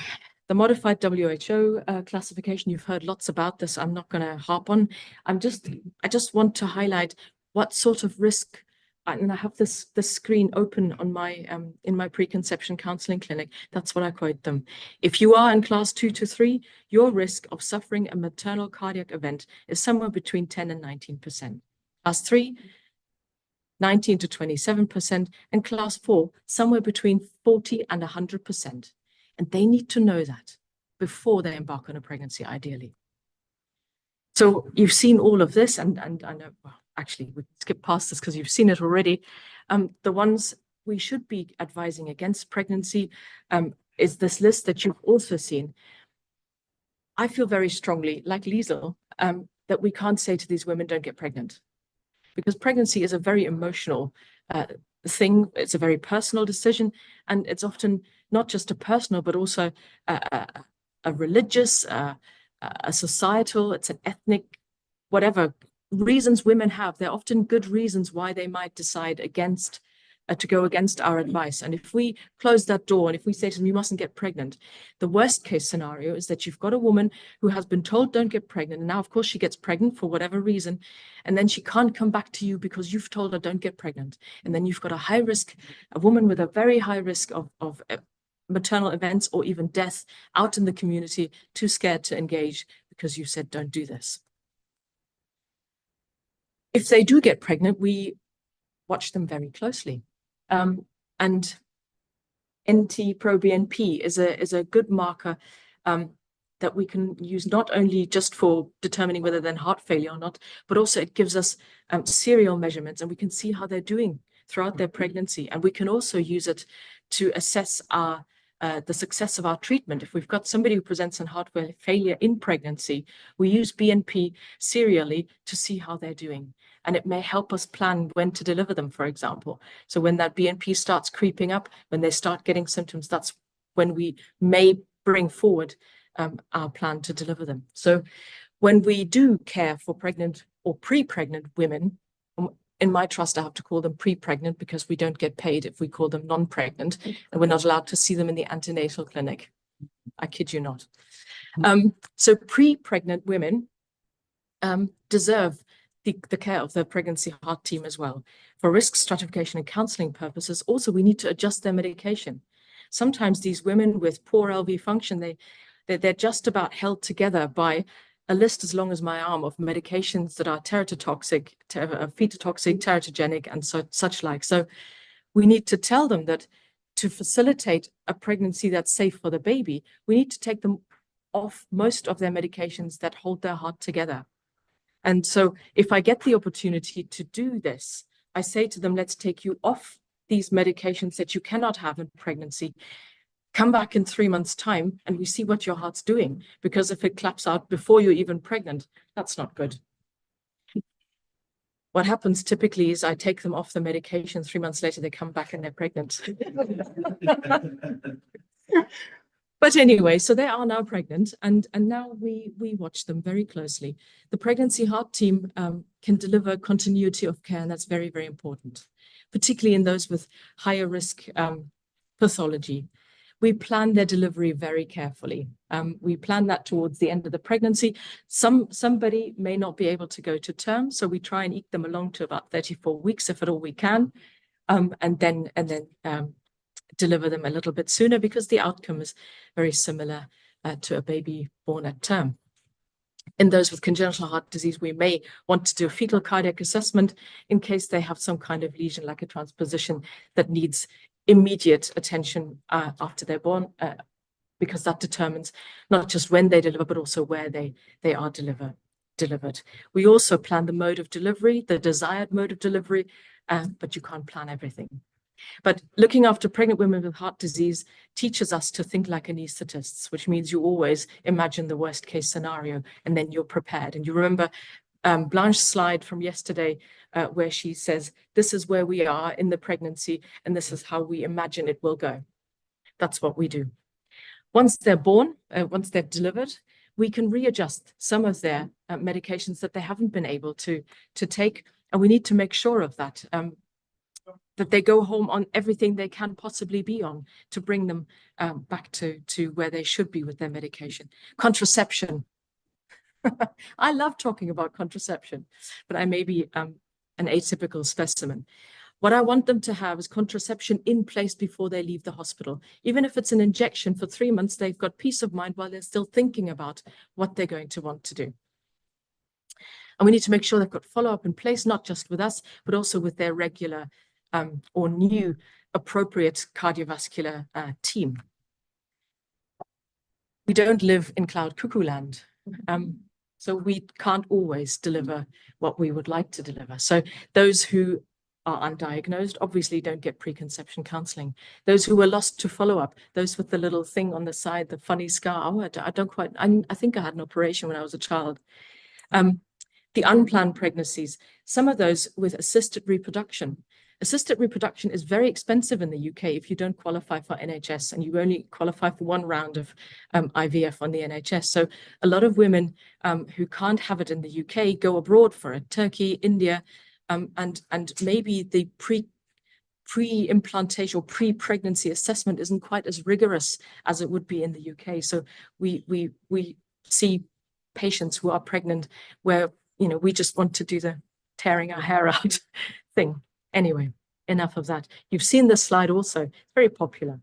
the modified WHO classification, you've heard lots about this. I'm not going to harp on. I just want to highlight what sort of risk, and I have this screen open on my in my preconception counseling clinic. That's what I quote them. If you are in class 2 to 3, your risk of suffering a maternal cardiac event is somewhere between 10 and 19%. Class 3, 19 to 27%, and class 4, somewhere between 40 and 100%. And they need to know that before they embark on a pregnancy, ideally. So you've seen all of this, and I know, well, actually, we can skip past this because you've seen it already. The ones we should be advising against pregnancy is this list that you've also seen. I feel very strongly, like Liesl, that we can't say to these women, don't get pregnant. Because pregnancy is a very emotional thing. It's a very personal decision, and it's often not just a personal, but also a religious, a societal, it's an ethnic, whatever reasons women have. They're often good reasons why they might decide against to go against our advice. And if we close that door and if we say to them, you mustn't get pregnant, the worst case scenario is that you've got a woman who has been told don't get pregnant. And now, of course, she gets pregnant for whatever reason. And then she can't come back to you because you've told her don't get pregnant. And then you've got a woman with a very high risk of maternal events or even death out in the community, too scared to engage because you said don't do this. If they do get pregnant, we watch them very closely. And NT-proBNP is a good marker that we can use not only just for determining whether they're in heart failure or not, but also it gives us serial measurements, and we can see how they're doing throughout their pregnancy. And we can also use it to assess the success of our treatment. If we've got somebody who presents in heart failure in pregnancy, we use BNP serially to see how they're doing. And it may help us plan when to deliver them, for example. So when that BNP starts creeping up, when they start getting symptoms, that's when we may bring forward our plan to deliver them. So when we do care for pregnant or pre-pregnant women, in my trust, I have to call them pre-pregnant because we don't get paid if we call them non-pregnant, and we're not allowed to see them in the antenatal clinic. I kid you not. So pre-pregnant women deserve the care of the pregnancy heart team as well. For risk stratification and counseling purposes, also we need to adjust their medication. Sometimes these women with poor LV function, they're just about held together by a list as long as my arm of medications that are teratotoxic, fetotoxic, teratogenic, and such like. So we need to tell them that to facilitate a pregnancy that's safe for the baby, we need to take them off most of their medications that hold their heart together. And so if I get the opportunity to do this, I say to them, let's take you off these medications that you cannot have in pregnancy. Come back in 3 months' time and we see what your heart's doing. Because if it claps out before you're even pregnant, that's not good. What happens typically is I take them off the medication. 3 months later, they come back and they're pregnant. But anyway, so they are now pregnant, and now we watch them very closely. The pregnancy heart team can deliver continuity of care, and that's very, very important, particularly in those with higher risk pathology. We plan their delivery very carefully. We plan that towards the end of the pregnancy. Somebody may not be able to go to term, so we try and eke them along to about 34 weeks, if at all we can, and then deliver them a little bit sooner because the outcome is very similar to a baby born at term. In those with congenital heart disease, we may want to do a fetal cardiac assessment in case they have some kind of lesion like a transposition that needs immediate attention after they're born, because that determines not just when they deliver, but also where they are delivered. We also plan the mode of delivery, the desired mode of delivery, but you can't plan everything. But looking after pregnant women with heart disease teaches us to think like anaesthetists, which means you always imagine the worst case scenario and then you're prepared. And you remember Blanche's slide from yesterday where she says, this is where we are in the pregnancy and this is how we imagine it will go. That's what we do. Once they're born, once they're delivered, we can readjust some of their medications that they haven't been able to take. And we need to make sure of that. That they go home on everything they can possibly be on to bring them back to where they should be with their medication. Contraception. I love talking about contraception, but I may be an atypical specimen. What I want them to have is contraception in place before they leave the hospital. Even if it's an injection for 3 months, they've got peace of mind while they're still thinking about what they're going to want to do. And we need to make sure they've got follow-up in place, not just with us, but also with their regular or new appropriate cardiovascular team. We don't live in cloud cuckoo land, so we can't always deliver what we would like to deliver. So those who are undiagnosed obviously don't get preconception counseling. Those who were lost to follow-up, those with the little thing on the side, the funny scar, oh, I think I had an operation when I was a child. The unplanned pregnancies, some of those with assisted reproduction. Assisted reproduction is very expensive in the UK if you don't qualify for NHS and you only qualify for one round of IVF on the NHS. So a lot of women who can't have it in the UK go abroad for it, Turkey, India, and maybe the pre-implantation or pre-pregnancy assessment isn't quite as rigorous as it would be in the UK. So we see patients who are pregnant where, you know, we just want to do the tearing our hair out thing. Anyway, enough of that. You've seen this slide also. It's very popular.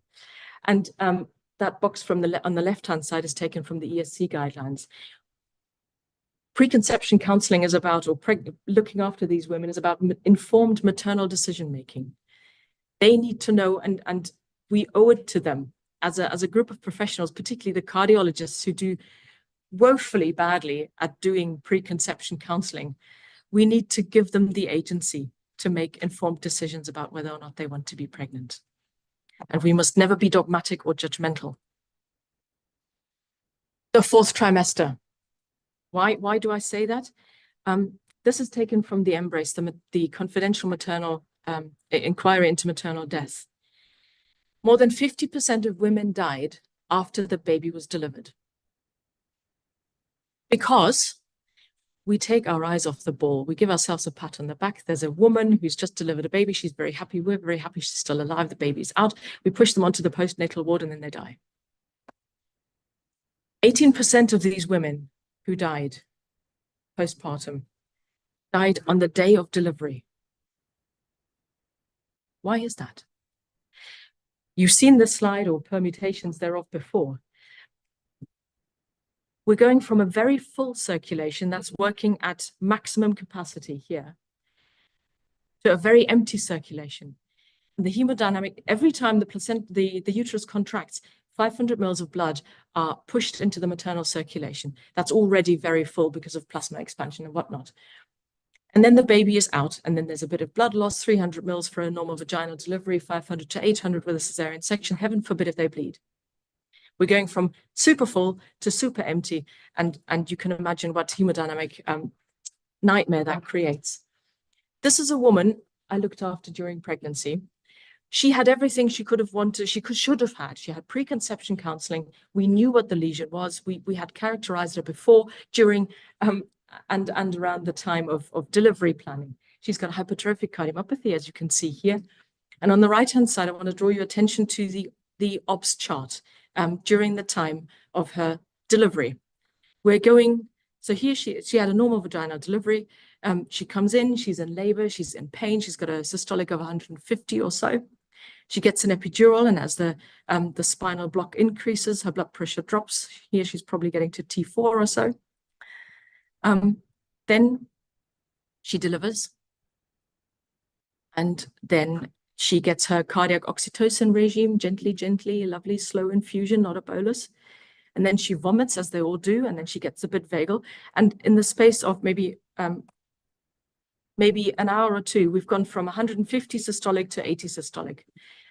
And that box from on the left-hand side is taken from the ESC guidelines. Preconception counseling is about, or looking after these women is about informed maternal decision-making. They need to know, and we owe it to them as a group of professionals, particularly the cardiologists who do woefully badly at doing preconception counseling. We need to give them the agency to make informed decisions about whether or not they want to be pregnant. And we must never be dogmatic or judgmental. The fourth trimester. Why do I say that? This is taken from the Embrace, the confidential maternal inquiry into maternal death. More than 50% of women died after the baby was delivered. Because we take our eyes off the ball. We give ourselves a pat on the back. There's a woman who's just delivered a baby. She's very happy. We're very happy she's still alive. The baby's out. We push them onto the postnatal ward and then they die. 18% of these women who died postpartum died on the day of delivery. Why is that? You've seen this slide or permutations thereof before. We're going from a very full circulation that's working at maximum capacity here to a very empty circulation. And the hemodynamic, every time the uterus contracts, 500 mils of blood are pushed into the maternal circulation. That's already very full because of plasma expansion and whatnot. And then the baby is out, and then there's a bit of blood loss, 300 mils for a normal vaginal delivery, 500 to 800 with a cesarean section. Heaven forbid if they bleed. We're going from super full to super empty, and you can imagine what hemodynamic nightmare that creates. This is a woman I looked after during pregnancy. She had everything she could have wanted, should have had. She had preconception counseling. We knew what the lesion was. We had characterized her before, during, and around the time of delivery planning. She's got hypertrophic cardiomyopathy, as you can see here. And on the right-hand side, I want to draw your attention to the OBS chart during the time of her delivery. We're going, so here she had a normal vaginal delivery. She comes in, she's in labor, she's in pain, she's got a systolic of 150 or so. She gets an epidural, and as the spinal block increases, her blood pressure drops. Here she's probably getting to T4 or so. Then she delivers, and then she gets her cardiac oxytocin regime, gently, lovely, slow infusion, not a bolus. And then she vomits, as they all do, and then she gets a bit vagal. And in the space of maybe an hour or two, we've gone from 150 systolic to 80 systolic.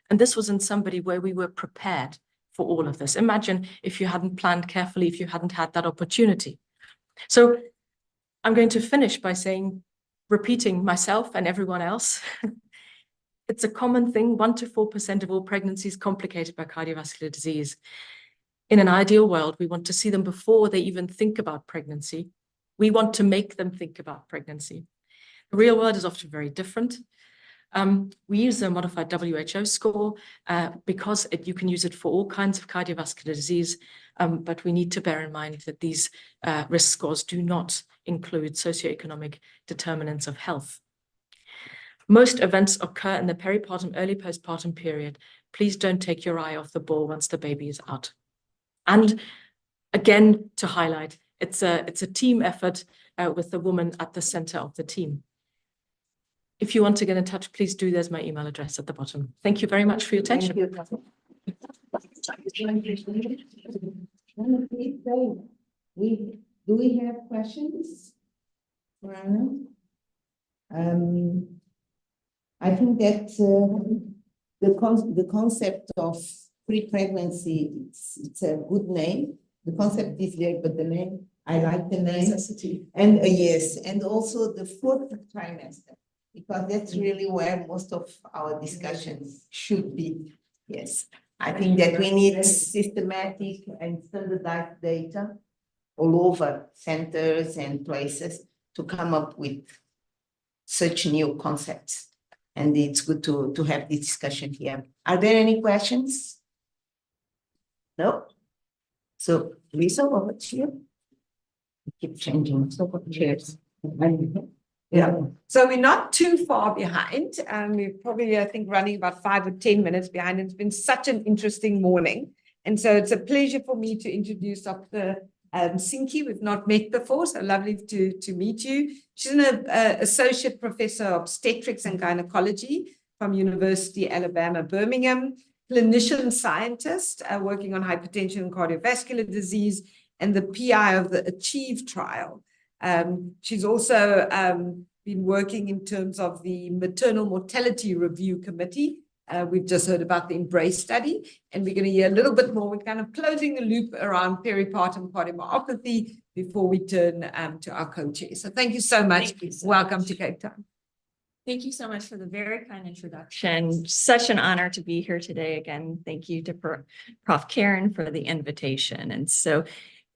And this was in somebody where we were prepared for all of this. Imagine if you hadn't planned carefully, if you hadn't had that opportunity. So I'm going to finish by saying, repeating myself and everyone else, it's a common thing. 1 to 4% of all pregnancies complicated by cardiovascular disease. In an ideal world, we want to see them before they even think about pregnancy. We want to make them think about pregnancy. The real world is often very different. We use the modified WHO score because you can use it for all kinds of cardiovascular disease, but we need to bear in mind that these risk scores do not include socioeconomic determinants of health. Most events occur in the peripartum, early postpartum period. Please don't take your eye off the ball once the baby is out. And again, to highlight, it's a team effort with the woman at the center of the team. If you want to get in touch, please do. There's my email address at the bottom. Thank you very much for your attention. Do we have questions for Anna? I think that the concept of pre-pregnancy, it's a good name. The concept is there, but the name, I like the name. Necessity. And yes, and also the fourth trimester. because that's really where most of our discussions should be. Yes, I think that we need systematic and standardized data all over centers and places to come up with such new concepts. And it's good to have this discussion here. Are there any questions? No? So Lisa, over to you. Keep changing chairs. Yeah, so we're not too far behind. We're probably, I think, running about 5 or 10 minutes behind. It's been such an interesting morning. And so it's a pleasure for me to introduce Dr. Sinki. We've not met before, so lovely to meet you. She's an associate professor of obstetrics and gynecology from University Alabama, Birmingham, clinician scientist working on hypertension and cardiovascular disease, and the PI of the ACHIEVE trial. She's also been working in terms of the Maternal Mortality Review Committee. We've just heard about the EMBRACE study, and we're going to hear a little bit more. We're kind of closing the loop around peripartum cardiomyopathy before we turn to our co-chair. So thank you so much. Welcome to Cape Town. Thank you so much for the very kind introduction. Such an honor to be here today. Again, thank you to Prof. Karen for the invitation. And so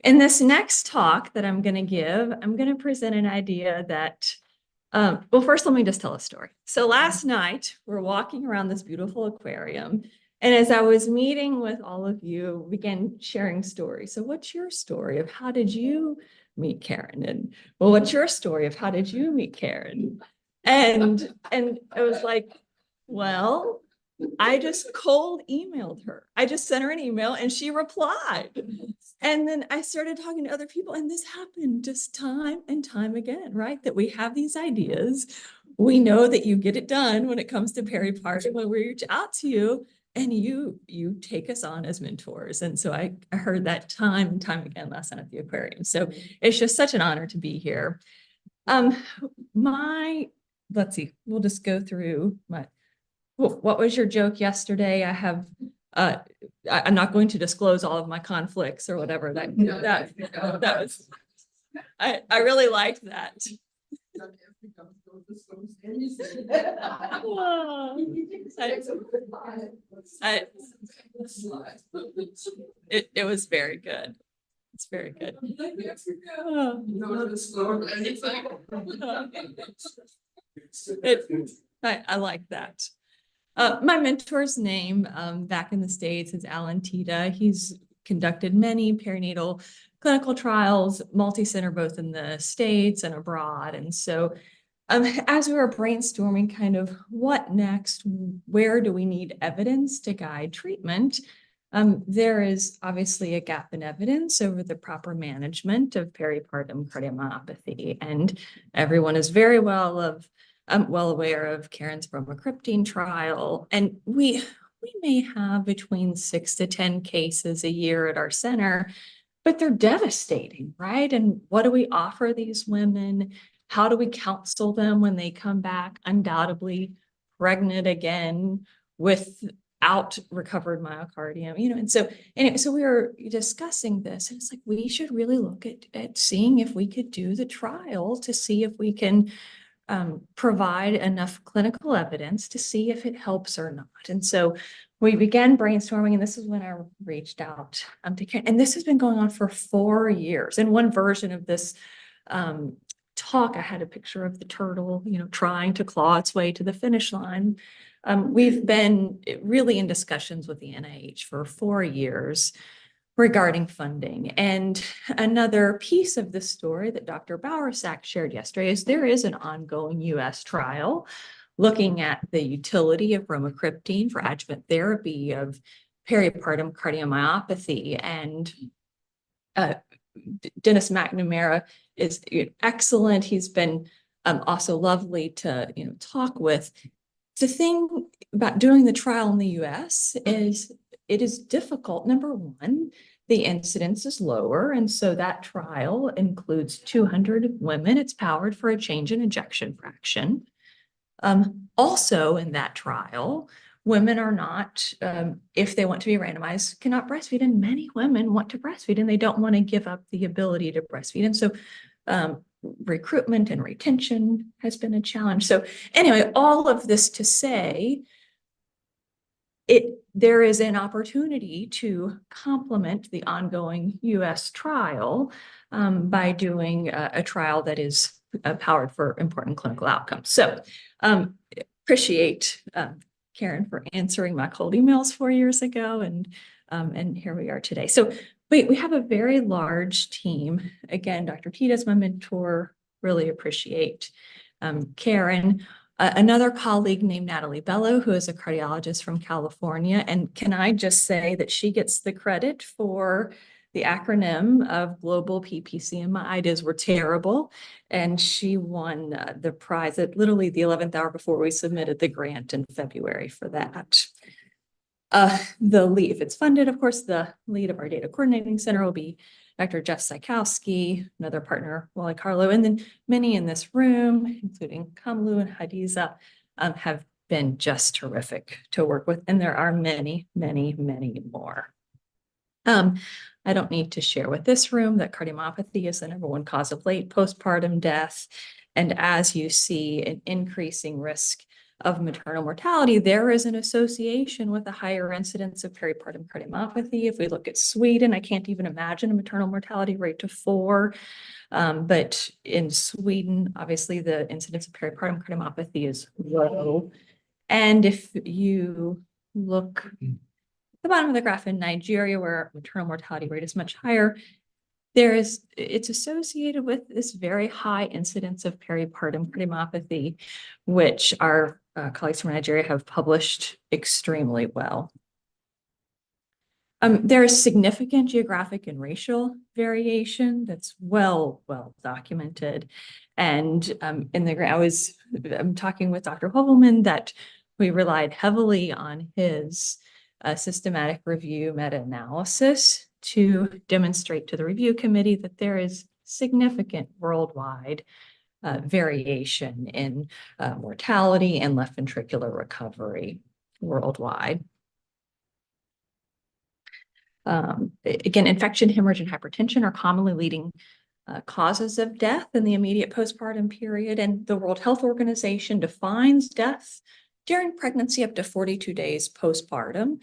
in this next talk that I'm going to give, I'm going to present an idea that, well, first, let me just tell a story. So last night, we're walking around this beautiful aquarium. And as I was meeting with all of you, we began sharing stories. So what's your story of how did you meet Karen? And well, what's your story of how did you meet Karen? And it was like, well, I just cold emailed her. I just sent her an email and she replied. And then I started talking to other people, and this happened just time and time again, right? That we have these ideas. We know that you get it done when it comes to peripartum, when we reach out to you and you take us on as mentors. And so I heard that time and time again last night at the aquarium. So it's just such an honor to be here. Let's see, we'll just go through what was your joke yesterday? I have, I'm not going to disclose all of my conflicts or whatever. That was, I really liked that. It was very good. It's very good. I like that. My mentor's name back in the States is Alan Tita. He's conducted many perinatal clinical trials, multi-center, both in the States and abroad. And so as we were brainstorming kind of what next, where do we need evidence to guide treatment? There is obviously a gap in evidence over the proper management of peripartum cardiomyopathy. And everyone is very well aware of Karen's bromocriptine trial. And we may have between 6 to 10 cases a year at our center, but they're devastating, right? And what do we offer these women? How do we counsel them when they come back undoubtedly pregnant again without recovered myocardium? And so anyway, so we were discussing this, and it's like, we should really look at seeing if we could do the trial to see if we can provide enough clinical evidence to see if it helps or not. And so we began brainstorming, and this is when I reached out to Karen. And this has been going on for 4 years. In one version of this talk, I had a picture of the turtle, trying to claw its way to the finish line. We've been really in discussions with the NIH for 4 years regarding funding. And another piece of the story that Dr. Bowersack shared yesterday is there is an ongoing US trial looking at the utility of bromocriptine for adjuvant therapy of peripartum cardiomyopathy. And Dennis McNamara is excellent. He's been also lovely to talk with. The thing about doing the trial in the US is it is difficult. Number one, the incidence is lower. And so that trial includes 200 women. It's powered for a change in ejection fraction. Also in that trial, women are not, if they want to be randomized, cannot breastfeed. And many women want to breastfeed and they don't want to give up the ability to breastfeed. And so recruitment and retention has been a challenge. So anyway, all of this to say, there is an opportunity to complement the ongoing US trial by doing a trial that is powered for important clinical outcomes. So appreciate Karen for answering my cold emails 4 years ago, and here we are today. So we have a very large team. Again, Dr. Tita is my mentor, really appreciate Karen. Another colleague named Natalie Bello, who is a cardiologist from California. And can I just say that she gets the credit for the acronym of Global PPC, and my ideas were terrible. And she won the prize at literally the 11th hour before we submitted the grant in February for that. The lead, if it's funded, of course, the lead of our data coordinating center will be Dr. Jeff Sikowski, another partner, Wally Carlo, and then many in this room, including Kamlu and Hadiza, have been just terrific to work with. And there are many, many, many more. I don't need to share with this room that cardiomyopathy is the #1 cause of late postpartum death. And as you see an increasing risk of maternal mortality, there is an association with a higher incidence of peripartum cardiomyopathy. If we look at Sweden, I can't even imagine a maternal mortality rate of 4. But in Sweden, obviously the incidence of peripartum cardiomyopathy is low. And if you look at the bottom of the graph in Nigeria, where maternal mortality rate is much higher, it's associated with this very high incidence of peripartum cardiomyopathy, which our colleagues from Nigeria have published extremely well. There is significant geographic and racial variation that's well documented. And I'm talking with Dr. Hovelman that we relied heavily on his systematic review meta-analysis to demonstrate to the review committee that there is significant worldwide variation in mortality and left ventricular recovery worldwide. Again, infection, hemorrhage, and hypertension are commonly leading causes of death in the immediate postpartum period, and the World Health Organization defines death during pregnancy up to 42 days postpartum.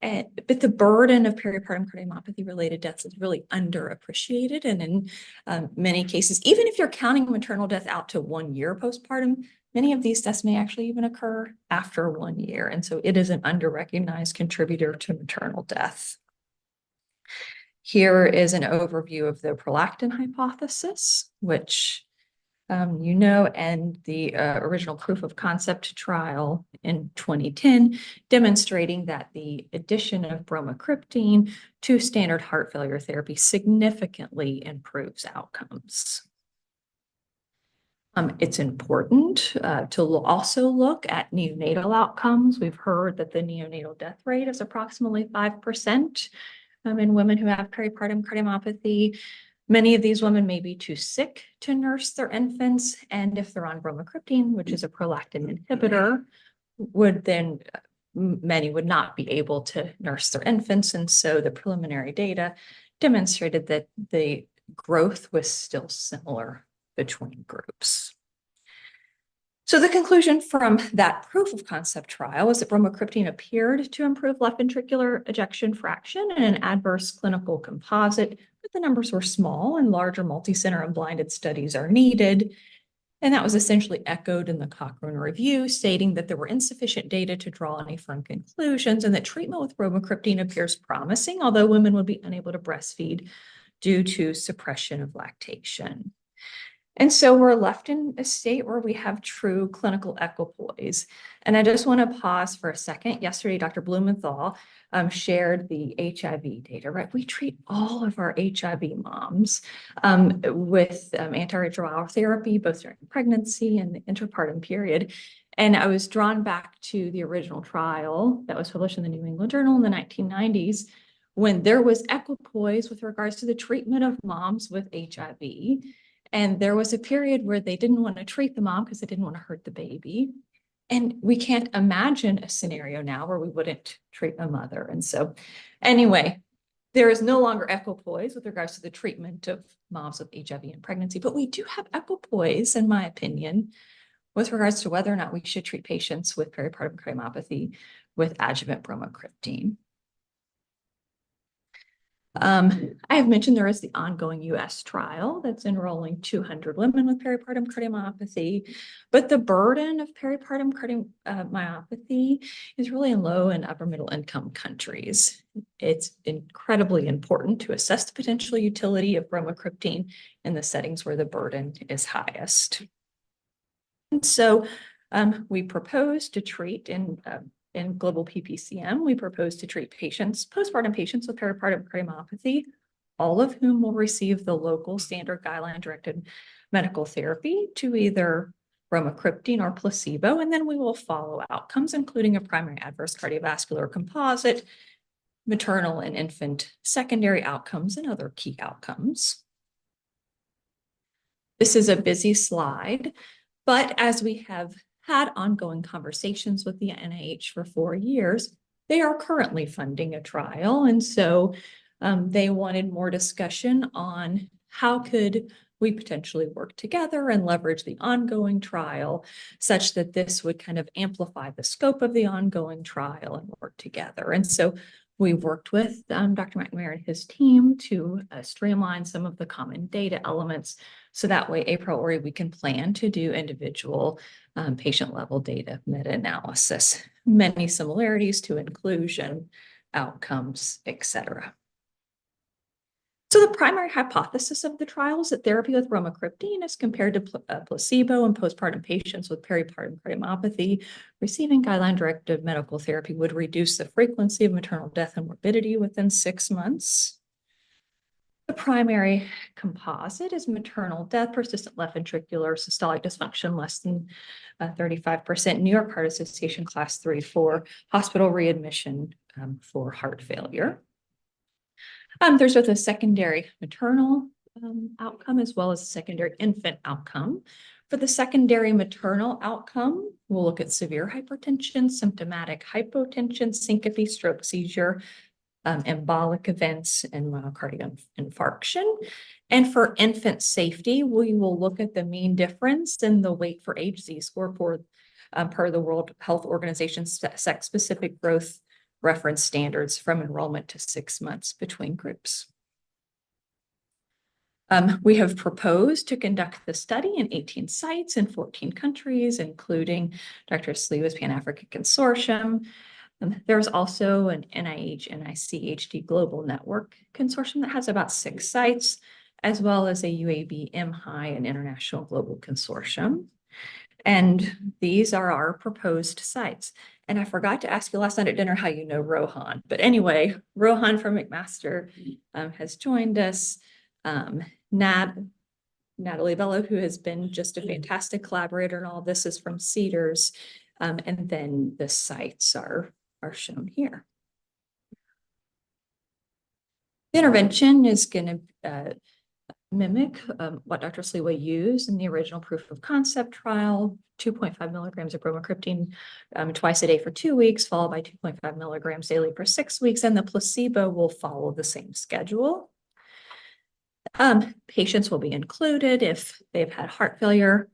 But the burden of peripartum cardiomyopathy-related deaths is really underappreciated. And in many cases, even if you're counting maternal death out to 1 year postpartum, many of these deaths may actually even occur after 1 year. And so it is an underrecognized contributor to maternal death. Here is an overview of the prolactin hypothesis, which and the original proof of concept trial in 2010, demonstrating that the addition of bromocriptine to standard heart failure therapy significantly improves outcomes. It's important to also look at neonatal outcomes. We've heard that the neonatal death rate is approximately 5% in women who have peripartum cardiomyopathy. Many of these women may be too sick to nurse their infants, and if they're on bromocriptine, which is a prolactin inhibitor, many would not be able to nurse their infants. And so the preliminary data demonstrated that the growth was still similar between groups. So the conclusion from that proof of concept trial was that bromocriptine appeared to improve left ventricular ejection fraction in an adverse clinical composite, but the numbers were small and larger multi-center and blinded studies are needed. And that was essentially echoed in the Cochrane review, stating that there were insufficient data to draw any firm conclusions and that treatment with bromocriptine appears promising, although women would be unable to breastfeed due to suppression of lactation. And so we're left in a state where we have true clinical equipoise. And I just want to pause for a second. Yesterday, Dr. Blumenthal shared the HIV data, right? We treat all of our HIV moms with antiretroviral therapy, both during pregnancy and the interpartum period. And I was drawn back to the original trial that was published in the New England Journal in the 1990s, when there was equipoise with regards to the treatment of moms with HIV. And there was a period where they didn't want to treat the mom because they didn't want to hurt the baby. And we can't imagine a scenario now where we wouldn't treat a mother. And so anyway, There is no longer equipoise with regards to the treatment of moms with HIV in pregnancy, but we do have equipoise, in my opinion, with regards to whether or not we should treat patients with peripartum cardiomyopathy with adjuvant bromocriptine. I have mentioned there is the ongoing US trial that's enrolling 200 women with peripartum cardiomyopathy, but the burden of peripartum cardiomyopathy is really in low and upper middle income countries. It's incredibly important to assess the potential utility of bromocriptine in the settings where the burden is highest. And so we propose to treat in global PPCM, we propose to treat patients, postpartum patients with peripartum cardiomyopathy, all of whom will receive the local standard guideline-directed medical therapy to either bromocriptine or placebo, and then we will follow outcomes, including a primary adverse cardiovascular composite, maternal and infant secondary outcomes, and other key outcomes. This is a busy slide, but as we have had ongoing conversations with the NIH for 4 years, they are currently funding a trial. And so they wanted more discussion on how could we potentially work together and leverage the ongoing trial such that this would kind of amplify the scope of the ongoing trial and work together. And so we worked with Dr. McNamara and his team to streamline some of the common data elements so that way a priori we can plan to do individual patient level data meta-analysis, many similarities to inclusion, outcomes, etc. So the primary hypothesis of the trial is that therapy with bromocriptine as compared to placebo in postpartum patients with peripartum cardiomyopathy receiving guideline-directed medical therapy would reduce the frequency of maternal death and morbidity within 6 months. The primary composite is maternal death, persistent left ventricular systolic dysfunction less than 35%, New York Heart Association class 3 hospital readmission for heart failure. There's both a secondary maternal outcome as well as a secondary infant outcome. For the secondary maternal outcome, we'll look at severe hypertension, symptomatic hypotension, syncope, stroke, seizure, embolic events, and myocardial infarction. And for infant safety, we will look at the mean difference in the weight for age Z-score per the World Health Organization's sex-specific growth reference standards from enrollment to 6 months between groups. We have proposed to conduct the study in 18 sites in 14 countries, including Dr. Sliwa's Pan-African Consortium. There's also an NIH-NICHD Global Network Consortium that has about 6 sites, as well as a UAB MHI and International Global Consortium. And these are our proposed sites. And I forgot to ask you last night at dinner how you know Rohan. But anyway, Rohan from McMaster has joined us. Natalie Bello, who has been just a fantastic collaborator, and all this is from Cedars. And then the sites are shown here. The intervention is going to mimic what Dr. Sliwa used in the original proof of concept trial, 2.5 milligrams of bromocriptine twice a day for 2 weeks, followed by 2.5 milligrams daily for 6 weeks, and the placebo will follow the same schedule. Patients will be included if they've had heart failure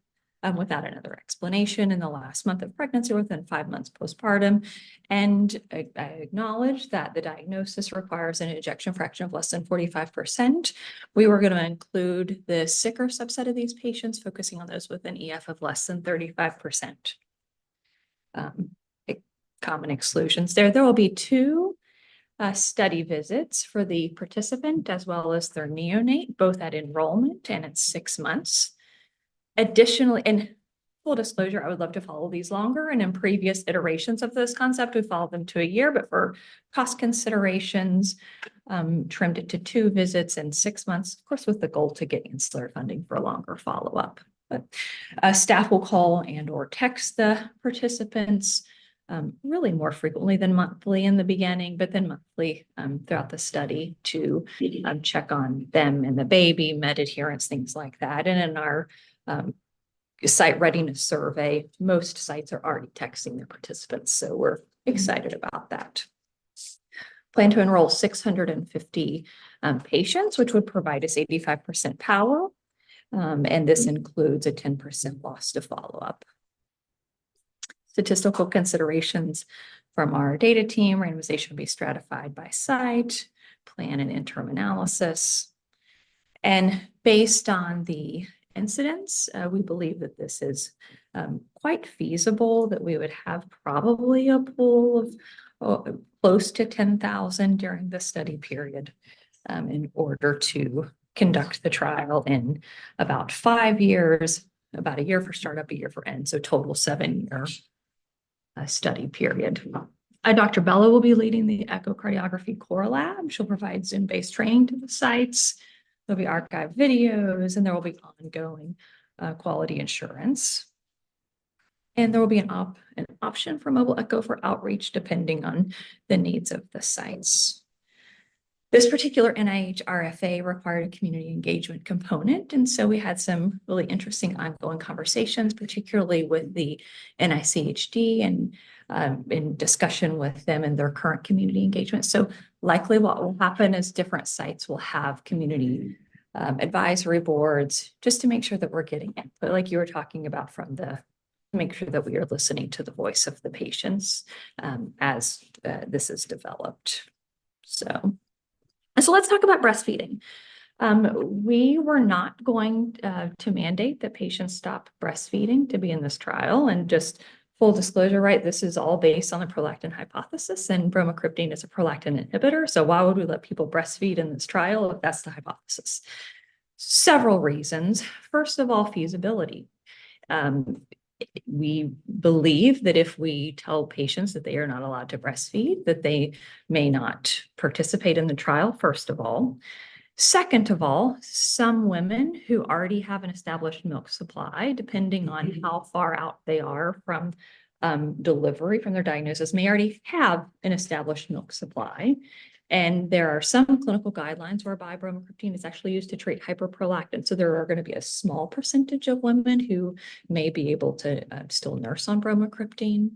without another explanation in the last month of pregnancy or within 5 months postpartum. And I acknowledge that the diagnosis requires an ejection fraction of less than 45%. We were going to include the sicker subset of these patients, focusing on those with an EF of less than 35%. Common exclusions there. There will be 2 study visits for the participant as well as their neonate, both at enrollment and at 6 months. Additionally, in full disclosure, I would love to follow these longer. And in previous iterations of this concept, we followed them to a year, but for cost considerations, trimmed it to 2 visits and 6 months, of course, with the goal to get ancillary funding for a longer follow-up. But staff will call and or text the participants really more frequently than monthly in the beginning, but then monthly throughout the study to check on them and the baby, med adherence, things like that. And in our site readiness survey, most sites are already texting their participants, so we're excited about that. plan to enroll 650 patients, which would provide us 85% power. And this includes a 10% loss to follow-up. Statistical considerations from our data team, randomization will be stratified by site, plan and interim analysis. And based on the incidence, we believe that this is quite feasible, that we would have probably a pool of close to 10,000 during the study period in order to conduct the trial in about 5 years, about a year for startup, a year for end, so total 7-year study period. Dr. Bella will be leading the echocardiography core lab. She'll provide Zoom-based training to the sites. There'll be archived videos, and there will be ongoing quality assurance. And there will be an option for mobile echo for outreach depending on the needs of the sites. This particular NIH RFA required a community engagement component, and so we had some really interesting ongoing conversations, particularly with the NICHD and in discussion with them and their current community engagement. So likely what will happen is different sites will have community advisory boards just to make sure that we're getting input, like you were talking about, from the make sure that we are listening to the voice of the patients as this is developed. So let's talk about breastfeeding. We were not going to mandate that patients stop breastfeeding to be in this trial, and just full disclosure, right? This is all based on the prolactin hypothesis, and bromocriptine is a prolactin inhibitor. So why would we let people breastfeed in this trial if that's the hypothesis? Several reasons. First of all, feasibility. We believe that if we tell patients that they are not allowed to breastfeed, that they may not participate in the trial, first of all. Second of all, some women who already have an established milk supply, depending on how far out they are from delivery, from their diagnosis, may already have an established milk supply. And there are some clinical guidelines whereby bromocriptine is actually used to treat hyperprolactin. So there are going to be a small percentage of women who may be able to still nurse on bromocriptine.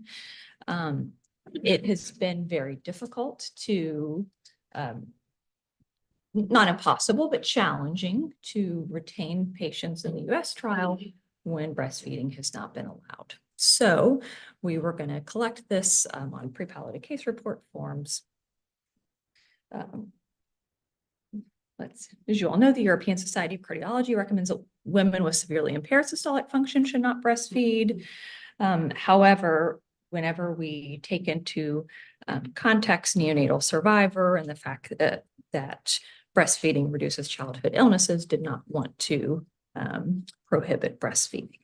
It has been very difficult to not impossible, but challenging to retain patients in the US trial when breastfeeding has not been allowed. So we were going to collect this on pre-piloted case report forms. As you all know, the European Society of Cardiology recommends that women with severely impaired systolic function should not breastfeed. However, whenever we take into context neonatal survivor and the fact that breastfeeding reduces childhood illnesses, did not want to prohibit breastfeeding.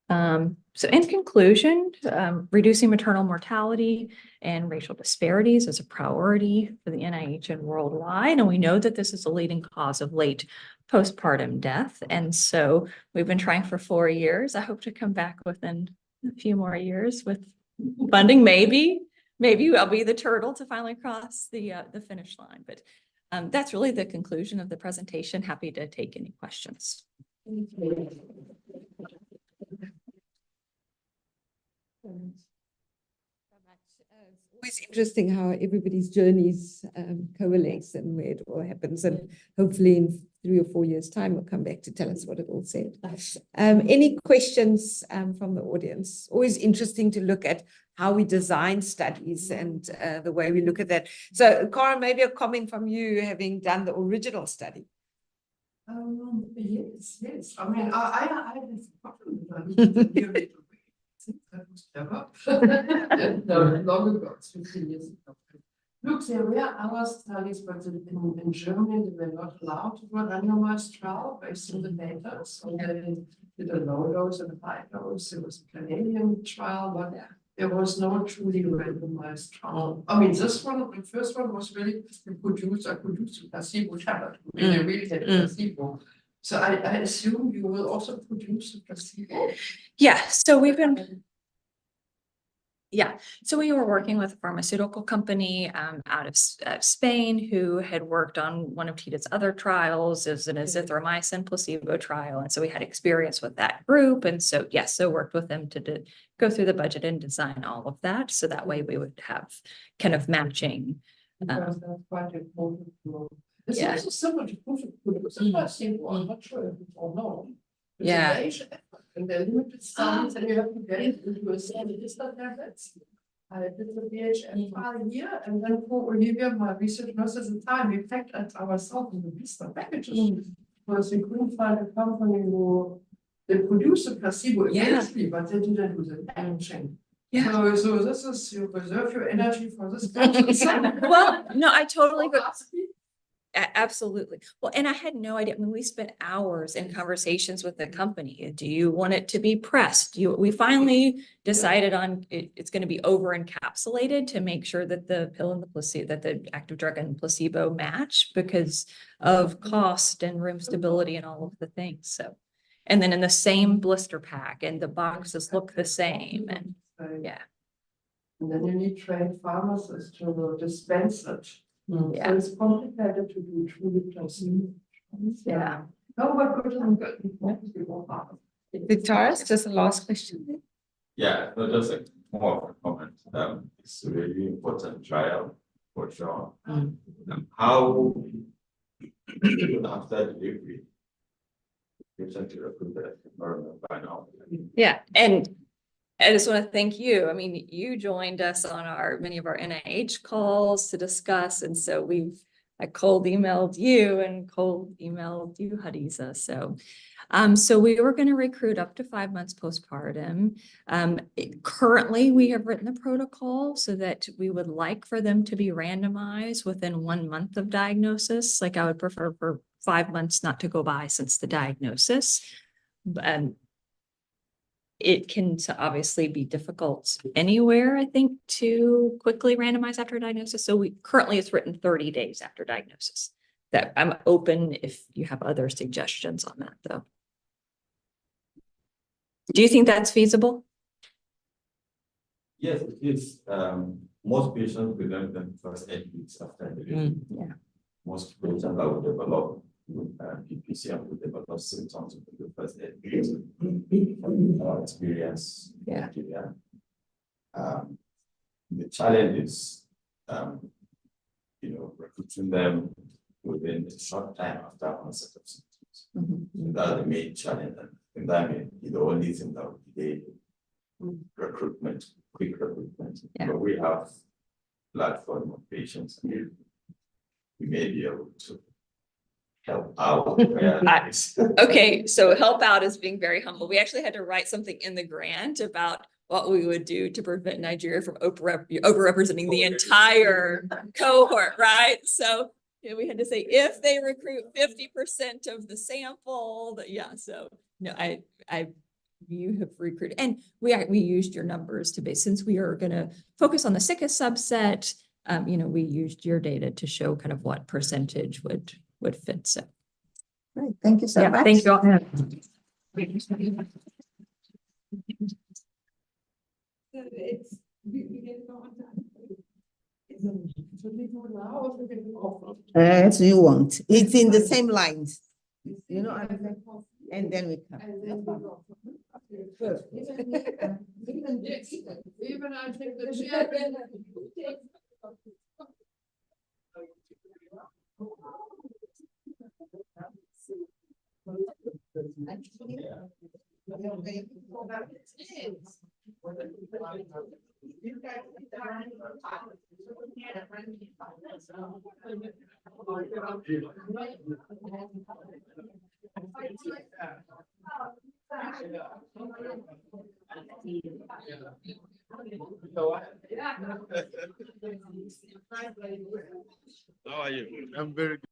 So in conclusion, reducing maternal mortality and racial disparities is a priority for the NIH and worldwide. And we know that this is a leading cause of late postpartum death. And so we've been trying for 4 years. I hope to come back within a few more years with funding, maybe I'll be the turtle to finally cross the finish line. But that's really the conclusion of the presentation. Happy to take any questions. Always interesting how everybody's journeys coalesce and where it all happens. And hopefully in 3 or 4 years' time, we'll come back to tell us what it all said. Any questions from the audience? Always interesting to look at how we design studies and the way we look at that. So, Cara, maybe a comment from you, having done the original study. Yes. I mean, I had a problem with that. That was clever. No, long ago, it's 15 years ago. Look, there were other studies, but in Germany, they were not allowed to do an randomized trial based on the data. So they did a low dose and a high dose. There was a Canadian trial, but there was no truly randomized trial. I mean, this one, the first one was really produced a placebo tablet. They really had a placebo. So I assume you will also produce a placebo. Yeah, so we've been Yeah, so we were working with a pharmaceutical company out of Spain who had worked on one of Tita's other trials as an azithromycin placebo trial. And so we had experience with that group. And so, yes, so worked with them to go through the budget and design all of that. So that way we would have kind of matching. Because that's quite important. It's Yeah. also similar to proof of because sometimes people are not sure if it's or not. It's a Yeah. major effort, and they're limited studies, and you have to get it into a study. It's not that that's. I did the VHF file here, and then for Olivia, my research nurse at the time, we packed it ourselves in the blister packages. Because we couldn't find a company who they produce a placebo Yeah. eventually, but they didn't do the packaging. Yeah. So this is, you preserve your energy for this. kind of stuff. Well, no, I totally go. Absolutely. Well, and I had no idea. I mean, we spent hours in conversations with the company. Do you want it to be pressed? We finally decided on it's going to be over encapsulated to make sure that the pill and the placebo, that the active drug and placebo match because of cost and room stability and all of the things. So, and then in the same blister pack and the boxes look the same and yeah. And then you need trained pharmacists to dispense it. Yeah. So it's complicated to do truly placebo. Yeah. No, but good. Victorious, just a last question. Yeah, no, just a more of a comment. It's a really important trial for sure. How after delivery, patient to recruit that environment by now. Yeah, and I just want to thank you. I mean, you joined us on many of our NIH calls to discuss, and so I cold emailed you and cold emailed you, Hadiza. So we were going to recruit up to 5 months postpartum. Currently, we have written the protocol so that we would like for them to be randomized within 1 month of diagnosis. Like I would prefer for 5 months not to go by since the diagnosis. It can obviously be difficult anywhere, I think, to quickly randomize after diagnosis. So currently it's written 30 days after diagnosis. That I'm open if you have other suggestions on that, though. Do you think that's feasible? Yes, it is. Most patients present them first 8 weeks after delivery. Yeah. Most patients that will develop PPCM will develop symptoms in the first 8 weeks. Our experience. Yeah. The challenge is, recruiting them within a short time after onset of symptoms. So that's the main challenge. And that means the only thing that would delay recruitment, quick recruitment. Yeah. But we have platform of patients. We may be able to help out. Okay, so help out is being very humble. We actually had to write something in the grant about what we would do to prevent Nigeria from overrepresenting the entire cohort, right? So we had to say if they recruit 50% of the sample, so no, you have recruited, and we used your numbers to base since we are going to focus on the sickest subset. We used your data to show kind of what percentage would fit. So, Great, thank you so much. Thank you all. As you want. It's in the same lines. And then we come. Even I take the chair. How are you? I'm very good.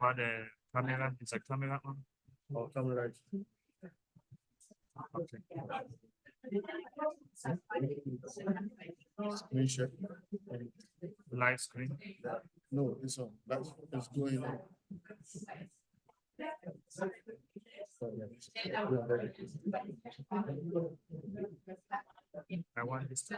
about the camera? Is a camera on? Oh, camera. Okay. Screen share. Live screen. No, this one. That's going on. I want this.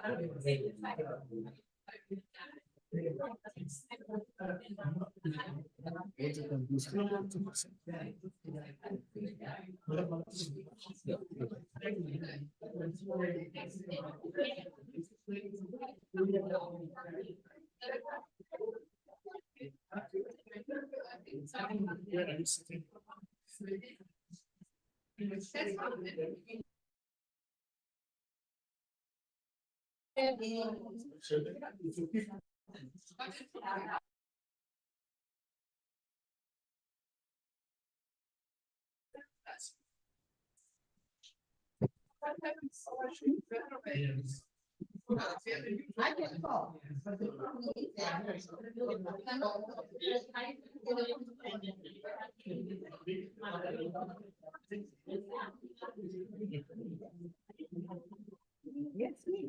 I can call. Yes, we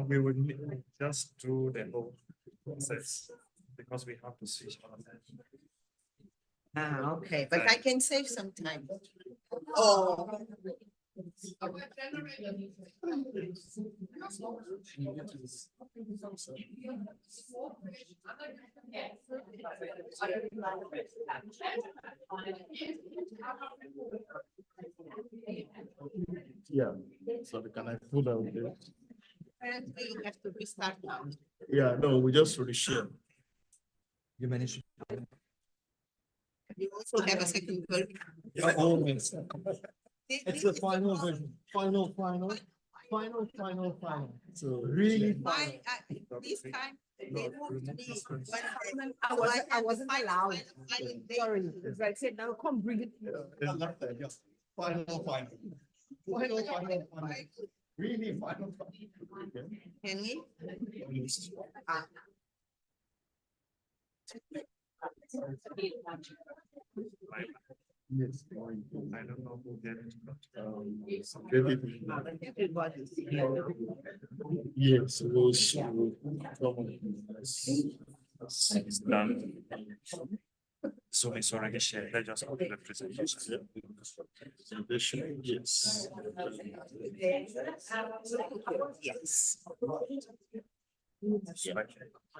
We would need just do the whole process because we have to switch on that. Okay, but I can save some time. Oh. Yeah, so can I pull out this? Apparently you have to restart now. Yeah, no, we just reshare. You managed. You also have a second version. Yeah, always. It's the final version, final. So really. Why, this time, they moved me. I wasn't allowed. Sorry, as I said, now come bring it. I love that, yeah. Final. Really final. Can we? Yes. I don't know who did it. Yes, we'll show. It's done. So it's already shared. I just open the presentation. Presentation, yes. Yes. Okay.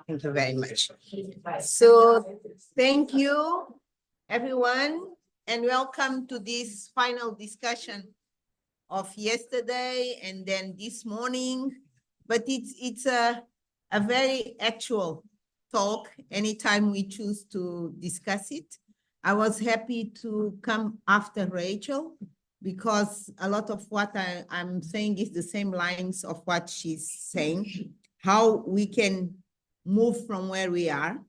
Thank you very much. So thank you, everyone, and welcome to this final discussion of yesterday and then this morning. But it's a very actual talk anytime we choose to discuss it. I was happy to come after Rachel because a lot of what I'm saying is the same lines of what she's saying, how we can move from where we are.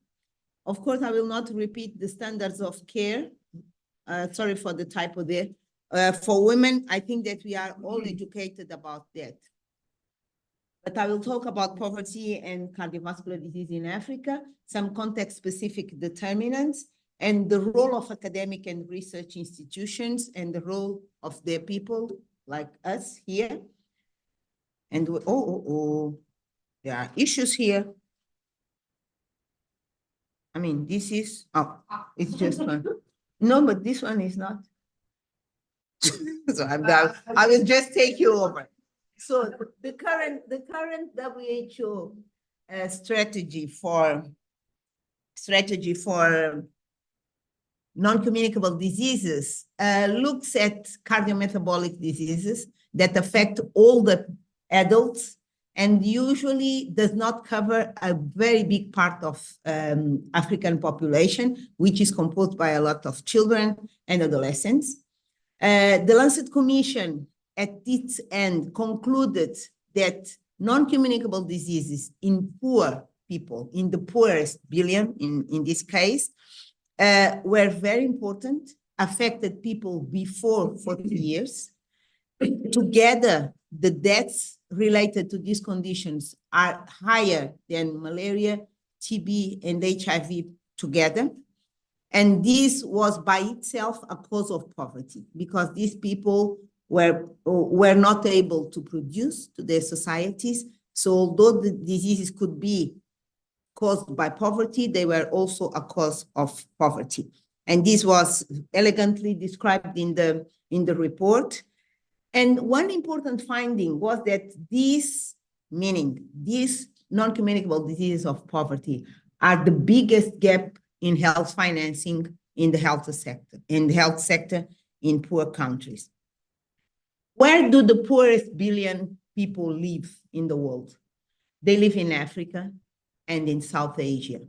Of course, I will not repeat the standards of care. Sorry for the typo there. For women, I think that we are all educated about that. But I will talk about poverty and cardiovascular disease in Africa, some context-specific determinants, and the role of academic and research institutions and the role of their people like us here. And there are issues here. I mean, this is, it's just one. No, but this one is not. So I will just take you over. So the current WHO strategy for non-communicable diseases looks at cardiometabolic diseases that affect all the adults and usually does not cover a very big part of African population, which is composed by a lot of children and adolescents. The Lancet Commission at its end concluded that non-communicable diseases in poor people, in the poorest billion in this case, were very important, affected people before 40 years. Together, the deaths related to these conditions are higher than malaria, TB, and HIV together. And this was by itself a cause of poverty, because these people were not able to produce to their societies. So although the diseases could be caused by poverty, they were also a cause of poverty. And this was elegantly described in the report. And one important finding was that these non-communicable diseases of poverty are the biggest gap in health financing in the health sector in poor countries. Where do the poorest billion people live in the world? They live in Africa and in South Asia.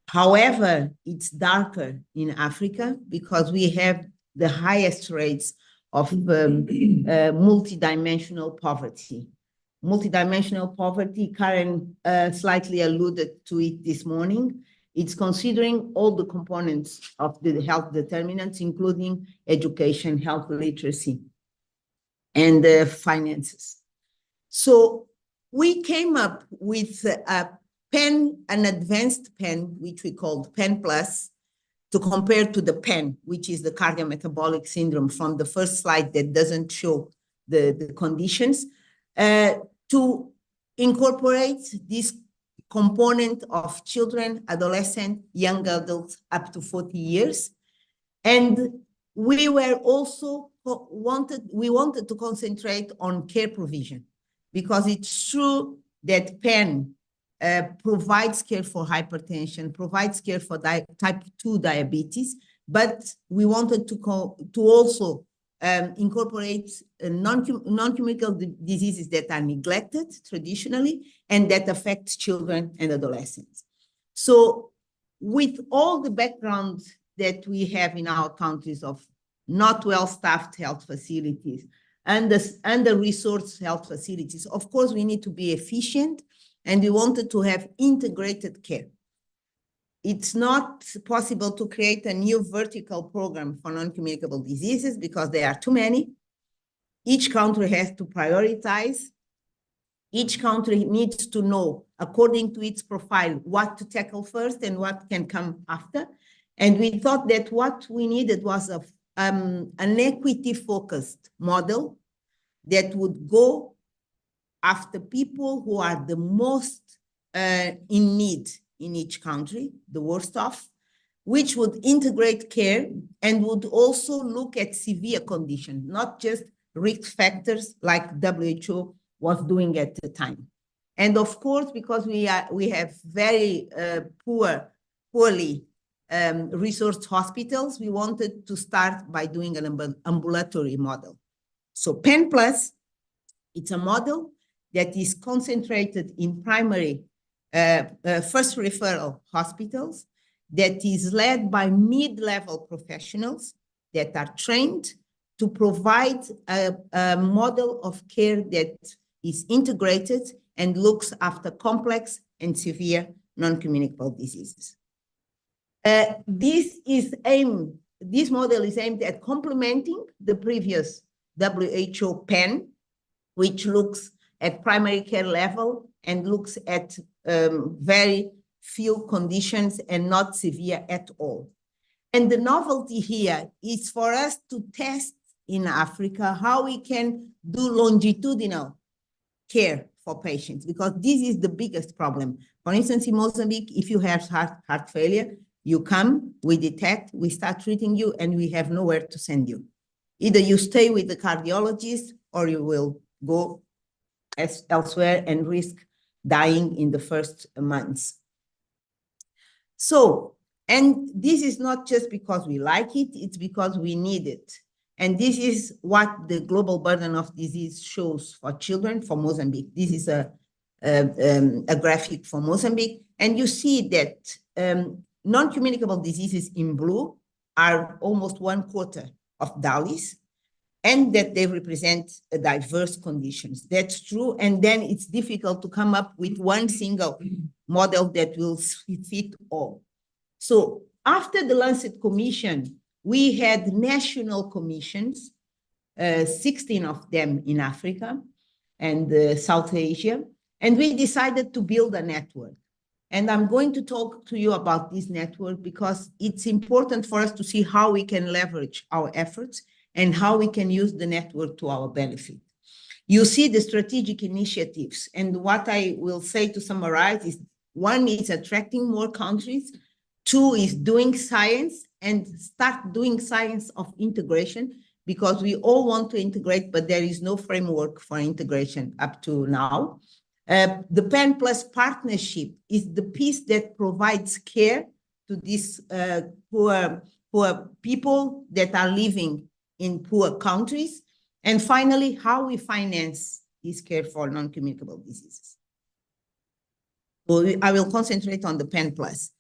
However, it's darker in Africa because we have the highest rates of multidimensional poverty. Multidimensional poverty, Karen slightly alluded to it this morning. It's considering all the components of the health determinants, including education, health literacy, and finances. So we came up with an advanced pen, which we called PEN Plus, to compare to the PEN, which is the cardiometabolic syndrome from the first slide that doesn't show the conditions, to incorporate this component of children, adolescent, young adults up to 40 years. And we were also wanted to concentrate on care provision, because it's true that PEN provides care for hypertension, provides care for type 2 diabetes, but we wanted to also incorporate non-communicable diseases that are neglected traditionally and that affect children and adolescents. So with all the background that we have in our countries of not well-staffed health facilities and the under-resourced health facilities, of course, we need to be efficient, and we wanted to have integrated care. It's not possible to create a new vertical program for non-communicable diseases because there are too many. Each country has to prioritize. Each country needs to know, according to its profile, what to tackle first and what can come after. And we thought that what we needed was an equity-focused model that would go after people who are the most in need in each country, the worst off, which would integrate care and would also look at severe conditions, not just risk factors like WHO was doing at the time. And of course, because we have very poorly resourced hospitals, we wanted to start by doing an ambulatory model. So PEN Plus, it's a model that is concentrated in primary first referral hospitals, that is led by mid-level professionals that are trained to provide a model of care that is integrated and looks after complex and severe non-communicable diseases. This model is aimed at complementing the previous WHO PEN, which looks at primary care level and looks at very few conditions and not severe at all. And the novelty here is for us to test in Africa how we can do longitudinal care for patients, because this is the biggest problem. For instance, in Mozambique, if you have heart failure, you come, we detect, we start treating you, and we have nowhere to send you. Either you stay with the cardiologist or you will go elsewhere and risk dying in the first months. So, and this is not just because we like it, it's because we need it. And this is what the global burden of disease shows for children for Mozambique. This is a graphic for Mozambique. And you see that non-communicable diseases in blue are almost 1/4 of DALYs, and that they represent diverse conditions. That's true. And then it's difficult to come up with one single model that will fit all. So after the Lancet Commission, we had national commissions, 16 of them in Africa and South Asia, and we decided to build a network. And I'm going to talk to you about this network because it's important for us to see how we can leverage our efforts and how we can use the network to our benefit. You see the strategic initiatives, and what I will say to summarize is, one is attracting more countries, two is doing science and start doing science of integration, because we all want to integrate, but there is no framework for integration up to now. The PEN Plus partnership is the piece that provides care to these poor people that are living in poor countries. And finally, how we finance this care for non-communicable diseases. So I will concentrate on the PEN Plus.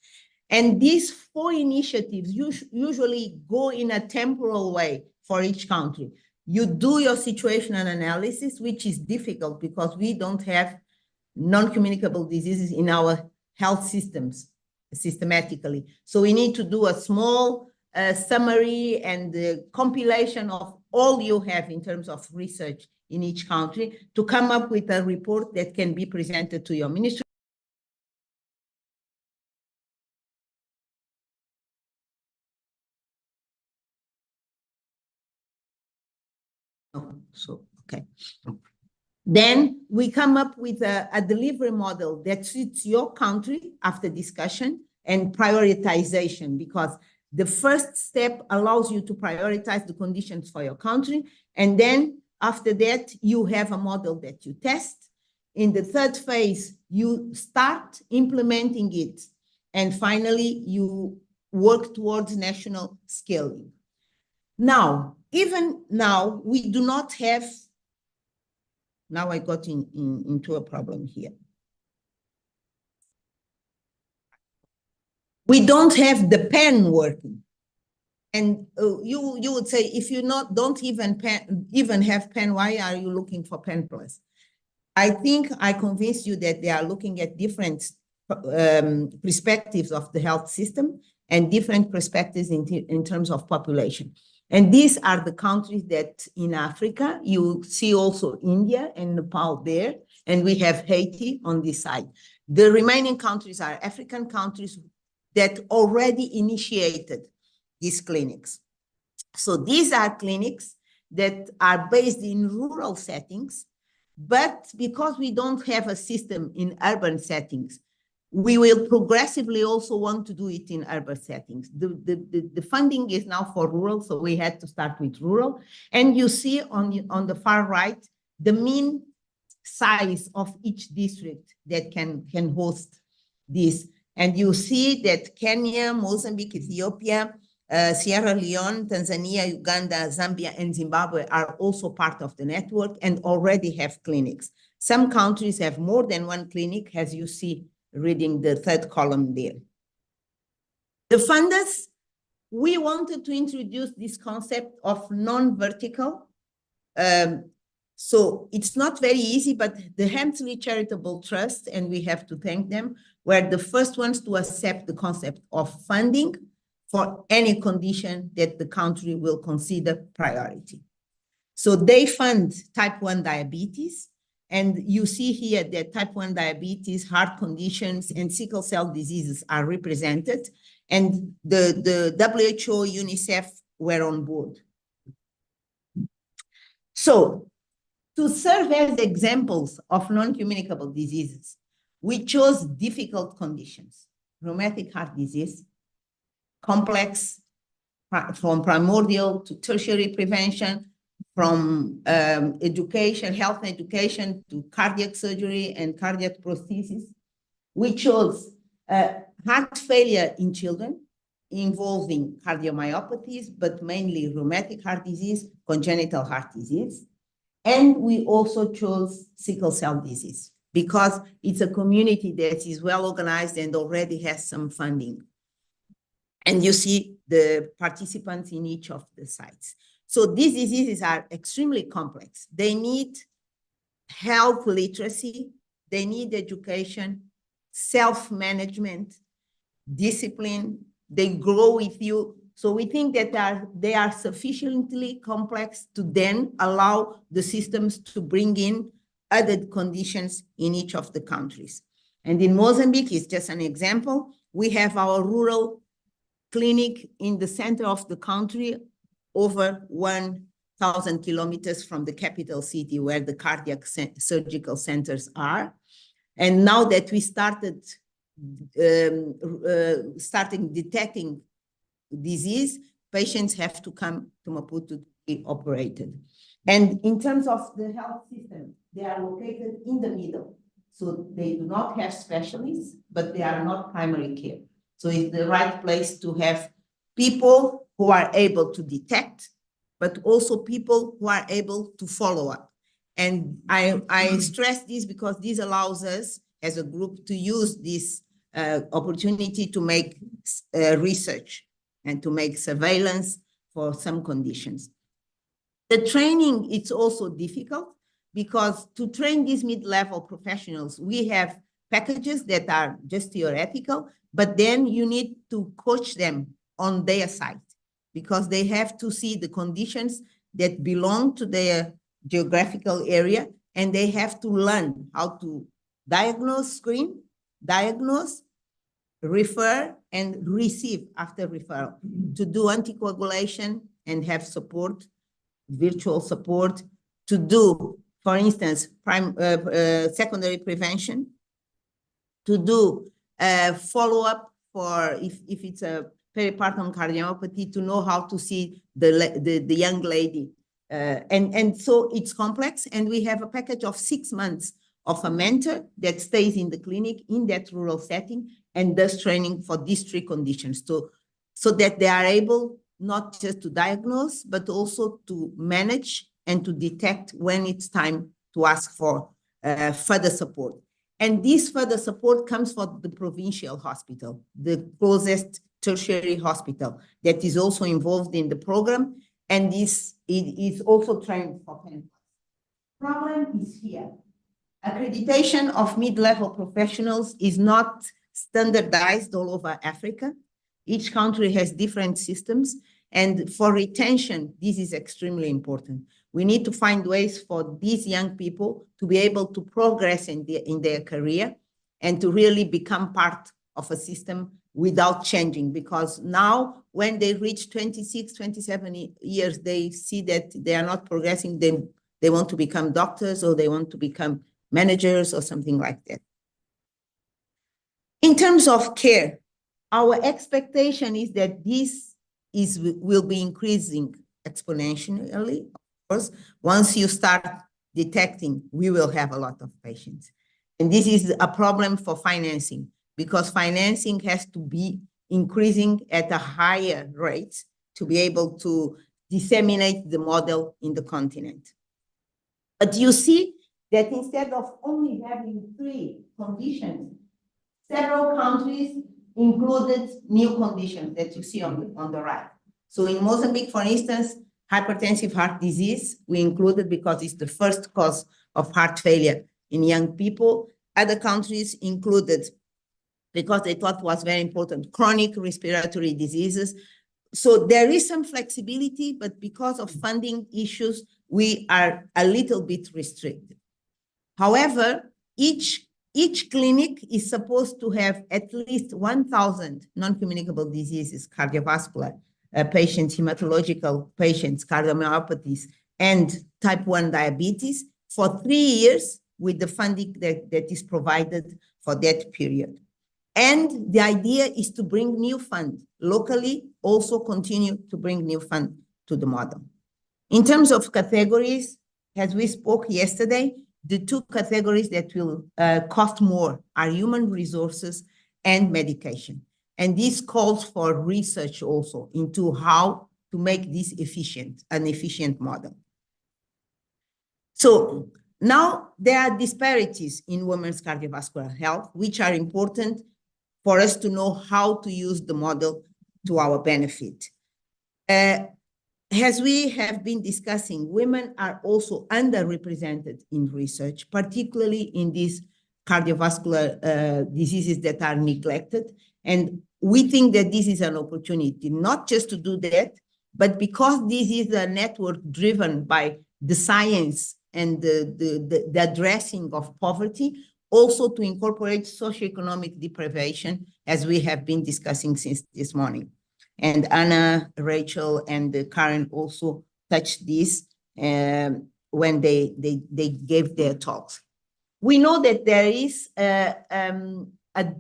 And these four initiatives usually go in a temporal way for each country. You do your situational analysis, which is difficult because we don't have non-communicable diseases in our health systems systematically. So we need to do a small summary and compilation of all you have in terms of research in each country to come up with a report that can be presented to your ministry. Okay. Then we come up with a delivery model that suits your country after discussion and prioritization, because the first step allows you to prioritize the conditions for your country. And then after that, you have a model that you test. In the third phase, you start implementing it. And finally, you work towards national scaling. Now, even now, we do not have, now I got into a problem here. We don't have the pen working. And you would say, if you don't even have pen, why are you looking for PEN Plus? I think I convinced you that they are looking at different perspectives of the health system and different perspectives in terms of population. And these are the countries that in Africa, you see also India and Nepal there, and we have Haiti on this side. The remaining countries are African countries that already initiated these clinics. So these are clinics that are based in rural settings, but because we don't have a system in urban settings, we will progressively also want to do it in urban settings. The funding is now for rural, so we had to start with rural. And you see on the far right, the mean size of each district that can host this. And you see that Kenya, Mozambique, Ethiopia, Sierra Leone, Tanzania, Uganda, Zambia, and Zimbabwe are also part of the network and already have clinics. Some countries have more than one clinic, as you see reading the third column there. The funders, we wanted to introduce this concept of non-vertical. So it's not very easy, but the Hemsley Charitable Trust, and we have to thank them, were the first ones to accept the concept of funding for any condition that the country will consider priority. So they fund type 1 diabetes, and you see here that type 1 diabetes, heart conditions, and sickle cell diseases are represented, and the WHO, UNICEF were on board. So to serve as examples of non-communicable diseases, we chose difficult conditions: rheumatic heart disease, complex from primordial to tertiary prevention, from education, health education to cardiac surgery and cardiac prosthesis. We chose heart failure in children involving cardiomyopathies, but mainly rheumatic heart disease, congenital heart disease. And we also chose sickle cell disease because it's a community that is well organized and already has some funding. And you see the participants in each of the sites. So these diseases are extremely complex. They need health literacy, they need education, self-management, discipline, they grow with you. So we think that they are sufficiently complex to then allow the systems to bring in other conditions in each of the countries. And in Mozambique, it's just an example. We have our rural clinic in the center of the country, over 1,000 kilometers from the capital city where the cardiac surgical centers are. And now that we started detecting disease, patients have to come to Maputo to be operated. And in terms of the health system, they are located in the middle. So they do not have specialists, but they are not primary care. So it's the right place to have people who are able to detect, but also people who are able to follow up. And I stress this because this allows us as a group to use this opportunity to make research and to make surveillance for some conditions. The training, it's also difficult because to train these mid-level professionals, we have packages that are just theoretical, but then you need to coach them on their site because they have to see the conditions that belong to their geographical area, and they have to learn how to diagnose, screen, diagnose, refer, and receive after referral, to do anticoagulation and have support, virtual support, to do, for instance, secondary prevention, to do follow-up for if it's a peripartum cardiomyopathy, to know how to see the young lady. And so it's complex, and we have a package of 6 months of a mentor that stays in the clinic in that rural setting and does training for these 3 conditions so that they are able not just to diagnose, but also to manage and to detect when it's time to ask for further support. And this further support comes from the provincial hospital, the closest tertiary hospital that is also involved in the program, and this is also trained for PEN+. Problem is here. Accreditation of mid-level professionals is not standardized all over Africa. Each country has different systems, and for retention, this is extremely important. We need to find ways for these young people to be able to progress in their career and to really become part of a system without changing, because now when they reach 26, 27 years, they see that they are not progressing. They want to become doctors, or they want to become managers or something like that. In terms of care, our expectation is that this will be increasing exponentially. Of course, once you start detecting, we will have a lot of patients. And this is a problem for financing, because financing has to be increasing at a higher rate to be able to disseminate the model in the continent. But you see that instead of only having 3 conditions, several countries included new conditions that you see on the right. So in Mozambique, for instance, hypertensive heart disease, we included because it's the first cause of heart failure in young people. Other countries included, because they thought was very important, chronic respiratory diseases. So there is some flexibility, but because of funding issues, we are a little bit restricted. However, each clinic is supposed to have at least 1,000 non-communicable diseases, cardiovascular patients, hematological patients, cardiomyopathies, and type 1 diabetes for 3 years with the funding that is provided for that period. And the idea is to bring new funds locally, also continue to bring new funds to the model. In terms of categories, as we spoke yesterday, the 2 categories that will cost more are human resources and medication. And this calls for research also into how to make this an efficient model. So now there are disparities in women's cardiovascular health, which are important for us to know how to use the model to our benefit. As we have been discussing, women are also underrepresented in research, particularly in these cardiovascular diseases that are neglected. And we think that this is an opportunity, not just to do that, but because this is a network driven by the science and the addressing of poverty, also to incorporate socioeconomic deprivation, as we have been discussing since this morning. And Anna, Rachel, and Karen also touched this when they gave their talks. We know that there is an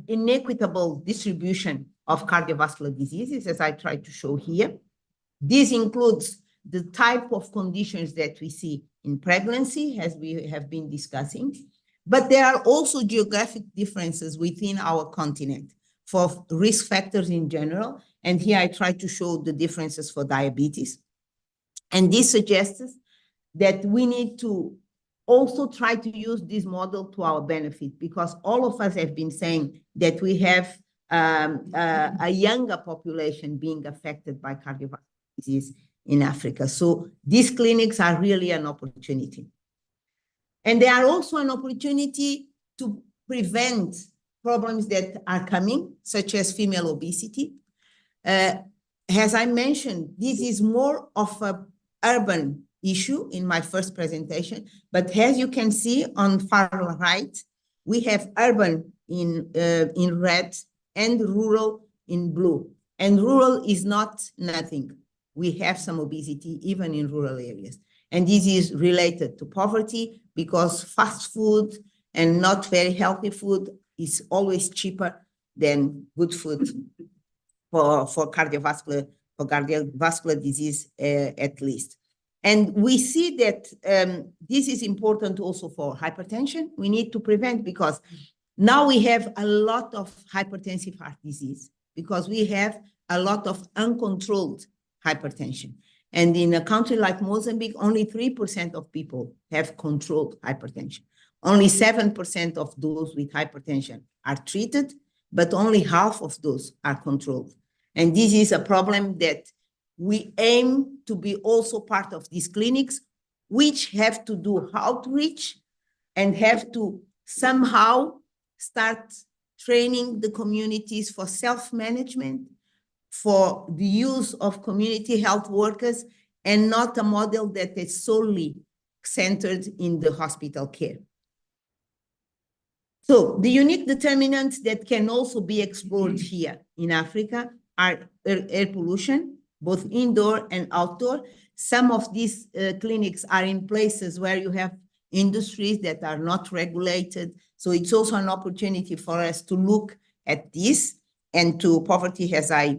inequitable distribution of cardiovascular diseases, as I tried to show here. This includes the type of conditions that we see in pregnancy, as we have been discussing, but there are also geographic differences within our continent for risk factors in general. And here I try to show the differences for diabetes. And this suggests that we need to also try to use this model to our benefit, because all of us have been saying that we have a younger population being affected by cardiovascular disease in Africa. So these clinics are really an opportunity. And they are also an opportunity to prevent problems that are coming, such as female obesity. As I mentioned, this is more of an urban issue in my first presentation, but as you can see on far right, we have urban in red and rural in blue. And rural is not nothing. We have some obesity even in rural areas. And this is related to poverty, because fast food and not very healthy food is always cheaper than good food for cardiovascular disease, at least. And we see that this is important also for hypertension. We need to prevent, because now we have a lot of hypertensive heart disease, because we have a lot of uncontrolled hypertension. And in a country like Mozambique, only 3% of people have controlled hypertension. Only 7% of those with hypertension are treated, but only half of those are controlled. And this is a problem that we aim to be also part of these clinics, which have to do outreach and have to somehow start training the communities for self-management, for the use of community health workers, and not a model that is solely centered in the hospital care. So the unique determinants that can also be explored here in Africa are air pollution, both indoor and outdoor. Some of these clinics are in places where you have industries that are not regulated. So it's also an opportunity for us to look at this, and to poverty, as I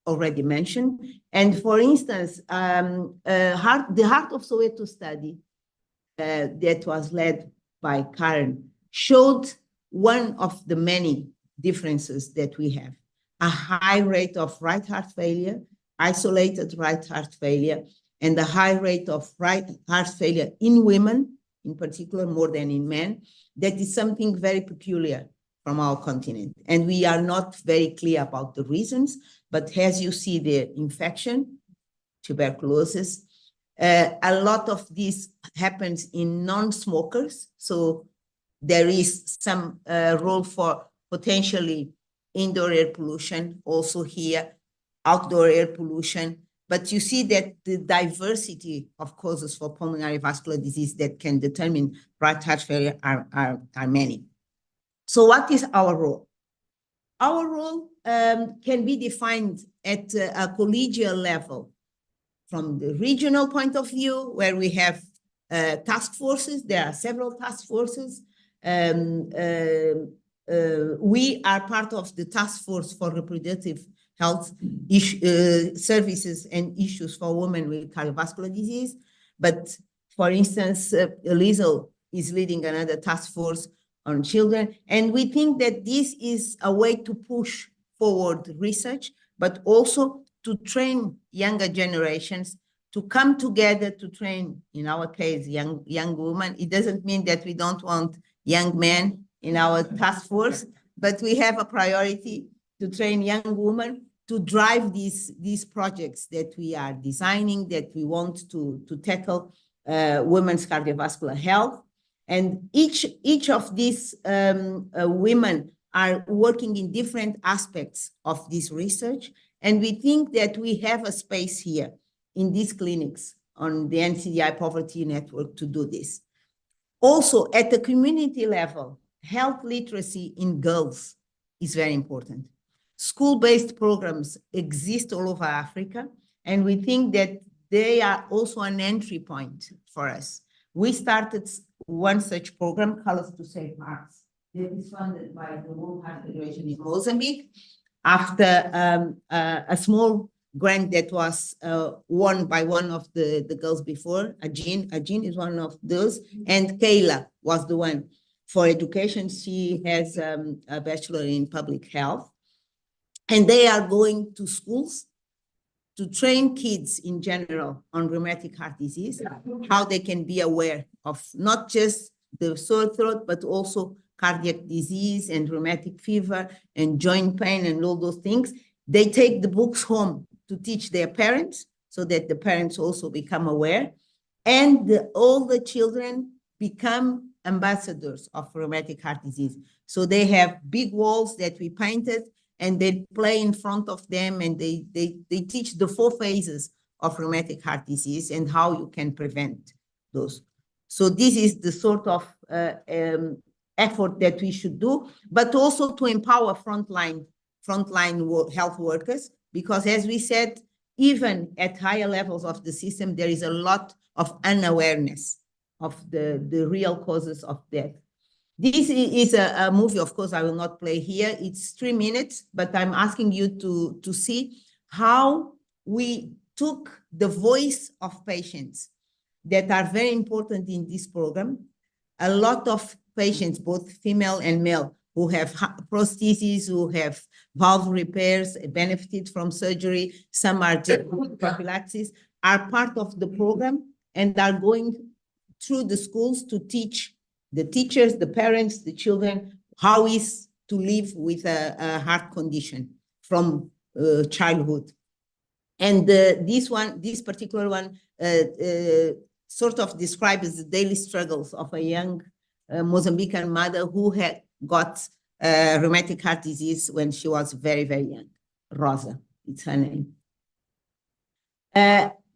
already mentioned. And for instance, the Heart of Soweto study that was led by Karen showed one of the many differences that we have: a high rate of right heart failure, isolated right heart failure, and a high rate of right heart failure in women, in particular, more than in men. That is something very peculiar from our continent. And we are not very clear about the reasons, but as you see, the infection, tuberculosis, a lot of this happens in non-smokers. So there is some role for potentially indoor air pollution also here, outdoor air pollution. But you see that the diversity of causes for pulmonary vascular disease that can determine right heart failure are many. So what is our role? Our role can be defined at a collegial level from the regional point of view, where we have task forces. There are several task forces. We are part of the task force for reproductive health services and issues for women with cardiovascular disease. But for instance, Liesl is leading another task force on children. And we think that this is a way to push forward research, but also to train younger generations to come together to train, in our case, young women. It doesn't mean that we don't want young men in our task force, but we have a priority to train young women to drive these projects that we are designing, that we want to tackle women's cardiovascular health. And each of these women are working in different aspects of this research. And we think that we have a space here in these clinics on the NCDI Poverty Network to do this. Also, at the community level, health literacy in girls is very important. School-based programs exist all over Africa, and we think that they are also an entry point for us. We started one such program, Colors to Save Hearts, that is funded by the World Heart Federation in Mozambique, after a small grant that was won by one of the girls before, Ajin is one of those, and Kayla was the one for education. She has a bachelor in public health, and they are going to schools to train kids in general on rheumatic heart disease, how they can be aware of not just the sore throat, but also cardiac disease and rheumatic fever and joint pain and all those things. They take the books home to teach their parents so that the parents also become aware. And all the children become ambassadors of rheumatic heart disease. So they have big walls that we painted, and they play in front of them, and they teach the 4 phases of rheumatic heart disease and how you can prevent those. So this is the sort of effort that we should do, but also to empower frontline health workers, because as we said, even at higher levels of the system, there is a lot of unawareness of the real causes of death. This is a movie, of course, I will not play here. It's 3 minutes, but I'm asking you to see how we took the voice of patients that are very important in this program. A lot of patients, both female and male, who have prostheses, who have valve repairs, benefited from surgery, some are just prophylaxis, are part of the program and are going through the schools to teach the teachers, the parents, the children, how is to live with a heart condition from childhood. And this particular one sort of describes the daily struggles of a young Mozambican mother who had got rheumatic heart disease when she was very, very young. Rosa, it's her name.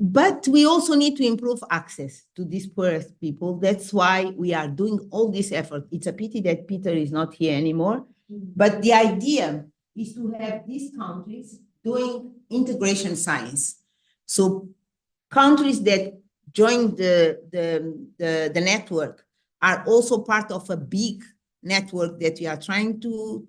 But we also need to improve access to these poorest people. That's why we are doing all this effort. It's a pity that Peter is not here anymore. But the idea is to have these countries doing integration science. So countries that join the network are also part of a big network that we are trying to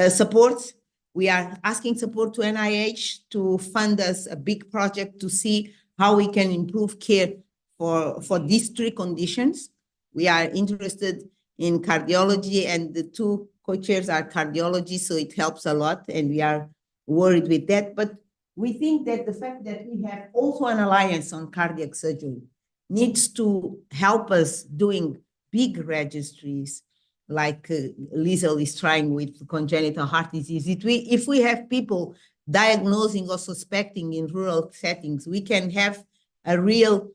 support. We are asking support to NIH to fund us a big project to see how we can improve care for these 3 conditions. We are interested in cardiology, and the 2 co-chairs are cardiology, so it helps a lot, and we are worried with that. But we think that the fact that we have also an alliance on cardiac surgery needs to help us doing big registries, like Liesl is trying with congenital heart disease. If we have people diagnosing or suspecting in rural settings, we can have a real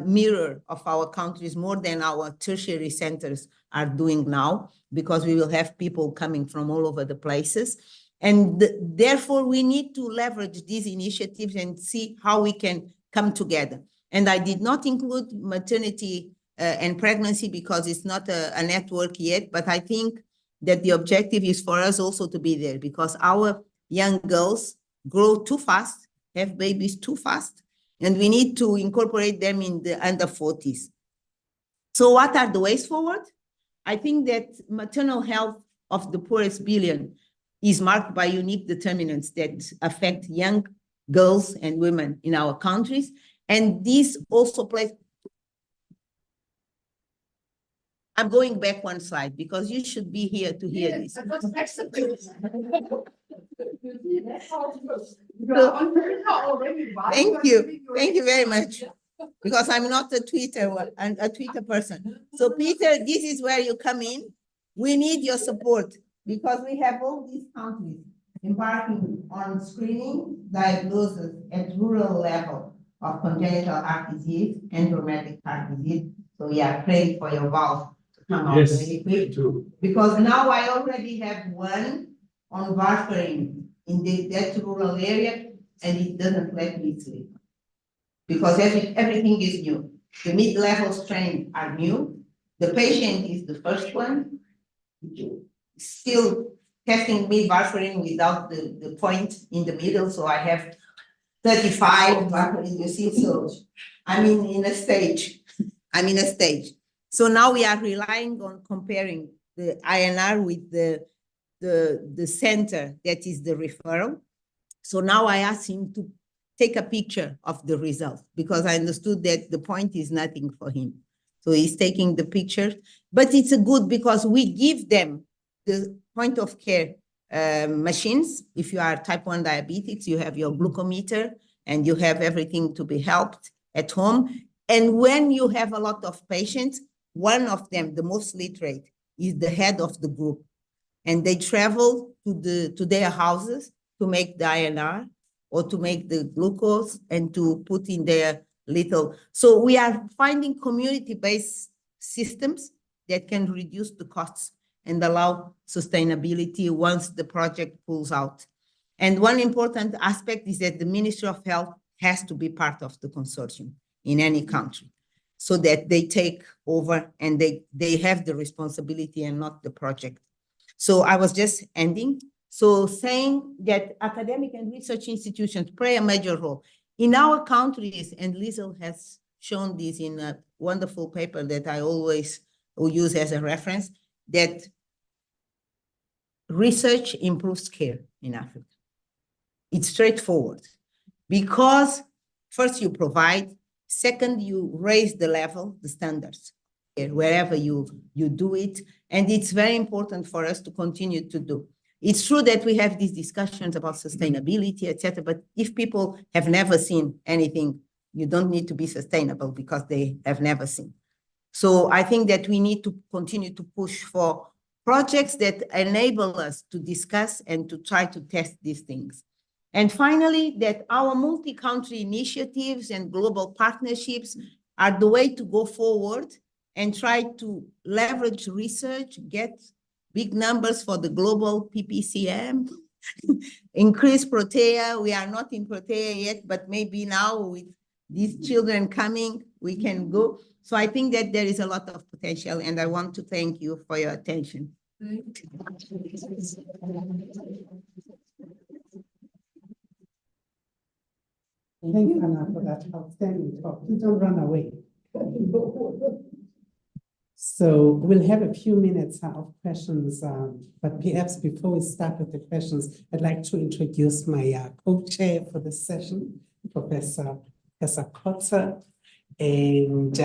mirror of our countries more than our tertiary centers are doing now, because we will have people coming from all over the places. And therefore, we need to leverage these initiatives and see how we can come together. And I did not include maternity and pregnancy because it's not a network yet, but I think that the objective is for us also to be there, because our young girls grow too fast, have babies too fast, and we need to incorporate them in the under 40s. So what are the ways forward? I think that maternal health of the poorest billion is marked by unique determinants that affect young girls and women in our countries. And this also plays. I'm going back one slide because you should be here to hear this. Thank you very much. Because I'm not a Twitter person. So Peter, this is where you come in. We need your support because we have all these countries embarking on screening, diagnosis at rural level of congenital heart disease and rheumatic heart disease. So we are praying for your valve to come out very quick. Because now I already have one on warfarin in that rural area, and it doesn't let me sleep. Because everything is new. The mid-level strains are new. The patient is the first one. Still testing me warfarin without the point in the middle, so I have 35 warfarin, you see, so I'm in a stage. I'm in a stage. So now we are relying on comparing the INR with the center that is the referral. So now I asked him to take a picture of the result because I understood that the point is nothing for him. So he's taking the picture, but it's a good because we give them the point of care machines. If you are type 1 diabetics, you have your glucometer and you have everything to be helped at home. And when you have a lot of patients, one of them, the most literate, is the head of the group. And they travel to their houses to make the INR or to make the glucose and to put in their little. So we are finding community-based systems that can reduce the costs and allow sustainability once the project pulls out. And one important aspect is that the Ministry of Health has to be part of the consortium in any country so that they take over and they have the responsibility and not the project. So I was just ending. So saying that academic and research institutions play a major role. In our countries, and Liesl has shown this in a wonderful paper that I always use as a reference, that research improves care in Africa. It's straightforward because first you provide, second, you raise the level, the standards, wherever you do it. And it's very important for us to continue to do. It's true that we have these discussions about sustainability, etc. But if people have never seen anything, you don't need to be sustainable because they have never seen. So I think that we need to continue to push for projects that enable us to discuss and to try to test these things. And finally, that our multi-country initiatives and global partnerships are the way to go forward and try to leverage research, get big numbers for the global PPCM, increase Protea. We are not in Protea yet, but maybe now with these children coming, we can go. So I think that there is a lot of potential, and I want to thank you for your attention. Thank you, Anna, for that outstanding talk. Please don't run away. So we'll have a few minutes of questions, but perhaps before we start with the questions, I'd like to introduce my co-chair for this session, Professor Kotzer. And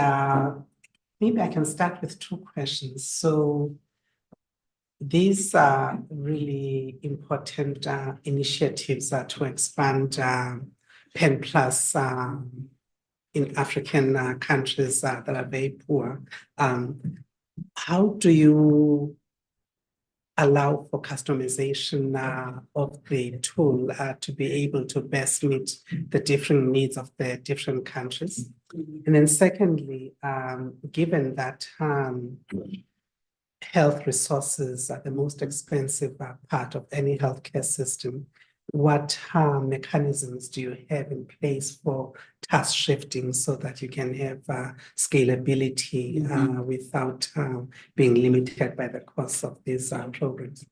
maybe I can start with two questions. So these are really important initiatives to expand PEN Plus in African countries that are very poor. How do you allow for customization of the tool to be able to best meet the different needs of the different countries? And then secondly, given that health resources are the most expensive part of any healthcare system, what mechanisms do you have in place for task shifting so that you can have scalability without being limited by the cost of these programs?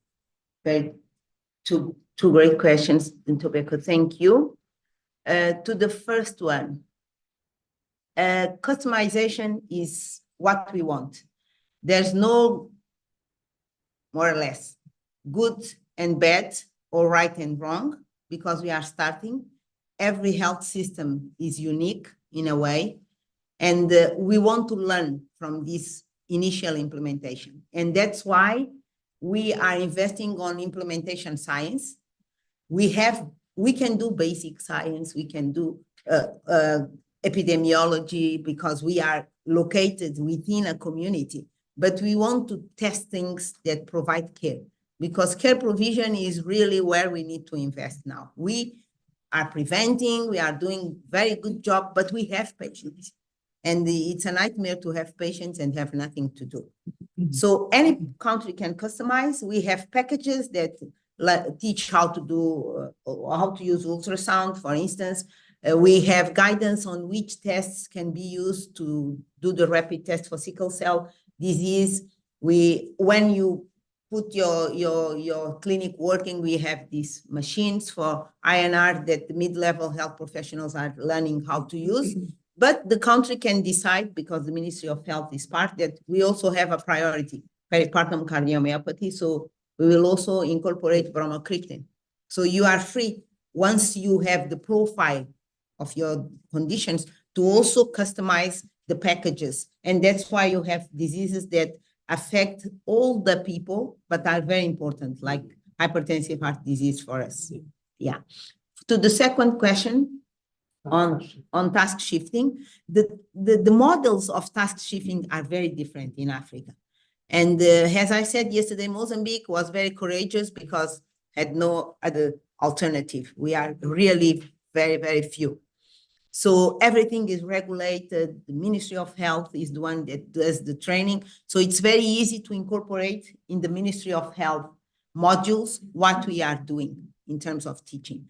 Two great questions, Ntobeko. Thank you. To the first one, customization is what we want. There's no more or less good and bad or right and wrong because we are starting. Every health system is unique in a way, and we want to learn from this initial implementation. And that's why we are investing on implementation science. We can do basic science, we can do epidemiology because we are located within a community, but we want to test things that provide care because care provision is really where we need to invest now. We are preventing, we are doing very good job, but we have patients. And it's a nightmare to have patients and have nothing to do. So any country can customize. We have packages that teach how to do, how to use ultrasound, for instance. We have guidance on which tests can be used to do the rapid test for sickle cell disease. When you put your clinic working, we have these machines for INR that the mid-level health professionals are learning how to use. But the country can decide, because the Ministry of Health is part, that we also have a priority, peripartum cardiomyopathy. So we will also incorporate bromocriptine. So you are free, once you have the profile of your conditions, to also customize the packages. And that's why you have diseases that affect all the people, but are very important, like hypertensive heart disease for us. Yeah. To the second question on task shifting, the models of task shifting are very different in Africa. And as I said yesterday, Mozambique was very courageous because had no other alternative. We are really very, very few. So everything is regulated. The Ministry of Health is the one that does the training. So it's very easy to incorporate in the Ministry of Health modules what we are doing in terms of teaching.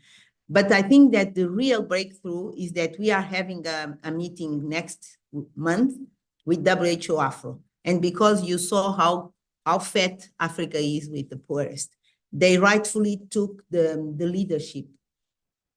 But I think that the real breakthrough is that we are having a meeting next month with WHO Afro. And because you saw how fat Africa is with the poorest, they rightfully took the leadership.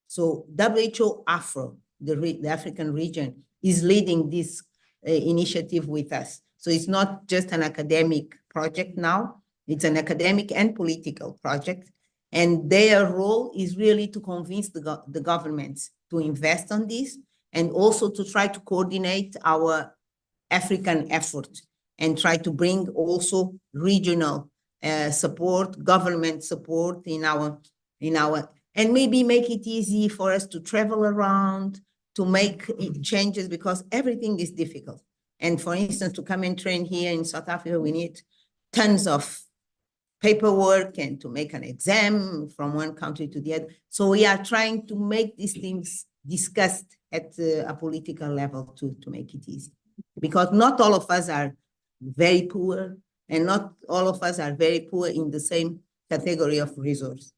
So WHO Afro, the African region, is leading this initiative with us. So it's not just an academic project now, it's an academic and political project. And their role is really to convince the governments to invest on this, and also to try to coordinate our African effort and try to bring also regional support, government support in our, and maybe make it easy for us to travel around, to make changes, because everything is difficult. And for instance, to come and train here in South Africa, we need tons of paperwork and to make an exam from one country to the other. So we are trying to make these things discussed at a political level to make it easy. Because not all of us are very poor, and not all of us are very poor in the same category of resource.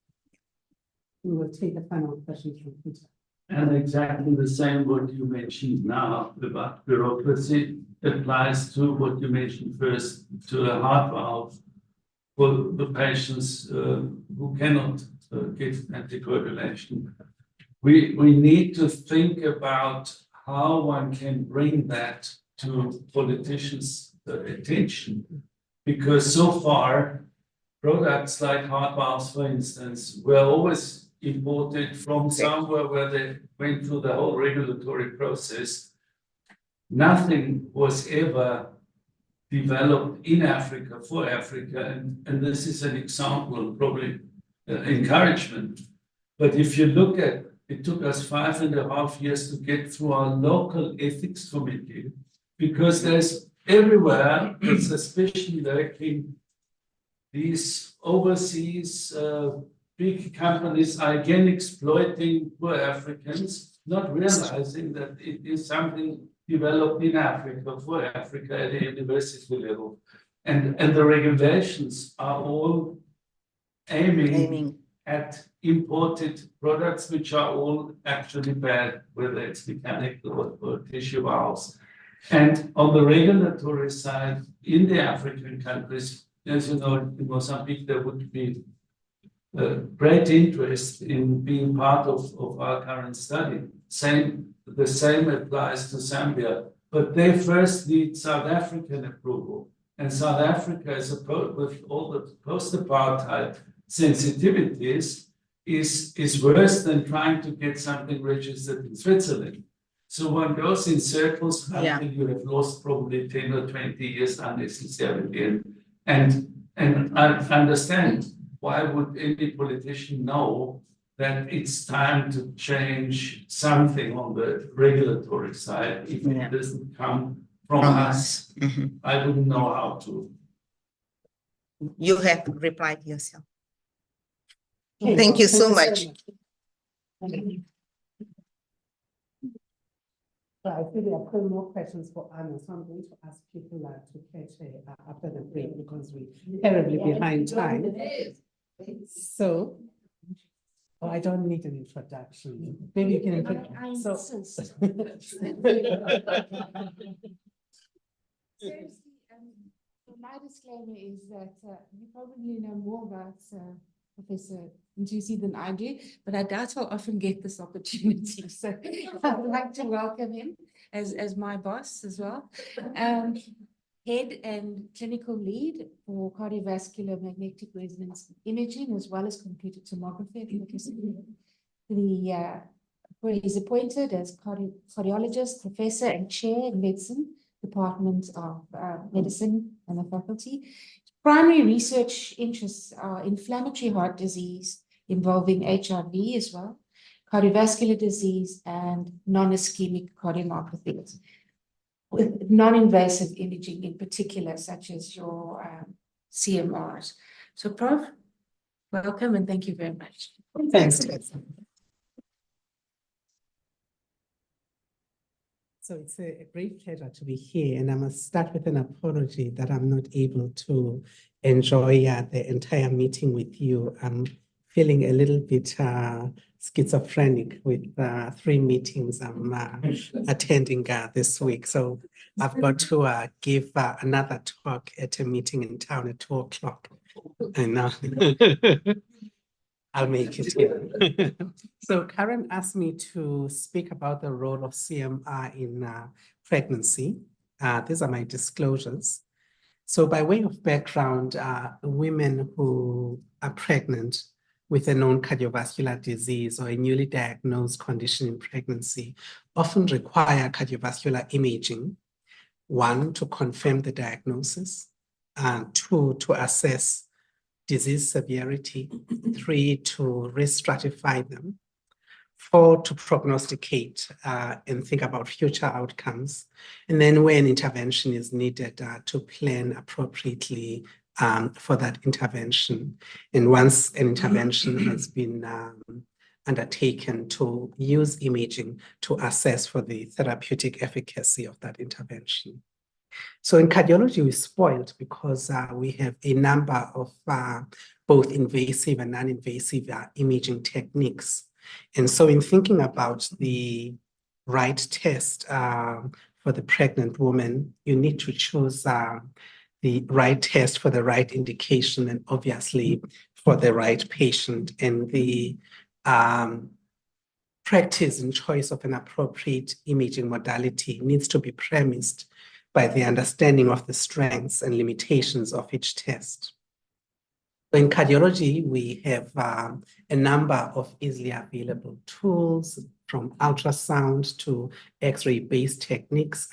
We will take the final question from Peter. And exactly the same what you mentioned now about bureaucracy applies to what you mentioned first, to a heart valve for the patients who cannot get anticoagulation. We need to think about how one can bring that to politicians' attention, because so far products like heart valves, for instance, were always imported from somewhere where they went through the whole regulatory process. Nothing was ever developed in Africa for Africa, and this is an example and probably encouragement. But if you look at, it took us 5.5 years to get through our local ethics committee, because there's everywhere a suspicion lurking. These overseas big companies are again exploiting poor Africans, not realizing that it is something developed in Africa for Africa at a university level. And the regulations are all aiming at imported products, which are all actually bad, whether it's mechanical or tissue valves. And on the regulatory side, in the African countries, as you know, in Mozambique, there would be great interest in being part of our current study. The same applies to Zambia, but they first need South African approval. And South Africa, with all the post-apartheid sensitivities, is worse than trying to get something registered in Switzerland. So one goes in circles until you have lost probably 10 or 20 years unnecessarily. And I understand, why would any politician know that it's time to change something on the regulatory side if it doesn't come from us? I wouldn't know how to. You have replied yourself. Thank you so much. So I think we have got more questions for Anna, so I'm going to ask people to catch after the break, because we're terribly behind time. So, I don't need an introduction. Maybe you can introduce. my disclaimer is that you probably know more about Professor Ntusi than I do, but I doubt I'll often get this opportunity. So I'd like to welcome him as my boss as well. Head and clinical lead for cardiovascular magnetic resonance imaging, as well as computed tomography. Where he's appointed as cardiologist, professor and chair in medicine, Department of Medicine and the faculty. Primary research interests are inflammatory heart disease involving HIV as well, cardiovascular disease, and non-ischemic cardiomyopathies, with non-invasive imaging in particular, such as your CMRs. So, Prof, welcome and thank you very much. Thanks, So it's a great pleasure to be here, and I must start with an apology that I'm not able to enjoy the entire meeting with you. I'm feeling a little bit schizophrenic with 3 meetings I'm attending this week. So I've got to give another talk at a meeting in town at 2 o'clock. And I'll make it. So Karen asked me to speak about the role of CMR in pregnancy. These are my disclosures. So by way of background, women who are pregnant with a known cardiovascular disease or a newly diagnosed condition in pregnancy often require cardiovascular imaging, 1, to confirm the diagnosis, 2, to assess disease severity, 3, to risk stratify them, 4, to prognosticate and think about future outcomes, and then when intervention is needed, to plan appropriately for that intervention. And once an intervention has been undertaken, to use imaging to assess for the therapeutic efficacy of that intervention. So in cardiology, we're spoiled because we have a number of both invasive and non-invasive imaging techniques. And so in thinking about the right test for the pregnant woman, you need to choose the right test for the right indication and obviously for the right patient. And the practice and choice of an appropriate imaging modality needs to be premised by the understanding of the strengths and limitations of each test. In cardiology, we have a number of easily available tools, from ultrasound to X-ray based techniques,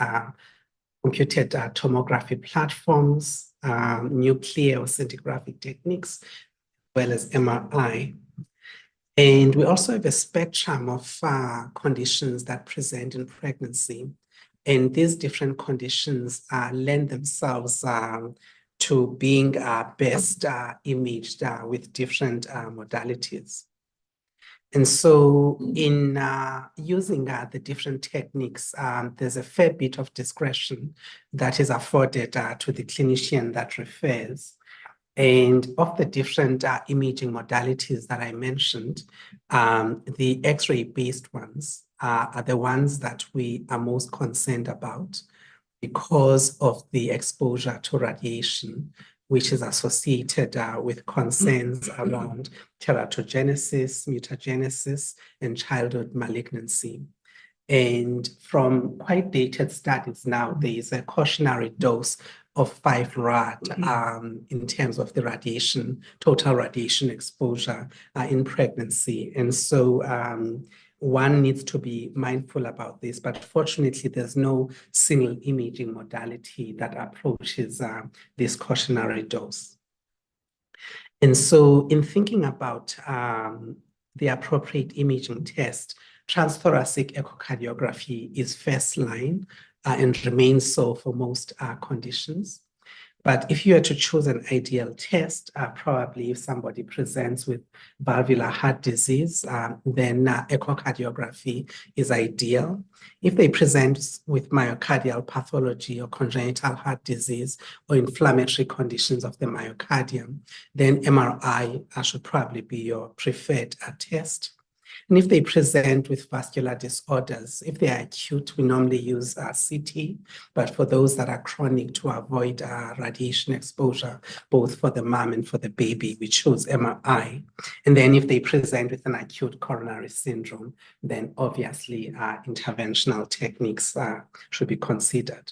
computed tomography platforms, nuclear or scintigraphic techniques, as well as MRI. And we also have a spectrum of conditions that present in pregnancy. And these different conditions lend themselves to being best imaged with different modalities. And so in using the different techniques, there's a fair bit of discretion that is afforded to the clinician that refers. And of the different imaging modalities that I mentioned, the X-ray based ones are the ones that we are most concerned about because of the exposure to radiation, which is associated with concerns around teratogenesis, mutagenesis, and childhood malignancy. And from quite dated studies now, there is a cautionary dose of 5 rad in terms of the radiation, total radiation exposure in pregnancy. And so one needs to be mindful about this, but fortunately there's no single imaging modality that approaches this cautionary dose. And so in thinking about the appropriate imaging test, transthoracic echocardiography is first line and remains so for most conditions. But if you were to choose an ideal test, probably if somebody presents with valvular heart disease, then echocardiography is ideal. If they present with myocardial pathology or congenital heart disease or inflammatory conditions of the myocardium, then MRI should probably be your preferred test. And if they present with vascular disorders, if they are acute, we normally use CT, but for those that are chronic, to avoid radiation exposure, both for the mom and for the baby, we choose MRI. And then if they present with an acute coronary syndrome, then obviously interventional techniques should be considered.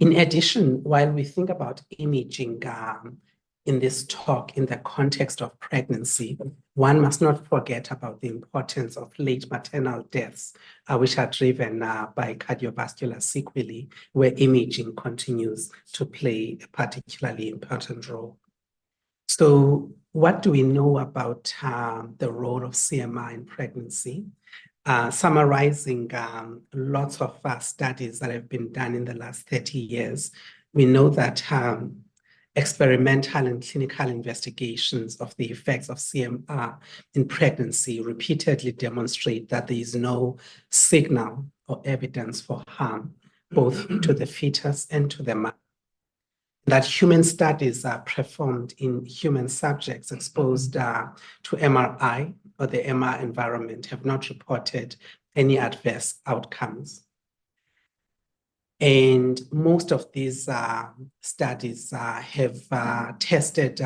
In addition, while we think about imaging in this talk in the context of pregnancy, one must not forget about the importance of late maternal deaths, which are driven by cardiovascular sequelae, where imaging continues to play a particularly important role. So what do we know about the role of CMR in pregnancy? Summarizing lots of studies that have been done in the last 30 years, we know that experimental and clinical investigations of the effects of CMR in pregnancy repeatedly demonstrate that there is no signal or evidence for harm, both to the fetus and to the mother. That human studies are performed in human subjects exposed to MRI or the MR environment have not reported any adverse outcomes. And most of these studies have tested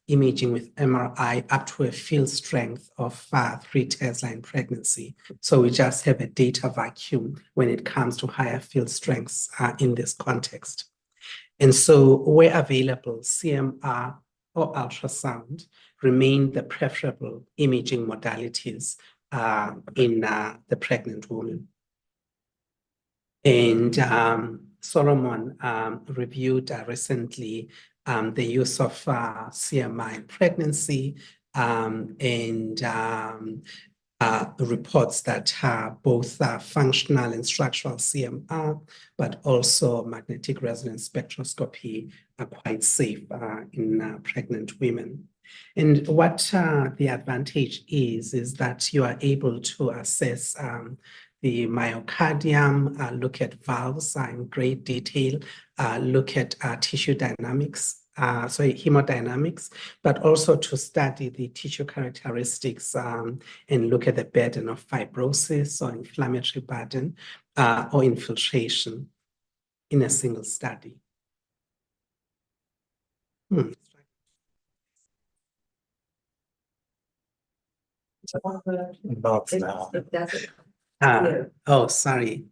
imaging with MRI up to a field strength of 3 Tesla in pregnancy. So we just have a data vacuum when it comes to higher field strengths in this context. And so where available, CMR or ultrasound remain the preferable imaging modalities in the pregnant woman. And Solomon reviewed recently the use of CMR in pregnancy and reports that both functional and structural CMR, but also magnetic resonance spectroscopy are quite safe in pregnant women. And what the advantage is that you are able to assess the myocardium, look at valves in great detail, look at tissue dynamics, hemodynamics, but also to study the tissue characteristics and look at the burden of fibrosis or inflammatory burden or infiltration in a single study. Not now. Oh, sorry.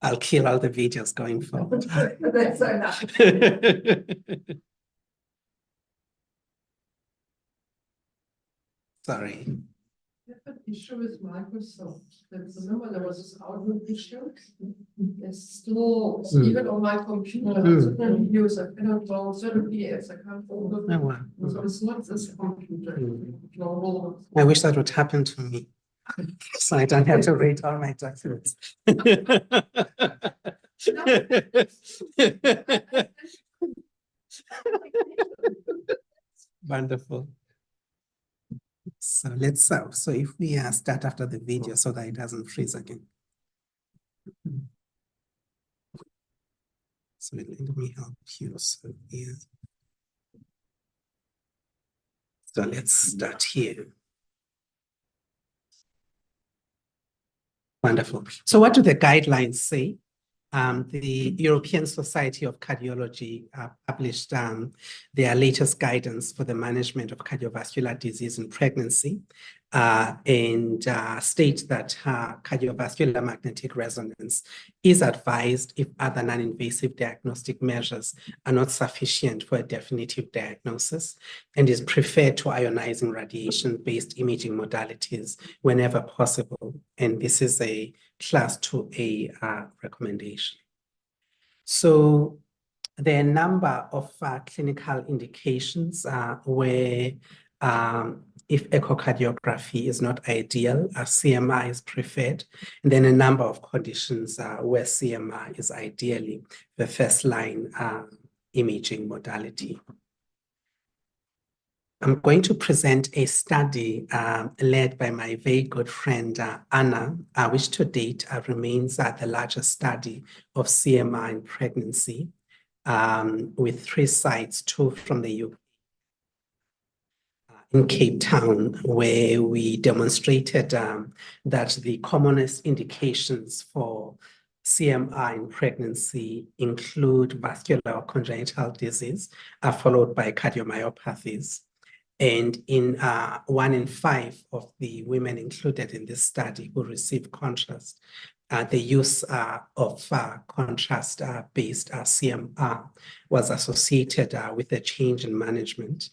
I'll kill all the videos going forward. That's enough. Sorry. An issue with Microsoft. Remember there was this Outlook issue. It's still even on my computer. Certain views I cannot draw certain PDFs. I can't open them. Oh, wow. So it's not this computer. Global. I wish that would happen to me. So I don't have to read all my documents. Wonderful. So let's so if we start after the video so that it doesn't freeze again. So let me help you. So here. So let's start here. Wonderful. So what do the guidelines say? The European Society of Cardiology published their latest guidance for the management of cardiovascular disease in pregnancy and state that cardiovascular magnetic resonance is advised if other non-invasive diagnostic measures are not sufficient for a definitive diagnosis and is preferred to ionizing radiation-based imaging modalities whenever possible. And this is a Class 2A recommendation. So there are a number of clinical indications where if echocardiography is not ideal, CMR is preferred, and then a number of conditions where CMR is ideally the first-line imaging modality. I'm going to present a study led by my very good friend, Anna, which to date remains the largest study of CMR in pregnancy with 3 sites, 2 from the UK in Cape Town, where we demonstrated that the commonest indications for CMR in pregnancy include vascular or congenital disease, followed by cardiomyopathies. And in 1 in 5 of the women included in this study who received contrast, the use of contrast-based CMR was associated with a change in management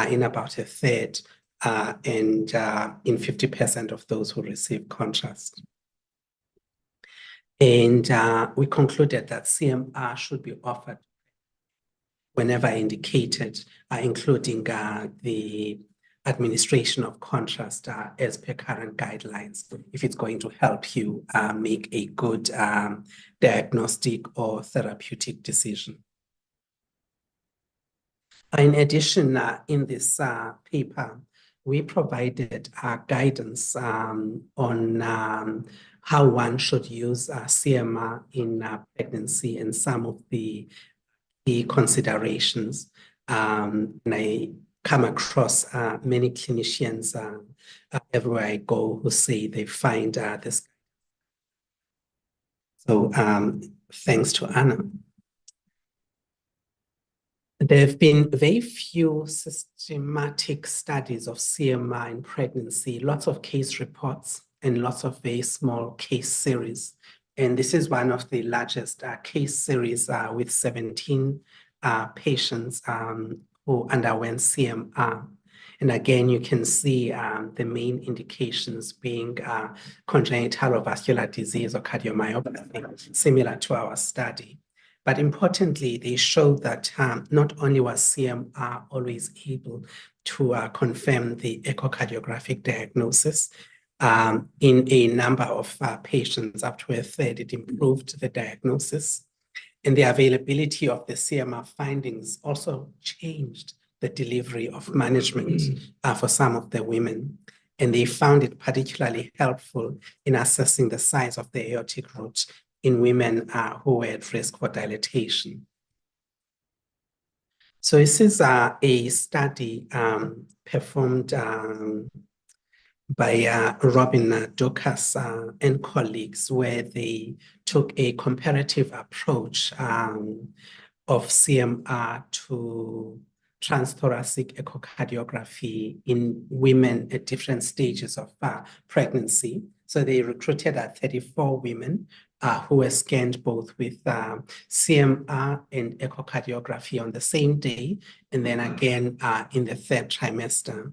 in about a third and in 50% of those who received contrast. And we concluded that CMR should be offered whenever indicated, including the administration of contrast as per current guidelines, if it's going to help you make a good diagnostic or therapeutic decision. In addition, in this paper, we provided guidance on how one should use CMR in pregnancy and some of the key considerations. And I come across many clinicians everywhere I go who say they find this. So thanks to Anna. There have been very few systematic studies of CMR in pregnancy, lots of case reports and lots of very small case series. And this is one of the largest case series with 17 patients who underwent CMR. And again, you can see the main indications being congenital or vascular disease or cardiomyopathy, similar to our study. But importantly, they showed that not only was CMR always able to confirm the echocardiographic diagnosis, in a number of patients, up to a third, it improved the diagnosis. And the availability of the CMR findings also changed the delivery of management for some of the women. And they found it particularly helpful in assessing the size of the aortic root in women who were at risk for dilatation. So this is a study performed by Robin Dukas and colleagues, where they took a comparative approach of CMR to transthoracic echocardiography in women at different stages of pregnancy. So they recruited 34 women who were scanned both with CMR and echocardiography on the same day, and then again in the third trimester.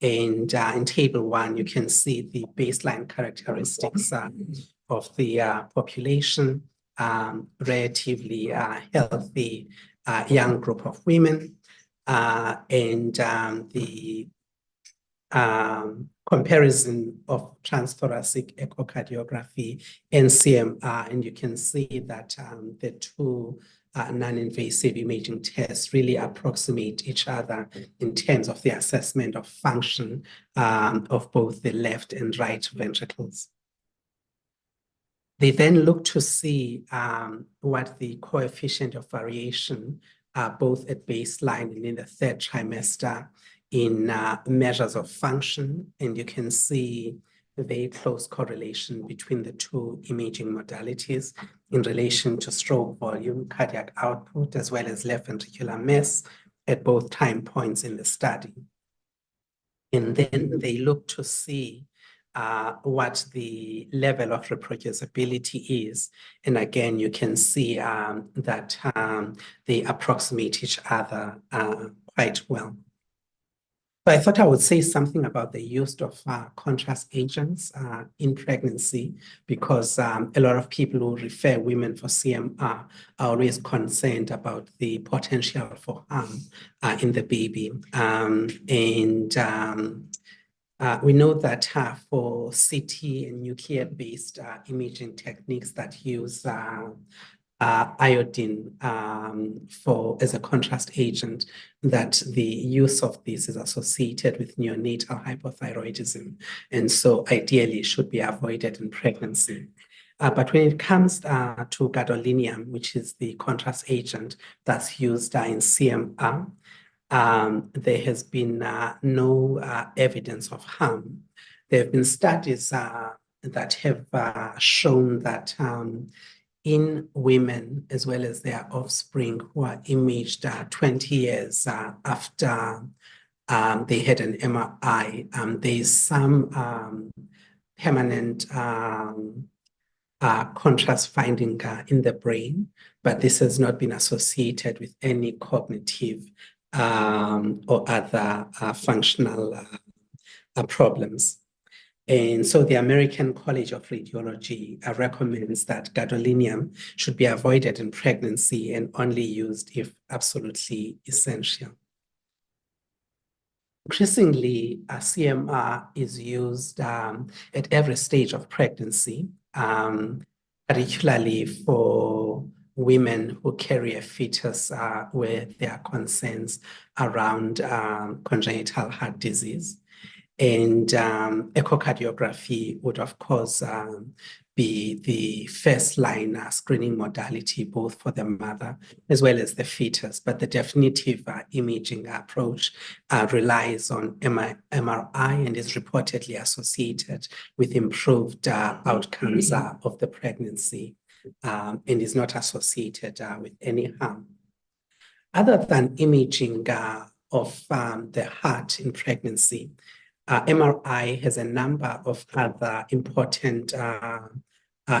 And in table 1, you can see the baseline characteristics of the population, relatively healthy young group of women, and the comparison of transthoracic echocardiography and CMR. And you can see that the two non-invasive imaging tests really approximate each other in terms of the assessment of function of both the left and right ventricles. They then look to see what the coefficient of variation both at baseline and in the third trimester in measures of function. And you can see a very close correlation between the two imaging modalities in relation to stroke volume, cardiac output, as well as left ventricular mass at both time points in the study. And then they look to see what the level of reproducibility is. And again, you can see that they approximate each other quite well. So I thought I would say something about the use of contrast agents in pregnancy, because a lot of people who refer women for CMR are always concerned about the potential for harm in the baby. We know that for CT and nuclear-based imaging techniques that use iodine as a contrast agent, that the use of this is associated with neonatal hypothyroidism, and so ideally should be avoided in pregnancy. But when it comes to gadolinium, which is the contrast agent that's used in CMR, there has been no evidence of harm. There have been studies that have shown that in women as well as their offspring who are imaged 20 years after they had an MRI, there is some permanent contrast finding in the brain, but this has not been associated with any cognitive or other functional problems. And so the American College of Radiology recommends that gadolinium should be avoided in pregnancy and only used if absolutely essential. Increasingly, CMR is used at every stage of pregnancy, particularly for women who carry a fetus where there are concerns around congenital heart disease. And echocardiography would, of course, be the first line screening modality, both for the mother as well as the fetus. But the definitive imaging approach relies on MRI and is reportedly associated with improved outcomes of the pregnancy and is not associated with any harm. Other than imaging of the heart in pregnancy, MRI has a number of other important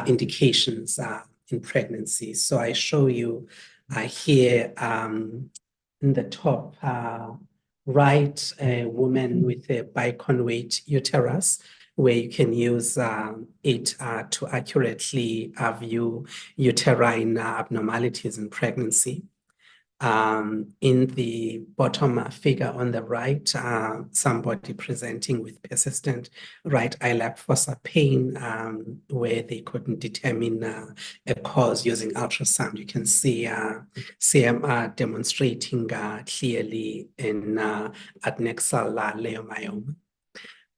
indications in pregnancy. So I show you here in the top right, a woman with a biconvate uterus, where you can use it to accurately view uterine abnormalities in pregnancy. In the bottom figure on the right, somebody presenting with persistent right iliac fossa pain, where they couldn't determine a cause using ultrasound. You can see CMR demonstrating clearly in adnexal leiomyoma.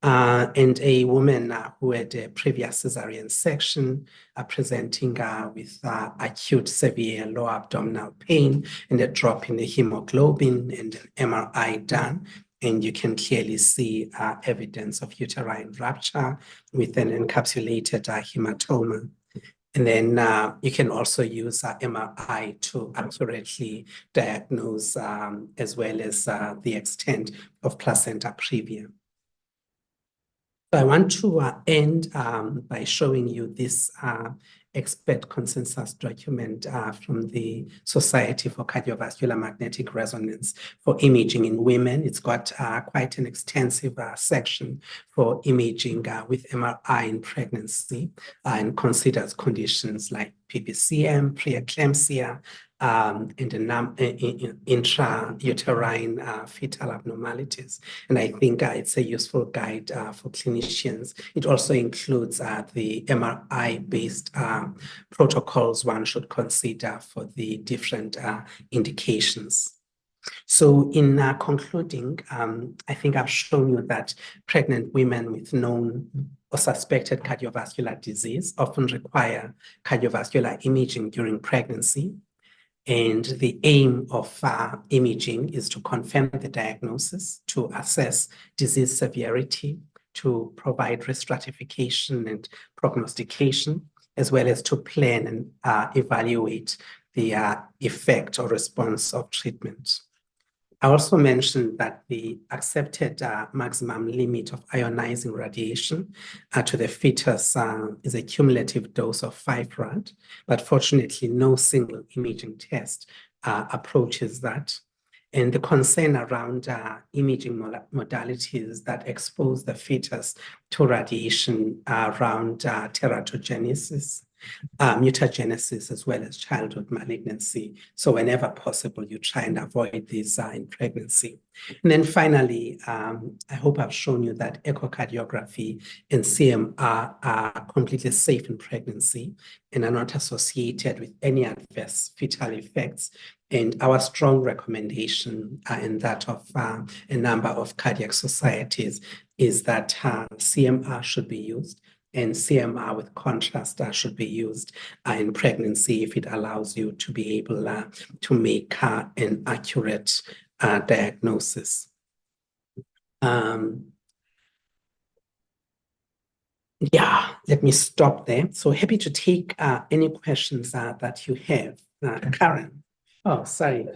And a woman who had a previous cesarean section presenting with acute severe lower abdominal pain and a drop in the hemoglobin and an MRI done. And you can clearly see evidence of uterine rupture with an encapsulated hematoma. And then you can also use MRI to accurately diagnose as well as the extent of placenta previa. So I want to end by showing you this expert consensus document from the Society for Cardiovascular Magnetic Resonance for Imaging in Women. It's got quite an extensive section for imaging with MRI in pregnancy and considers conditions like PPCM, preeclampsia, and intrauterine fetal abnormalities. And I think it's a useful guide for clinicians. It also includes the MRI-based protocols one should consider for the different indications. So in concluding, I think I've shown you that pregnant women with known or suspected cardiovascular disease often require cardiovascular imaging during pregnancy. And the aim of imaging is to confirm the diagnosis, to assess disease severity, to provide risk stratification and prognostication, as well as to plan and evaluate the effect or response of treatment. I also mentioned that the accepted maximum limit of ionizing radiation to the fetus is a cumulative dose of 5 rad, but fortunately no single imaging test approaches that. And the concern around imaging modalities that expose the fetus to radiation around teratogenesis, mutagenesis, as well as childhood malignancy. So whenever possible, you try and avoid these in pregnancy. And then finally, I hope I've shown you that echocardiography and CMR are completely safe in pregnancy and are not associated with any adverse fetal effects. And our strong recommendation and that of a number of cardiac societies is that CMR should be used, and CMR with contrast should be used in pregnancy if it allows you to be able to make an accurate diagnosis. Yeah, let me stop there. So happy to take any questions that you have. Karen. Oh, sorry.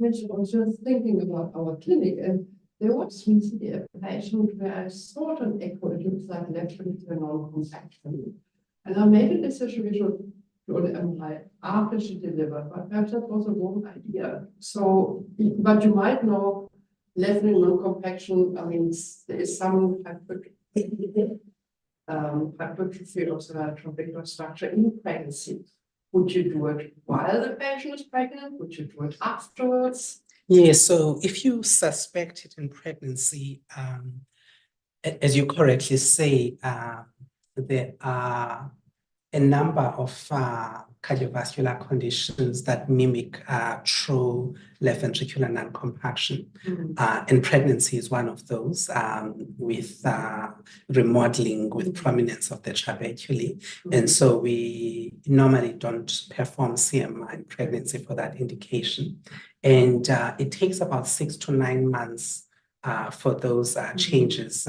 I was just thinking about our clinic, and there was recently a patient where I saw an echo, it looks like left ventricular non-compaction. And I made a decision we should do the MRI after she delivered, but perhaps that was a wrong idea. So, but you might know left ventricular non-compaction, I mean, there is some hypertrophy of the trabecular structure in pregnancy. Would you do it while the patient is pregnant? Would you do it afterwards? Yeah, so if you suspect it in pregnancy, as you correctly say, there are a number of cardiovascular conditions that mimic true left ventricular non-compaction. And pregnancy is one of those, with remodeling, with prominence of the trabeculae. And so we normally don't perform CMI in pregnancy for that indication. And it takes about 6 to 9 months for those changes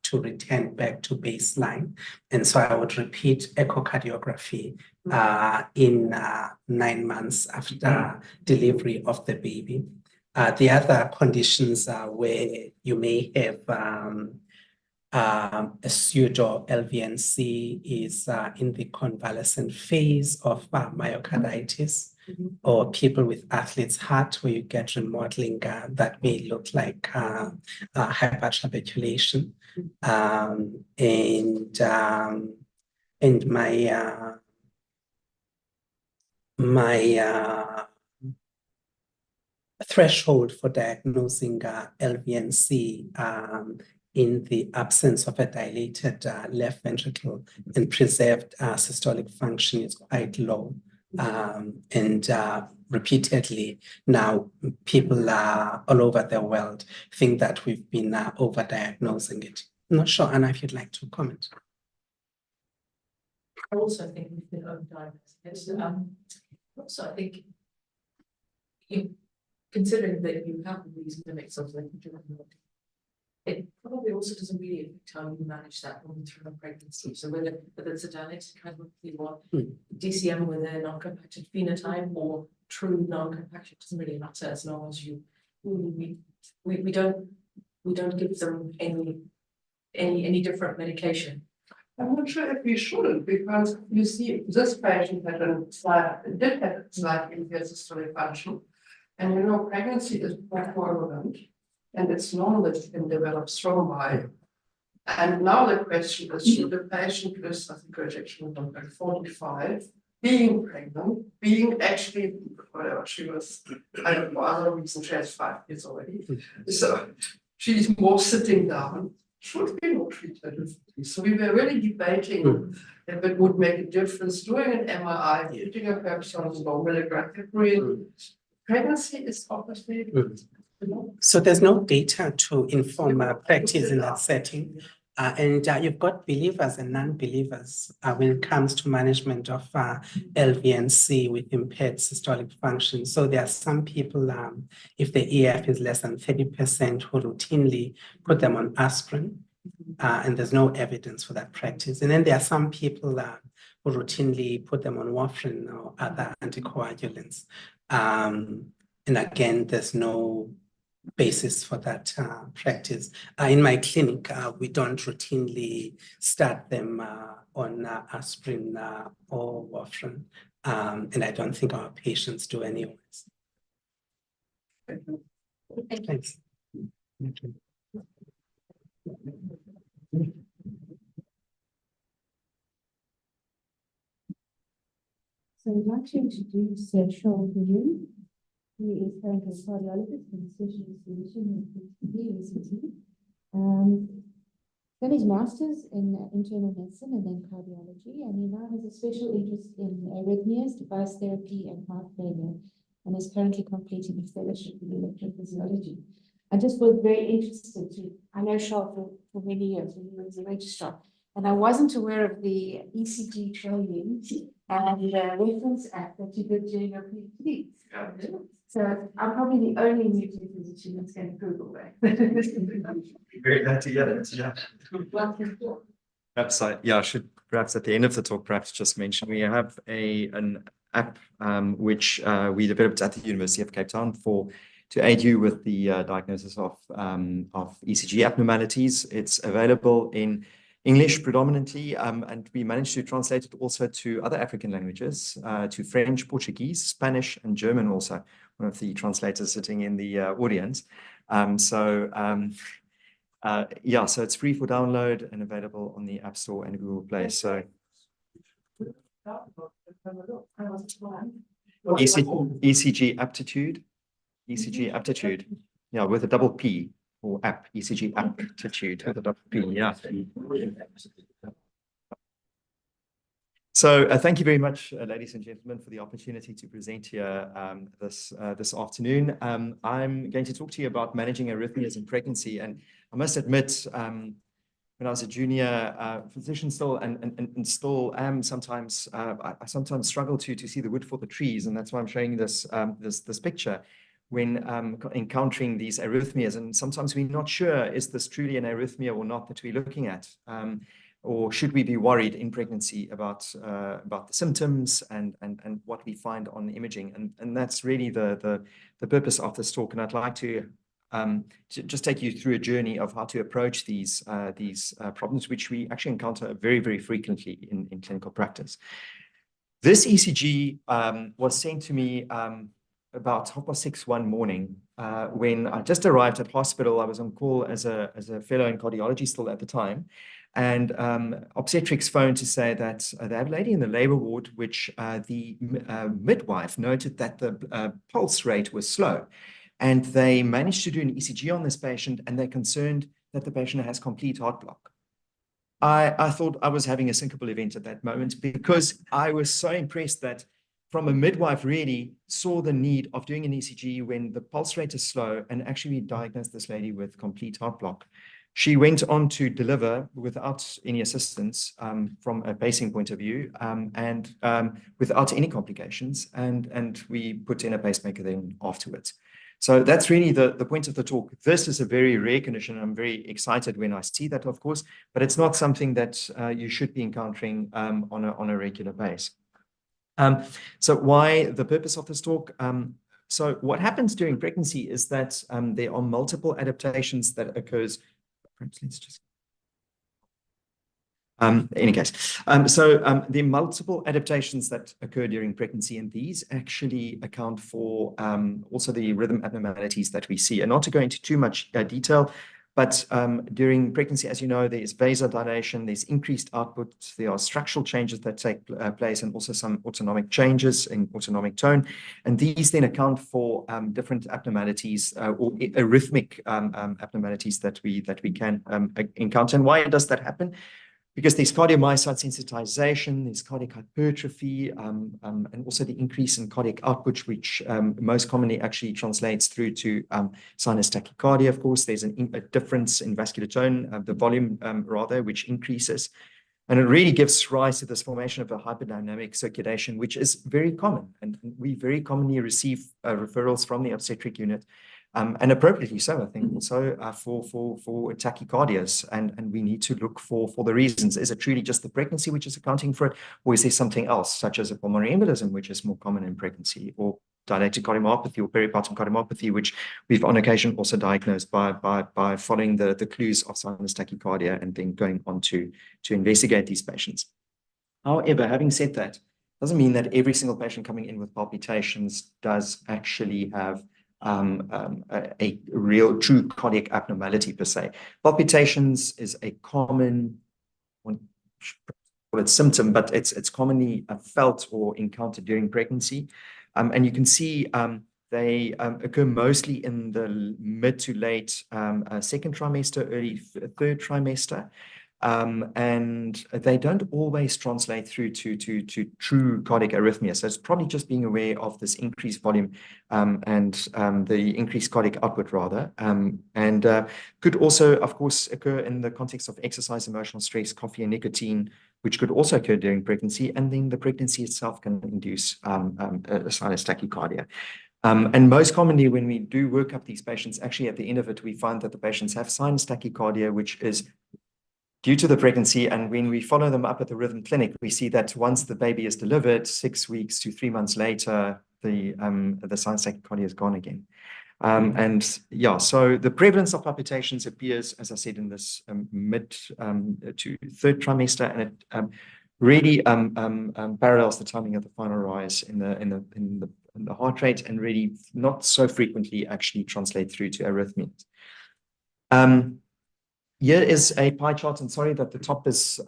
to return back to baseline. And so I would repeat echocardiography in 9 months after delivery of the baby. The other conditions where you may have a pseudo LVNC is in the convalescent phase of myocarditis, or people with athlete's heart, where you get remodeling that may look like hypertrabeculation. And my threshold for diagnosing LVNC in the absence of a dilated left ventricle and preserved systolic function is quite low. And repeatedly now people all over the world think that we've been overdiagnosing it. I'm not sure, Anna, if you'd like to comment. I also think we've been overdiagnosed. Also, I think considering that you have these limits of left ventricular, it probably also doesn't really affect how you manage that woman through a pregnancy. So whether it's a dilated kind of or DCM with a non-compacted phenotype or true non-compaction doesn't really matter as long as you we don't give them any different medication. I'm not sure if we shouldn't, because you see this patient did have slight impaired systolic function. And you know, pregnancy is prevalent, and it's normal that you can develop thrombi. And now the question is, should the patient with, I think, rejection number 45, being pregnant, being actually, whatever she was, I don't know, other reason, she has 5 kids already. So she's more sitting down, should be not treated differently. So we were really debating if it would make a difference doing an MRI, putting a perhaps on low milligram heparin. Pregnancy is obviously. So there's no data to inform practice in that setting. And you've got believers and non-believers when it comes to management of LVNC with impaired systolic function. So there are some people, if the EF is less than 30%, who routinely put them on aspirin, and there's no evidence for that practice. And then there are some people who routinely put them on warfarin or other anticoagulants. And again, there's no basis for that practice. In my clinic, we don't routinely start them on aspirin or warfarin, and I don't think our patients do anyways. Thanks. So I'd like to introduce Charles William. He is currently a cardiologist and specialist physician at UCT. Done his master's in internal medicine and then cardiology, and he now has a special interest in arrhythmias, device therapy, and heart failure, and is currently completing a fellowship in electrophysiology. I just was very interested to, I know Charles for many years when he was a registrar, and I wasn't aware of the ECG training and the reference app that you did during your PhD. So I'm probably the only nuclear physician that's going to Google that. Very glad to hear that, yeah. Perhaps I should perhaps at the end of the talk, perhaps just mention we have an app which we developed at the University of Cape Town to aid you with the diagnosis of ECG abnormalities. It's available in English predominantly, and we managed to translate it also to other African languages, to French, Portuguese, Spanish, and German also. One of the translators sitting in the audience. So it's free for download and available on the App Store and Google Play. So ECG aptitude, yeah, with a double P, or app, ECG aptitude with a double P, yeah. So thank you very much, ladies and gentlemen, for the opportunity to present here this afternoon. I'm going to talk to you about managing arrhythmias in pregnancy. And I must admit, when I was a junior physician still, and still am sometimes, I sometimes struggle to see the wood for the trees. And that's why I'm showing this, this picture when encountering these arrhythmias. And sometimes we're not sure, is this truly an arrhythmia or not that we're looking at? Or should we be worried in pregnancy about the symptoms and what we find on imaging? And that's really the purpose of this talk. And I'd like to just take you through a journey of how to approach these problems, which we actually encounter very, very frequently in clinical practice. This ECG was sent to me about 6:30 one morning when I just arrived at hospital. I was on call as a fellow in cardiology still at the time. And obstetrics phoned to say that they have a lady in the labor ward, which the midwife noted that the pulse rate was slow. And they managed to do an ECG on this patient, and they're concerned that the patient has complete heart block. I thought I was having a syncopal event at that moment, because I was so impressed that from a midwife really saw the need of doing an ECG when the pulse rate is slow, and actually diagnosed this lady with complete heart block. She went on to deliver without any assistance from a pacing point of view, and without any complications. And we put in a pacemaker then afterwards. So that's really the point of the talk. This is a very rare condition. I'm very excited when I see that, of course, but it's not something that you should be encountering on a regular basis. So why the purpose of this talk? So what happens during pregnancy is that there are multiple adaptations that occurs. Perhaps let's just. Any case, there are multiple adaptations that occur during pregnancy, and these actually account for also the rhythm abnormalities that we see. And not to go into too much detail, but during pregnancy, as you know, there is vasodilation, there's increased output, there are structural changes that take place, and also some autonomic changes in autonomic tone. And these then account for different abnormalities or arrhythmic abnormalities that we can encounter. And why does that happen? Because there's cardiomyocyte sensitization, there's cardiac hypertrophy, and also the increase in cardiac output, which most commonly actually translates through to sinus tachycardia. Of course, there's a difference in vascular tone, the volume rather, which increases. And it really gives rise to this formation of a hyperdynamic circulation, which is very common. And we very commonly receive referrals from the obstetric unit, and appropriately so, I think, also for tachycardias. And we need to look for the reasons. Is it truly just the pregnancy which is accounting for it? Or is there something else, such as a pulmonary embolism, which is more common in pregnancy, or dilated cardiomyopathy or peripartum cardiomyopathy, which we've on occasion also diagnosed by following the clues of sinus tachycardia and then going on to investigate these patients. However, having said that, doesn't mean that every single patient coming in with palpitations does actually have a real true cardiac abnormality per se. Palpitations is a common symptom, but it's commonly felt or encountered during pregnancy. And you can see they occur mostly in the mid to late second trimester, early third trimester. And they don't always translate through to true cardiac arrhythmia. So it's probably just being aware of this increased volume and the increased cardiac output rather. And could also, of course, occur in the context of exercise, emotional stress, coffee and nicotine, which could also occur during pregnancy. And then the pregnancy itself can induce a sinus tachycardia. And most commonly, when we do work up these patients, actually at the end of it, we find that the patients have sinus tachycardia, which is due to the pregnancy. And when we follow them up at the Rhythm Clinic, we see that once the baby is delivered, 6 weeks to 3 months later, the sinus tachycardia is gone again. And yeah, so the prevalence of palpitations appears, as I said, in this mid to third trimester, and it really parallels the timing of the final rise in the heart rate, and really not so frequently actually translate through to arrhythmias. Here is a pie chart, and sorry that the top is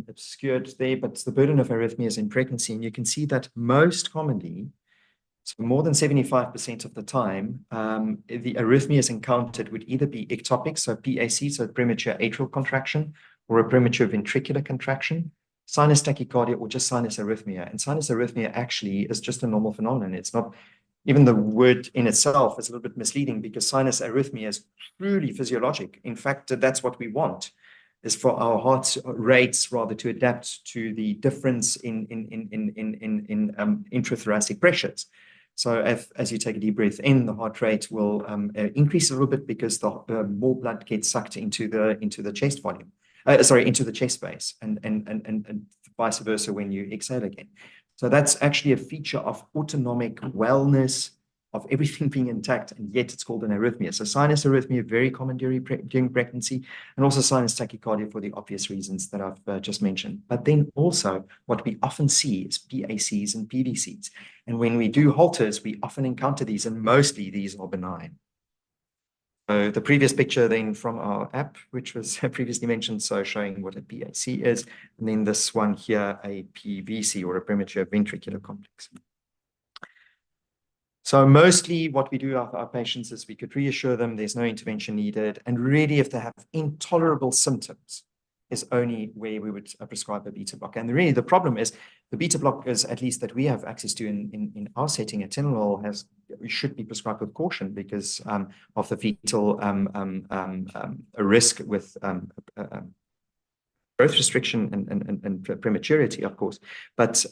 obscured there, but it's the burden of arrhythmias in pregnancy, and you can see that most commonly, so more than 75% of the time, the arrhythmias encountered would either be ectopic, so PAC, so premature atrial contraction, or a premature ventricular contraction, sinus tachycardia, or just sinus arrhythmia. And sinus arrhythmia actually is just a normal phenomenon. It's not, even the word in itself is a little bit misleading, because sinus arrhythmia is truly physiologic. In fact, that's what we want, is for our heart rates rather to adapt to the difference in intrathoracic pressures. So as you take a deep breath in, the heart rate will increase a little bit, because the more blood gets sucked into the chest volume. Into the chest space, and vice versa when you exhale again. So that's actually a feature of autonomic wellness, of everything being intact, and yet it's called an arrhythmia. So sinus arrhythmia, very common during pregnancy, and also sinus tachycardia for the obvious reasons that I've just mentioned. But then also what we often see is PACs and PVCs. And when we do Holters, we often encounter these, and mostly these are benign. So the previous picture then from our app, which was previously mentioned, so showing what a PAC is, and then this one here, a PVC, or a premature ventricular complex. So mostly what we do with our patients is we could reassure them there's no intervention needed, and really if they have intolerable symptoms is only where we would prescribe a beta blocker. And really the problem is the beta blockers, at least that we have access to in our setting, atenolol should be prescribed with caution because of the fetal risk with growth restriction and prematurity, of course. But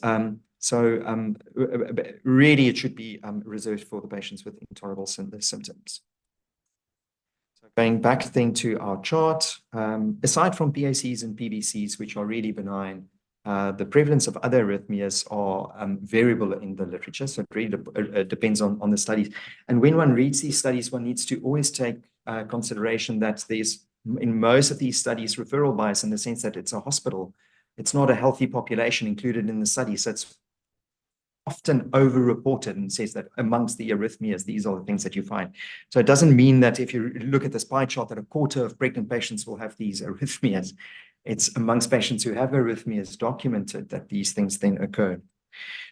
really it should be reserved for the patients with intolerable symptoms. Going back then to our chart, aside from PACs and PVCs, which are really benign, the prevalence of other arrhythmias are variable in the literature. So it really depends on the studies. And when one reads these studies, one needs to always take consideration that there's, in most of these studies, referral bias in the sense that it's a hospital. It's not a healthy population included in the study. So it's often over-reported and says that amongst the arrhythmias, these are the things that you find. So it doesn't mean that if you look at this pie chart that a quarter of pregnant patients will have these arrhythmias. It's amongst patients who have arrhythmias documented that these things then occur.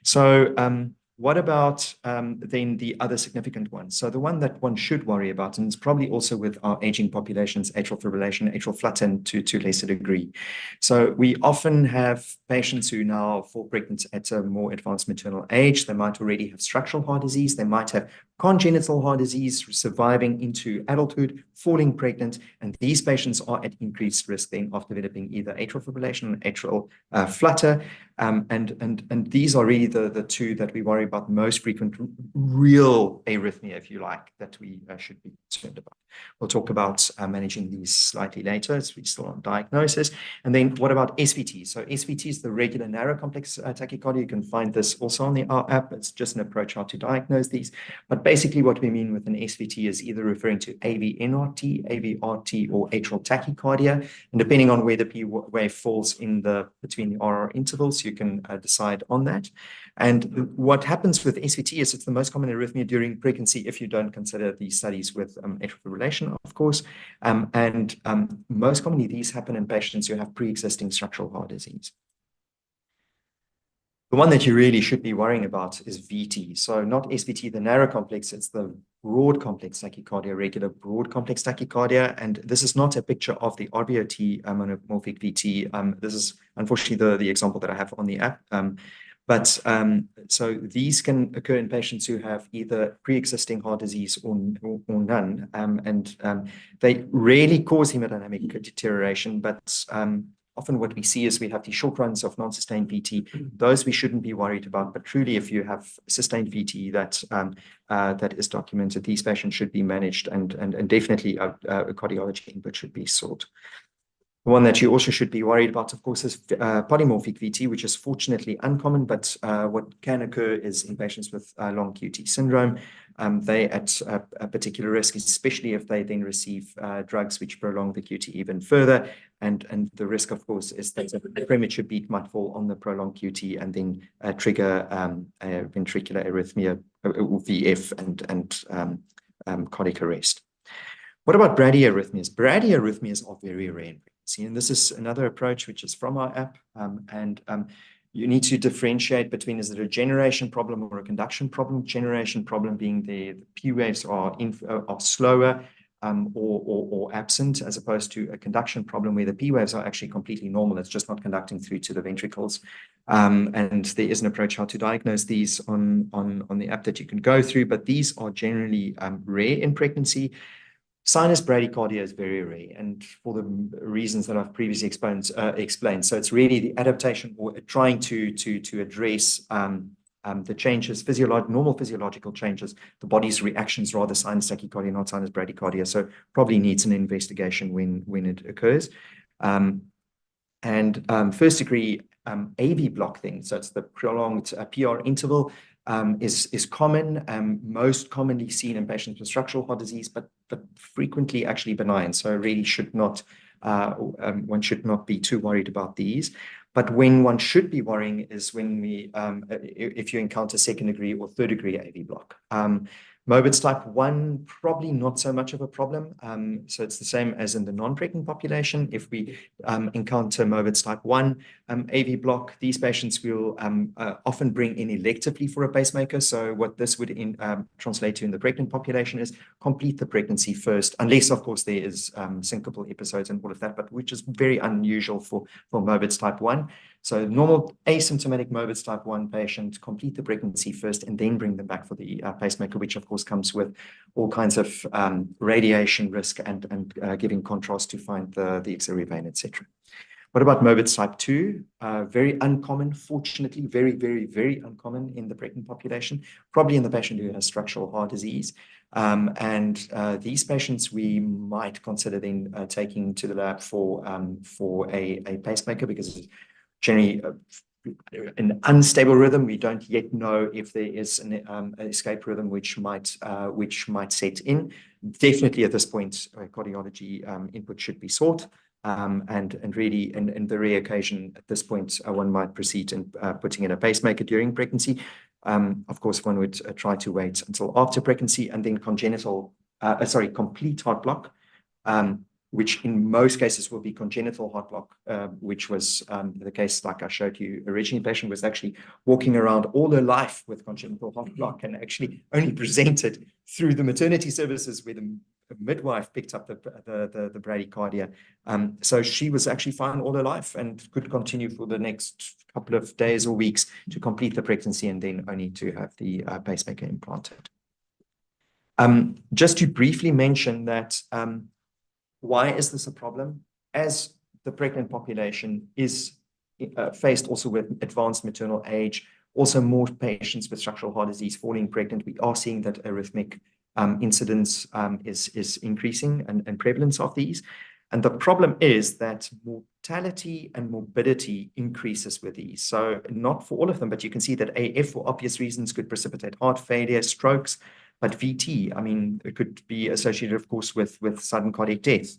So what about then the other significant ones? So the one that one should worry about, and it's probably also with our aging populations, atrial fibrillation, atrial flutter to a lesser degree. So we often have patients who now fall pregnant at a more advanced maternal age. They might already have structural heart disease. They might have congenital heart disease surviving into adulthood, falling pregnant, and these patients are at increased risk then of developing either atrial fibrillation or atrial flutter. And these are really the two that we worry about most frequent, real arrhythmia, if you like, that we should be concerned about. We'll talk about managing these slightly later, as we're still on diagnosis. And then what about SVT? So SVT is the regular narrow complex tachycardia. You can find this also on our app. It's just an approach how to diagnose these. But basically what we mean with an SVT is either referring to AV-NRT, AV-RT, or atrial tachycardia. And depending on where the P wave falls in between the RR intervals, you can decide on that. And what happens with SVT is it's the most common arrhythmia during pregnancy if you don't consider these studies with atrial fibrillation, of course. Most commonly, these happen in patients who have pre-existing structural heart disease. The one that you really should be worrying about is VT. So not SVT, the narrow complex, it's the broad complex tachycardia, regular broad complex tachycardia. And this is not a picture of the RVOT monomorphic VT. This is unfortunately the example that I have on the app. So these can occur in patients who have either pre-existing heart disease or none. They rarely cause hemodynamic deterioration, but often what we see is we have these short runs of non-sustained VT. Those we shouldn't be worried about, but truly if you have sustained VT that is documented, these patients should be managed and definitely a cardiology input should be sought. The one that you also should be worried about, of course, is polymorphic VT, which is fortunately uncommon, but what can occur is in patients with long QT syndrome, they at a particular risk, especially if they then receive drugs which prolong the QT even further. And the risk, of course, is that a premature beat might fall on the prolonged QT and then trigger ventricular arrhythmia, or VF, and cardiac arrest. What about bradyarrhythmias? Bradyarrhythmias are very rare in pregnancy, and this is another approach which is from our app. You need to differentiate between, is it a generation problem or a conduction problem? Generation problem being the P waves are slower or absent, as opposed to a conduction problem where the P waves are actually completely normal. It's just not conducting through to the ventricles. And there is an approach how to diagnose these on the app that you can go through, but these are generally rare in pregnancy. Sinus bradycardia is very rare, and for the reasons that I've previously explained. So it's really the adaptation or trying to address the changes, normal physiological changes, the body's reactions, rather sinus tachycardia, not sinus bradycardia. So probably needs an investigation when it occurs. First degree AV block thing, so it's the prolonged PR interval, is common, most commonly seen in patients with structural heart disease, but frequently actually benign. So really should not, one should not be too worried about these. But when one should be worrying is when if you encounter second degree or third degree AV block. Morbid's type 1, probably not so much of a problem. So it's the same as in the non-pregnant population. If we encounter Morbid's type 1 AV block, these patients will often bring in electively for a pacemaker. So what this would translate to in the pregnant population is complete the pregnancy first, unless, of course, there is syncopal episodes and all of that, but which is very unusual for Morbid's type 1. So normal asymptomatic Morbid's type 1 patient, complete the pregnancy first and then bring them back for the pacemaker, which of course comes with all kinds of radiation risk and giving contrast to find the axillary vein, etc. What about Morbid's type 2? Very uncommon, fortunately, very, very, very uncommon in the pregnant population, probably in the patient who has structural heart disease. These patients we might consider then taking to the lab for a pacemaker, because it's generally an unstable rhythm. We don't yet know if there is an escape rhythm which might set in. Definitely at this point, cardiology input should be sought. And really, in the rare occasion at this point, one might proceed in putting in a pacemaker during pregnancy. Of course, one would try to wait until after pregnancy, and then complete heart block, which in most cases will be congenital heart block, which was the case like I showed you originally. The patient was actually walking around all her life with congenital heart block and actually only presented through the maternity services where the midwife picked up the bradycardia. So she was actually fine all her life and could continue for the next couple of days or weeks to complete the pregnancy and then only to have the pacemaker implanted. Just to briefly mention that why is this a problem? As the pregnant population is faced also with advanced maternal age, also more patients with structural heart disease falling pregnant, we are seeing that arrhythmic incidence is increasing and prevalence of these. And the problem is that mortality and morbidity increases with these. So not for all of them, but you can see that AF for obvious reasons could precipitate heart failure, strokes. But VT, I mean, it could be associated, of course, with sudden cardiac death.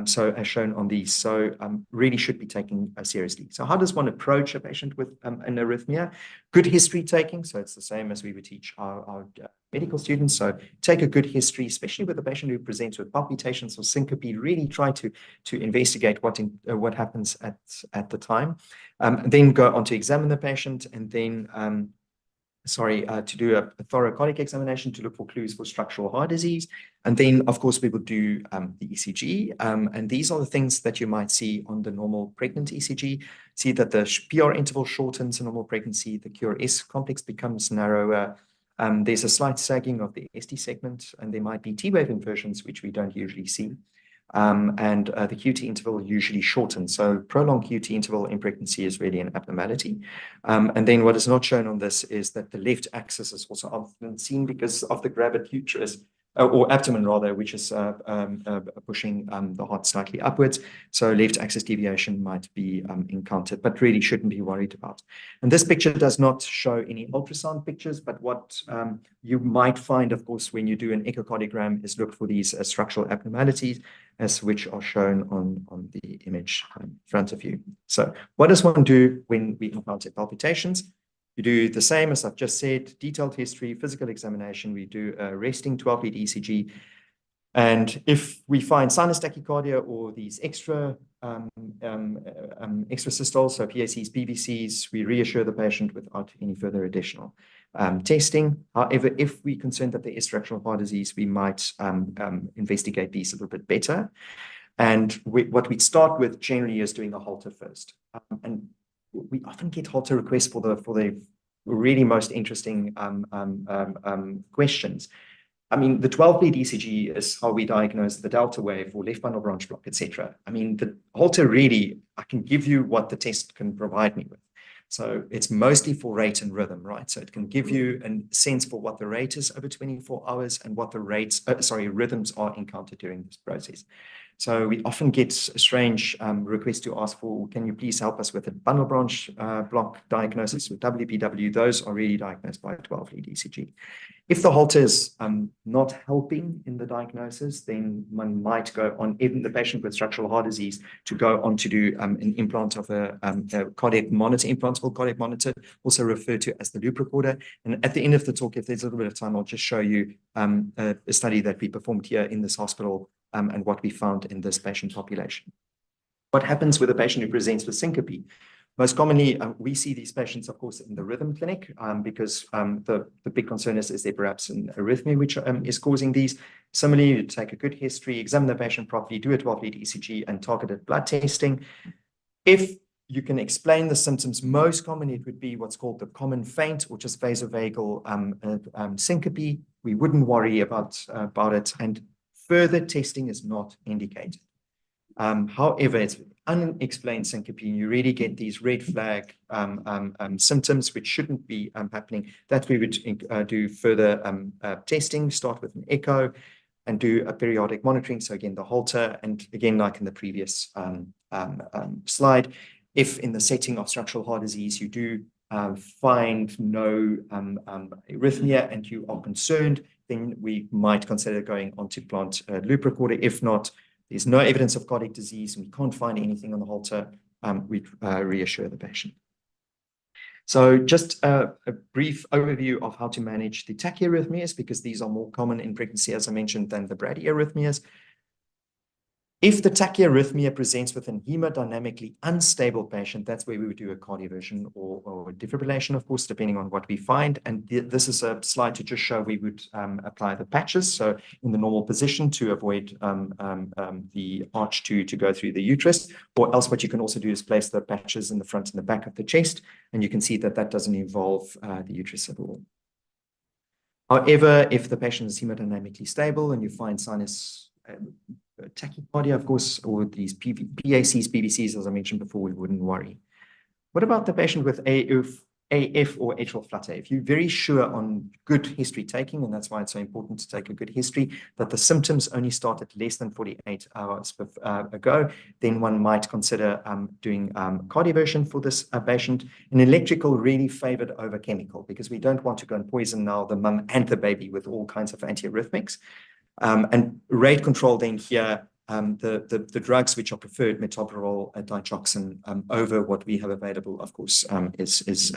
So as shown on these, so really should be taken seriously. So how does one approach a patient with an arrhythmia? Good history taking. So it's the same as we would teach our medical students. So take a good history, especially with a patient who presents with palpitations or syncope. Really try to investigate what happens at the time. Then go on to examine the patient, and then to do a thorough cardiac examination to look for clues for structural heart disease. And then, of course, we will do the ECG. And these are the things that you might see on the normal pregnant ECG. See that the PR interval shortens in normal pregnancy, the QRS complex becomes narrower. There's a slight sagging of the ST segment, and there might be T-wave inversions, which we don't usually see. And the QT interval usually shortens. So prolonged QT interval in pregnancy is really an abnormality. And then what is not shown on this is that the left axis is also often seen because of the gravid uterus, or abdomen rather, which is pushing the heart slightly upwards. So left axis deviation might be encountered, but really shouldn't be worried about. And this picture does not show any ultrasound pictures, but what you might find, of course, when you do an echocardiogram is look for these structural abnormalities, as which are shown on the image in front of you. So what does one do when we encounter palpitations? You do the same as I've just said, detailed history, physical examination. We do a resting 12-lead ECG. And if we find sinus tachycardia or these extra systoles, so PACs, PVCs, we reassure the patient without any further additional testing. However, if we're concerned that there is structural heart disease, we might investigate these a little bit better. And what we'd start with generally is doing a Holter first. And we often get Holter requests for the really most interesting questions. I mean, the 12-lead ECG is how we diagnose the delta wave or left bundle branch block, etc. I mean, the Holter really, I can give you what the test can provide me with. So it's mostly for rate and rhythm, right? So it can give you a sense for what the rate is over 24 hours and what the rhythms are encountered during this process. So we often get strange requests to ask for, can you please help us with a bundle branch block diagnosis with WPW? Those are really diagnosed by a 12-lead ECG. If the Holter is not helping in the diagnosis, then one might go on, even the patient with structural heart disease, to go on to do an implant of a cardiac monitor, implantable cardiac monitor, also referred to as the loop recorder. And at the end of the talk, if there's a little bit of time, I'll just show you a study that we performed here in this hospital and what we found in this patient population. What happens with a patient who presents with syncope? Most commonly, we see these patients, of course, in the rhythm clinic because the big concern is there perhaps an arrhythmia which is causing these. Similarly, you take a good history, examine the patient properly, do a 12-lead ECG and targeted blood testing. If you can explain the symptoms, most commonly it would be what's called the common faint or just vasovagal syncope. We wouldn't worry about it, and further testing is not indicated. However, it's unexplained syncope, and you really get these red flag symptoms which shouldn't be happening. That we would do further testing, start with an echo and do a periodic monitoring. So again, the Holter, and again, like in the previous slide, if in the setting of structural heart disease, you do find no arrhythmia and you are concerned, then we might consider going on to plant a loop recorder. If not, there's no evidence of cardiac disease and we can't find anything on the Holter, we reassure the patient. So just a brief overview of how to manage the tachyarrhythmias, because these are more common in pregnancy, as I mentioned, than the bradyarrhythmias. If the tachyarrhythmia presents with an hemodynamically unstable patient, that's where we would do a cardioversion or defibrillation, of course, depending on what we find. And this is a slide to just show we would apply the patches. So in the normal position to avoid the arch to go through the uterus, or else what you can also do is place the patches in the front and the back of the chest. And you can see that that doesn't involve the uterus at all. However, if the patient is hemodynamically stable and you find sinus tachycardia, of course, or these PACs, PVCs, as I mentioned before, we wouldn't worry. What about the patient with AF or atrial flutter? If you're very sure on good history taking, and that's why it's so important to take a good history, that the symptoms only started less than 48 hours ago, then one might consider doing cardioversion for this patient. An electrical really favored over chemical, because we don't want to go and poison now the mum and the baby with all kinds of antiarrhythmics. And rate control then here, the drugs which are preferred, metoprolol, digoxin, over what we have available, of course, is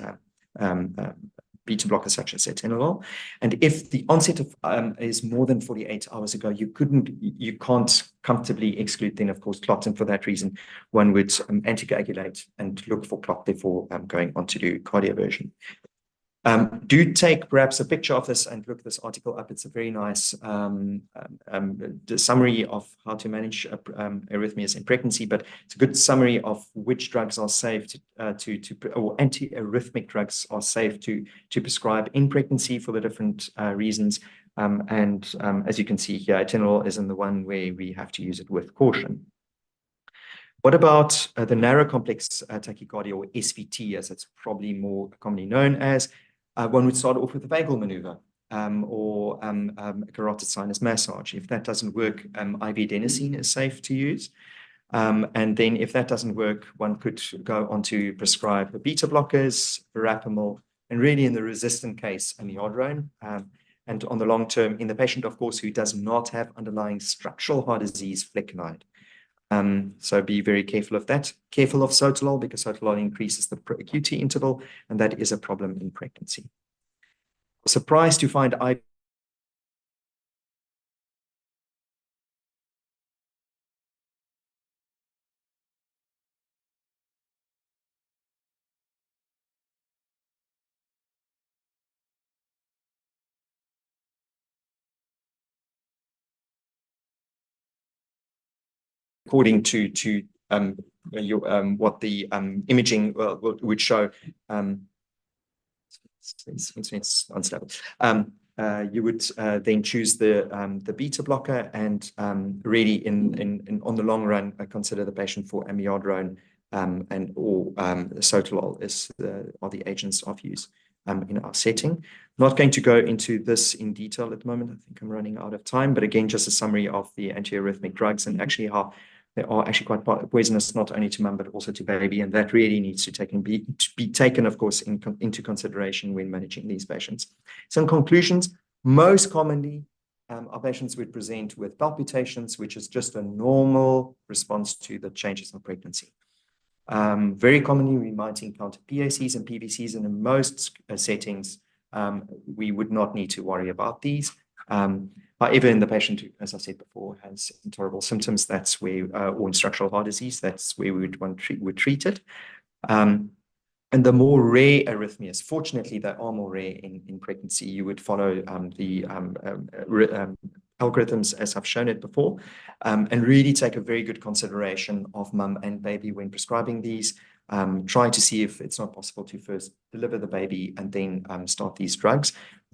beta blockers such as atenolol. And if the onset of is more than 48 hours ago, you can't comfortably exclude then, of course, clot. And for that reason, one would anticoagulate and look for clot before going on to do cardioversion. Do take perhaps a picture of this and look this article up. It's a very nice summary of how to manage arrhythmias in pregnancy, but it's a good summary of which drugs are safe or anti-arrhythmic drugs are safe to prescribe in pregnancy for the different reasons. As you can see here, atenolol isn't the one where we have to use it with caution. What about the narrow complex tachycardia, or SVT, as it's probably more commonly known as? One would start off with a vagal maneuver or carotid sinus massage. If that doesn't work, IV adenosine is safe to use. And then if that doesn't work, one could go on to prescribe beta blockers, verapamil, and really in the resistant case, amiodarone. And on the long term, in the patient, of course, who does not have underlying structural heart disease, flecainide. So be very careful of that. Careful of sotalol, because sotalol increases the QT interval, and that is a problem in pregnancy. Surprised to find according to what the imaging would show. It's unstable. You would then choose the beta blocker, and really on the long run consider the patient for amiodarone or sotalol are the agents of use in our setting. Not going to go into this in detail at the moment. I think I'm running out of time, but again, just a summary of the antiarrhythmic drugs and actually how they are actually quite poisonous, not only to mum, but also to baby. And that really needs to be taken, of course, into consideration when managing these patients. So in conclusions, most commonly, our patients would present with palpitations, which is just a normal response to the changes in pregnancy. Very commonly, we might encounter PACs and PVCs, and in most settings, we would not need to worry about these. However, in the patient who, as I said before, has intolerable symptoms, that's where, or in structural heart disease, that's where we would treat it. And the more rare arrhythmias, fortunately, they are more rare in pregnancy. You would follow the algorithms as I've shown it before, and really take a very good consideration of mum and baby when prescribing these. Try to see if it's not possible to first deliver the baby and then start these drugs.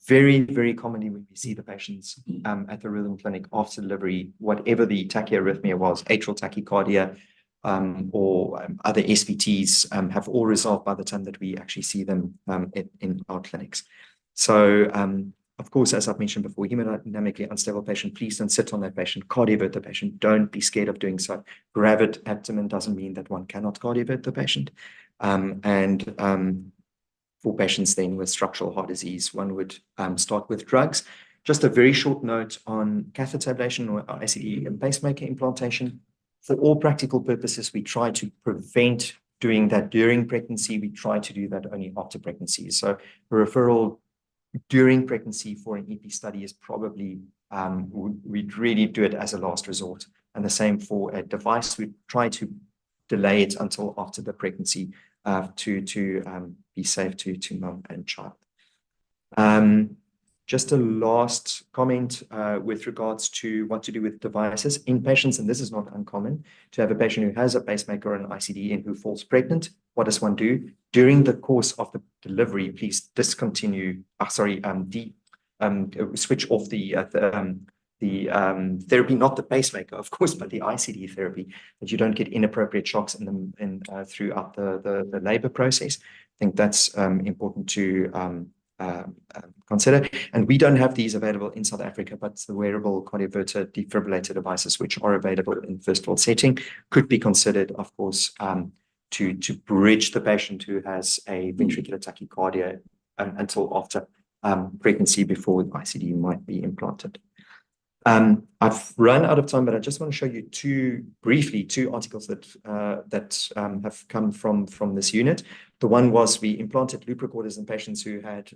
Very, very commonly when we see the patients at the rhythm clinic after delivery, whatever the tachyarrhythmia was, atrial tachycardia or other SVTs have all resolved by the time that we actually see them in our clinics. So, of course, as I've mentioned before, hemodynamically unstable patient, please don't sit on that patient, cardiovert the patient. Don't be scared of doing so. Gravid abdomen doesn't mean that one cannot cardiovert the patient. For patients then with structural heart disease, one would start with drugs. Just a very short note on catheter ablation or ICD and pacemaker implantation. For all practical purposes, we try to prevent doing that during pregnancy. We try to do that only after pregnancy. So a referral during pregnancy for an EP study is probably, we'd really do it as a last resort. And the same for a device, we try to delay it until after the pregnancy to be safe to mum and child. Just a last comment with regards to what to do with devices in patients, and this is not uncommon, to have a patient who has a pacemaker or an ICD and who falls pregnant. What does one do? During the course of the delivery, please discontinue, switch off the therapy, not the pacemaker, of course, but the ICD therapy, that you don't get inappropriate shocks throughout the labor process. I think that's important to consider. And we don't have these available in South Africa, but the wearable cardioverter defibrillator devices, which are available in first world setting, could be considered, of course, to bridge the patient who has a ventricular tachycardia until after pregnancy, before the ICD might be implanted. I've run out of time, but I just want to show you briefly two articles that have come from this unit. The one was we implanted loop recorders in patients who had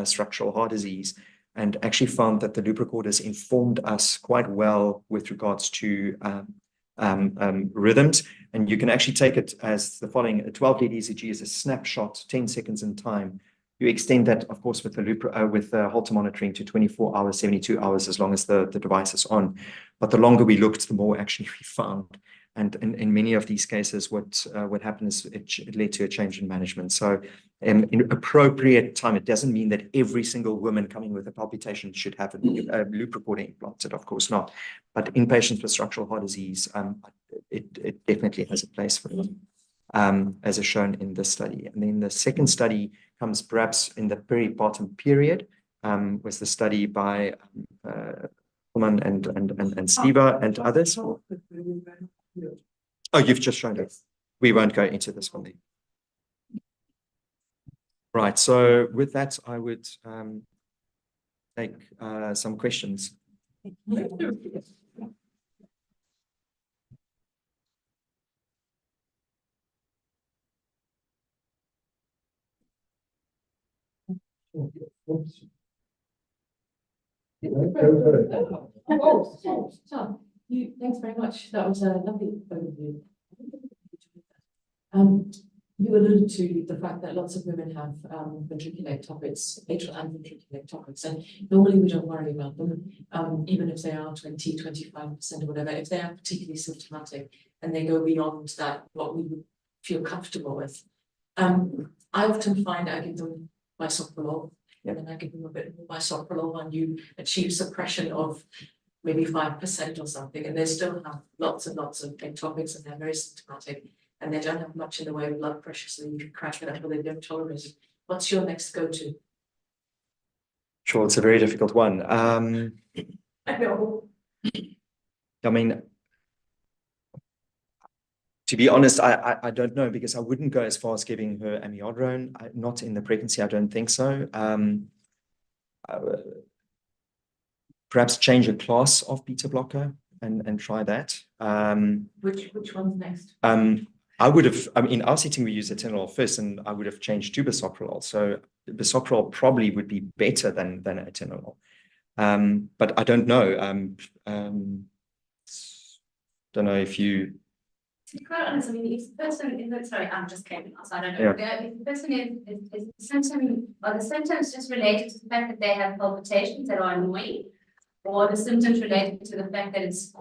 structural heart disease, and actually found that the loop recorders informed us quite well with regards to rhythms. And you can actually take it as the following: a 12-lead ECG is a snapshot, 10 seconds in time, You extend that, of course, with the Holter monitoring to 24 hours, 72 hours, as long as the device is on. But the longer we looked, the more actually we found. And in many of these cases, what happened is it led to a change in management. So in appropriate time, it doesn't mean that every single woman coming with a palpitation should have a loop recorder implanted, of course not. But in patients with structural heart disease, it definitely has a place for them, as is shown in this study. And then the second study comes perhaps in the peripartum period, was the study by Pullman and Steva and others. Oh, you've just shown it. We won't go into this one then. Right, so with that, I would take some questions. Thanks very much. That was a lovely overview. You alluded to the fact that lots of women have ventricular ectopics, atrial and ventricular ectopics, and normally we don't worry about them, even if they are 20, 25% or whatever, if they are particularly symptomatic and they go beyond that, what we would feel comfortable with. I often find I give them bisoprolol, and then I give them a bit more bisoprolol, and you achieve suppression of maybe 5% or something, and they still have lots and lots of ectopics, and they're very symptomatic, and they don't have much in the way of blood pressure, so you can crack it up or they don't tolerate it. What's your next go-to? Sure, it's a very difficult one. I know. I mean, to be honest, I don't know, because I wouldn't go as far as giving her amiodarone. Not in the pregnancy, I don't think so. Perhaps change a class of beta blocker and try that. Which one's next? I would have, in our setting, we use atenolol first, and I would have changed to bisoprolol. So bisoprolol probably would be better than atenolol. But I don't know. Don't know if you. To be quite honest, I mean, if the person is, sorry, I'm just came outside, I don't know. If the person is the symptoms just related to the fact that they have palpitations that are annoying, or the symptoms related to the fact that it's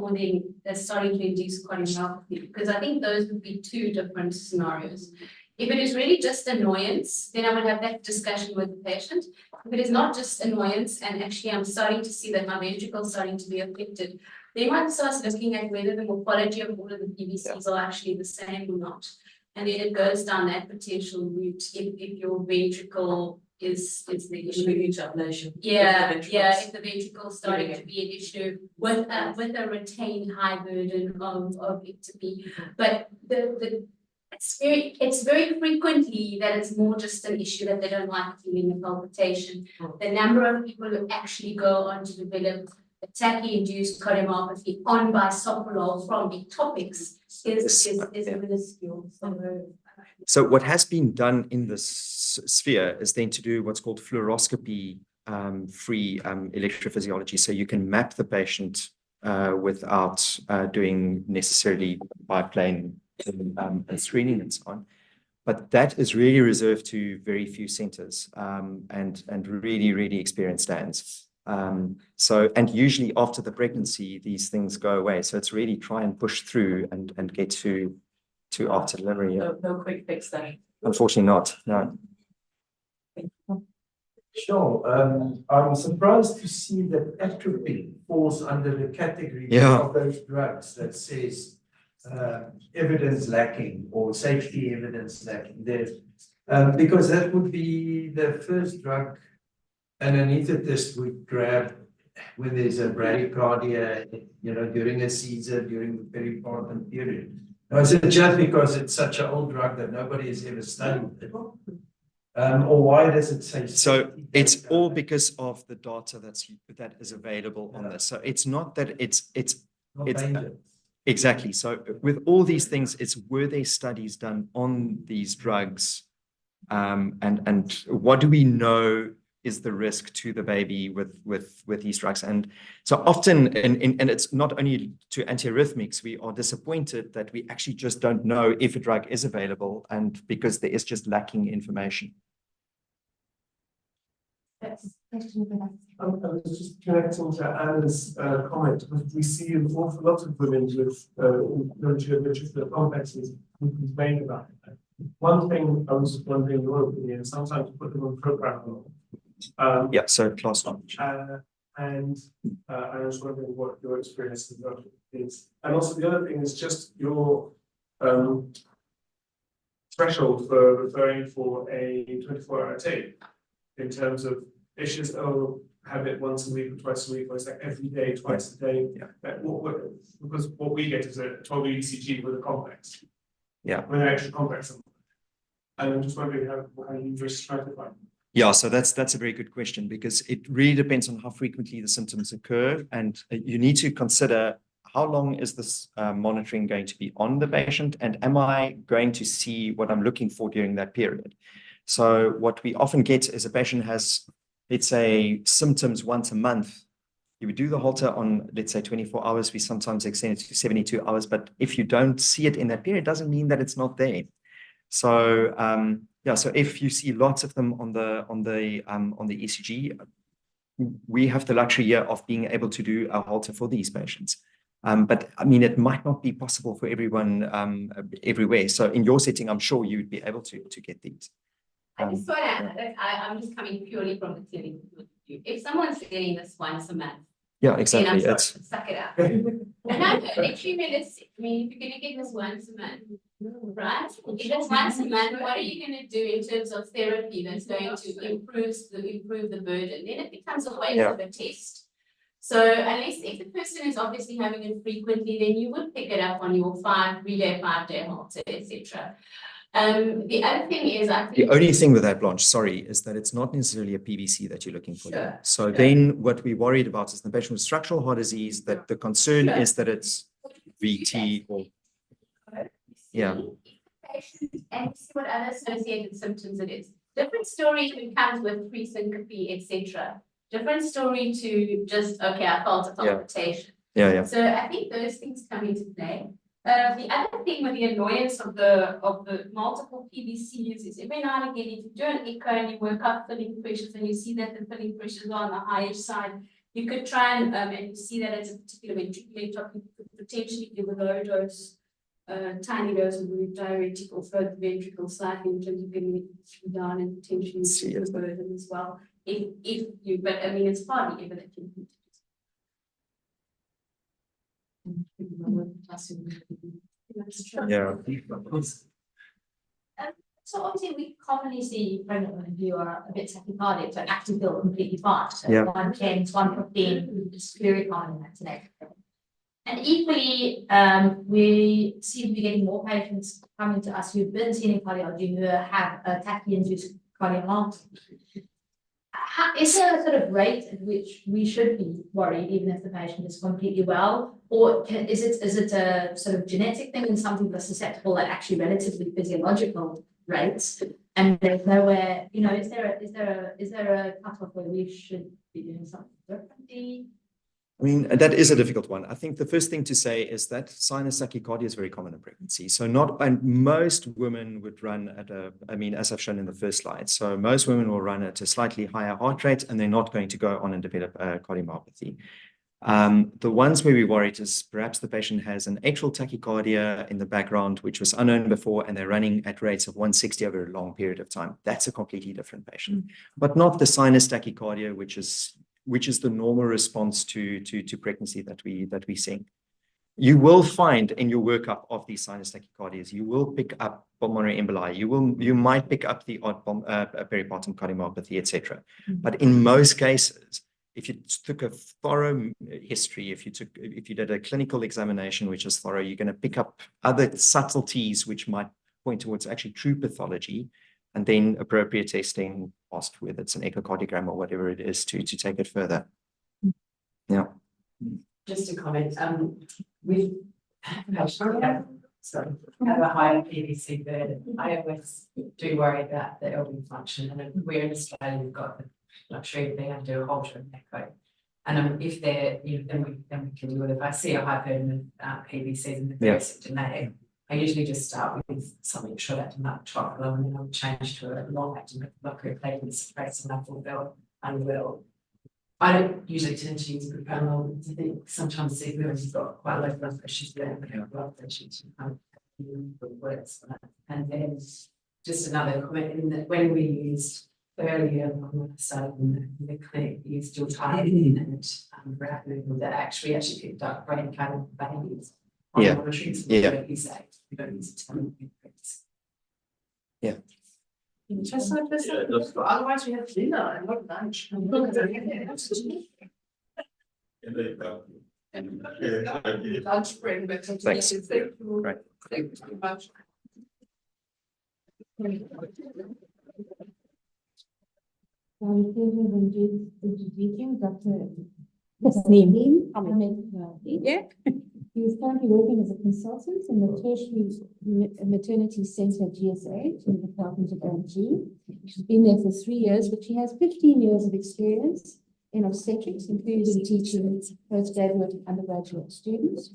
starting to induce cardiomyopathy, because I think those would be two different scenarios. If it is really just annoyance, then I would have that discussion with the patient. If it is not just annoyance, and actually I'm starting to see that my ventricle is starting to be affected, then one starts looking at whether the morphology of all of the PVCs are actually the same or not. And then it goes down that potential route if your ventricle is the issue. Yeah, if the ventricle is starting to be an issue with a retained high burden of ectopy. But it's very frequently that it's more just an issue that they don't like feeling a palpitation. The number of people who actually go on to develop tachy-induced cardiomyopathy on bisoprolol from ectopics is minuscule. So what has been done in this sphere is then to do what's called fluoroscopy free electrophysiology. So you can map the patient without doing necessarily biplane screening and so on. But that is really reserved to very few centers and really, really experienced hands. And usually after the pregnancy, these things go away. So it's really try and push through and get to after delivery. No quick fix there. Unfortunately not, no. Sure. I'm surprised to see that atropine falls under the category of those drugs that says evidence lacking or safety evidence lacking there. Because that would be the first drug an anesthetist would grab when there's a bradycardia, during a seizure, during the peripartum period. Now, is it just because it's such an old drug that nobody has ever studied it? Or why does it say? So it's all because of the data that is available on this. So it's not that it's exactly. So with all these things, it's were there studies done on these drugs, and what do we know is the risk to the baby with these drugs? And so often, and it's not only to antiarrhythmics, we are disappointed that we actually just don't know if a drug is available, and because there is just lacking information. Yes. Question over there. I was just connecting to Anna's comment, because we see an awful lot of women with ventricular complexes who's made about it. One thing I was wondering your opinion, sometimes put them on program. Yeah, so class one. And I was wondering what your experience is. And also the other thing is just your threshold for referring for a 24-hour tape in terms of issues, have it once a week or twice a week, or is that every day, twice a day? Yeah. Because what we get is a 12 ECG with a complex. Yeah. With an extra complex. And I'm just wondering how you just stratify. Yeah, so that's a very good question, because it really depends on how frequently the symptoms occur, and you need to consider how long is this monitoring going to be on the patient, and am I going to see what I'm looking for during that period? So what we often get is a patient has, let's say, symptoms once a month. You would do the Holter on, let's say, 24 hours. We sometimes extend it to 72 hours, but if you don't see it in that period, it doesn't mean that it's not there. So yeah, so if you see lots of them on the ECG, we have the luxury here of being able to do a Holter for these patients. But I mean, it might not be possible for everyone everywhere. So in your setting, I'm sure you'd be able to get these. I just want to, I'm just coming purely from the clinical point of view. If someone's getting this once a month, yeah, exactly. then I'm sorry, suck it up. And I know, actually realistic. I mean, if you're going to get this once a month, right? If it's once a month, what are you going to do in terms of therapy that's going to improve the burden? Then it becomes a waste of a test. So unless if the person is obviously having it frequently, then you would pick it up on your 3-day, 5-day Holter, etc. The other thing is, I think the only thing with that, Blanche, sorry, is that it's not necessarily a PVC that you're looking for. Sure, So then what we're worried about is the patient with structural heart disease, that the concern is that it's VT or yeah. And see what other associated symptoms it is. Different story if it comes with pre-syncope, etc. Different story to just, okay, I felt a palpitation. Yeah. So I think those things come into play. The other thing with the annoyance of the multiple PVCs is every now and again, if you do an echo and you work out filling pressures and you see that the filling pressures are on the higher side, you could try and you see that it's a particular ventricular ectopic, you could potentially give a low dose, tiny dose of root diuretic or float the ventricle slightly in terms of getting it down and potentially the burden as well. If you, but I mean, it's hardly ever that you need to. Yeah. So obviously we commonly see pregnant women who are a bit tachycardic, so actually feel completely fine. So 110, 115 is very common in that today. And equally, we seem to be getting more patients coming to us who've been seen in cardiology who have a tachy-induced cardiomyopathy. Is there a sort of rate at which we should be worried, even if the patient is completely well, or is it a sort of genetic thing and something that's susceptible at actually relatively physiological rates? And there's nowhere, you know, is there a cutoff where we should be doing something differently? I mean, that is a difficult one. I think the first thing to say is that sinus tachycardia is very common in pregnancy. So and most women would run at as I've shown in the first slide. So most women will run at a slightly higher heart rate, and they're not going to go on and develop a cardiomyopathy. The ones where we worried is perhaps the patient has an atrial tachycardia in the background, which was unknown before, and they're running at rates of 160 over a long period of time. That's a completely different patient, but not the sinus tachycardia, which is the normal response to pregnancy that we see. You will find in your workup of these sinus tachycardias, you will pick up pulmonary emboli. You might pick up the odd peripartum cardiomyopathy, etc. But in most cases, if you took a thorough history, if you did a clinical examination which is thorough, you're going to pick up other subtleties which might point towards actually true pathology, and then appropriate testing, asked whether it's an echocardiogram or whatever it is to take it further. Yeah. Just a comment. We have a higher PVC burden. I always do worry about the LV function, and we're in Australia, we've got the luxury of being able to do a Holter and echo. And if they're, then we can do it. If I see a high burden of PVCs and they're very symptomatic, I usually just start with something short acting like tropical, and then I'll change to a long acting blocker platelet suppressor, and I unwell. I don't usually tend to use propranolol. I think sometimes see who has got quite low blood pressure, there, but have blood pressure works. And then just another comment in that when we used earlier on the side in the clinic, we used dual targeting and route movement that actually picked up brain kind of babies. Yeah. We don't use that. We don't use it. Yeah. Just like this, otherwise we have dinner and not lunch. Lunch break, but Thanks. thank you. Right. Thank you very much. Introducing Dr. Tasneem Ahmed. Yeah. He is currently working as a consultant in the Tertiary Maternity Center GSA in the Department of OMG. She's been there for 3 years, but she has 15 years of experience in obstetrics, including teaching postgraduate and undergraduate students.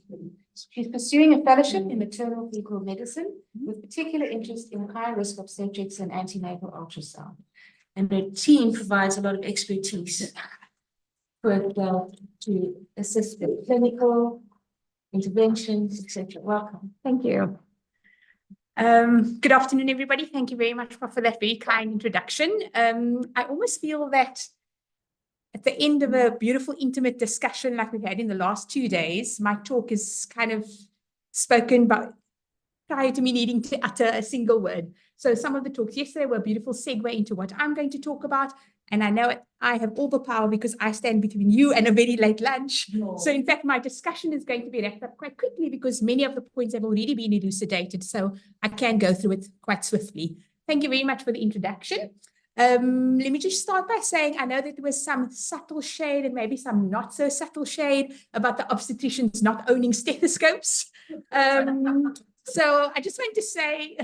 She's pursuing a fellowship in maternal fetal medicine with particular interest in high-risk obstetrics and antenatal ultrasound. And her team provides a lot of expertise for to assist with clinical interventions, etc. Welcome. Thank you. Good afternoon, everybody. Thank you very much for that very kind introduction. I almost feel that at the end of a beautiful, intimate discussion like we've had in the last 2 days, my talk is kind of spoken by prior to me needing to utter a single word. So some of the talks yesterday were a beautiful segue into what I'm going to talk about. And I know I have all the power because I stand between you and a very late lunch. No. So in fact, my discussion is going to be wrapped up quite quickly because many of the points have already been elucidated. So I can go through it quite swiftly. Thank you very much for the introduction. Let me just start by saying, I know that there was some subtle shade and maybe some not so subtle shade about the obstetricians not owning stethoscopes. So I just want to say,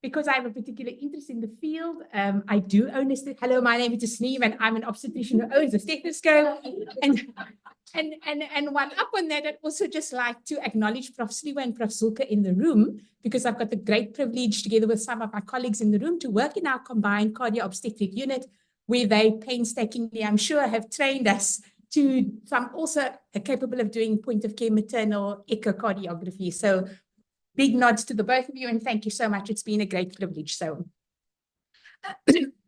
because I have a particular interest in the field, I do own a stethoscope. Hello, my name is Tasneem and I'm an obstetrician who owns a stethoscope. And one up on that, I'd also just like to acknowledge Prof. Sliwa and Prof. Zulka in the room, because I've got the great privilege, together with some of my colleagues in the room, to work in our combined cardio-obstetric unit, where they painstakingly, I'm sure, have trained us to, so I'm also capable of doing point-of-care maternal echocardiography. So big nods to the both of you, and thank you so much. It's been a great privilege. So,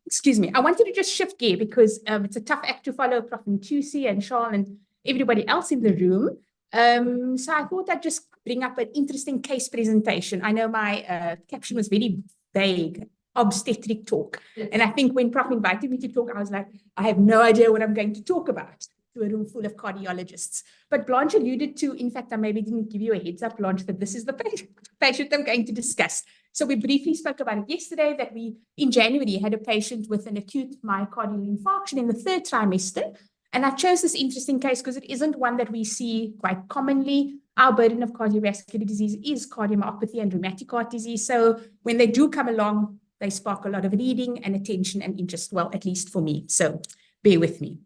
excuse me. I wanted to just shift gear because it's a tough act to follow, Prof. Ntusi and Charles and everybody else in the room. So I thought I'd just bring up an interesting case presentation. I know my caption was very vague, obstetric talk. And I think when Prof invited me to talk, I was like, I have no idea what I'm going to talk about, to a room full of cardiologists. But Blanche alluded to, in fact, I maybe didn't give you a heads up, Blanche, that this is the patient I'm going to discuss. So we briefly spoke about it yesterday, that we, in January, had a patient with an acute myocardial infarction in the 3rd trimester. And I chose this interesting case because it isn't one that we see quite commonly. Our burden of cardiovascular disease is cardiomyopathy and rheumatic heart disease. So when they do come along, they spark a lot of reading and attention and interest, well, at least for me. So bear with me.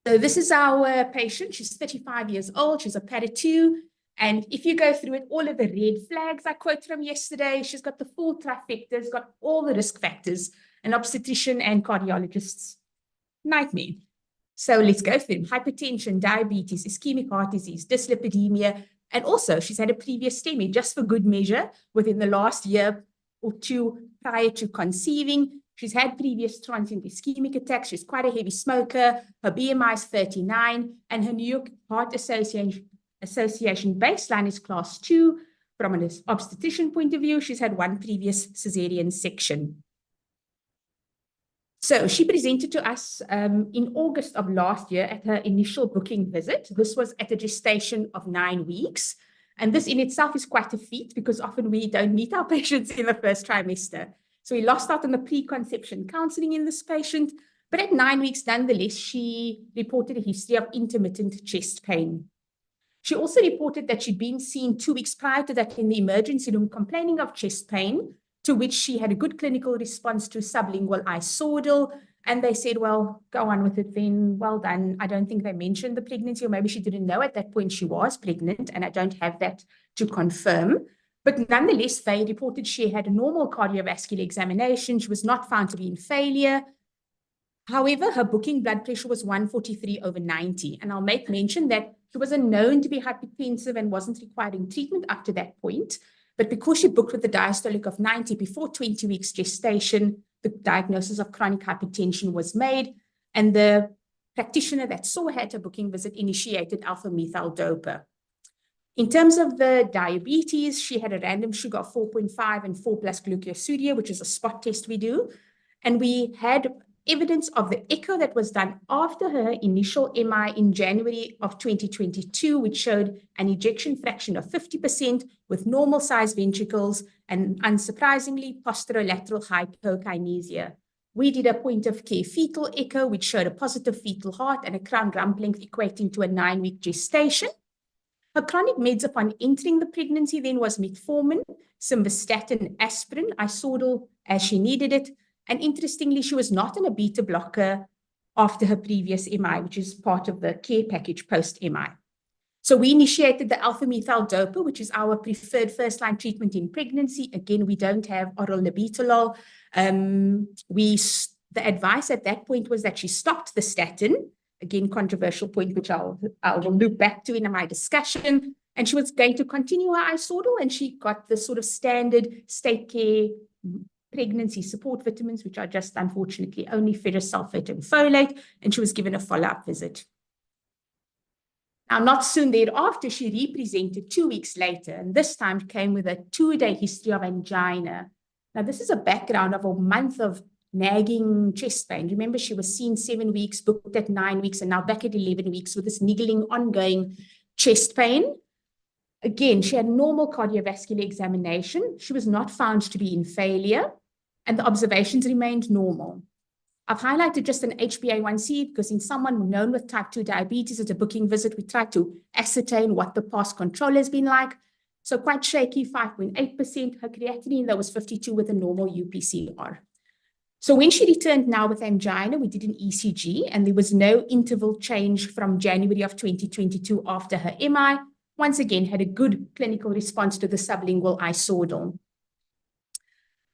So this is our patient. She's 35 years old. She's a PADA2. And if you go through it, all of the red flags I quote from yesterday, she's got the full trifecta, got all the risk factors, an obstetrician and cardiologist's nightmare. So let's go through them. Hypertension, diabetes, ischemic heart disease, dyslipidemia, and also she's had a previous STEMI, just for good measure, within the last year or two prior to conceiving. She's had previous transient ischemic attacks. She's quite a heavy smoker. Her BMI is 39, and her New York Heart Association baseline is class 2. From an obstetrician point of view, she's had 1 previous cesarean section. So she presented to us in August of last year at her initial booking visit. This was at a gestation of 9 weeks. And this in itself is quite a feat because often we don't meet our patients in the 1st trimester. So we lost out on the preconception counseling in this patient, but at 9 weeks, nonetheless, she reported a history of intermittent chest pain. She also reported that she'd been seen 2 weeks prior to that in the emergency room complaining of chest pain, to which she had a good clinical response to sublingual isodal. And they said, well, go on with it then, well done. I don't think they mentioned the pregnancy, or maybe she didn't know at that point she was pregnant, and I don't have that to confirm. But nonetheless, they reported she had a normal cardiovascular examination. She was not found to be in failure. However, her booking blood pressure was 143/90. And I'll make mention that she wasn't known to be hypertensive and wasn't requiring treatment up to that point. But because she booked with a diastolic of 90 before 20 weeks gestation, the diagnosis of chronic hypertension was made, and the practitioner that saw her at her booking visit initiated alpha-methyl-dopa. In terms of the diabetes, she had a random sugar of 4.5 and 4 plus glucosuria, which is a spot test we do. And we had evidence of the echo that was done after her initial MI in January of 2022, which showed an ejection fraction of 50% with normal sized ventricles and, unsurprisingly, posterolateral hypokinesia. We did a point of care fetal echo, which showed a positive fetal heart and a crown rump length equating to a 9-week gestation. Her chronic meds upon entering the pregnancy then was metformin, simvastatin, aspirin, Isordal as she needed it. And interestingly, she was not on a beta blocker after her previous MI, which is part of the care package post-MI. So we initiated the alpha-methyl-dopa, which is our preferred first-line treatment in pregnancy. Again, we don't have oral labetalol. The advice at that point was that she stopped the statin. Again, controversial point, which I'll loop back to in my discussion. And she was going to continue her Isordal, and she got the sort of standard state care pregnancy support vitamins, which are just unfortunately only ferrous sulfate and folate, and she was given a follow-up visit. Now, not soon thereafter, she represented 2 weeks later, and this time came with a 2-day history of angina. Now, this is a background of a month of nagging chest pain. Remember, she was seen 7 weeks, booked at 9 weeks, and now back at 11 weeks with this niggling, ongoing chest pain. Again, she had normal cardiovascular examination. She was not found to be in failure, and the observations remained normal. I've highlighted just an HbA1c because in someone known with type 2 diabetes at a booking visit, we tried to ascertain what the past control has been like. So quite shaky, 5.8%. Her creatinine, though, was 52 with a normal UPCR. So when she returned now with angina, we did an ECG, and there was no interval change from January of 2022 after her MI. Once again, had a good clinical response to the sublingual Isordal.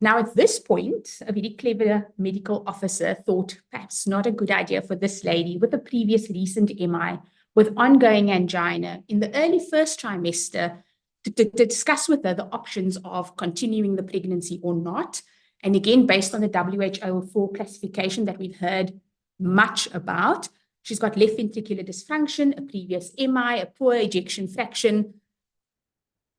Now, at this point, a very clever medical officer thought perhaps not a good idea for this lady with a previous recent MI with ongoing angina in the early first trimester to discuss with her the options of continuing the pregnancy or not. And again, based on the WHO-4 classification that we've heard much about, she's got left ventricular dysfunction, a previous MI, a poor ejection fraction.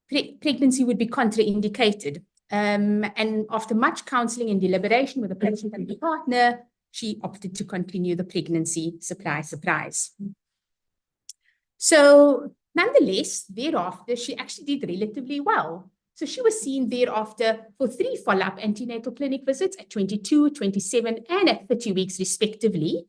Pregnancy would be contraindicated. And after much counseling and deliberation with the patient and the partner, she opted to continue the pregnancy. Surprise, surprise. So nonetheless, thereafter, she actually did relatively well. So she was seen thereafter for 3 follow-up antenatal clinic visits at 22, 27, and at 30 weeks respectively.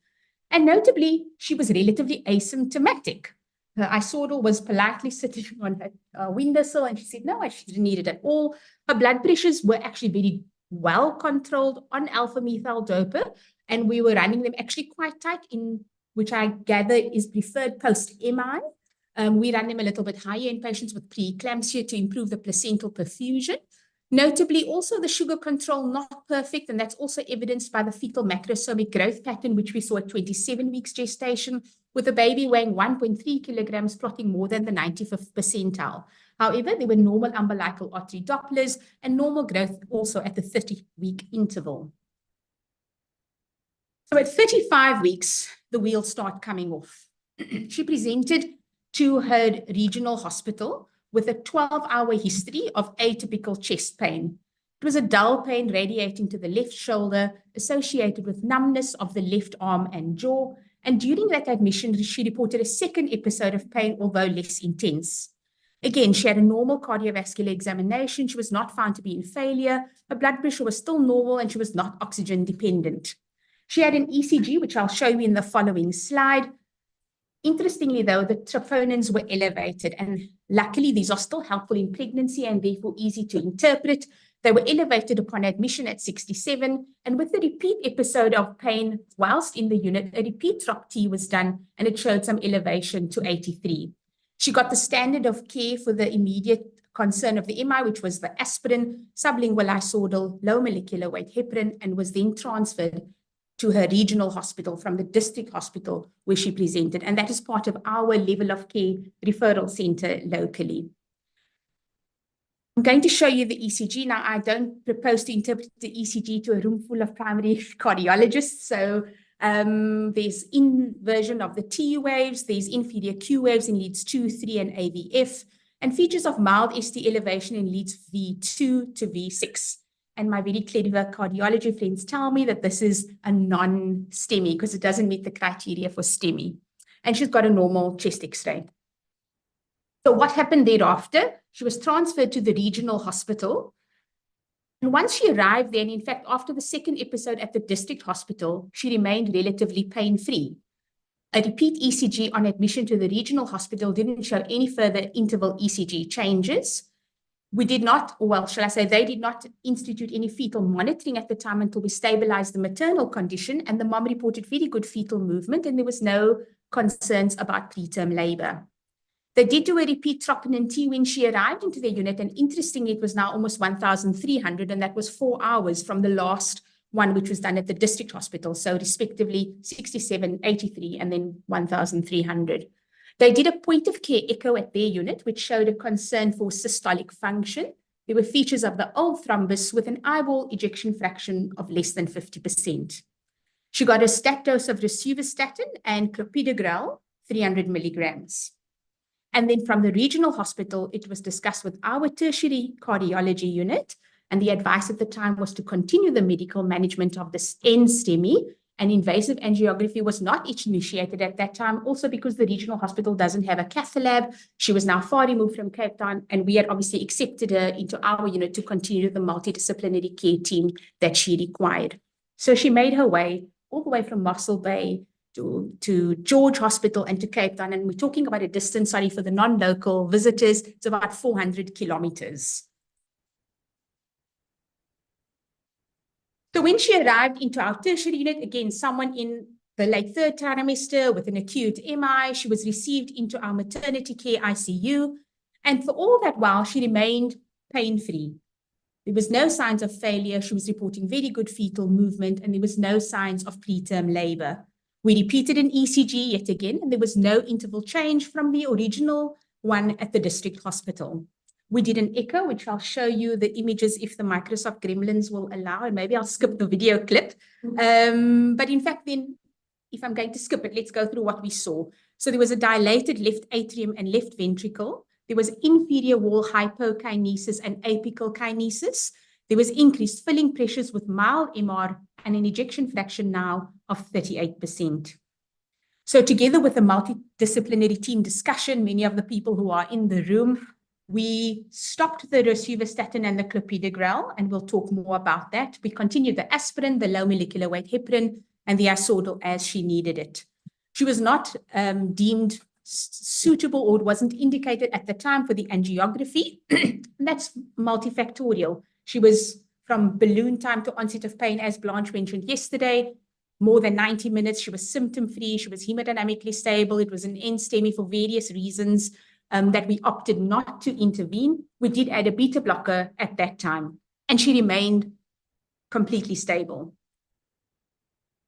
And notably, she was relatively asymptomatic. Her Isordal was politely sitting on her windowsill, and she said, no, she didn't need it at all. Her blood pressures were actually very well controlled on alpha-methyl-dopa, and we were running them actually quite tight, in which I gather is preferred post-MI. We ran them a little bit higher in patients with preeclampsia to improve the placental perfusion. Notably, also the sugar control not perfect, and that's also evidenced by the fetal macrosomic growth pattern, which we saw at 27 weeks gestation, with a baby weighing 1.3 kilograms, plotting more than the 95th percentile. However, there were normal umbilical artery Dopplers and normal growth also at the 30-week interval. So at 35 weeks, the wheels start coming off. She presented to her regional hospital with a 12-hour history of atypical chest pain. It was a dull pain radiating to the left shoulder, associated with numbness of the left arm and jaw. And during that admission, she reported a second episode of pain, although less intense. Again, she had a normal cardiovascular examination. She was not found to be in failure. Her blood pressure was still normal, and she was not oxygen dependent. She had an ECG, which I'll show you in the following slide. Interestingly, though, the troponins were elevated, and luckily these are still helpful in pregnancy and therefore easy to interpret. They were elevated upon admission at 67, and with a repeat episode of pain whilst in the unit, a repeat TROP-T was done, and it showed some elevation to 83. She got the standard of care for the immediate concern of the MI, which was the aspirin, sublingual Isordal, low molecular weight heparin, and was then transferred to her regional hospital from the district hospital where she presented. And that is part of our level of care referral center locally. I'm going to show you the ECG. Now, I don't propose to interpret the ECG to a room full of primary cardiologists. So there's inversion of the T waves, there's inferior Q waves in leads 2, 3, and AVF, and features of mild ST elevation in leads V2 to V6. And my very clever cardiology friends tell me that this is a non-STEMI because it doesn't meet the criteria for STEMI. And she's got a normal chest X-ray. So what happened thereafter? She was transferred to the regional hospital. And once she arrived there, and in fact, after the second episode at the district hospital, she remained relatively pain-free. A repeat ECG on admission to the regional hospital didn't show any further interval ECG changes. We did not, well, shall I say, they did not institute any fetal monitoring at the time until we stabilized the maternal condition, and the mom reported very good fetal movement, and there was no concerns about preterm labor. They did do a repeat troponin T when she arrived into their unit, and interestingly, it was now almost 1,300, and that was 4 hours from the last one, which was done at the district hospital. So respectively, 67, 83, and then 1,300. They did a point of care echo at their unit, which showed a concern for systolic function. There were features of the old thrombus with an eyeball ejection fraction of less than 50%. She got a stat dose of rosuvastatin and clopidogrel, 300 milligrams. And then from the regional hospital, it was discussed with our tertiary cardiology unit. And the advice at the time was to continue the medical management of this NSTEMI, and invasive angiography was not initiated at that time, also because the regional hospital doesn't have a cath lab. She was now far removed from Cape Town, and we had obviously accepted her into our unit to continue the multidisciplinary care team that she required. So she made her way all the way from Mossel Bay to George Hospital and to Cape Town. And we're talking about a distance, sorry, for the non-local visitors, it's about 400 kilometers. So when she arrived into our tertiary unit, again, someone in the late third trimester with an acute MI, she was received into our maternity care ICU. And for all that while, she remained pain-free. There was no signs of failure. She was reporting very good fetal movement, and there was no signs of preterm labor. We repeated an ECG yet again, and there was no interval change from the original one at the district hospital. We did an echo, which I'll show you the images if the Microsoft Gremlins will allow, and maybe I'll skip the video clip. But in fact, then, if I'm going to skip it, let's go through what we saw. So there was a dilated left atrium and left ventricle. There was inferior wall hypokinesis and apical kinesis. There was increased filling pressures with mild MR and an ejection fraction now of 38%. So together with a multidisciplinary team discussion, many of the people who are in the room, we stopped the rosuvastatin and the clopidogrel, and we'll talk more about that. We continued the aspirin, the low molecular weight heparin, and the Isordal as she needed it. She was not deemed suitable, or it wasn't indicated at the time for the angiography. And that's multifactorial. She was from balloon time to onset of pain, as Blanche mentioned yesterday, more than 90 minutes. She was symptom-free. She was hemodynamically stable. It was an NSTEMI for various reasons that we opted not to intervene. We did add a beta blocker at that time, and she remained completely stable.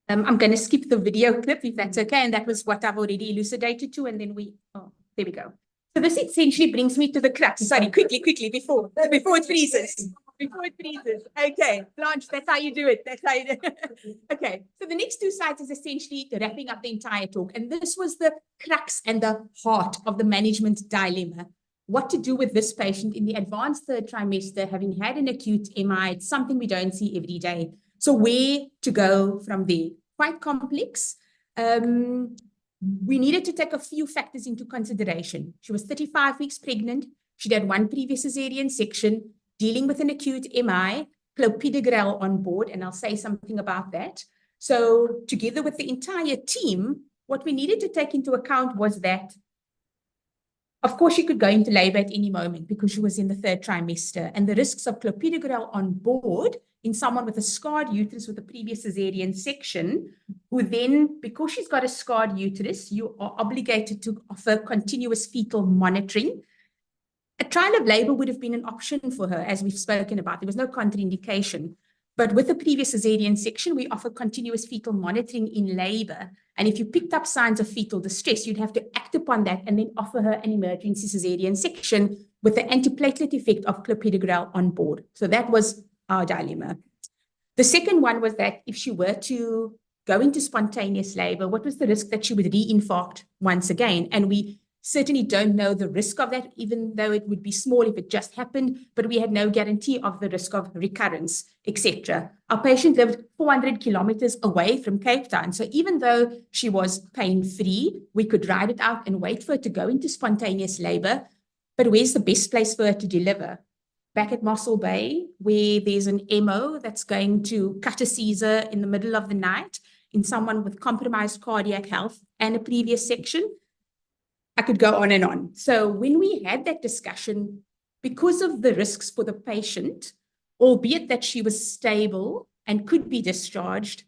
I'm going to skip the video clip if that's okay, and that was what I've already elucidated to, and then there we go. So this essentially brings me to the crux. Sorry, quickly, before it freezes. Before it freezes. Okay, Blanche, that's how you do it. That's how you do it. Okay, so the next two slides is essentially wrapping up the entire talk. And this was the crux and the heart of the management dilemma. What to do with this patient in the advanced third trimester, having had an acute MI. It's something we don't see every day. So where to go from there? Quite complex. We needed to take a few factors into consideration. She was 35 weeks pregnant. She'd had one previous cesarean section, dealing with an acute MI, clopidogrel on board, and I'll say something about that. So together with the entire team, what we needed to take into account was that, of course, she could go into labor at any moment because she was in the third trimester, and the risks of clopidogrel on board in someone with a scarred uterus with a previous cesarean section, who then, because she's got a scarred uterus, you are obligated to offer continuous fetal monitoring. A trial of labor would have been an option for her, as we've spoken about. There was no contraindication. But with the previous cesarean section, we offer continuous fetal monitoring in labor. And if you picked up signs of fetal distress, you'd have to act upon that and then offer her an emergency cesarean section with the antiplatelet effect of clopidogrel on board. So that was our dilemma. The second one was that if she were to go into spontaneous labor, what was the risk that she would reinfarct once again? And we certainly don't know the risk of that, even though it would be small if it just happened, but we had no guarantee of the risk of recurrence, etc. Our patient lived 400 kilometers away from Cape Town. So even though she was pain-free, we could ride it out and wait for her to go into spontaneous labor. But where's the best place for her to deliver? Back at Mossel Bay, where there's an MO that's going to cut a Caesar in the middle of the night in someone with compromised cardiac health and a previous section. I could go on and on. So when we had that discussion, because of the risks for the patient, albeit that she was stable and could be discharged,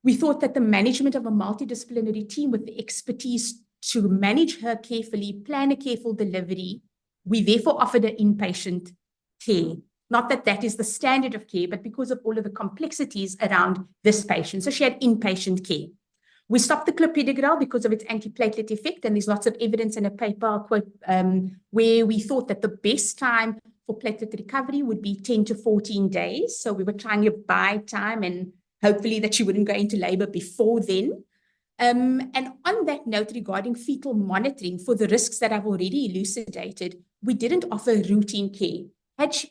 we thought that the management of a multidisciplinary team with the expertise to manage her carefully, plan a careful delivery, we therefore offered her inpatient care. Not that that is the standard of care, but because of all of the complexities around this patient. So she had inpatient care. We stopped the clopidogrel because of its antiplatelet effect, and there's lots of evidence in a paper, I'll quote, where we thought that the best time for platelet recovery would be 10 to 14 days. So we were trying to buy time and hopefully that she wouldn't go into labor before then. And on that note, regarding fetal monitoring for the risks that I've already elucidated, we didn't offer routine care.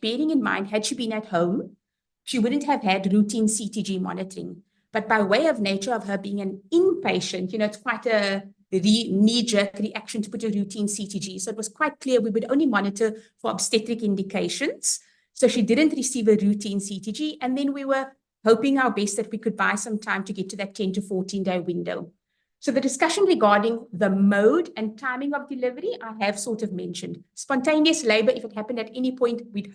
Bearing in mind, had she been at home, she wouldn't have had routine CTG monitoring. But by way of nature of her being an inpatient, it's quite a knee-jerk reaction to put a routine CTG. So it was quite clear we would only monitor for obstetric indications. So she didn't receive a routine CTG. And then we were hoping our best that we could buy some time to get to that 10 to 14-day window. So the discussion regarding the mode and timing of delivery, I have sort of mentioned. Spontaneous labor, if it happened at any point, we'd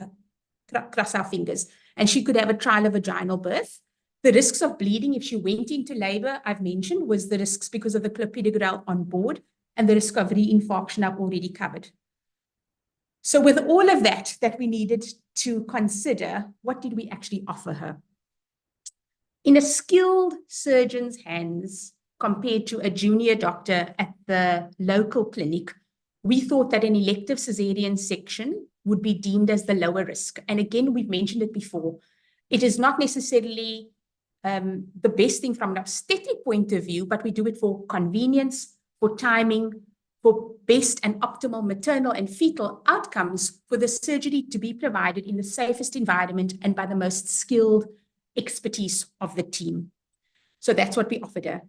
cross our fingers. And she could have a trial of vaginal birth. The risks of bleeding if she went into labor, I've mentioned, was the risks because of the clopidogrel on board, and the risk of reinfarction I've already covered. So with all of that we needed to consider, what did we actually offer her? In a skilled surgeon's hands, compared to a junior doctor at the local clinic, we thought that an elective cesarean section would be deemed as the lower risk. And again, we've mentioned it before. It is not necessarily the best thing from an obstetric point of view, but we do it for convenience, for timing, for best and optimal maternal and fetal outcomes for the surgery to be provided in the safest environment and by the most skilled expertise of the team. So that's what we offered her.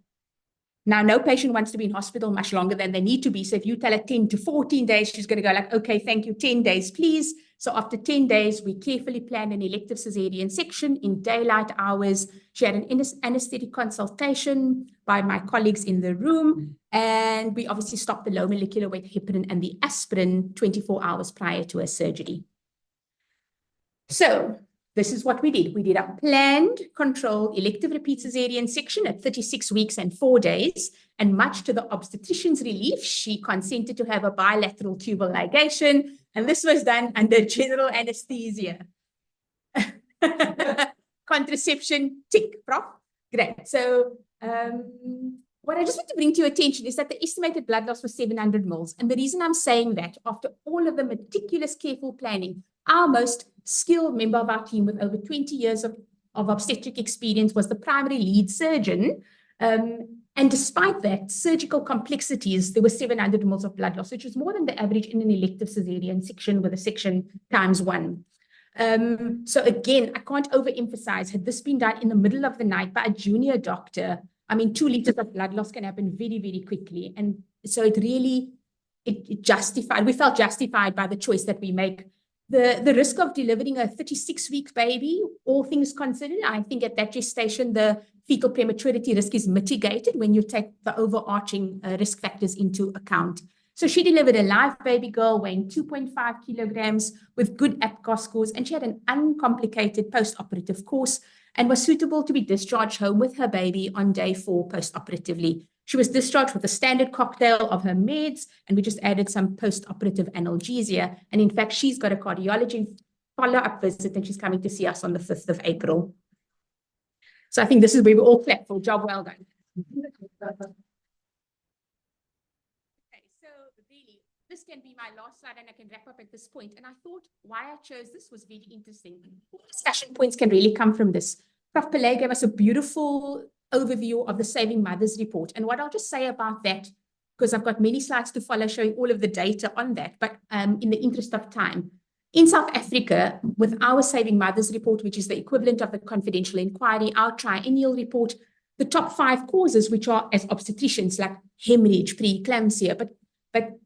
Now, no patient wants to be in hospital much longer than they need to be. So if you tell her 10 to 14 days, she's going to go like, okay, thank you, 10 days, please. So after 10 days, we carefully planned an elective cesarean section in daylight hours. She had an anesthetic consultation by my colleagues in the room. And we obviously stopped the low molecular weight heparin and the aspirin 24 hours prior to her surgery. So this is what we did. We did a planned, controlled, elective repeat cesarean section at 36 weeks and 4 days. And much to the obstetrician's relief, she consented to have a bilateral tubal ligation. And this was done under general anesthesia. Contraception, tick, Prof. Great. So what I just want to bring to your attention is that the estimated blood loss was 700 mils. And the reason I'm saying that, after all of the meticulous, careful planning, our most skilled member of our team with over 20 years of obstetric experience was the primary lead surgeon. And despite that, surgical complexities, there were 700 mils of blood loss, which was more than the average in an elective cesarean section with a section ×1. So again, I can't overemphasize, had this been done in the middle of the night by a junior doctor, I mean, 2 liters of blood loss can happen very, very quickly. And so it really, it justified, we felt justified by the choice that we make. The risk of delivering a 36-week baby, all things considered, I think at that gestation, the fetal prematurity risk is mitigated when you take the overarching risk factors into account. So she delivered a live baby girl weighing 2.5 kilograms with good APGAR scores, and she had an uncomplicated post-operative course and was suitable to be discharged home with her baby on day 4 post-operatively. She was discharged with a standard cocktail of her meds, and we just added some post-operative analgesia. And in fact, she's got a cardiology follow-up visit, and she's coming to see us on the 5th of April. So I think this is where we all clap for. Job well done. This can be my last slide and I can wrap up at this point. And I thought why I chose this was very interesting. Discussion points can really come from this. Prof. Pillay gave us a beautiful overview of the Saving Mothers report. And what I'll just say about that, because I've got many slides to follow showing all of the data on that, but in the interest of time, in South Africa, with our Saving Mothers report, which is the equivalent of the confidential inquiry, our triennial report, the top 5 causes, which are as obstetricians like hemorrhage, preeclampsia, but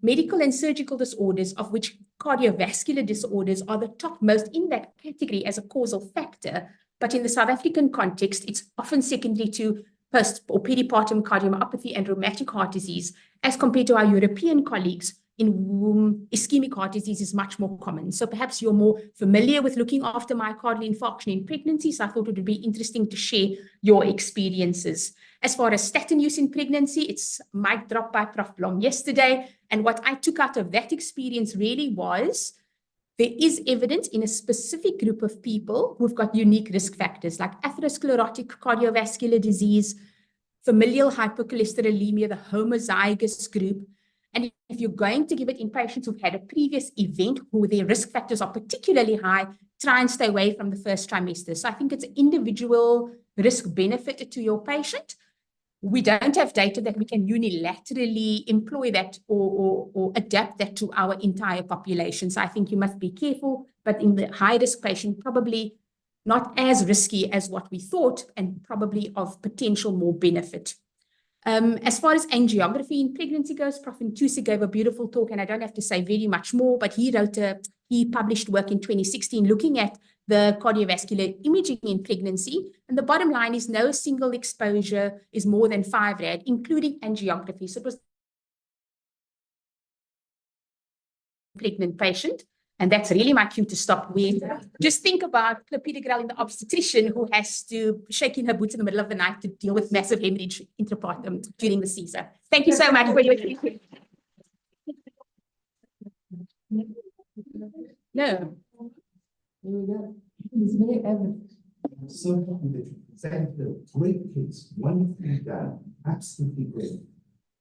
medical and surgical disorders, of which cardiovascular disorders are the topmost in that category as a causal factor. But in the South African context, it's often secondary to post or peripartum cardiomyopathy and rheumatic heart disease, as compared to our European colleagues, in whom ischemic heart disease is much more common. So perhaps you're more familiar with looking after myocardial infarction in pregnancy. So I thought it would be interesting to share your experiences. As far as statin use in pregnancy, it's mic drop by Prof. Blom yesterday. And what I took out of that experience really was there is evidence in a specific group of people who've got unique risk factors like atherosclerotic cardiovascular disease, familial hypercholesterolemia, the homozygous group. And if you're going to give it in patients who've had a previous event who their risk factors are particularly high, try and stay away from the first trimester. So I think it's an individual risk benefit to your patient. We don't have data that we can unilaterally employ that or adapt that to our entire population. So I think you must be careful, but in the high-risk patient, probably not as risky as what we thought and probably of potential more benefit. As far as angiography in pregnancy goes, Prof. Ntusi gave a beautiful talk, and I don't have to say very much more, but he published work in 2016 looking at the cardiovascular imaging in pregnancy. And the bottom line is no single exposure is more than 5 rad, including angiography. So it was a pregnant patient. And that's really my cue to stop with. Just think about clopidogrel in the obstetrician who has to shake in her boots in the middle of the night to deal with massive hemorrhage intrapartum during the Caesar. Thank you so much for your attention. No. It's very evident. So happy that you presented a great case, wonderfully done, absolutely great.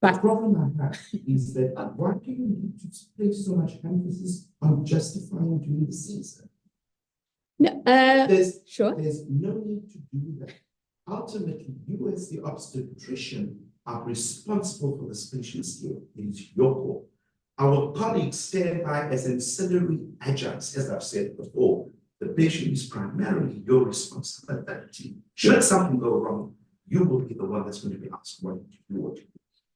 The problem I have is that why do you need to place so much emphasis on justifying doing the Caesar? No, there's there's no need to do that. Ultimately, you as the obstetrician are responsible for this patient's care. It is your call. Our colleagues stand by as ancillary adjuncts, as I've said before. The patient is primarily your responsibility. Should something go wrong, you will be the one that's going to be asked what to do, what to do.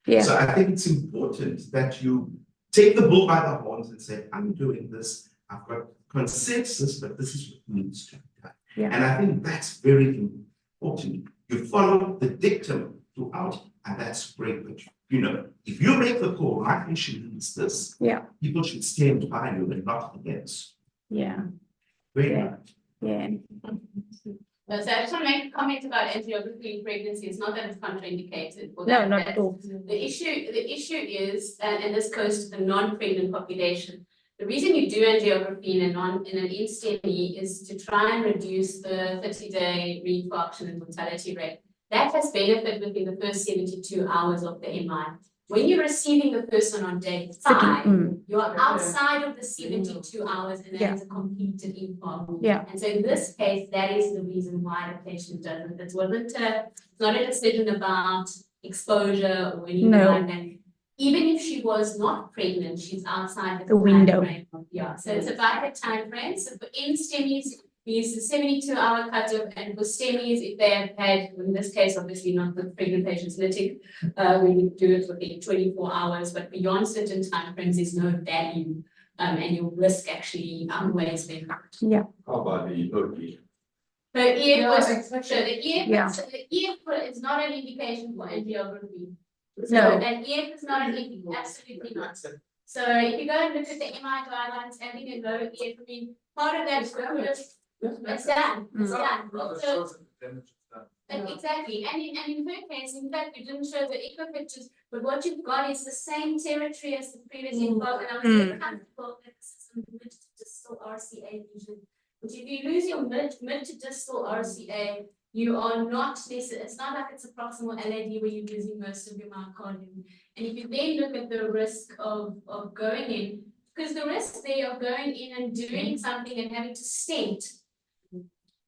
Yeah. So I think it's important that you take the bull by the horns and say, I'm doing this. I've got consensus, but this is what needs to be done. Yeah. And I think that's very important. You follow the dictum throughout, and that's great. But you know, if you make the call, my patient needs this. Yeah. People should stand by you and not against. Yeah. Very Yeah. much. Yeah. So I just want to make a comment about angiography in pregnancy. It's not that it's contraindicated. For No, that. not at all. The issue is, and this goes to the non-pregnant population. The reason you do angiography in an in-STEMI is to try and reduce the 30-day reinfarction and mortality rate. That has benefit within the first 72 hours of the MI. When you're receiving the person on day 5, you are outside of the 72 hours and that is a completed infarct. Yeah. And so in this case, that is the reason why the patient doesn't. It wasn't it's not a decision about exposure or anything like that. Even if she was not pregnant, she's outside the window. So it's about the time frame. So for in-STEMIs, we use the 72-hour cutoff, and for STEMIs, if they have had, in this case, obviously not the pregnant patient's lytic, we would do it within 24 hours, but beyond certain time frames, there's no value, and your risk actually outweighs the impact. Yeah. How about the OT? So EF was, exactly. so the EF, Yeah. so the EF is not an indication for angiography. So, No. and EF is not an indication, absolutely not. So if you go and look at the MI guidelines, having a low EF, I mean, part of that is because it's done. It's done. So, exactly. And in her case, in fact, you didn't show the echo pictures, but what you've got is the same territory as the previous infarct, and I was very comfortable that this is a distal RCA lesion But if you lose your mid to distal RCA, you are not necessarily, it's not like it's a proximal LAD where you're losing most of your myocardium. And if you then look at the risk of going in, because the risk there of going in and doing something and having to stent,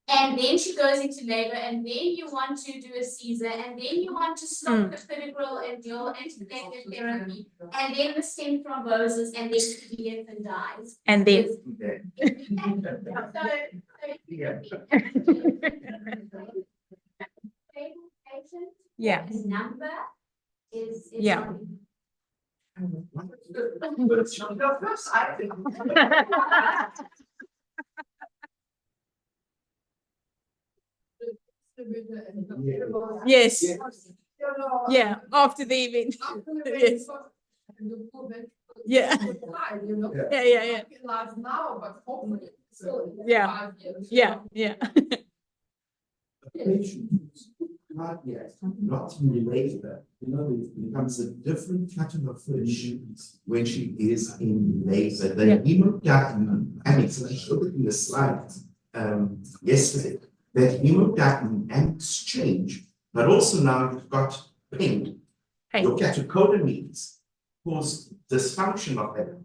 and then she goes into labor, and then you want to do a Caesar, and then you want to stop the critical and dual antiplatelet therapy, and then the stent thrombosis, and then the infant dies. And then. Yeah. Number is. Yeah. Yes. Yeah, after the event. Yes. Yeah. Yeah. Yeah. Yeah. Yeah. Not in labor, it becomes a different kettle of fish when she is in labor. The hemodynamics, I showed it in the slides yesterday, that hemodynamics change, but also now you've got pain. Your catecholamines cause dysfunction of that.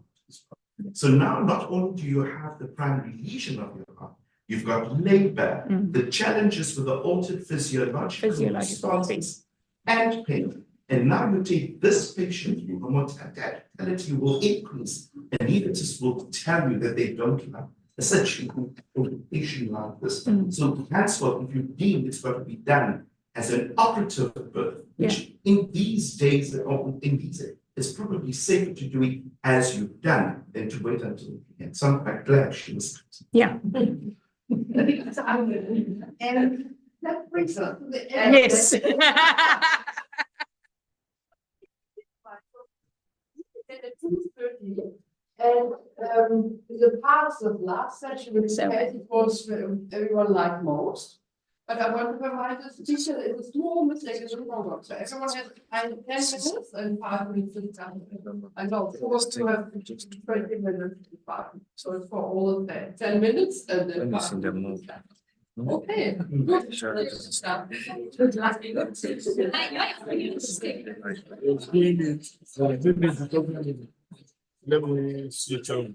So now not only do you have the primary lesion of your heart, you've got labor, the challenges with the altered physiological responses and pain. And now you take this patient, your mortality will increase, and neurologists will tell you that they don't have such a patient like this. So that's what, if you deem it's got to be done as an operative birth, which in these days, it's probably safer to do it as you've done than to wait until you get some collections. Yeah. And that brings us to the end. Yes. And the parts of last session with the case, it was everyone liked most. But I want to remind the teacher that it was 2 almost like a program. So everyone has 10 minutes and 5 minutes to time. I know, of course, to have 20 minutes to 5. So it's for all of that 10 minutes and then 5 minutes. Okay, good. Start. Let me switch on.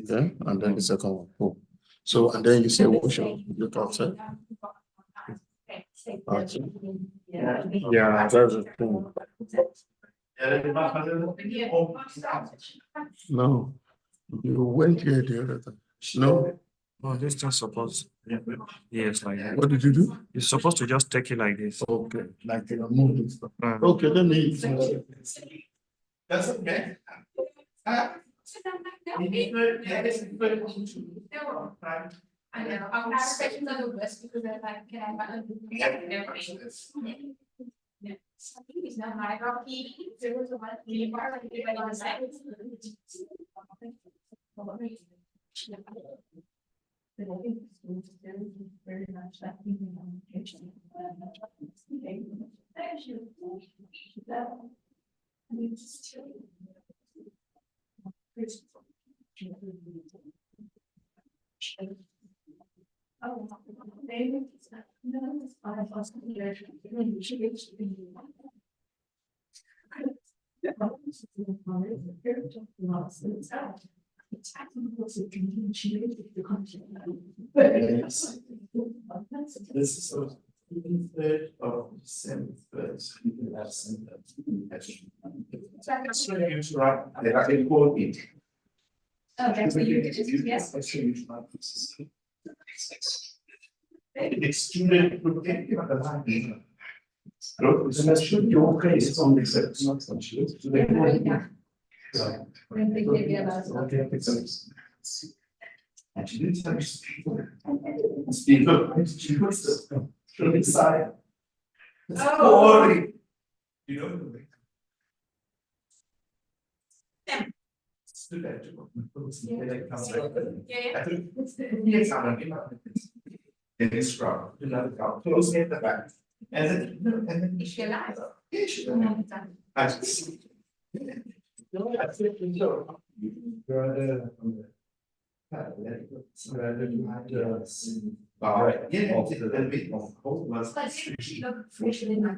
Yeah, and then the second one. Oh. So, and then you say, what shall look outside? Okay. Yeah, that's the thing. No, you went here the other time. No. Oh, this just supposed. Yes, like that. What did you do? You're supposed to just take it like this. Okay, like you are moving stuff. Okay, let me. That's okay. I know, our questions are the worst because they're like, can I find yeah. Something is not hierarchy. There was a one on the side. But I think the schools is very much that thinking on education. Oh, maybe it's not. No, it's fine. I was This is a third of December first. You have sent that. So you try, they are important. Oh, that's what you did, yes. Extremely protective of the line. Look, so let's shoot your case on the set, not on shoot. So they and she didn't touch Steve. She puts the from inside. Sorry. You know. It is strong. Another count. Close in the back. And then. Is she alive? Yeah, she's alive. I see. I think so. Right. Yeah. But she looked fresh in my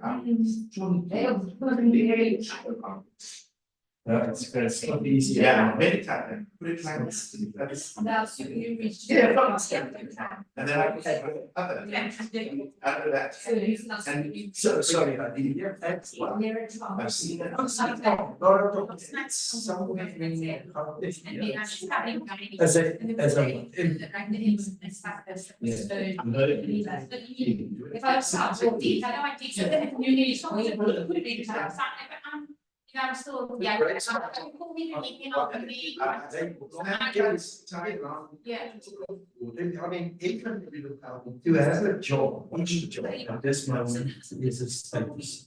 It's not easy. Yeah, many times. Put it like this. That's you reach. Yeah. And then I put other. After that. And so, sorry, I didn't hear that. I've seen that. It's somewhere in as a. If I start with these, I know I teach you that you need something to put it in, but I'm still, yeah. Yeah. I mean, even you have a job, each job at this moment is a status.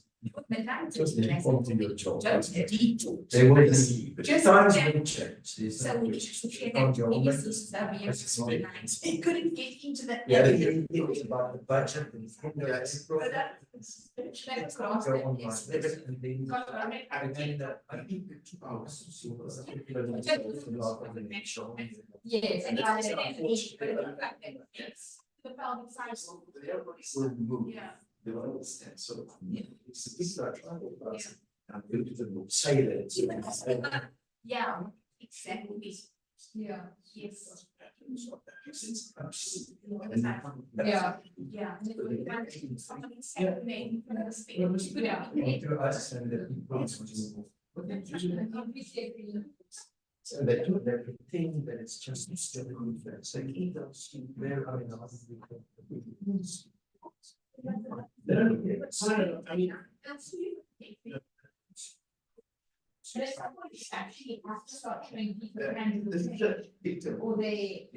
Just the quality of your job. They will see, but times will change. So we just it couldn't get into that. Yeah, it was about the budget and. I think the 2 hours. Yes, and I said, the founding size. Yeah. They will understand, so. It's a big travel person. I'm going to say that. Yeah, exactly. Yeah, yes. Yeah, yeah. So they do everything, but it's just still a good thing. So he does very, I mean, I mean, but somebody actually has to start showing people to handle the thing, or they.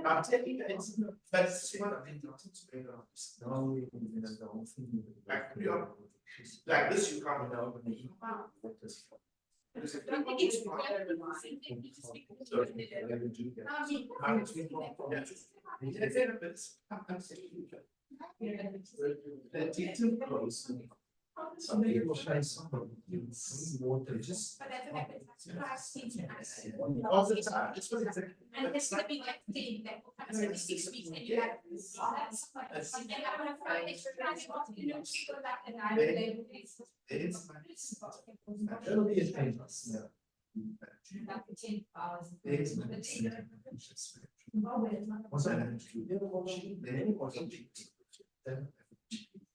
I'm taking that it's, that's what I mean, not explain no, the whole thing. Like this, you can't know when you. Some people try some water just. All the time. It's what it's. And there's gonna be like thing that will come to 6 weeks and you have. That's like, and I'm gonna find it, you know, just go back and I will. It's. It'll be a famous, yeah.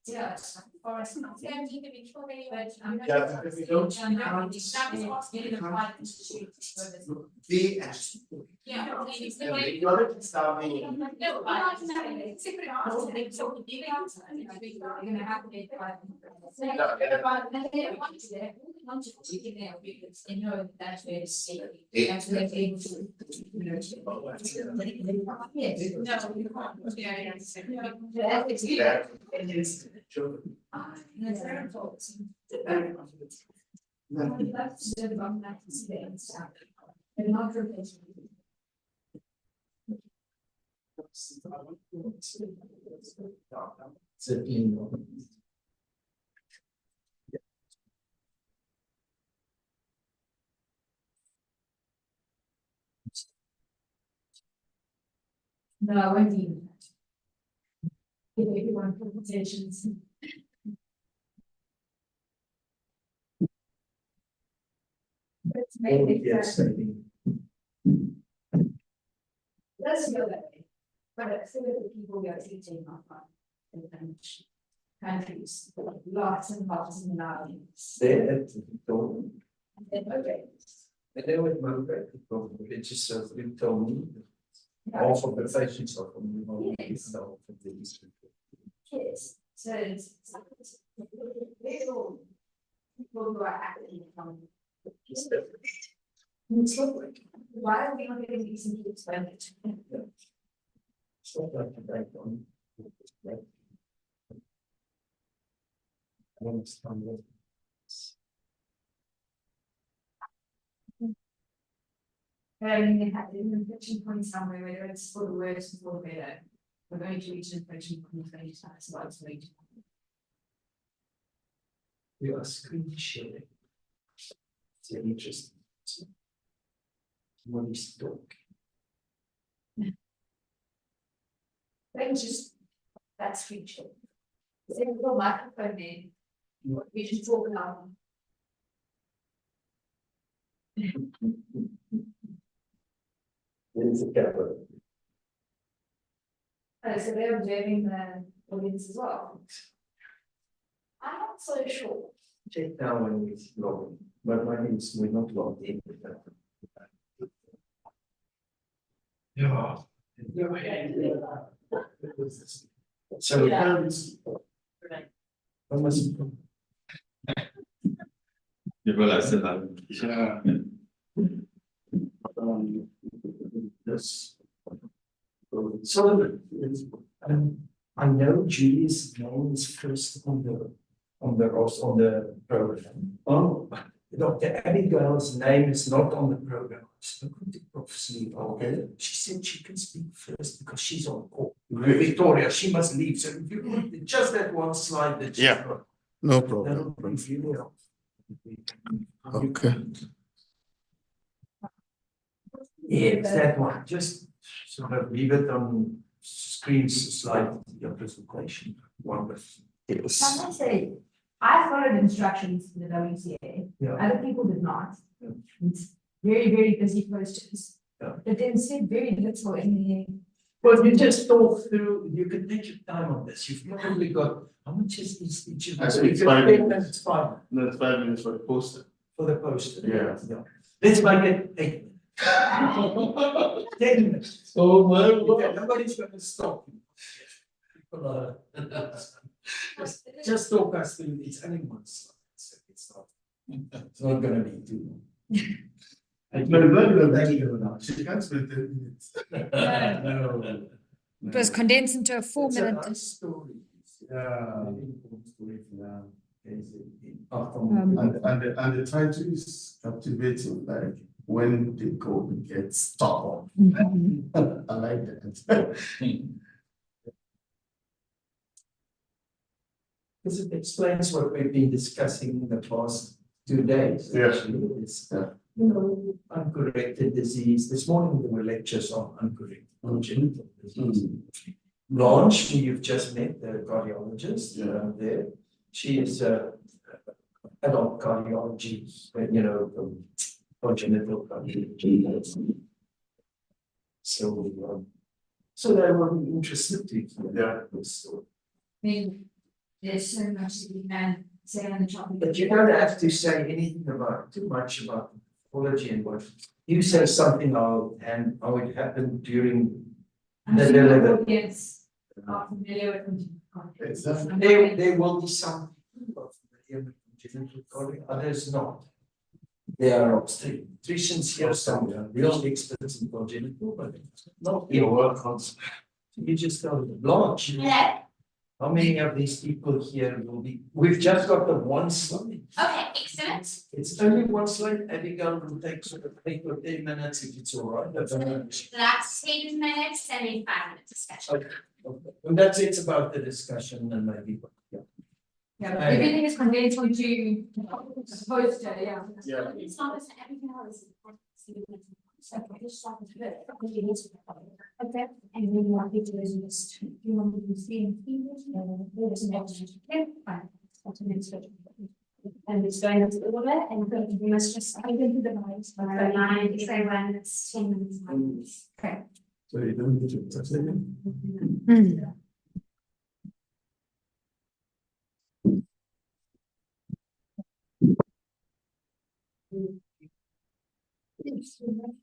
Yeah, for us, yeah, need to be sure they, but I'm not. Yeah, because we don't- I'm just asking the private institute. Yeah. No, Gonna have to be. You know, that's where it's. That's where it's able to. Yes. No, you can't. Yeah, it's. That's their fault. That's the wrong accidents. And not for this. No, I won't even. Give everyone presentations. Let's make it. Let's go that way. But some of the people we are teaching are from different countries, lots and lots and lots. Okay. Okay. I know it motivated from religious you told me. Half of the patients are from the Yes. these. Kids, so it's little people who are acting from. Why are we not getting these into expenditure? Stop like the bank on. I understand that. They have an inflection point somewhere, whether it's for the worse or for the better. We're going to reach an inflection point any time, so it's going to. We are screen sharing. It's interesting. What is talk? Then just, that's future. Is there a little microphone there? We just talk loud. There is a camera. Oh, so they're observing the audience as well. I'm not so sure. Check down when it's logging, but when it's we're not logged in. Yeah. So People are still having. Yeah. This. So I know Julie's name is first on the program. Oh, Dr. Abigail's name is not on the program. I spoke to Prof. Okay. She said she can speak first because she's on call. Victoria, she must leave. So if you put just that one slide that she's Yeah. got, No that'll problem. be really helpful. Okay. Yes, that one, just sort of leave it on screen slide, your presentation, one with. Can I say, I followed instructions in the WCA, Yeah. other people did not. It's very, very busy posters. Yeah. But then said very little in the. Well, you just talk through, you can take your time on this, you've probably got, how much is each of them? Actually, it's If you're 5 10 minutes. minutes, 5 minutes. No, it's 5 minutes for the poster. For the poster. Yeah. Let's make it 8. 10 minutes. Oh, my Okay, nobody's gonna stop you. People are. Just talk us through, it's only one slide, so it's not gonna be too long. She can't spend 10 minutes. No. It was condensed into a It's a 4-minute. nice story. Yeah. Um, And the title is captivating, like when the code gets stubborn. I like that. Because it explains what we've been discussing in the past 2 days. Yeah. Actually, it's, you know, uncorrected disease. This morning there were lectures on uncorrected congenital disease. Blanche, who you've just met, the cardiologist there, she is adult cardiology, congenital cardiac. So they were interested to hear that story. There's so much that we can say on the topic. But you don't have to say anything too much about pathology and what you say something how it happened during the delivery. Yes, are familiar with There will be some people familiar with congenital cardiac, others not. There are obstetricians here, some real experts in congenital, but not your work on. You just got the Blanche. Yeah. How many of these people here will be? We've just got the one slide. Okay, excellent. It's only one slide. Abigail will take sort of 8 or 10 minutes if it's all right. Last 10 minutes and then 5 minutes discussion. Okay. And that's it about the discussion and maybe. Yeah, but everything is congenital to supposed to, yeah. Yeah. It's not as everything else. Okay, and then you want to do is just, you want to see in fevers, there's an extra. Okay, fine. That's an extra. And it's going up a little bit, and we must just, I think the lines, but 9, if I run, it's 10 minutes. Okay. So you don't need to touch it.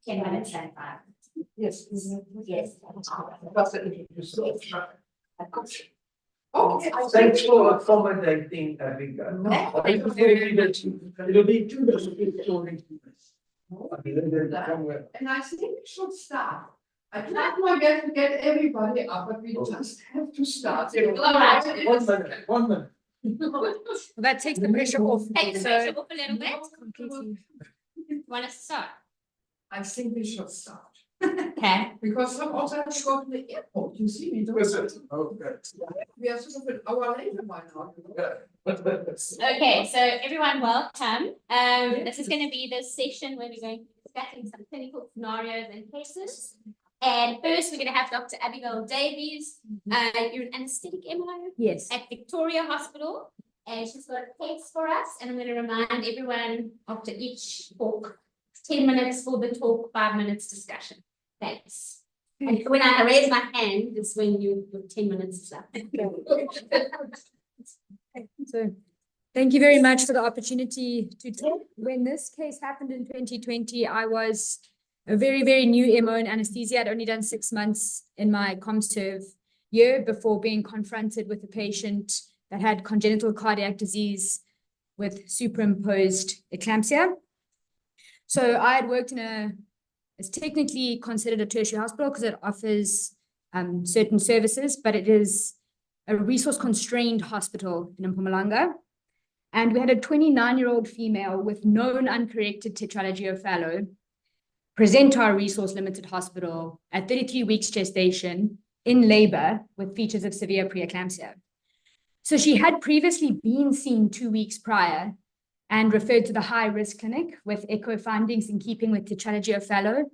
Ten minutes and 5. Yes. Yes. Okay. Thanks for accommodating, Abigail. No. It'll be 2 minutes. And I think we should start. I tried my best to get everybody up, but we just have to start. One minute. That takes the pressure off. Take the So- pressure off a little bit. Want us to start? I think we should start. Okay. Because some of them go to the airport, you see me. We are sort of an hour later by now. Okay, so everyone welcome. This is going to be the session where we're going to be discussing some clinical scenarios and cases. And first, we're going to have Dr. Abigail Davies. You're an anesthetic MO? Yes. At Victoria Hospital. And she's got a case for us. And I'm going to remind everyone after each talk, 10 minutes for the talk, 5 minutes discussion. Thanks. And when I raise my hand, it's when your 10 minutes is up. So thank you very much for the opportunity to talk. When this case happened in 2020, I was a very, very new MO in anesthesia. I'd only done 6 months in my ComServe year before being confronted with a patient that had congenital cardiac disease with superimposed eclampsia. So I had worked in it's technically considered a tertiary hospital because it offers certain services, but it is a resource-constrained hospital in Mpumalanga. And we had a 29-year-old female with known uncorrected tetralogy present to our resource-limited hospital at 33 weeks gestation in labor with features of severe preeclampsia. So she had previously been seen 2 weeks prior and referred to the high-risk clinic with echo findings in keeping with tetralogy of Fallot.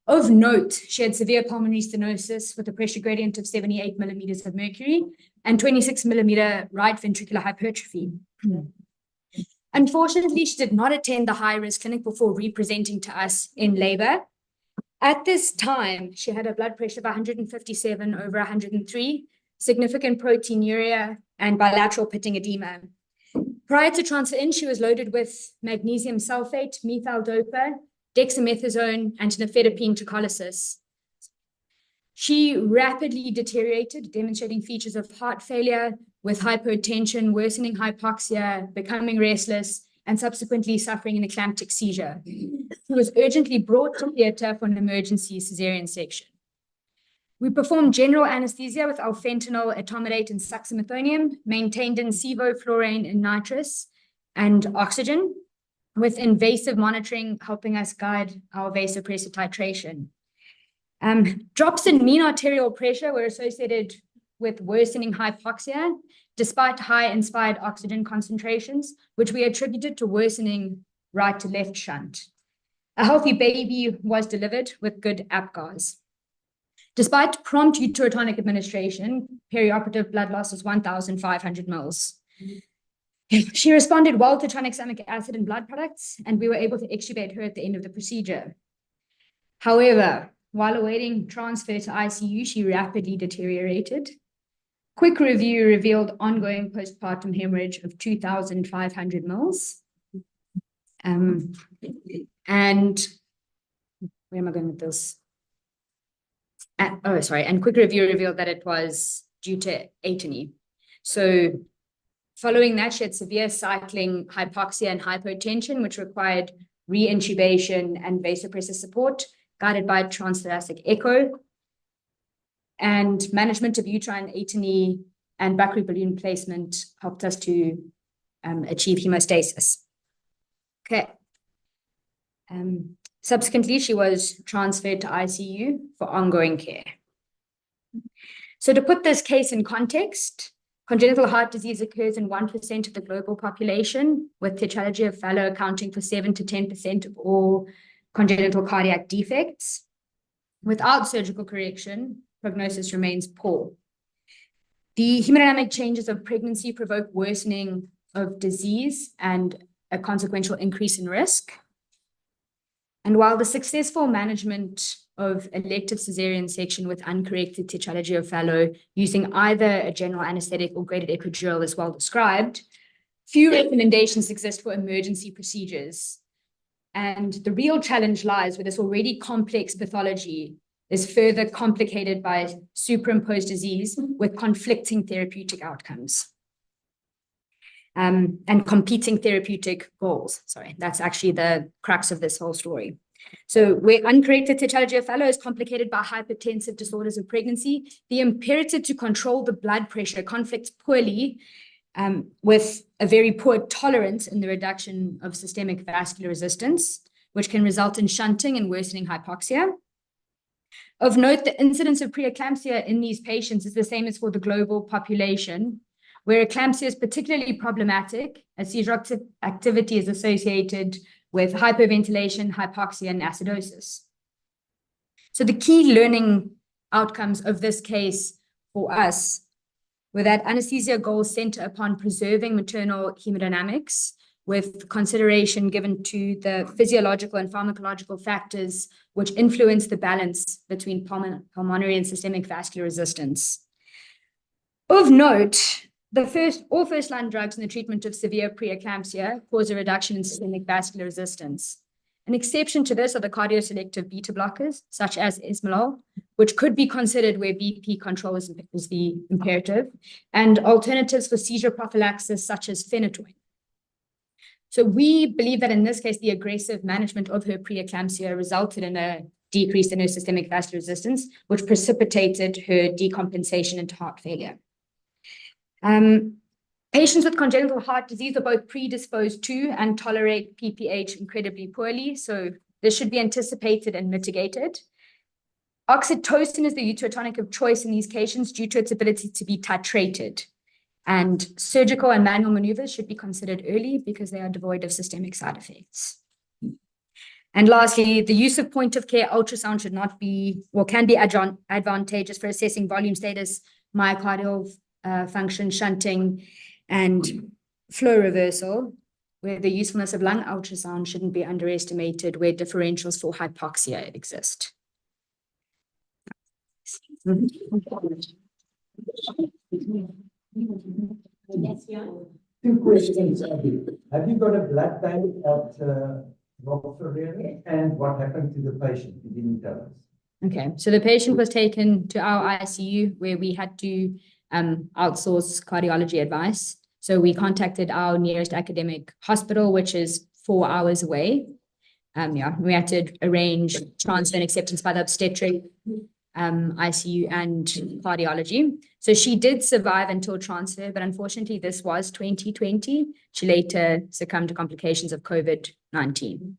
Of note, she had severe pulmonary stenosis with a pressure gradient of 78 millimeters of mercury and 26 millimeter right ventricular hypertrophy. Unfortunately, she did not attend the high-risk clinic before representing to us in labor. At this time, she had a blood pressure of 157 over 103, significant proteinuria, and bilateral pitting edema. Prior to transfer in, she was loaded with magnesium sulfate, methyl dopa, dexamethasone, and nifedipine tocolysis. She rapidly deteriorated, demonstrating features of heart failure with hypotension, worsening hypoxia, becoming restless, and subsequently suffering an eclamptic seizure. She was urgently brought to theatre for an emergency cesarean section. We performed general anesthesia with alfentanil, etomidate, and succinylcholine, maintained in sevoflurane and nitrous, and oxygen, with invasive monitoring helping us guide our vasopressor titration. Drops in mean arterial pressure were associated with worsening hypoxia, despite high inspired oxygen concentrations, which we attributed to worsening right to left shunt. A healthy baby was delivered with good APGARs. Despite prompt uterotonic administration, perioperative blood loss was 1,500 mils. She responded well to tranexamic acid and blood products, and we were able to extubate her at the end of the procedure. However, while awaiting transfer to ICU, she rapidly deteriorated. Quick review revealed ongoing postpartum hemorrhage of 2,500 mils. And where am I going with this? And quick review revealed that it was due to atony. So following that, she had severe cycling hypoxia and hypotension, which required re-intubation and vasopressor support, guided by transthoracic echo. And management of uterine atony and Bakri balloon placement helped us to achieve hemostasis. Okay. Subsequently, she was transferred to ICU for ongoing care. So to put this case in context, congenital heart disease occurs in 1% of the global population, with tetralogy of Fallot accounting for 7 to 10% of all congenital cardiac defects. Without surgical correction, prognosis remains poor. The hemodynamic changes of pregnancy provoke worsening of disease and a consequential increase in risk. And while the successful management of elective cesarean section with uncorrected tetralogy of Fallot using either a general anesthetic or graded epidural is well described, few recommendations exist for emergency procedures. And the real challenge lies where this already complex pathology is further complicated by superimposed disease with conflicting therapeutic outcomes. And competing therapeutic goals. Sorry, that's actually the crux of this whole story. So where uncorrected tetralogy of Fallot is complicated by hypertensive disorders of pregnancy, the imperative to control the blood pressure conflicts poorly with a very poor tolerance in the reduction of systemic vascular resistance, which can result in shunting and worsening hypoxia. Of note, the incidence of preeclampsia in these patients is the same as for the global population, where eclampsia is particularly problematic as seizure activity is associated with hyperventilation, hypoxia, and acidosis. So the key learning outcomes of this case for us were that anesthesia goals center upon preserving maternal hemodynamics with consideration given to the physiological and pharmacological factors which influence the balance between pulmonary and systemic vascular resistance. Of note, all first-line drugs in the treatment of severe preeclampsia cause a reduction in systemic vascular resistance. An exception to this are the cardioselective beta blockers, such as esmolol, which could be considered where BP control is the imperative, and alternatives for seizure prophylaxis, such as phenytoin. So we believe that in this case, the aggressive management of her preeclampsia resulted in a decrease in her systemic vascular resistance, which precipitated her decompensation into heart failure. Patients with congenital heart disease are both predisposed to and tolerate PPH incredibly poorly, so this should be anticipated and mitigated. Oxytocin is the uterotonic of choice in these patients due to its ability to be titrated, and surgical and manual maneuvers should be considered early because they are devoid of systemic side effects. And lastly, the use of point-of-care ultrasound should not be, or can be advantageous for assessing volume status, myocardial function, shunting, and flow reversal, where the usefulness of lung ultrasound shouldn't be underestimated, where differentials for hypoxia exist. Two questions. Have you got a blood bank at Royal Ferrari? And what happened to the patient? You didn't tell us. Okay, so the patient was taken to our ICU where we had to outsource cardiology advice. So we contacted our nearest academic hospital, which is 4 hours away. We had to arrange transfer and acceptance by the obstetric, ICU, and cardiology. So she did survive until transfer, but unfortunately this was 2020. She later succumbed to complications of COVID-19.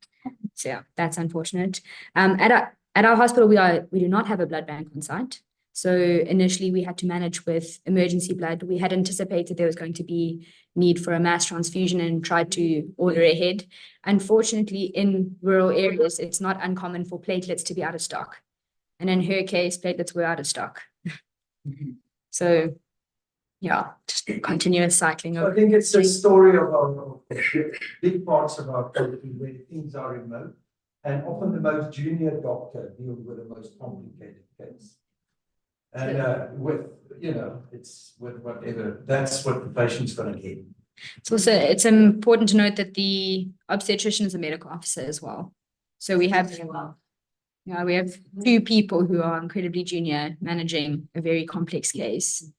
So yeah, that's unfortunate. At our hospital, we do not have a blood bank on site. So initially we had to manage with emergency blood. We had anticipated there was going to be need for a mass transfusion and tried to order ahead. Unfortunately, in rural areas, it's not uncommon for platelets to be out of stock. And in her case, platelets were out of stock. So Yeah, just continuous cycling I of. think it's a story of big parts of our country where things are remote. And often the most junior doctor deals with the most complicated case. And with, you know, it's with whatever, that's what the patient's going to get. It's important to note that the obstetrician is a medical officer as well. So we have, we have 2 people who are incredibly junior managing a very complex case.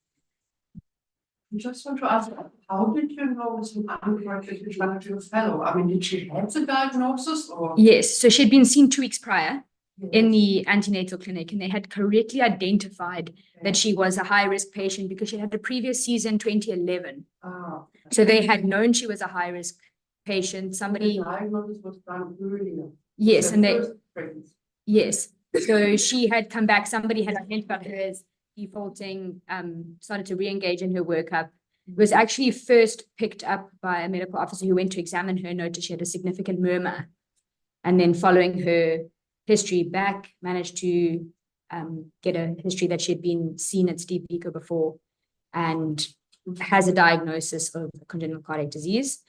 I just want to ask, how did you know this was going to do a fellow? I mean, did she have the diagnosis or? Yes, so she'd been seen 2 weeks prior in the antenatal clinic, and they had correctly identified that she was a high-risk patient because she had a previous season 2011. Ah. So they had known she was a high-risk patient. Somebody. The diagnosis was done earlier. Yes, and they. First pregnancy. Yes, so she had come back. Somebody had identified her as defaulting, started to re-engage in her workup. It was actually first picked up by a medical officer who went to examine her, noticed she had a significant murmur, and then following her history back, managed to get a history that she had been seen at Steve Biko before and has a diagnosis of congenital cardiac disease.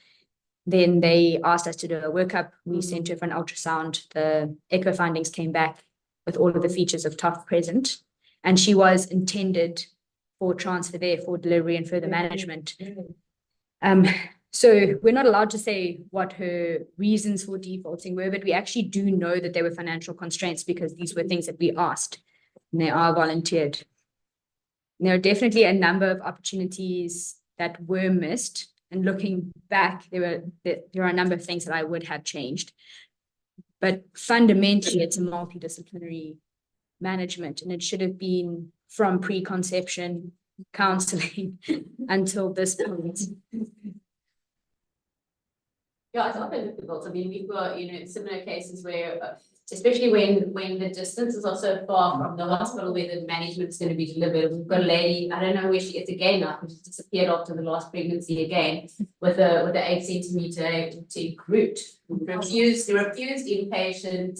Then they asked us to do a workup. We sent her for an ultrasound. The echo findings came back with all of the features of TOF present, and she was intended for transfer there for delivery and further management. So we're not allowed to say what her reasons for defaulting were, but we actually do know that there were financial constraints because these were things that we asked, and they are volunteered. And there are definitely a number of opportunities that were missed. And looking back, there are a number of things that I would have changed. But fundamentally, it's a multidisciplinary management, and it should have been from preconception, counseling, until this point. Yeah, it's often difficult. I mean, we've got, similar cases where, especially when the distance is also far from the hospital where the management's going to be delivered. We've got a lady, I don't know where she is again now, because she disappeared after the last pregnancy again, with a 8 centimeter root. Refused inpatient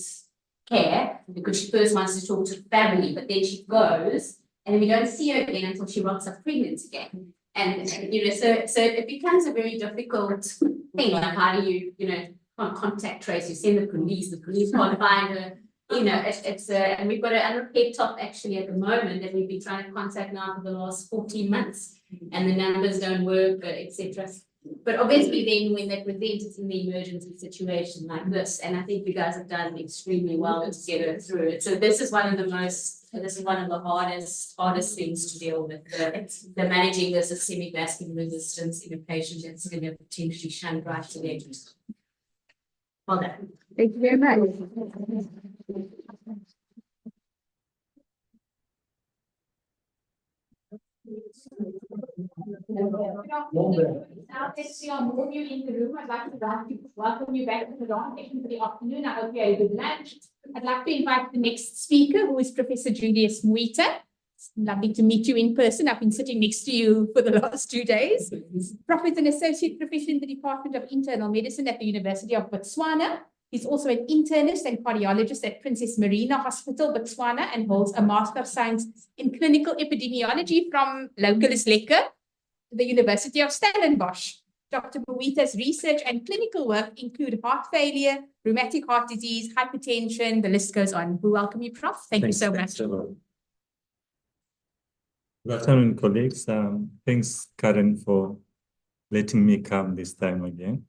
care because she first wants to talk to the family, but then she goes, and then we don't see her again until she rocks up pregnant again. And so it becomes a very difficult thing. Like, how do you, contact trace? You send the police can't find her. And we've got an unrepaired top actually at the moment that we've been trying to contact now for the last 14 months, and the numbers don't work, etc. But obviously then when they present, it's in the emergency situation like this, and I think you guys have done extremely well to get her through it. So this is one of the hardest things to deal with, the managing the systemic vascular resistance in a patient that's going to potentially shunt right to their exit. Well done. Thank you very much. Now that we are more of you in the room, I'd like to welcome you back to the long session for the afternoon. I hope you had a good lunch. I'd like to invite the next speaker, who is Professor Julius Muita. It's lovely to meet you in person. I've been sitting next to you for the last 2 days. Prof is an associate professor in the Department of Internal Medicine at the University of Botswana. He's also an internist and cardiologist at Princess Marina Hospital, Botswana, and holds a Master of Science in Clinical Epidemiology from Localus Lekker, the University of Stellenbosch. Dr. Muita's research and clinical work include heart failure, rheumatic heart disease, hypertension, the list goes on. We welcome you, Prof. Thank you so much. Good afternoon, colleagues. Thanks, Karen, for letting me come this time again.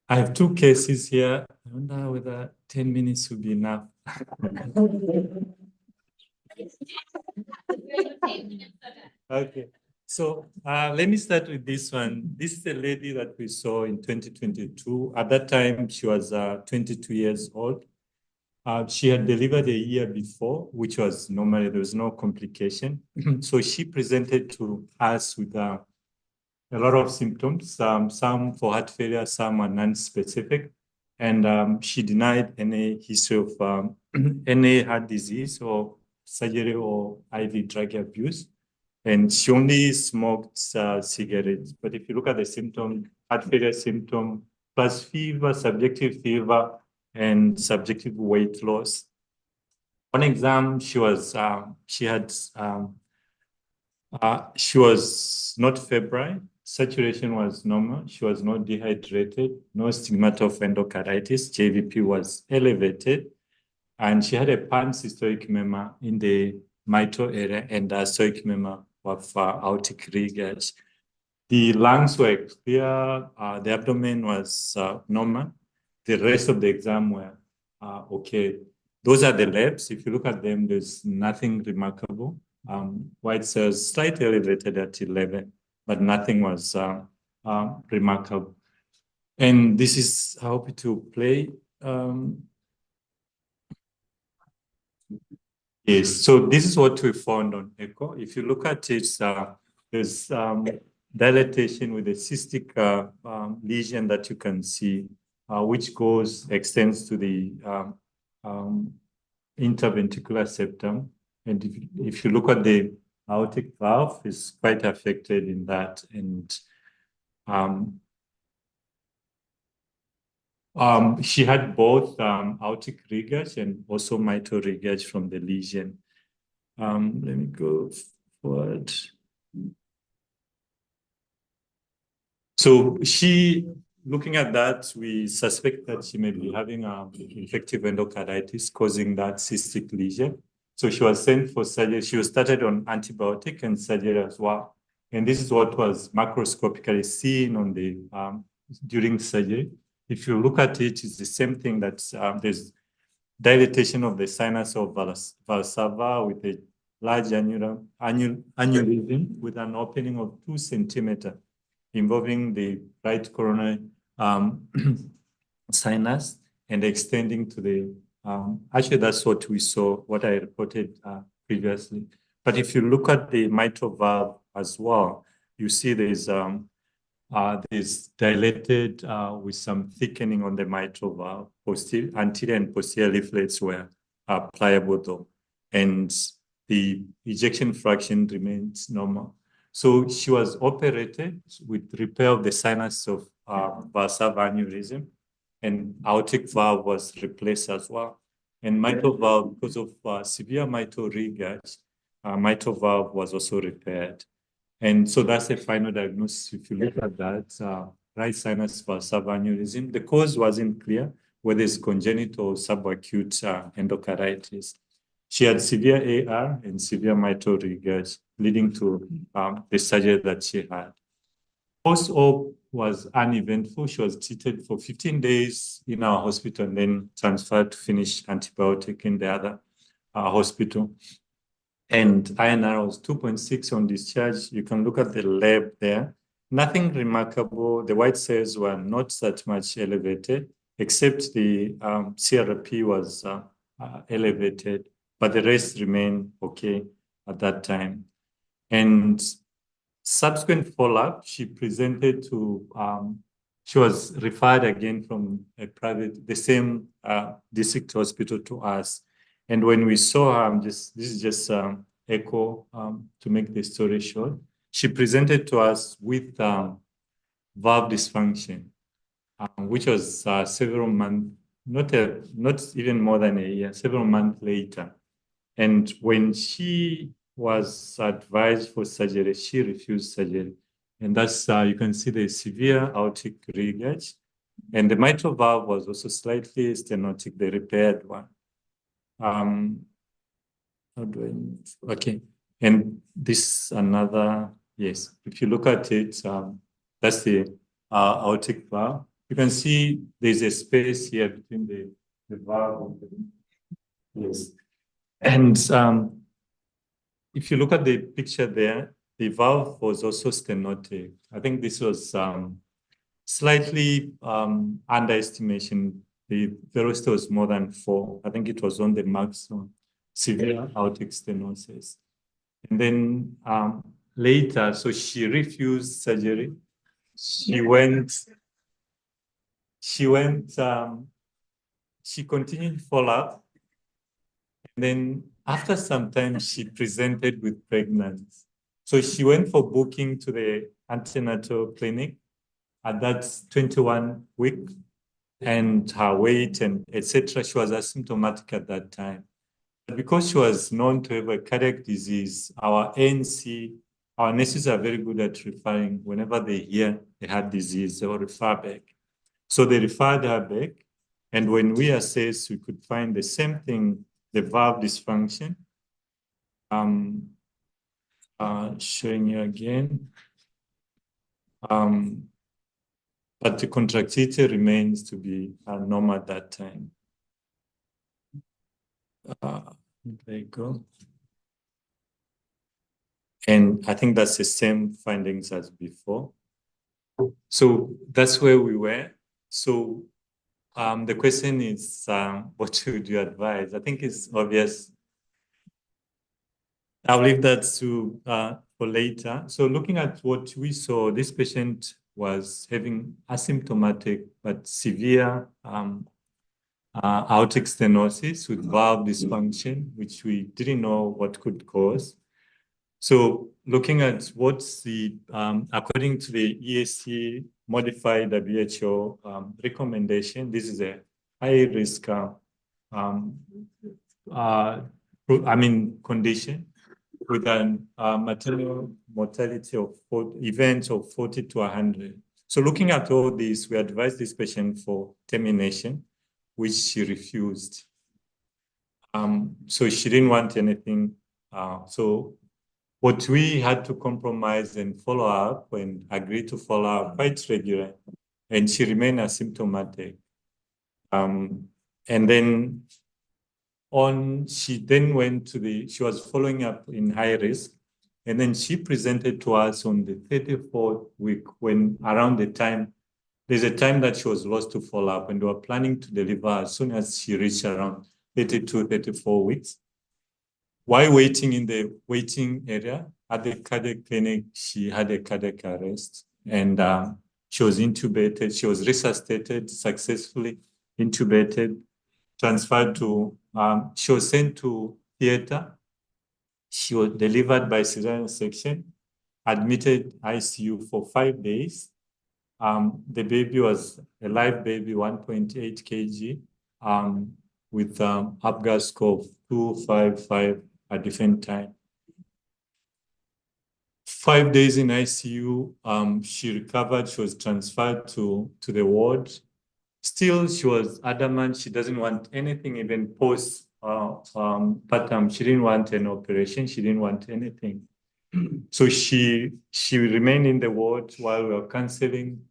I have 2 cases here. I wonder whether 10 minutes will be enough. Okay. So let me start with this one. This is a lady that we saw in 2022. At that time, she was 22 years old. She had delivered a year before, which was normally, there was no complication. So she presented to us with a lot of symptoms, some for heart failure, some are non-specific. And she denied any history of any heart disease or surgery or IV drug abuse. And she only smoked cigarettes. But if you look at the symptom, heart failure symptom, plus fever, subjective fever, and subjective weight loss. On exam, she had She was not febrile, saturation was normal, she was not dehydrated, no stigmata of endocarditis, JVP was elevated, and she had a pan-systolic memo in the mitral area and a stoic memo of aortic regurg. The lungs were clear, the abdomen was normal, the rest of the exam were okay. Those are the labs. If you look at them, there's nothing remarkable. White cells slightly elevated at 11, but nothing was remarkable. And this is how to play. Yes, so this is what we found on echo. If you look at it, there's dilatation with a cystic lesion that you can see, which extends to the interventricular septum. And if you look at the aortic valve, it's quite affected in that. And she had both aortic regurg and also mitral regurg from the lesion. Let me go forward. So looking at that, we suspect that she may be having infective endocarditis causing that cystic lesion. So she was sent for surgery. She was started on antibiotic and surgery as well. And this is what was macroscopically seen on the during surgery. If you look at it, it's the same thing that there's dilatation of the sinus of Valsalva with a large aneurysm with an opening of 2 centimeters involving the right coronary sinus and extending to the, actually that's what we saw, what I reported previously. But if you look at the mitral valve as well, you see there's dilated with some thickening on the mitral valve. Anterior and posterior leaflets were pliable though, and the ejection fraction remains normal. So she was operated with repair of the sinus of Valsalva aneurysm, and aortic valve was replaced as well. And mitral valve, because of severe mitral regurg, mitral valve was also repaired. And so that's a final diagnosis. If you look at that, right sinus Valsalva aneurysm, the cause wasn't clear, whether it's congenital or subacute endocarditis. She had severe AR and severe mitral regurg, leading to the surgery that she had. Post-op was uneventful. She was treated for 15 days in our hospital and then transferred to finish antibiotic in the other hospital. And INR was 2.6 on discharge. You can look at the lab there. Nothing remarkable. The white cells were not that much elevated, except the CRP was elevated, but the rest remained okay at that time. And subsequent follow-up, she presented to, she was referred again from the same district hospital to us. And when we saw her, this is just echo to make the story short. She presented to us with valve dysfunction, which was several months, not even more than a year, several months later. And when she was advised for surgery, she refused surgery. And that's, you can see the severe aortic regurg. And the mitral valve was also slightly stenotic, the repaired one. Okay. And this another, yes, if you look at it, that's the aortic valve. You can see there's a space here between the valve. Yes. And if you look at the picture there, the valve was also stenotic. I think this was slightly underestimation. The velocity was more than 4. I think it was on the maximum severe aortic stenosis. And then later, so she refused surgery. She continued follow-up. And then after some time, she presented with pregnancy. So she went for booking to the antenatal clinic at that 21 week, and her weight and etc. She was asymptomatic at that time. But because she was known to have a cardiac disease, our ANC our nurses are very good at referring whenever they hear a heart disease, they will refer back. So they referred her back. And when we assessed, we could find the same thing, the valve dysfunction. Showing you again. But the contractility remains to be normal at that time. There you go. And I think that's the same findings as before. So that's where we were. So the question is, what should you advise? I think it's obvious. I'll leave that to for later. So looking at what we saw, this patient was having asymptomatic but severe aortic stenosis with valve dysfunction, which we didn't know what could cause. So looking at what's the, according to the ESC modified WHO recommendation, this is a high risk, condition with an maternal mortality of events of 40 to 100. So looking at all this, we advised this patient for termination, which she refused. So she didn't want anything. So what we had to compromise and follow up and agree to follow up quite regular, and she remained asymptomatic. And then she then went to she was following up in high risk, and then she presented to us on the 34th week when around the time, there's a time that she was lost to follow up, and we were planning to deliver as soon as she reached around 32, 34 weeks. While waiting in the waiting area at the cardiac clinic, she had a cardiac arrest, and she was intubated. She was resuscitated, successfully intubated, transferred to, she was sent to theater. She was delivered by cesarean section, admitted ICU for 5 days. The baby was a live baby, 1.8 kg, with Apgar score of 255 at different time. 5 days in ICU, she recovered, she was transferred to the ward. Still, she was adamant she doesn't want anything, even post-partum. She didn't want an operation, she didn't want anything. So she remained in the ward while we were counseling.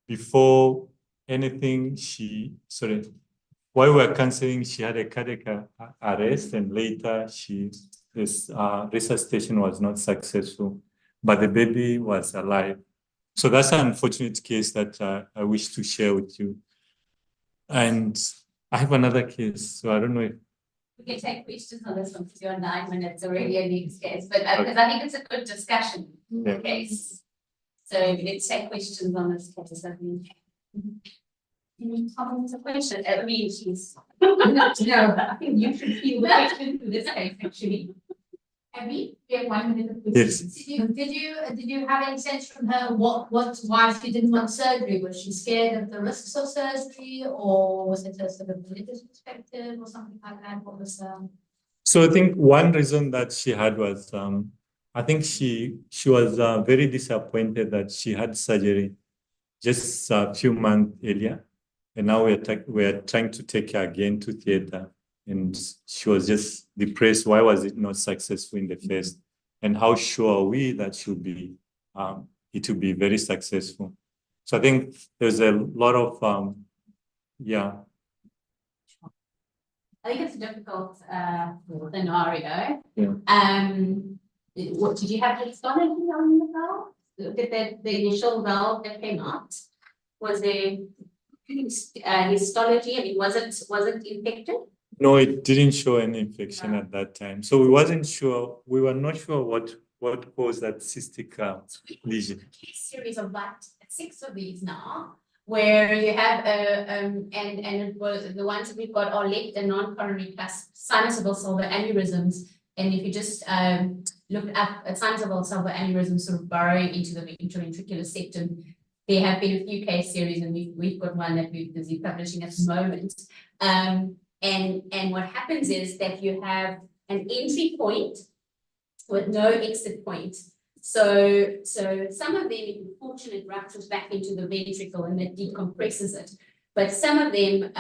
Before anything, while we were counseling, she had a cardiac arrest, and later this resuscitation was not successful, but the baby was alive. So that's an unfortunate case that I wish to share with you. And I have another case, so I don't know if we can take questions on this one because you're 9 minutes already in this case, but because I think it's a good discussion case. So let's take questions on this case. I think. Any comments or questions? I mean, she's no, I think you should feel the question to this case actually. Abby, we have 1 minute of questions. Yes. Did you have any sense from her why she didn't want surgery? Was she scared of the risks of surgery, or was it a sort of religious perspective or something like that? What was So I think one reason that she had was I think she was very disappointed that she had surgery just a few months earlier, and now we're trying to take her again to theater. And she was just depressed. Why was it not successful in the first? And how sure are we that it will be very successful? So I think there's a lot of, I think it's a difficult scenario. Yeah. What did you have histology on the valve? Did the initial valve that came out? Was there histology? I mean, was it infected? No, it didn't show any infection at that time. So we were not sure what caused that cystic lesion. Series of like 6 of these now, where you have and it was the ones that we've got are left and non-coronary plus sinusable silver aneurysms. And if you just look up at sinusable silver aneurysms sort of burrowing into the ventricular septum, there have been a few case series, and we've got one that we're busy publishing at the moment. And what happens is that you have an entry point with no exit point. So some of them, unfortunate ruptures back into the ventricle and that decompresses it. But some of them,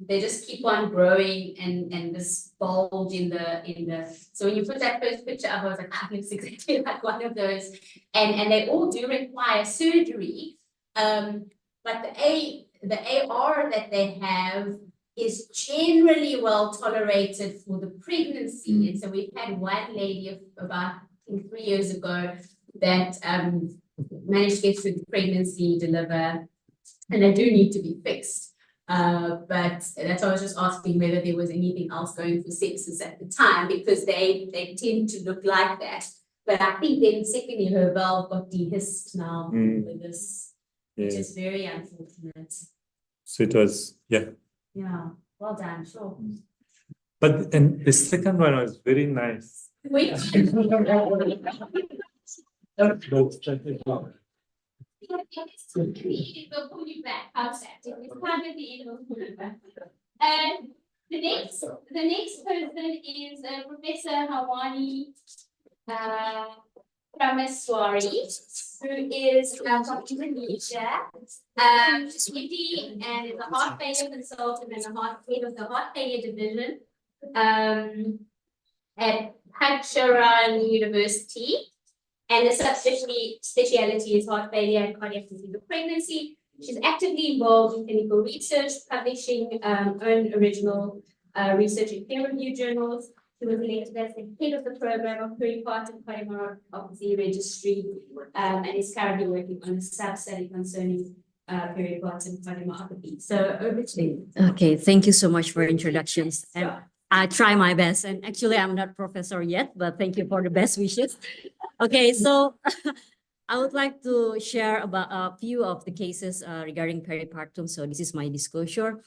they just keep on growing and this bulge in the, so when you put that first picture up, I was like, it looks exactly like one of those. And they all do require surgery. But the AR that they have is generally well tolerated for the pregnancy. And so we've had one lady of about, I think, 3 years ago that managed to get through the pregnancy, deliver, and they do need to be fixed. But that's why I was just asking whether there was anything else going for sepsis at the time, because they tend to look like that. But I think then secondly, her valve got dehisced now with this, which is very unfortunate. So it was, yeah. Yeah, well done, sure. But and the second one was very nice. Which? We'll pull you back. How's that? If it's part of the end, we'll pull you back. The next person is Professor Hawani Ramaswamy, who is from Indonesia. She's MD and is a heart failure consultant and head of the heart failure division at Pajajaran University. And the subspecialty is heart failure and cardiac disease of pregnancy. She's actively involved in clinical research, publishing own original research in peer-reviewed journals. She was elected as the head of the program of peripartum cardiomyopathy registry and is currently working on a sub-study concerning peripartum cardiomyopathy. So over to you. Okay, thank you so much for introductions. And I try my best. And actually, I'm not professor yet, but thank you for the best wishes. Okay, so I would like to share about a few of the cases regarding peripartum. So this is my disclosure.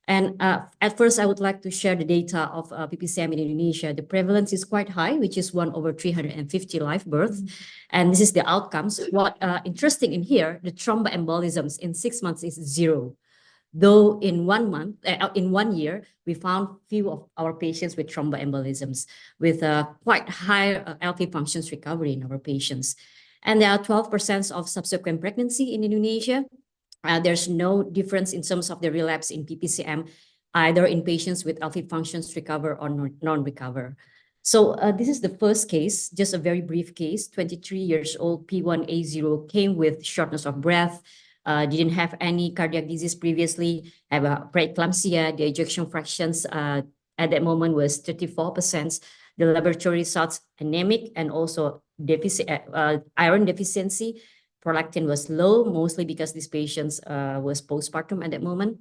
And at first, I would like to share the data of PPCM in Indonesia. The prevalence is quite high, which is 1/350 live births. And this is the outcomes. What interesting in here, the thromboembolisms in 6 months is 0. Though in 1 month, in 1 year, we found few of our patients with thromboembolisms with quite high LV functions recovery in our patients. And there are 12% of subsequent pregnancy in Indonesia. There's no difference in terms of the relapse in PPCM, either in patients with LV functions recover or non-recover. So this is the first case, just a very brief case. 23 years old, P1A0, came with shortness of breath, didn't have any cardiac disease previously, have a preeclampsia. The ejection fractions at that moment was 34%. The laboratory results anemic and also iron deficiency. Prolactin was low, mostly because these patients was postpartum at that moment.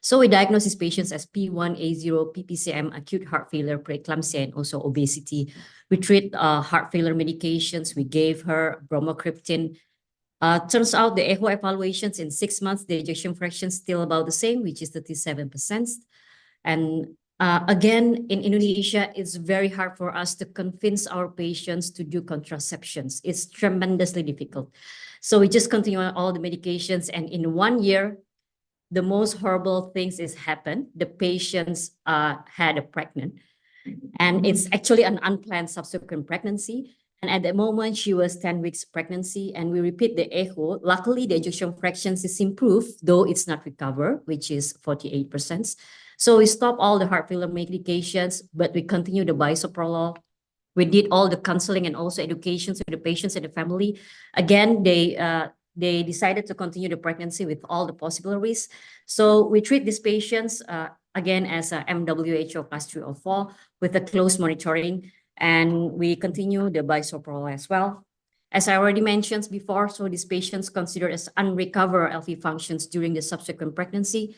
So we diagnosed these patients as P1A0, PPCM, acute heart failure, preeclampsia, and also obesity. We treat heart failure medications. We gave her bromocriptine. Turns out the echo evaluations in 6 months, the ejection fraction still about the same, which is 37%. And again, in Indonesia, it's very hard for us to convince our patients to do contraceptions. It's tremendously difficult. So we just continue on all the medications. And in 1 year, the most horrible things is happened. The patients had a pregnant. And it's actually an unplanned subsequent pregnancy. And at that moment, she was 10 weeks pregnancy, and we repeat the echo. Luckily, the ejection fractions is improved, though it's not recovered, which is 48%. So we stopped all the heart failure medications, but we continue the bisoprolol. We did all the counseling and also education to the patients and the family. Again, they decided to continue the pregnancy with all the possible risks. So we treat these patients again as a MWHO class 3 or 4 with a close monitoring. And we continue the bisoprolol as well. As I already mentioned before, so these patients considered as unrecovered LV functions during the subsequent pregnancy.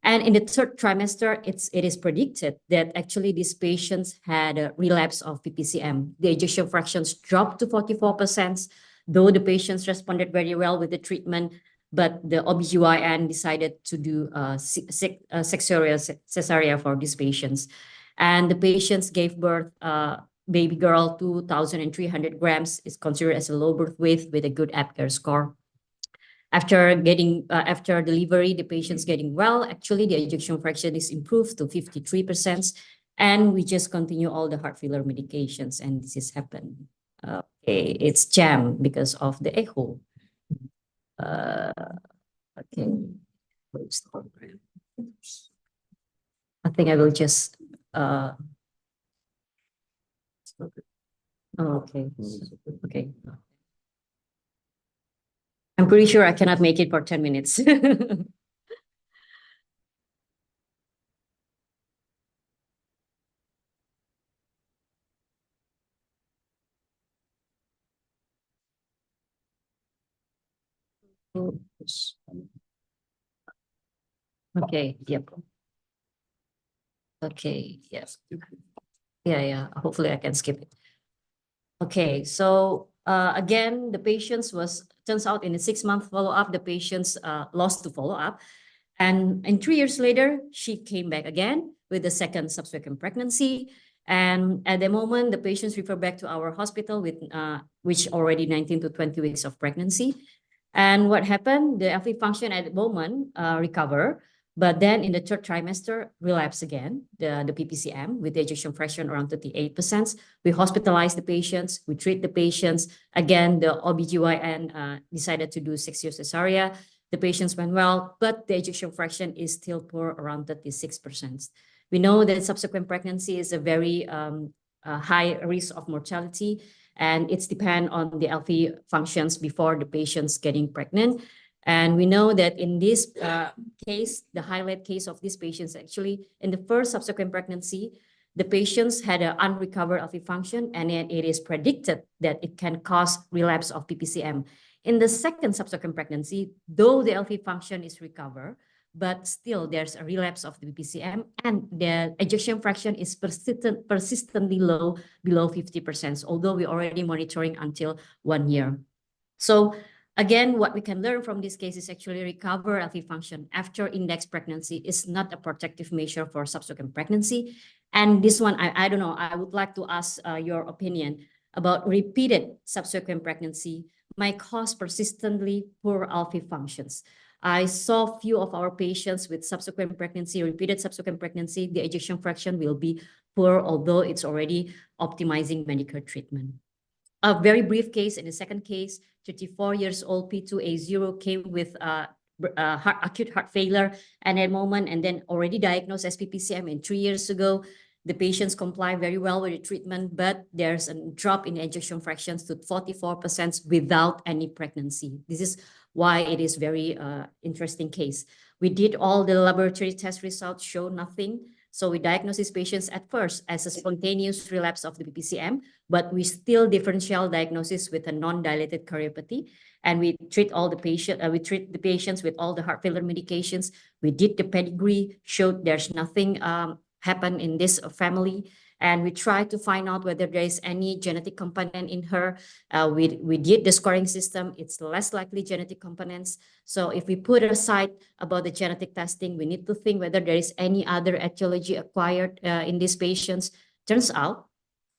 And in the 3rd trimester, it is predicted that actually these patients had a relapse of PPCM. The ejection fractions dropped to 44%, though the patients responded very well with the treatment, but the OBGYN decided to do cesarean for these patients. And the patients gave birth baby girl 2,300 grams, is considered as a low birth weight with a good APGAR score. After delivery, the patient's getting well. Actually, the ejection fraction is improved to 53%, and we just continue all the heart failure medications, and this has happened Okay, it's jam because of the echo. Okay, close the program. I think I will just okay. Okay. I'm pretty sure I cannot make it for 10 minutes. Okay, yep. Okay, yes. Yeah, hopefully I can skip it. Okay, so again, the patients turns out in a 6-month follow-up, the patients lost to follow-up. And 3 years later, she came back again with the second subsequent pregnancy. And at the moment, the patients refer back to our hospital with which already 19 to 20 weeks of pregnancy. And what happened? The LV function at the moment recover, but then in the 3rd trimester relapse again, the PPCM with the ejection fraction around 38%. We hospitalize the patients, we treat the patients. Again, the OBGYN decided to do 6-year cesarean. The patients went well, but the ejection fraction is still poor, around 36%. We know that subsequent pregnancy is a very high risk of mortality, and it's depend on the LV functions before the patients getting pregnant. And we know that in this case, the highlight case of these patients, actually, in the first subsequent pregnancy, the patients had an unrecovered LV function, and it is predicted that it can cause relapse of PPCM. In the second subsequent pregnancy, though the LV function is recovered, but still there's a relapse of the PPCM, and the ejection fraction is persistently low, below 50%, although we're already monitoring until 1 year. So again, what we can learn from this case is actually recover LV function after index pregnancy is not a protective measure for subsequent pregnancy. And this one, I don't know, I would like to ask your opinion about repeated subsequent pregnancy might cause persistently poor LV functions. I saw few of our patients with subsequent pregnancy, repeated subsequent pregnancy, the ejection fraction will be poor, although it's already optimizing Medicare treatment. A very brief case, in the second case, 34 years old P2A0 came with acute heart failure at that moment, and then already diagnosed as PPCM in 3 years ago. The patients comply very well with the treatment, but there's a drop in ejection fractions to 44% without any pregnancy. This is why it is very interesting case. We did all the laboratory test results, show nothing. So we diagnosed these patients at first as a spontaneous relapse of the PPCM, but we still differential diagnosis with a non-dilated cardiopathy. And we treat all the patients with all the heart failure medications. We did the pedigree, showed there's nothing happen in this family. And we try to find out whether there is any genetic component in her. We did the scoring system. It's less likely genetic components. So if we put aside about the genetic testing, we need to think whether there is any other etiology acquired in these patients. Turns out,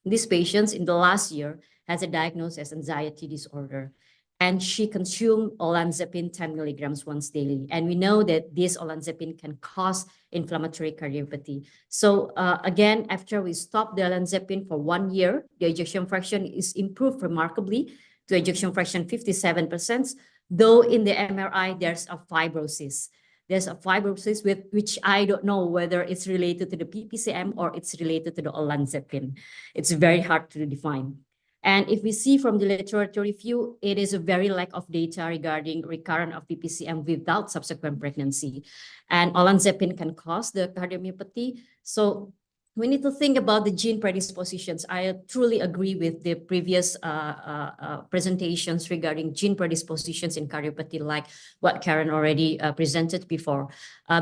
these patients in the last year has a diagnosis as anxiety disorder. And she consumed olanzapine 10 milligrams once daily. And we know that this olanzapine can cause inflammatory cardiopathy. So again, after we stopped the olanzapine for 1 year, the ejection fraction is improved remarkably to ejection fraction 57%, though in the MRI, there's a fibrosis. There's a fibrosis with which I don't know whether it's related to the PPCM or it's related to the olanzapine. It's very hard to define. And if we see from the literature review, it is a very lack of data regarding recurrence of PPCM without subsequent pregnancy. And olanzapine can cause the cardiomyopathy. So we need to think about the gene predispositions. I truly agree with the previous presentations regarding gene predispositions in cardiopathy, like what Karen already presented before.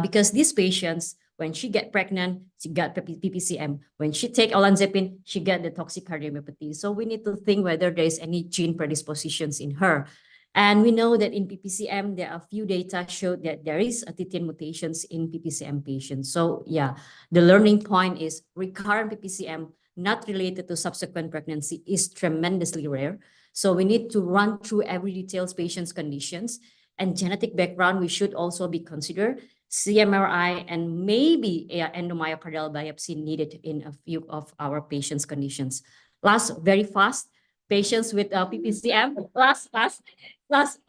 Because these patients, when she get pregnant, she got PPCM. When she take olanzapine, she get the toxic cardiomyopathy. So we need to think whether there is any gene predispositions in her. And we know that in PPCM, there are a few data showed that there is a TTN mutations in PPCM patients. So yeah, the learning point is recurrent PPCM not related to subsequent pregnancy is tremendously rare. So we need to run through every details patient's conditions, and genetic background we should also be considered. CMRI and maybe endomyocardial biopsy needed in a few of our patients' conditions. Last, very fast, patients with PPCM. Last.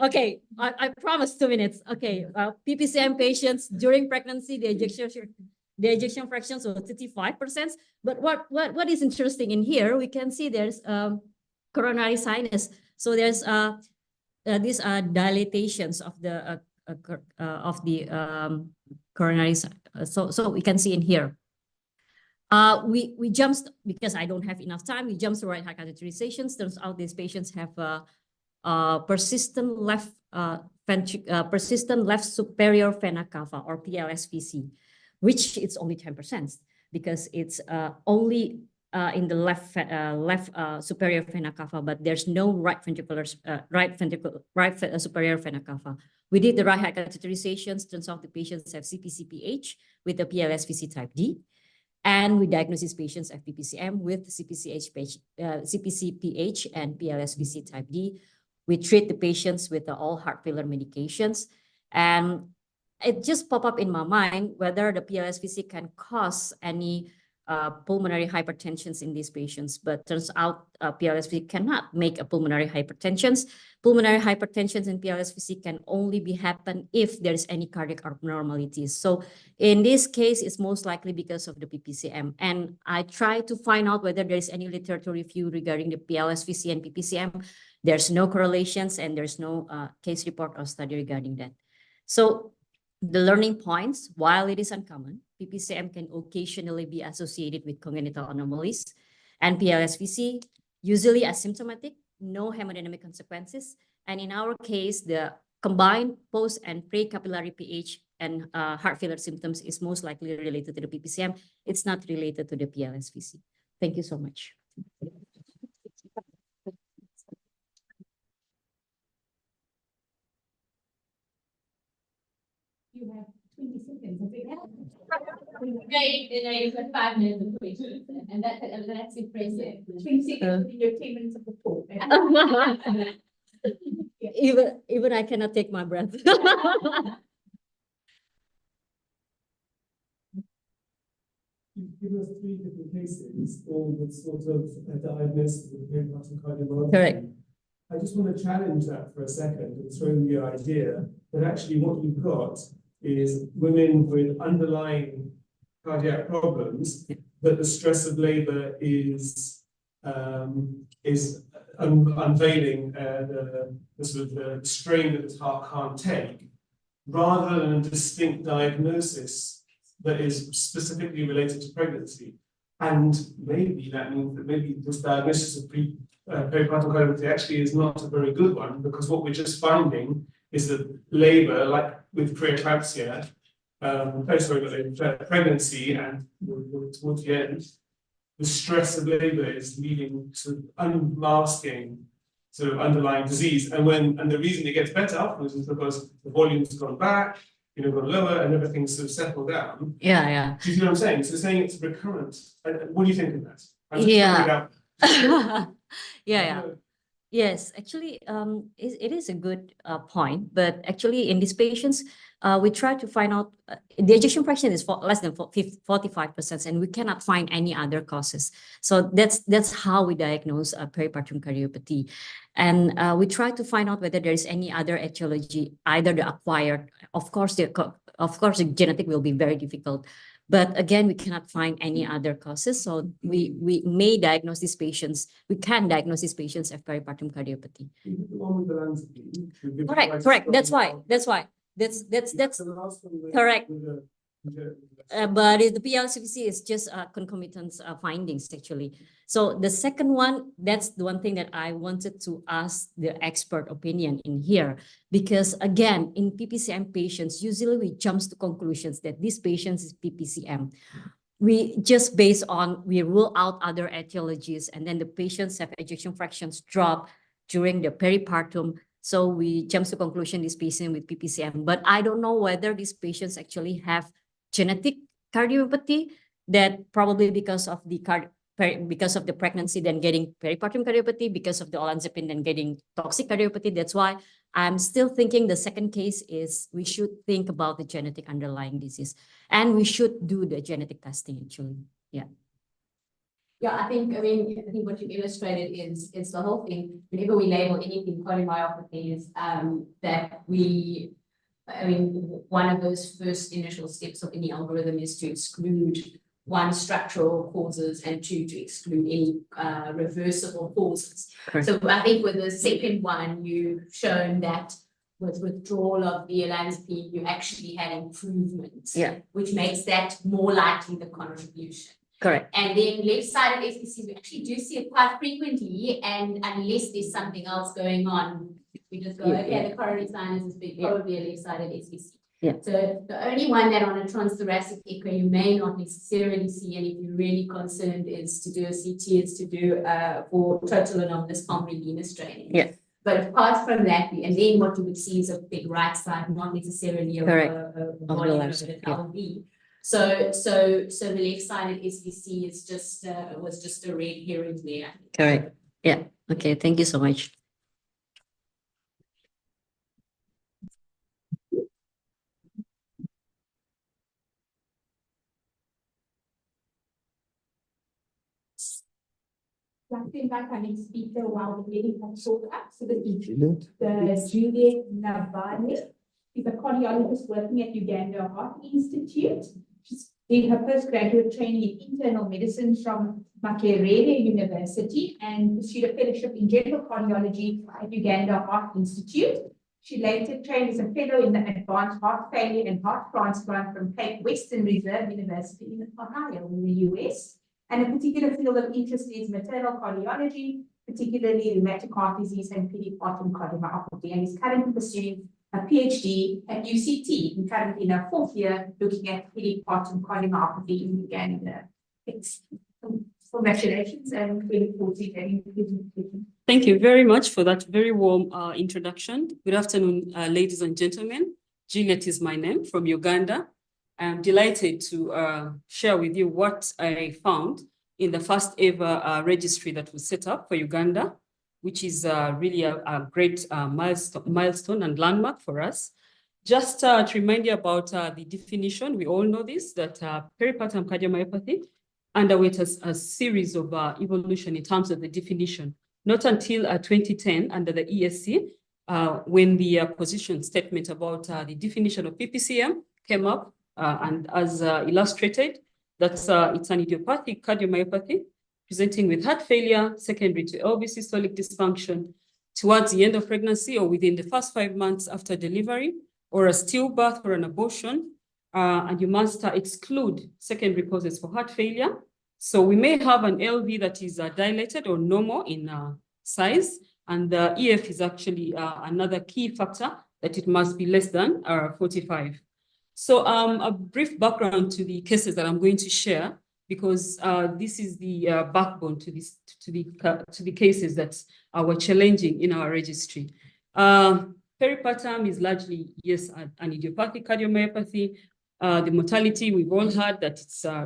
Okay, I promise 2 minutes. Okay, PPCM patients during pregnancy, the ejection fractions was 35%. But what is interesting in here, we can see there's coronary sinus. So there's these are dilatations of the coronary. So we can see in here. We jumped because I don't have enough time. We jumped to right heart catheterizations. Turns out these patients have persistent left superior vena cava or PLSVC, which it's only 10% because it's only in the left superior vena cava, but there's no right superior vena cava. We did the right heart catheterizations. Turns out the patients have CPCPH with the PLSVC type D. And we diagnose these patients as PPCM with CPCPH and PLSVC type D. We treat the patients with all heart failure medications. And it just popped up in my mind whether the PLSVC can cause any pulmonary hypertensions in these patients. But turns out PLSVC cannot make a pulmonary hypertension. Pulmonary hypertensions in PLSVC can only happen if there's any cardiac abnormalities. So in this case, it's most likely because of the PPCM. And I try to find out whether there is any literature review regarding the PLSVC and PPCM. There's no correlations and there's no case report or study regarding that. So the learning points, while it is uncommon, PPCM can occasionally be associated with congenital anomalies, and PLSVC usually asymptomatic, no hemodynamic consequences. And in our case, the combined post and pre-capillary PH and heart failure symptoms is most likely related to the PPCM. It's not related to the PLSVC. Thank you so much. You have 20 seconds. Great, then I got 5 minutes of questions, and that's impressive. 20 seconds in your 10 minutes of the talk. Even I cannot take my breath. You've given us 3 different cases, all with sort of a diagnosis of peripartum cardiomyopathy. Correct. I just want to challenge that for a second and throw the idea that actually what you've got is women with underlying cardiac problems, that the stress of labor is unveiling the sort of strain that the heart can't take, rather than a distinct diagnosis that is specifically related to pregnancy. And maybe that means that maybe this diagnosis of peripartum cardiomyopathy actually is not a very good one, because what we're just finding is that labor, like with preeclampsia, pregnancy and towards the end, the stress of labor is leading to unmasking sort of underlying disease. And the reason it gets better afterwards is because the volume's gone back, gone lower, and everything's sort of settled down. Yeah. Do you see what I'm saying? So saying it's recurrent. What do you think of that? Yeah. Yeah. Yes, actually, it is a good point. But actually, in these patients, we try to find out the ejection fraction is less than 45%, and we cannot find any other causes. So that's how we diagnose peripartum cardiomyopathy, and we try to find out whether there is any other etiology, either the acquired. Of course, the genetic will be very difficult. But again, we cannot find any other causes. So we may diagnose these patients. We can diagnose these patients as peripartum cardiomyopathy. Correct. That's why. That's correct. But the PLSVC is just concomitant findings, actually. So the second one, that's the one thing that I wanted to ask the expert opinion in here. Because again, in PPCM patients, usually we jump to conclusions that these patients is PPCM. We just we rule out other etiologies, and then the patients have ejection fractions drop during the peripartum. So we jump to conclusion this patient with PPCM. But I don't know whether these patients actually have genetic cardiomyopathy, that probably because of the pregnancy, then getting peripartum cardiomyopathy, because of the olanzapine, then getting toxic cardiomyopathy. That's why I'm still thinking the second case is we should think about the genetic underlying disease, and we should do the genetic testing, actually. Yeah. Yeah, I think what you've illustrated is the whole thing. Whenever we label anything cardiomyopathy is that one of those first initial steps of any algorithm is to exclude one, structural causes, and two, to exclude any reversible causes. Correct. So I think with the second one, you've shown that with withdrawal of the olanzapine, you actually had improvements, Yeah. which makes that more likely the contribution. Correct. And then left-sided SVC, we actually do see it quite frequently, and unless there's something else going on, we just go, Yeah, okay, yeah. the coronary sinus is big, probably a left-sided SVC. Yeah. So the only one that on a transthoracic echo you may not necessarily see, and if you're really concerned, is to do a CT, is to do for total anomalous pulmonary venous draining. Yeah. But apart from that, and then what you would see is a big right side, not necessarily a Correct. volume left of side, an yeah. LV. So the left-sided SVC is just was just a red herring there. Correct. Yeah. Okay. Thank you so much. Like to invite our next speaker while the meeting can sort up. So this is Juliet. Juliet Nabane. She's a cardiologist working at Uganda Heart Institute. She's did her postgraduate training in internal medicine from Makerere University and pursued a fellowship in general cardiology at Uganda Heart Institute. She later trained as a fellow in the Advanced Heart Failure and Heart Transplant from Cape Western Reserve University in Ohio in the US. And a particular field of interest is maternal cardiology, particularly rheumatic heart disease and pediatric cardiomyopathy, and is currently pursuing a PhD at UCT, and currently in her fourth year looking at pediatric cardiomyopathy in Uganda. Congratulations, and we look forward to getting you. Thank you very much for that very warm introduction. Good afternoon, ladies and gentlemen. Juliet is my name, from Uganda. I'm delighted to share with you what I found in the first ever registry that was set up for Uganda, which is really a great milestone and landmark for us. Just to remind you about the definition, we all know this, that peripartum cardiomyopathy underwent a series of evolution in terms of the definition. Not until 2010, under the ESC, when the position statement about the definition of PPCM came up, and as illustrated, that's it's an idiopathic cardiomyopathy presenting with heart failure secondary to LV systolic dysfunction towards the end of pregnancy or within the first 5 months after delivery, or a stillbirth or an abortion, and you must exclude secondary causes for heart failure. So we may have an LV that is dilated or normal in size, and the EF is actually another key factor that it must be less than 45. So a brief background to the cases that I'm going to share, because this is the backbone to the cases that were challenging in our registry. Peripartum is largely, yes, an idiopathic cardiomyopathy. The mortality we've all heard that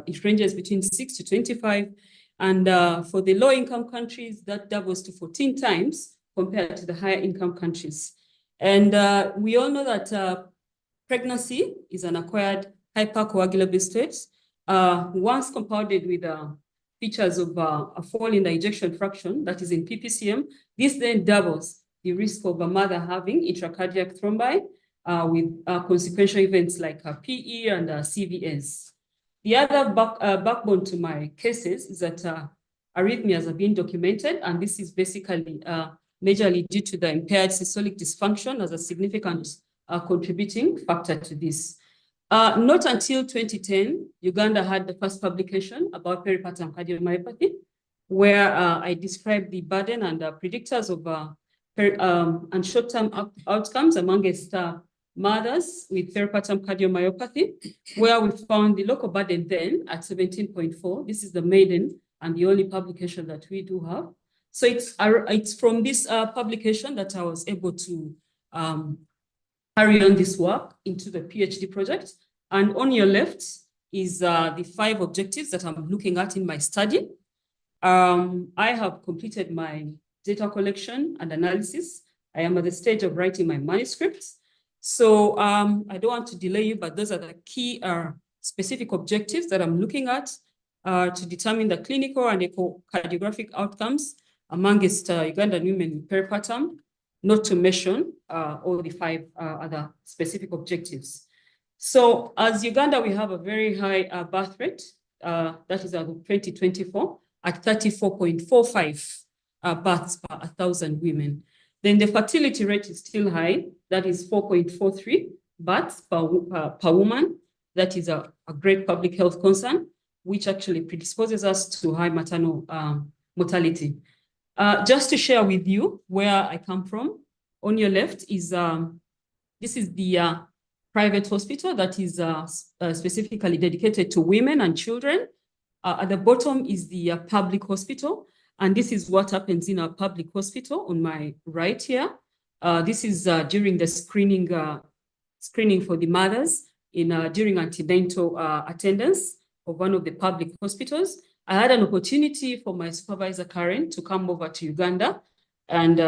it ranges between 6 to 25, and for the low-income countries that doubles to 14 times compared to the higher income countries. And we all know that pregnancy is an acquired hypercoagulable state. Once compounded with features of a fall in the ejection fraction, that is in PPCM, this then doubles the risk of a mother having intracardiac thrombi with consequential events like PE and CVS. The other backbone to my cases is that arrhythmias have been documented, and this is basically majorly due to the impaired systolic dysfunction as a significant contributing factor to this. Not until 2010, Uganda had the first publication about peripartum cardiomyopathy, where I described the burden and predictors of and short-term outcomes amongst mothers with peripartum cardiomyopathy, where we found the local burden then at 17.4. This is the maiden and the only publication that we do have. So it's from this publication that I was able to carry on this work into the PhD project. And on your left is the 5 objectives that I'm looking at in my study. I have completed my data collection and analysis. I am at the stage of writing my manuscripts. So I don't want to delay you, but those are the key specific objectives that I'm looking at. to determine the clinical and echocardiographic outcomes amongst Ugandan women in peripartum, not to mention all the 5 other specific objectives. So as Uganda, we have a very high birth rate, that is 2024, at 34.45 births per 1,000 women. Then the fertility rate is still high, that is 4.43 births per woman. That is a great public health concern, which actually predisposes us to high maternal mortality. Just to share with you where I come from, on your left is, this is the private hospital that is specifically dedicated to women and children. At the bottom is the public hospital. And this is what happens in our public hospital on my right here. This is during the screening for the mothers during antenatal attendance of one of the public hospitals. I had an opportunity for my supervisor, Karen, to come over to Uganda and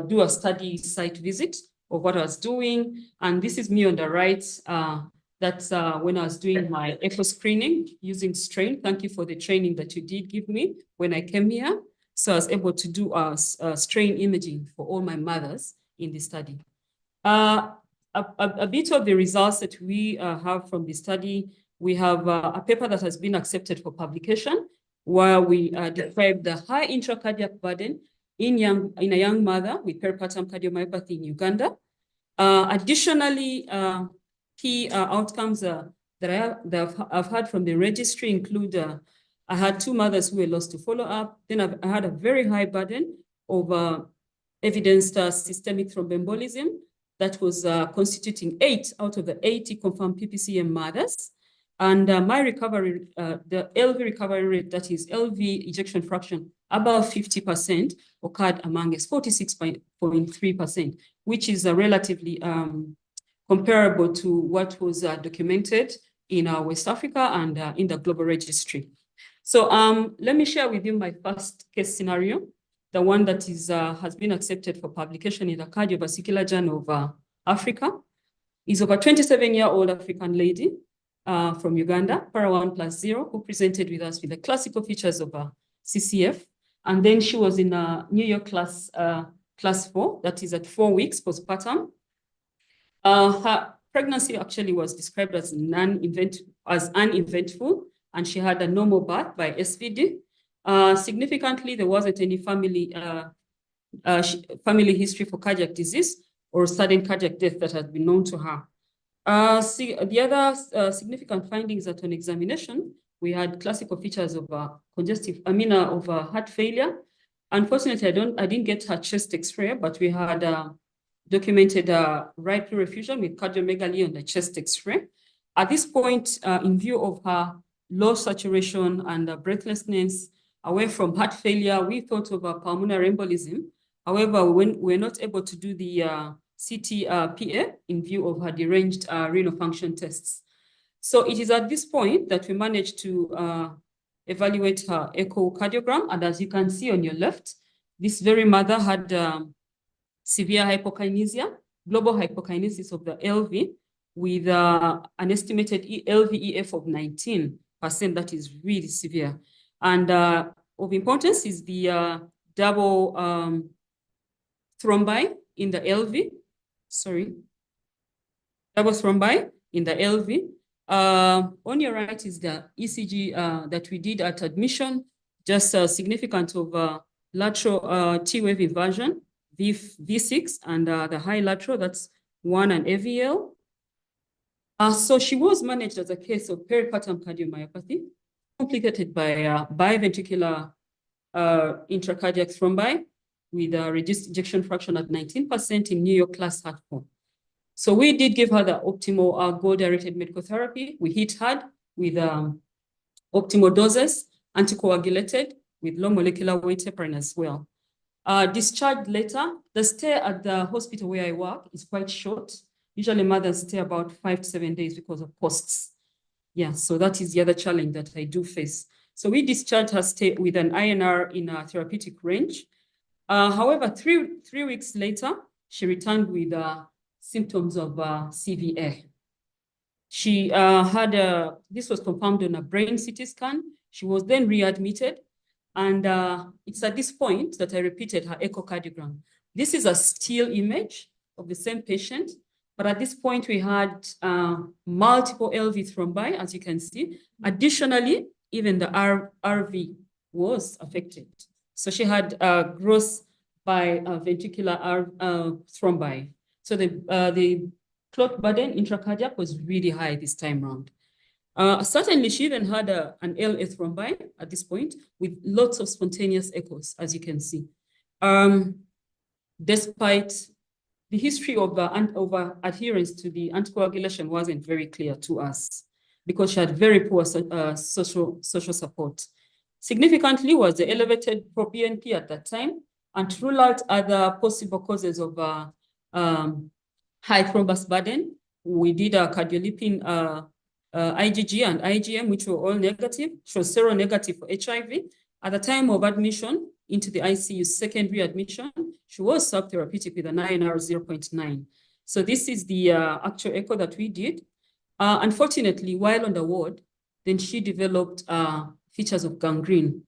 do a study site visit of what I was doing. And this is me on the right. That's when I was doing my echo screening using strain. Thank you for the training that you did give me when I came here. So I was able to do strain imaging for all my mothers in the study. A bit of the results that we have from the study, we have a paper that has been accepted for publication where we describe the high intracardiac burden in a young mother with peripartum cardiomyopathy in Uganda. Additionally, key outcomes that I've had from the registry include I had 2 mothers who were lost to follow-up. Then I had a very high burden of evidenced systemic thromboembolism that was constituting 8 out of the 80 confirmed PPCM mothers. And my recovery, the LV recovery rate, that is LV ejection fraction, above 50% occurred among us, 46.3%, which is relatively comparable to what was documented in West Africa and in the global registry. So let me share with you my first case scenario, the one that is has been accepted for publication in the Cardiovascular Journal of Africa. Is of a 27-year-old African lady from Uganda, para1+0, who presented with us with the classical features of CCF. And then she was in New York class 4, that is at 4 weeks postpartum. Her pregnancy actually was described as uneventful, and she had a normal birth by SVD. Significantly, there wasn't any family history for cardiac disease or sudden cardiac death that had been known to her. The other significant findings at an examination, we had classical features of of heart failure. Unfortunately, I didn't get her chest X-ray, but we had documented right pleural with cardiomegaly on the chest X-ray. At this point, in view of her low saturation and breathlessness, away from heart failure, we thought of a pulmonary embolism. However, when we're not able to do the CT-PA in view of her deranged renal function tests. So it is at this point that we managed to evaluate her echocardiogram. And as you can see on your left, this very mother had severe hypokinesia, global hypokinesis of the LV with an estimated LVEF of 19%. That is really severe. And of importance is the double thrombi in the LV. Sorry, double thrombi in the LV. On your right is the ECG that we did at admission, just significant of lateral T-wave inversion, V6, and the high lateral, that's 1 and AVL. So she was managed as a case of peripartum cardiomyopathy, complicated by biventricular intracardiac thrombi with a reduced ejection fraction at 19% in New York class heart 4. So we did give her the optimal goal-directed medical therapy. We hit hard with optimal doses, anticoagulated with low molecular weight heparin as well. Discharged later, the stay at the hospital where I work is quite short. Usually mothers stay about 5 to 7 days because of costs. Yeah, so that is the other challenge that I do face. So we discharged her stay with an INR in a therapeutic range. However, three weeks later, she returned with symptoms of CVA. She had this was confirmed on a brain CT scan She was then readmitted. And it's at this point that I repeated her echocardiogram. This is a still image of the same patient. But at this point, we had multiple LV thrombi, as you can see. Additionally, even the RV was affected. So she had gross ventricular thrombi. So the clot burden intracardiac was really high this time round. Certainly, she even had an LA thrombi at this point with lots of spontaneous echoes, as you can see. Despite the history of adherence to the anticoagulation wasn't very clear to us because she had very poor social support. Significantly was the elevated proBNP at that time, and to rule out other possible causes of high thrombus burden, we did a cardiolipin IgG and IgM, which were all negative. She was seronegative for HIV. At the time of admission into the ICU, secondary admission, she was subtherapeutic with an INR 0.9. So this is the actual echo that we did. Unfortunately, while on the ward, then she developed features of gangrene.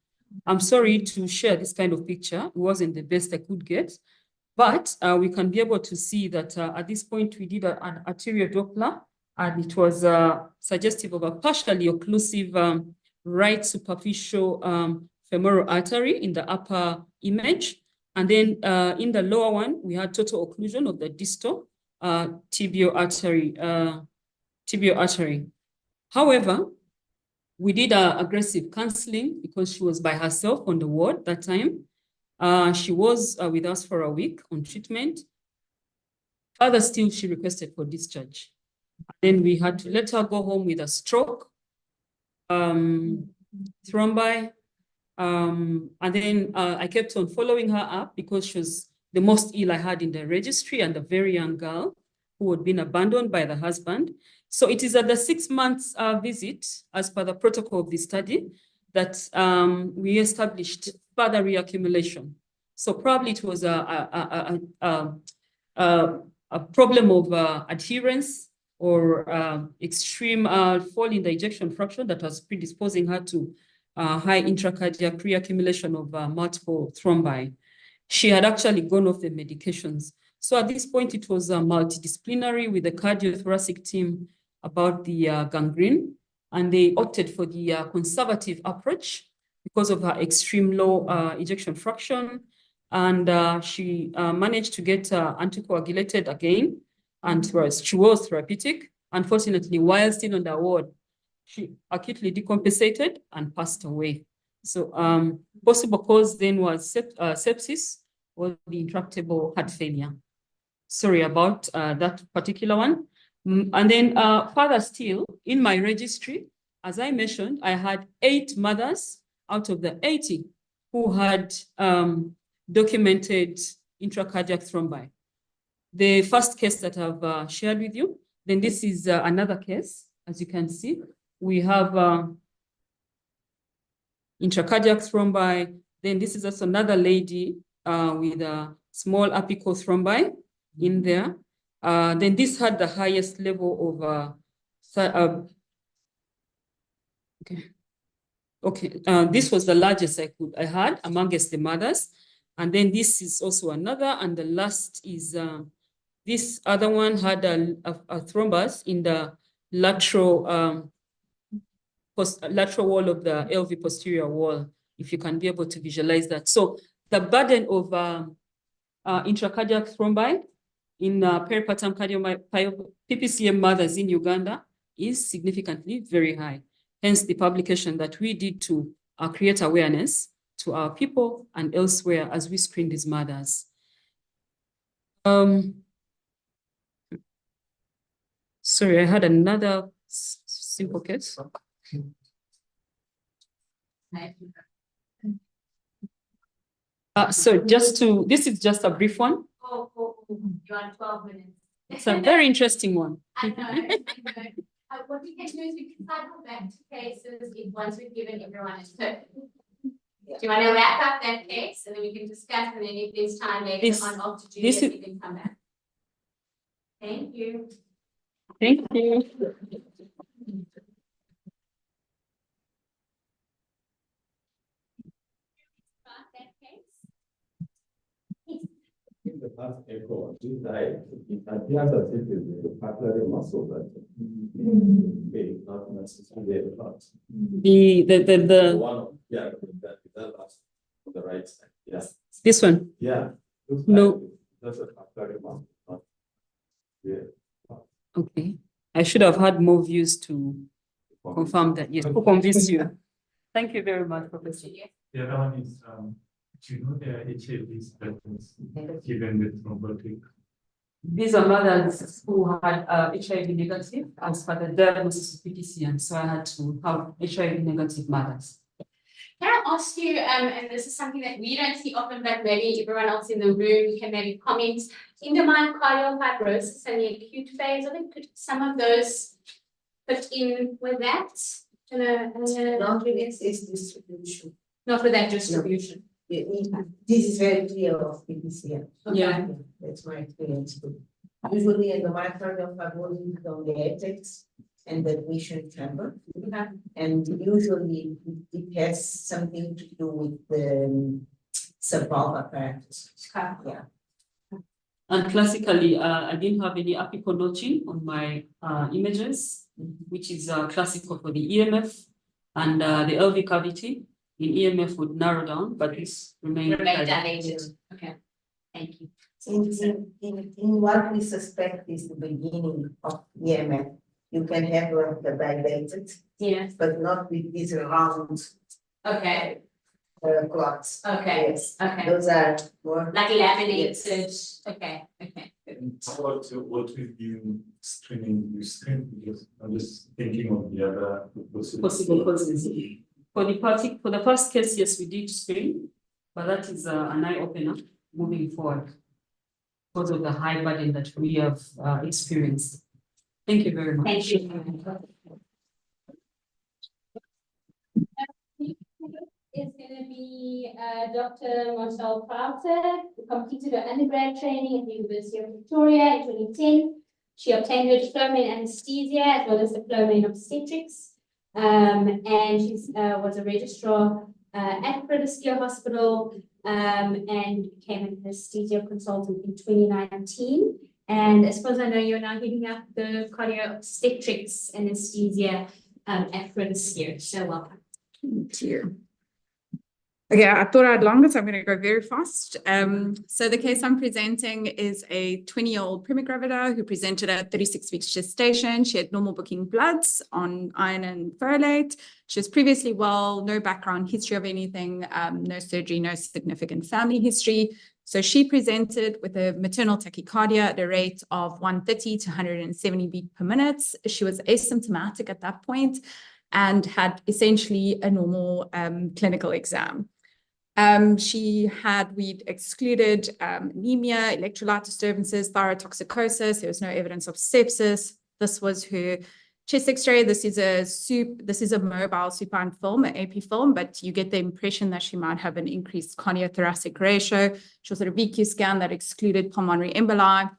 I'm sorry to share this kind of picture. It wasn't the best I could get, but we can be able to see that at this point, we did an arterial Doppler, and it was suggestive of a partially occlusive right superficial femoral artery in the upper image. And then in the lower one, we had total occlusion of the distal tibial artery. However, we did aggressive counseling because she was by herself on the ward that time. She was with us for a week on treatment. Further still, she requested for discharge. Then we had to let her go home with a stroke, thrombi, and then I kept on following her up because she was the most ill I had in the registry and a very young girl who had been abandoned by the husband. So it is at the 6 months visit, as per the protocol of the study, that we established further reaccumulation. So probably it was a problem of adherence or extreme fall in the ejection fraction that was predisposing her to high intracardiac reaccumulation of multiple thrombi. She had actually gone off the medications. So at this point, it was multidisciplinary with the cardiothoracic team about the gangrene, and they opted for the conservative approach because of her extreme low ejection fraction. And she managed to get anticoagulated again, and she was therapeutic. Unfortunately, while still on the ward, she acutely decompensated and passed away. So possible cause then was sepsis or the intractable heart failure. Sorry about that particular one. And then further still, in my registry, as I mentioned, I had 8 mothers out of the 80 who had documented intracardiac thrombi. The first case that I've shared with you, then this is another case, as you can see. We have intracardiac thrombi. Then this is also another lady with a small apical thrombi in there. Then this had the highest level of, this was the largest I had amongst the mothers. And then this is also another, and the last is this other one had a thrombus in the lateral wall of the LV posterior wall, if you can be able to visualize that. So the burden of intracardiac thrombi in peripartum PPCM mothers in Uganda is significantly very high. Hence the publication that we did to create awareness to our people and elsewhere as we screen these mothers. Sorry, I had another simple case. So this is just a brief one. You're on 12 minutes. It's a very interesting one. I know. What we can do is we can cycle back to cases once we've given everyone a turn. Do you want to wrap up that case and then we can discuss, and then if there's time later on after Juliet, we can come back. Thank you. Thank you. last echo, this diet, it appears as if the patellar muscle that may not necessarily the heart. The One of, yeah, that last on the right side, yes. This one? Yeah. No. That's a patellar muscle, not, yeah. Okay. I should have had more views to confirm that, yes, to convince you. Thank you very much, Professor. The other one is, do you know the HIV status given with thrombotic? These are mothers who had HIV negative as per the diagnosis of PTCN, so I had to have HIV negative mothers. Can I ask you, and this is something that we don't see often, but maybe everyone else in the room can maybe comment, endomyocardial fibrosis and the acute phase, I think could some of those fit in with that? Not with its distribution. Not with that distribution. This is very clear of PTCN. Yeah. That's my experience too. Usually in the myocardial fibrosis is on the apex and the admission chamber. And usually it has something to do with the subvalve apparatus. Yeah. And classically, I didn't have any apical notching on my images, which is classical for the EMF, and the LV cavity in EMF would narrow down, but this remained dilated. Okay, thank you. In what we suspect is the beginning of EMF, you can have the dilated, yes, but not with these round. Okay. Clots. Okay. Yes. Okay. Those are more like laminated. Yes. Okay. Okay. And how about what we've been screening, you screen, because I'm just thinking of the other possible causes. For the first case, yes, we did screen, but that is an eye opener moving forward because of the high burden that we have experienced. Thank you very much. Thank you. Is going to be Dr. Marcel Krauter, who completed her undergrad training at the University of Victoria in 2010. She obtained her diploma in anesthesia as well as diploma in obstetrics. And she was a registrar at Prudential Hospital and became an anesthesia consultant in 2019. And as far as I know, you're now heading up the cardio-obstetrics anesthesia at Prudential. So welcome. Thank you. Okay, I thought I had longer, so I'm going to go very fast. So the case I'm presenting is a 20-year-old prima gravida who presented at 36 weeks gestation. She had normal booking bloods on iron and folate. She was previously well, no background history of anything, no surgery, no significant family history. So she presented with a maternal tachycardia at a rate of 130 to 170 beats per minute. She was asymptomatic at that point and had essentially a normal clinical exam. We'd excluded anemia, electrolyte disturbances, thyrotoxicosis. There was no evidence of sepsis. This was her chest X-ray. This is a mobile supine film, an AP film, but you get the impression that she might have an increased cardiothoracic ratio. She also had a VQ scan that excluded pulmonary emboli.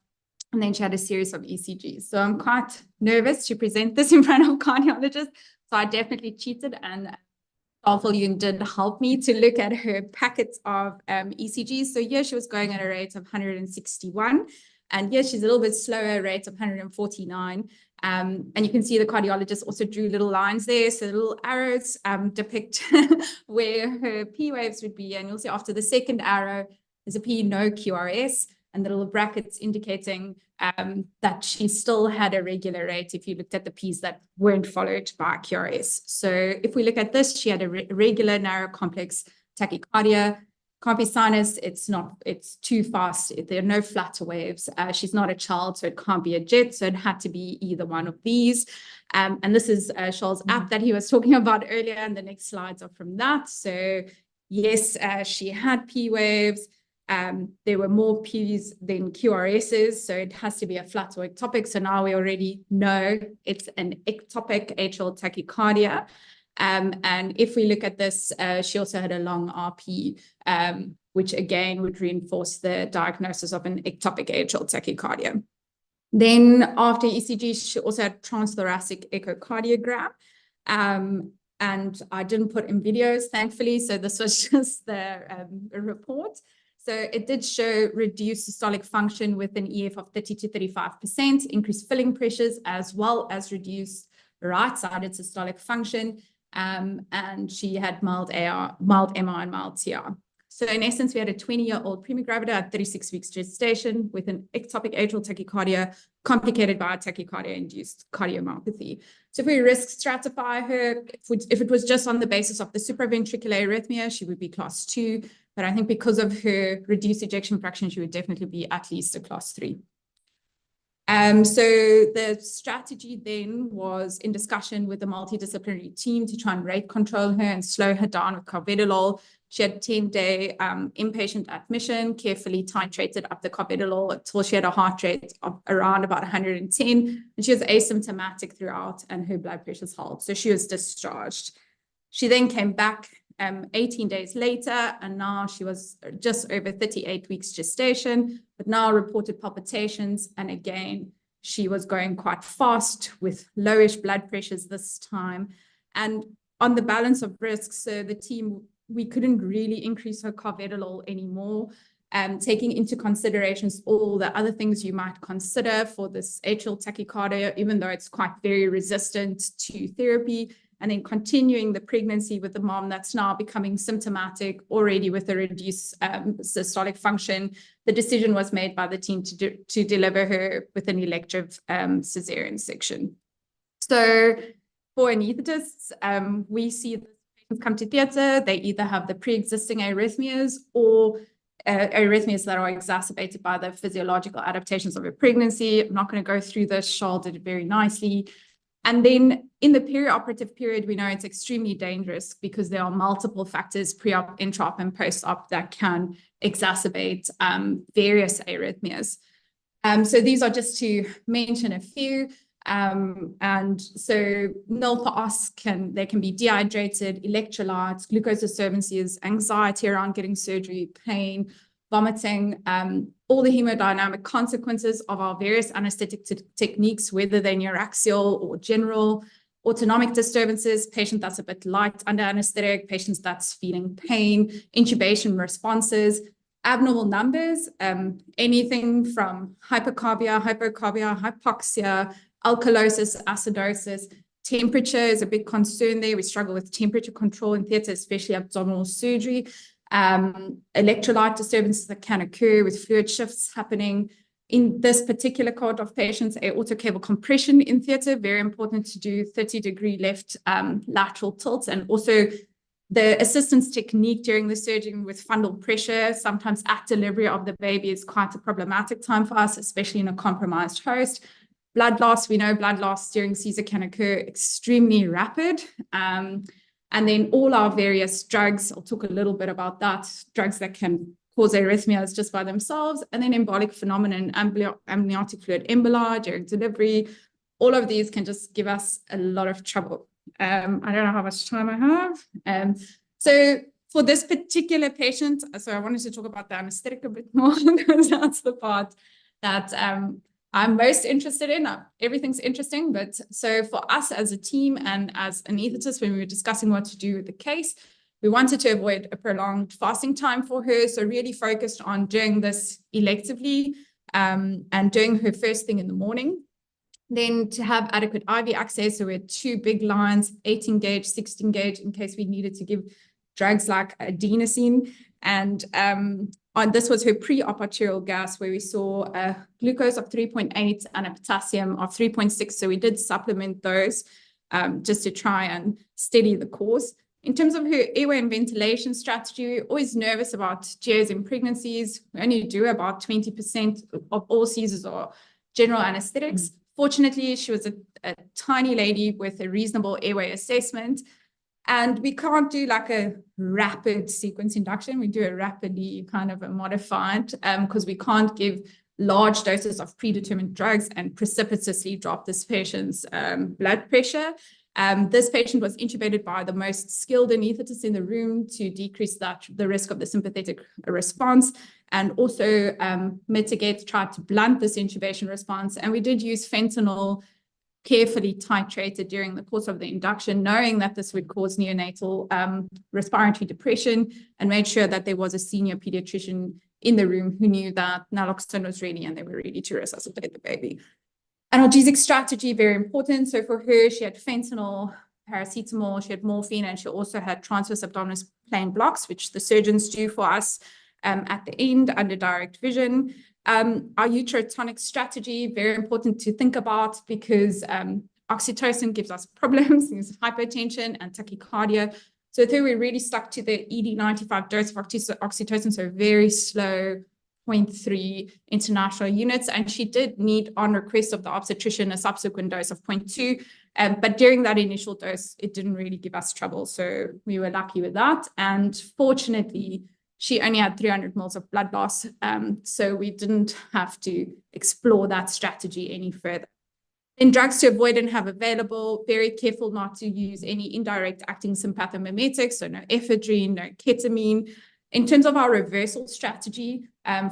And then she had a series of ECGs. So I'm quite nervous to present this in front of cardiologists. So I definitely cheated, and Alpha-Lune did help me to look at her packets of ECGs. So here she was going at a rate of 161. And here she's a little bit slower, rate of 149. And you can see the cardiologist also drew little lines there. So little arrows depict where her P waves would be. And you'll see after the second arrow, there's a P, no QRS. And the little brackets indicating that she still had a regular rate if you looked at the Ps that weren't followed by QRS. So if we look at this, she had a regular narrow complex tachycardia. Can't be sinus, it's too fast. There are no flutter waves. She's not a child, so it can't be a jet. So it had to be either one of these. And this is Charles' app that he was talking about earlier. And the next slides are from that. So yes, she had P waves. There were more Ps than QRSs, so it has to be a flat or ectopic. So now we already know it's an ectopic atrial tachycardia. And if we look at this, she also had a long RP, which again would reinforce the diagnosis of an ectopic atrial tachycardia. Then after ECG, she also had transthoracic echocardiogram. And I didn't put in videos, thankfully, so this was just the report. So it did show reduced systolic function with an EF of 30 to 35%, increased filling pressures, as well as reduced right-sided systolic function. And she had mild MR, and mild TR. So in essence, we had a 20-year-old primigravida at 36 weeks gestation with an ectopic atrial tachycardia complicated by a tachycardia-induced cardiomyopathy. So if we risk stratify her, if it was just on the basis of the supraventricular arrhythmia, she would be class 2. But I think because of her reduced ejection fraction, she would definitely be at least a class 3. So the strategy then was in discussion with the multidisciplinary team to try and rate control her and slow her down with carvedilol. She had 10-day inpatient admission, carefully titrated up the carvedilol until she had a heart rate of around about 110. And she was asymptomatic throughout and her blood pressures held. So she was discharged. She then came back 18 days later, and now she was just over 38 weeks gestation, but now reported palpitations. And again, she was going quite fast with lowish blood pressures this time. And on the balance of risks, so the team, we couldn't really increase her carvedilol anymore, taking into considerations all the other things you might consider for this atrial tachycardia, even though it's quite very resistant to therapy. And then continuing the pregnancy with the mom that's now becoming symptomatic already with a reduced systolic function, the decision was made by the team to deliver her with an elective cesarean section. So for anesthetists, we see patients come to theatre, they either have the pre-existing arrhythmias or arrhythmias that are exacerbated by the physiological adaptations of a pregnancy. I'm not going to go through this. Charles did it very nicely. And then in the perioperative period, we know it's extremely dangerous because there are multiple factors pre-op, intra-op, and post-op that can exacerbate various arrhythmias. So these are just to mention a few. And so nil for us can be dehydrated, electrolytes, glucose disturbances, anxiety around getting surgery, pain, vomiting, all the hemodynamic consequences of our various anesthetic techniques, whether they're neuraxial or general, autonomic disturbances, patient that's a bit light under anesthetic, patients that's feeling pain, intubation responses, abnormal numbers, anything from hypercarbia, hypoxia, alkalosis, acidosis. Temperature is a big concern there. We struggle with temperature control in theatre, especially abdominal surgery. Electrolyte disturbances that can occur with fluid shifts happening. In this particular cohort of patients, aortic cable compression in theatre, very important to do 30-degree left lateral tilts, and also the assistance technique during the surgery with fundal pressure, sometimes at delivery of the baby, is quite a problematic time for us, especially in a compromised host. Blood loss, we know blood loss during Caesar can occur extremely rapid. And then all our various drugs, I'll talk a little bit about that, drugs that can cause arrhythmias just by themselves, and then embolic phenomenon, amniotic fluid emboli during delivery. All of these can just give us a lot of trouble. I don't know how much time I have. So for this particular patient, so I wanted to talk about the anesthetic a bit more because that's the part that I'm most interested in. Everything's interesting, but so for us as a team and as anesthetists, when we were discussing what to do with the case, we wanted to avoid a prolonged fasting time for her. So really focused on doing this electively and doing her first thing in the morning. Then to have adequate IV access. So we had 2 big lines, 18 gauge, 16 gauge, in case we needed to give drugs like adenosine. And this was her pre-arterial gas, where we saw a glucose of 3.8 and a potassium of 3.6. So we did supplement those just to try and steady the course. In terms of her airway and ventilation strategy, we're always nervous about GAs in pregnancies. We only do about 20% of all Caesars or general anesthetics. Fortunately, she was a tiny lady with a reasonable airway assessment. And we can't do like a rapid sequence induction. We do a rapidly kind of a modified because we can't give large doses of predetermined drugs and precipitously drop this patient's blood pressure. This patient was intubated by the most skilled anesthetist in the room to decrease the risk of the sympathetic response, and also try to blunt this intubation response. And we did use fentanyl, carefully titrated during the course of the induction, knowing that this would cause neonatal respiratory depression, and made sure that there was a senior pediatrician in the room who knew that naloxone was ready and they were ready to resuscitate the baby. Analgesic strategy, very important. So for her, she had fentanyl, paracetamol, she had morphine, and she also had transverse abdominis plane blocks, which the surgeons do for us at the end under direct vision. Our uterotonic strategy, very important to think about because oxytocin gives us problems, gives hypotension and tachycardia. So there we really stuck to the ED95 dose of oxytocin, so very slow, 0.3 international units. And she did need, on request of the obstetrician, a subsequent dose of 0.2. But during that initial dose, it didn't really give us trouble. So we were lucky with that. And fortunately, she only had 300 mils of blood loss. So we didn't have to explore that strategy any further. Then drugs to avoid and have available, very careful not to use any indirect acting sympathomimetics, so no ephedrine, no ketamine. In terms of our reversal strategy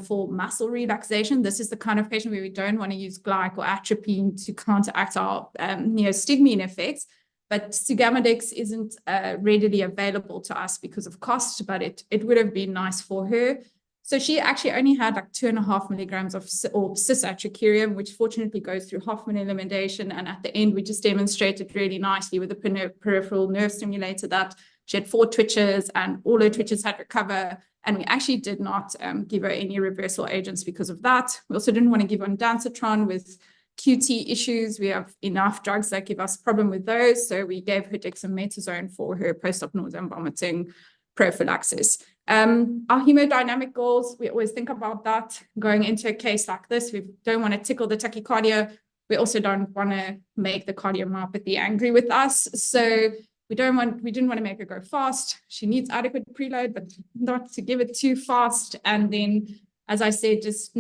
for muscle relaxation, this is the kind of patient where we don't want to use glyc or atropine to counteract our neostigmine effects. But sugammadex isn't readily available to us because of cost, but it would have been nice for her. So she actually only had like 2.5 milligrams of cisatracurium, which fortunately goes through Hoffman elimination. And at the end, we just demonstrated really nicely with a peripheral nerve stimulator that she had 4 twitches and all her twitches had recovered. And we actually did not give her any reversal agents because of that. We also didn't want to give her ondansetron with QT issues. We have enough drugs that give us problem with those. So we gave her dexamethasone for her post-op nausea and vomiting prophylaxis. Our hemodynamic goals, we always think about that going into a case like this. We don't want to tickle the tachycardia. We also don't want to make the cardiomyopathy angry with us. So we didn't want to make her go fast. She needs adequate preload, but not to give it too fast. And then, as I said, just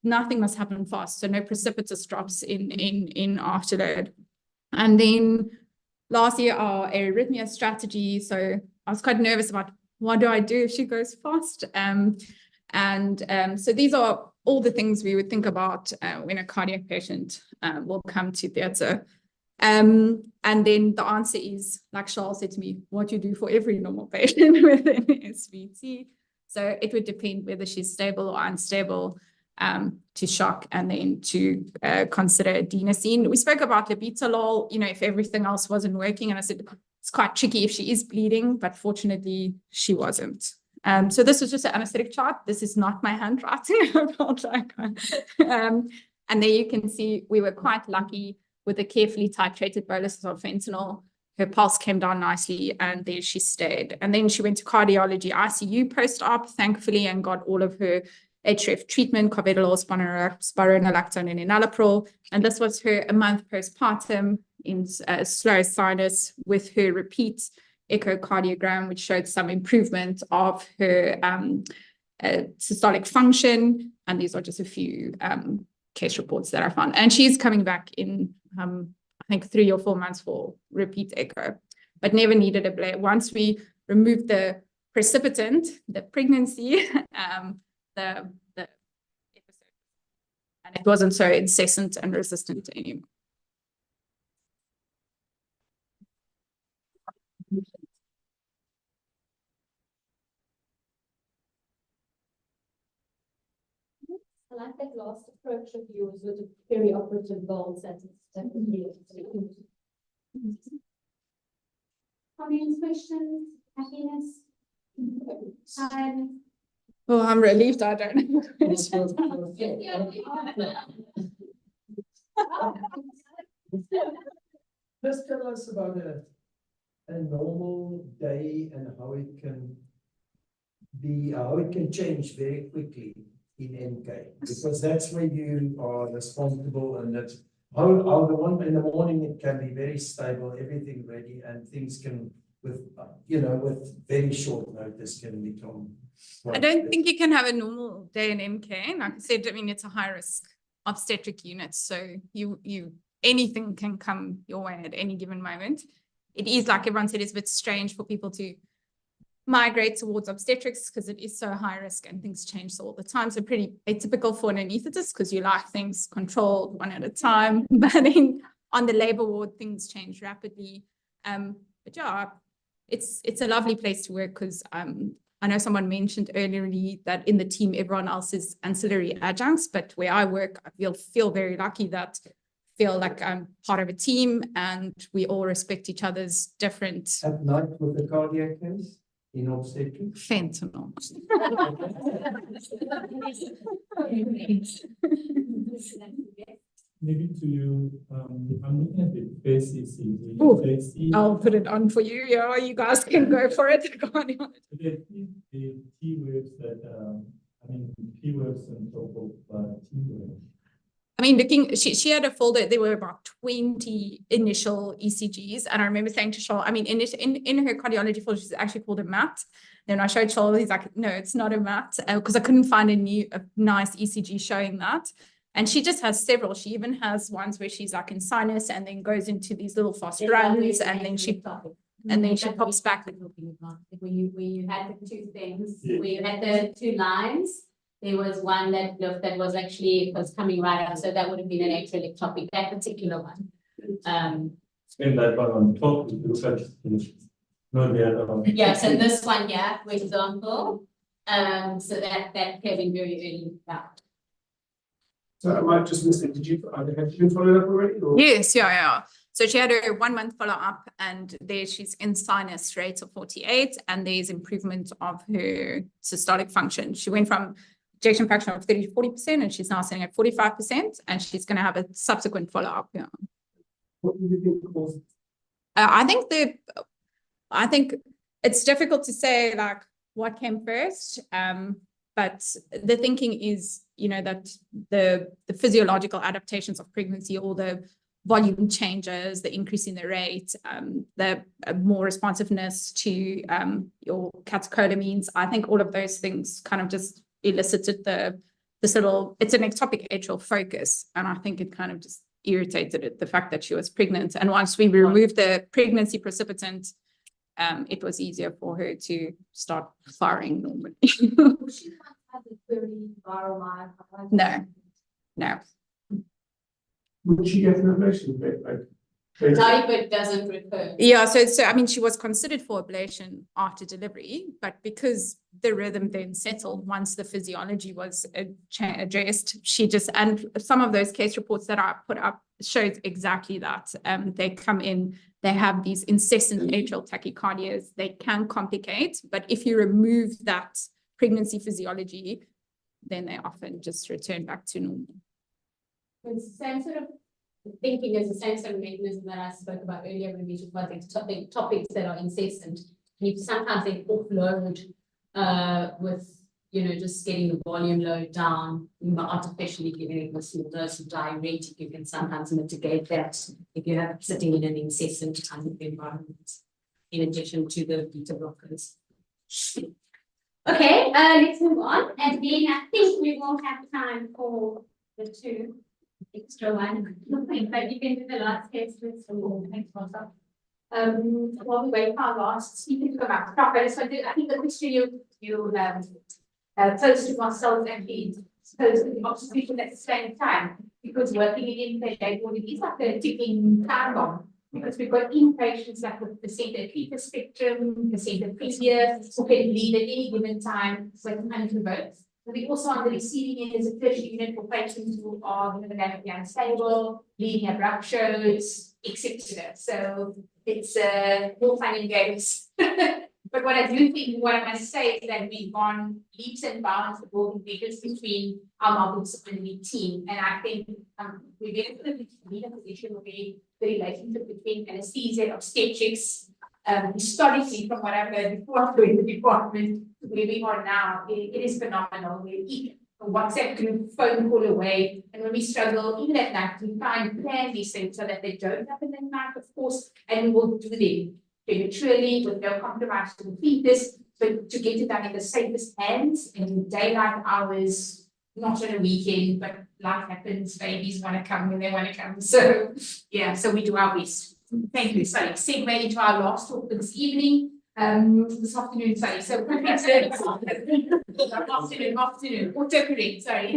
nothing must happen fast. So no precipitous drops in afterload. And then lastly, our arrhythmia strategy. So I was quite nervous about what do I do if she goes fast? So these are all the things we would think about when a cardiac patient will come to theatre. And then the answer is, like Charles said to me, what you do for every normal patient with an SVT. So it would depend whether she's stable or unstable to shock and then to consider adenosine. We spoke about labetalol, if everything else wasn't working, and I said, it's quite tricky if she is bleeding, but fortunately she wasn't. So this was just an anesthetic chart. This is not my handwriting. And there you can see we were quite lucky with a carefully titrated bolus of fentanyl. Her pulse came down nicely and there she stayed. And then she went to cardiology ICU post-op, thankfully, and got all of her HRF treatment, carvedilol, spironolactone, and enalapril. And this was her a month postpartum in slow sinus with her repeat echocardiogram, which showed some improvement of her systolic function. And these are just a few case reports that I found. And she's coming back in, I think, 3 or 4 months for repeat echo, but never needed a blade. Once we removed the precipitant, the pregnancy, the episode, and it wasn't so incessant and resistant anymore. I like that last approach of yours with the perioperative goals that it's definitely. Comments, questions, happiness? Oh, I'm relieved I don't have questions. Just tell us about a normal day and how it can change very quickly in MK, because that's where you are responsible, and that's how the one in the morning it can be very stable, everything ready, and things can with very short notice can become. I don't think you can have a normal day in MK. Like I said, I mean, it's a high risk obstetric unit, so anything can come your way at any given moment. It is, like everyone said, it's a bit strange for people to migrate towards obstetrics because it is so high risk and things change all the time. So pretty atypical for an anesthetist because you like things controlled one at a time. But on the labor ward, things change rapidly. But yeah, it's a lovely place to work because I know someone mentioned earlier that in the team, everyone else is ancillary adjuncts, but where I work, I feel very lucky that feel like I'm part of a team and we all respect each other's different. At night with the cardiac case in obstetrics? Fentanyl. Maybe to you, I'm looking at the face ECG. Ooh, I see I'll put it on for you. Yeah, you guys can go for it. Go on. the T waves that, P waves on top of T waves. I mean, she had a folder, there were about 20 initial ECGs. And I remember saying to Charles, I mean, in her cardiology folder, she's actually called a MAT. Then I showed Charles, he's like, no, it's not a MAT, because I couldn't find a nice ECG showing that. And she just has several. She even has ones where she's like in sinus and then goes into these little fast runs and then she pops back. Where you had the two things, where you had the two lines. There was one that was actually coming right up, so that would have been an atrial ectopic, that particular one. Spin that one on top, if you look at not the other one. Yeah, so this one here, for example, so that came in very early. Yeah. So I might just miss it. Have you followed up already? Or? Yes, yeah. So she had her 1 month follow-up and there she's in sinus rates of 48 and there's improvement of her systolic function. She went from ejection fraction of 30 to 40% and she's now sitting at 45% and she's going to have a subsequent follow-up. Yeah. What do you think caused? I think it's difficult to say like what came first. But the thinking is, that the physiological adaptations of pregnancy, all the volume changes, the increase in the rate, the more responsiveness to your catecholamines. I think all of those things kind of just elicited it's an ectopic atrial focus. And I think it kind of just irritated it, the fact that she was pregnant. And once we removed the pregnancy precipitant, it was easier for her to start firing normally. No. Would she get an ablation? No, but doesn't recur. Yeah, so I mean, she was considered for ablation after delivery, but because the rhythm then settled once the physiology was addressed, and some of those case reports that I put up showed exactly that. They come in, they have these incessant atrial tachycardias, they can complicate, but if you remove that pregnancy physiology, then they often just return back to normal. It's the same sort of thinking as the same sort of mechanism that I spoke about earlier when we talked about the topics that are incessant. And if sometimes they offload with, just getting the volume load down, artificially giving it a small dose of diuretic, you can sometimes mitigate that if you have sitting in an incessant kind of environment, in addition to the beta blockers. Okay, let's move on. And then I think we won't have time for the two extra one. But you can do the last case with some more. Thanks, Martha. While we wait for our last speaker to come back. I think the question you posed to myself and he posed to the obstetrician at the same time, because working in inpatient ward, it is like a ticking time bomb. Because we've got inpatients like with placenta fetal spectrum, placenta previa, who can bleed at any given time when unprovoked. We also on the receiving end is a tertiary unit for patients who are hemodynamically unstable, bleeding at ruptures, etc. So it's more fun and games. But what I must say is that we've gone leaps and bounds the building bridges between our multidisciplinary team. And I think we're going to be in a position where the relationship between anesthesia, obstetrics, historically, from what I've heard before I joined the department, where we are now, it is phenomenal. We're each a WhatsApp group, phone call away, and when we struggle, even at night, we try and plan these things so that they don't happen at night, of course, and we will do them prematurely with no compromise to the fetus, but to get it done in the safest hands in daylight hours, not on a weekend, but life happens, babies want to come when they want to come. So yeah, so we do our best. Thank you. Sorry, segue into our last talk for this evening. This afternoon, sorry. So afternoon, autocorrect, sorry.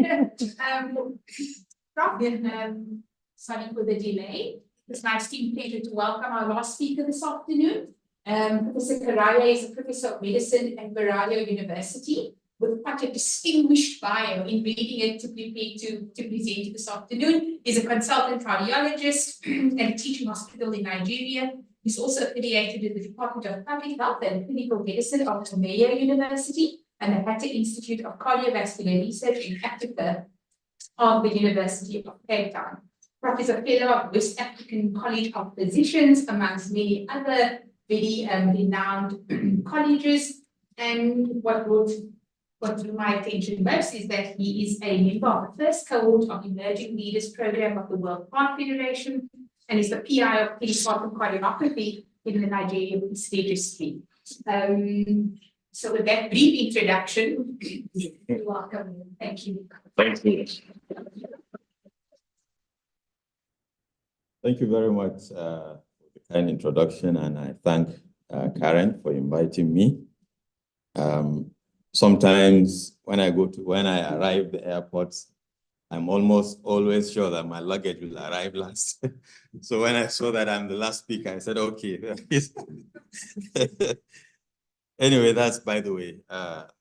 Sorry for the delay. It's my esteemed pleasure to welcome our last speaker this afternoon. Professor Karaya is a professor of medicine at Beradio University with quite a distinguished bio in reading it to prepare to present this afternoon. He's a consultant cardiologist and a teaching hospital in Nigeria. He's also affiliated with the Department of Public Health and Clinical Medicine of Tomeya University and the Hatter Institute of Cardiovascular Research in Africa of the University of Cape Town. Professor Fellow of West African College of Physicians, amongst many other very renowned colleges. And what drew my attention most is that he is a member of the first cohort of Emerging Leaders Program of the World Heart Federation and is the PI of postpartum cardiomyopathy in the Nigerian Peace Registry. So with that brief introduction, you're welcome. Thank you. Thank you. Thank you very much for the kind introduction, and I thank Karen for inviting me. Sometimes when I arrive at the airport, I'm almost always sure that my luggage will arrive last. So when I saw that I'm the last speaker, I said, okay. Anyway, that's by the way.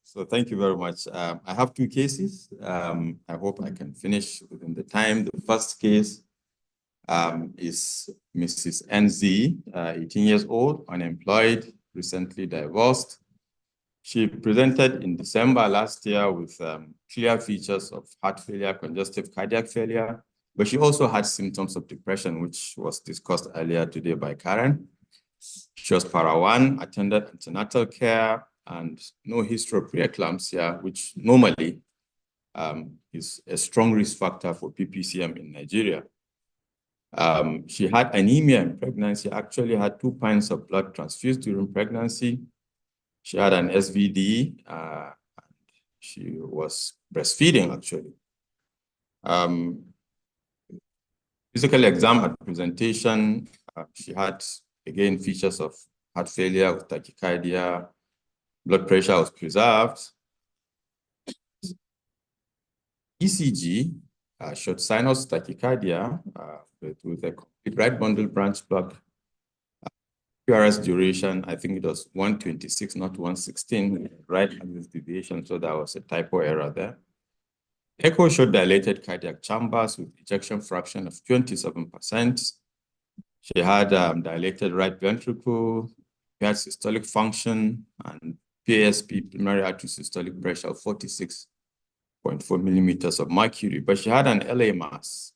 So thank you very much. I have two cases. I hope I can finish within the time. The first case is Mrs. NZ, 18 years old, unemployed, recently divorced. She presented in December last year with clear features of heart failure, congestive cardiac failure, but she also had symptoms of depression, which was discussed earlier today by Karen. She was para 1, attended antenatal care, and no history of preeclampsia, which normally is a strong risk factor for PPCM in Nigeria. She had anemia in pregnancy, actually had 2 pints of blood transfused during pregnancy. She had an SVD, and she was breastfeeding actually. Physical exam at presentation, she had again features of heart failure with tachycardia, blood pressure was preserved. ECG showed sinus tachycardia with a complete right bundle branch block. QRS duration, I think it was 126, not 116, right axis deviation, so that was a typo error there. Echo showed dilated cardiac chambers with ejection fraction of 27%. She had dilated right ventricle, had systolic function, and PASP, pulmonary artery systolic pressure of 46.4 millimeters of mercury, but she had an LA mass.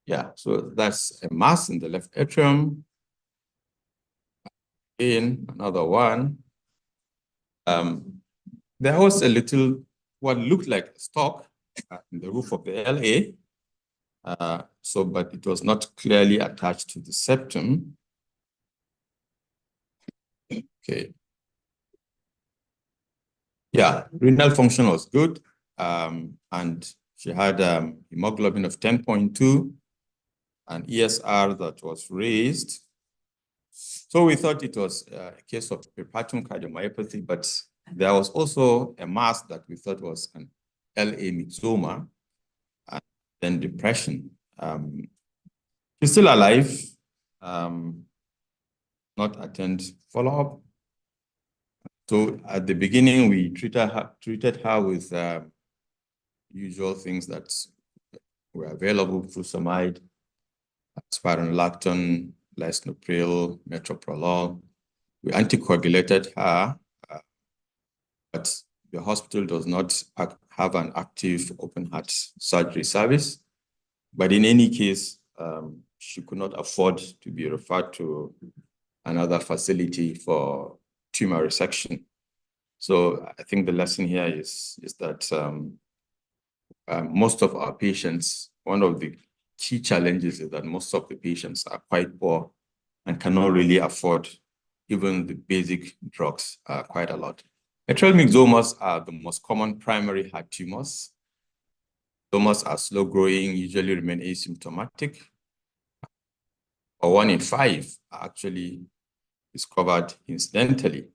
Yeah, so that's a mass in the left atrium. In another one, there was a little, what looked like a stalk in the roof of the LA. But it was not clearly attached to the septum. Okay. Yeah, renal function was good. And she had hemoglobin of 10.2. An ESR that was raised. So we thought it was a case of prepartum cardiomyopathy, but there was also a mass that we thought was an LA myxoma and then depression. She's still alive, not attend follow-up. So at the beginning, we treated her with usual things that were available, furosemide, spironolactone, lisinopril, metoprolol. We anticoagulated her, but the hospital does not have an active open heart surgery service. But in any case, she could not afford to be referred to another facility for tumor resection. So I think the lesson here is that most of our patients, one of the key challenges is that most of the patients are quite poor and cannot really afford even the basic drugs quite a lot. Atrial myxomas are the most common primary heart tumors. Tumors are slow growing, usually remain asymptomatic. Or 1 in 5 are actually discovered incidentally.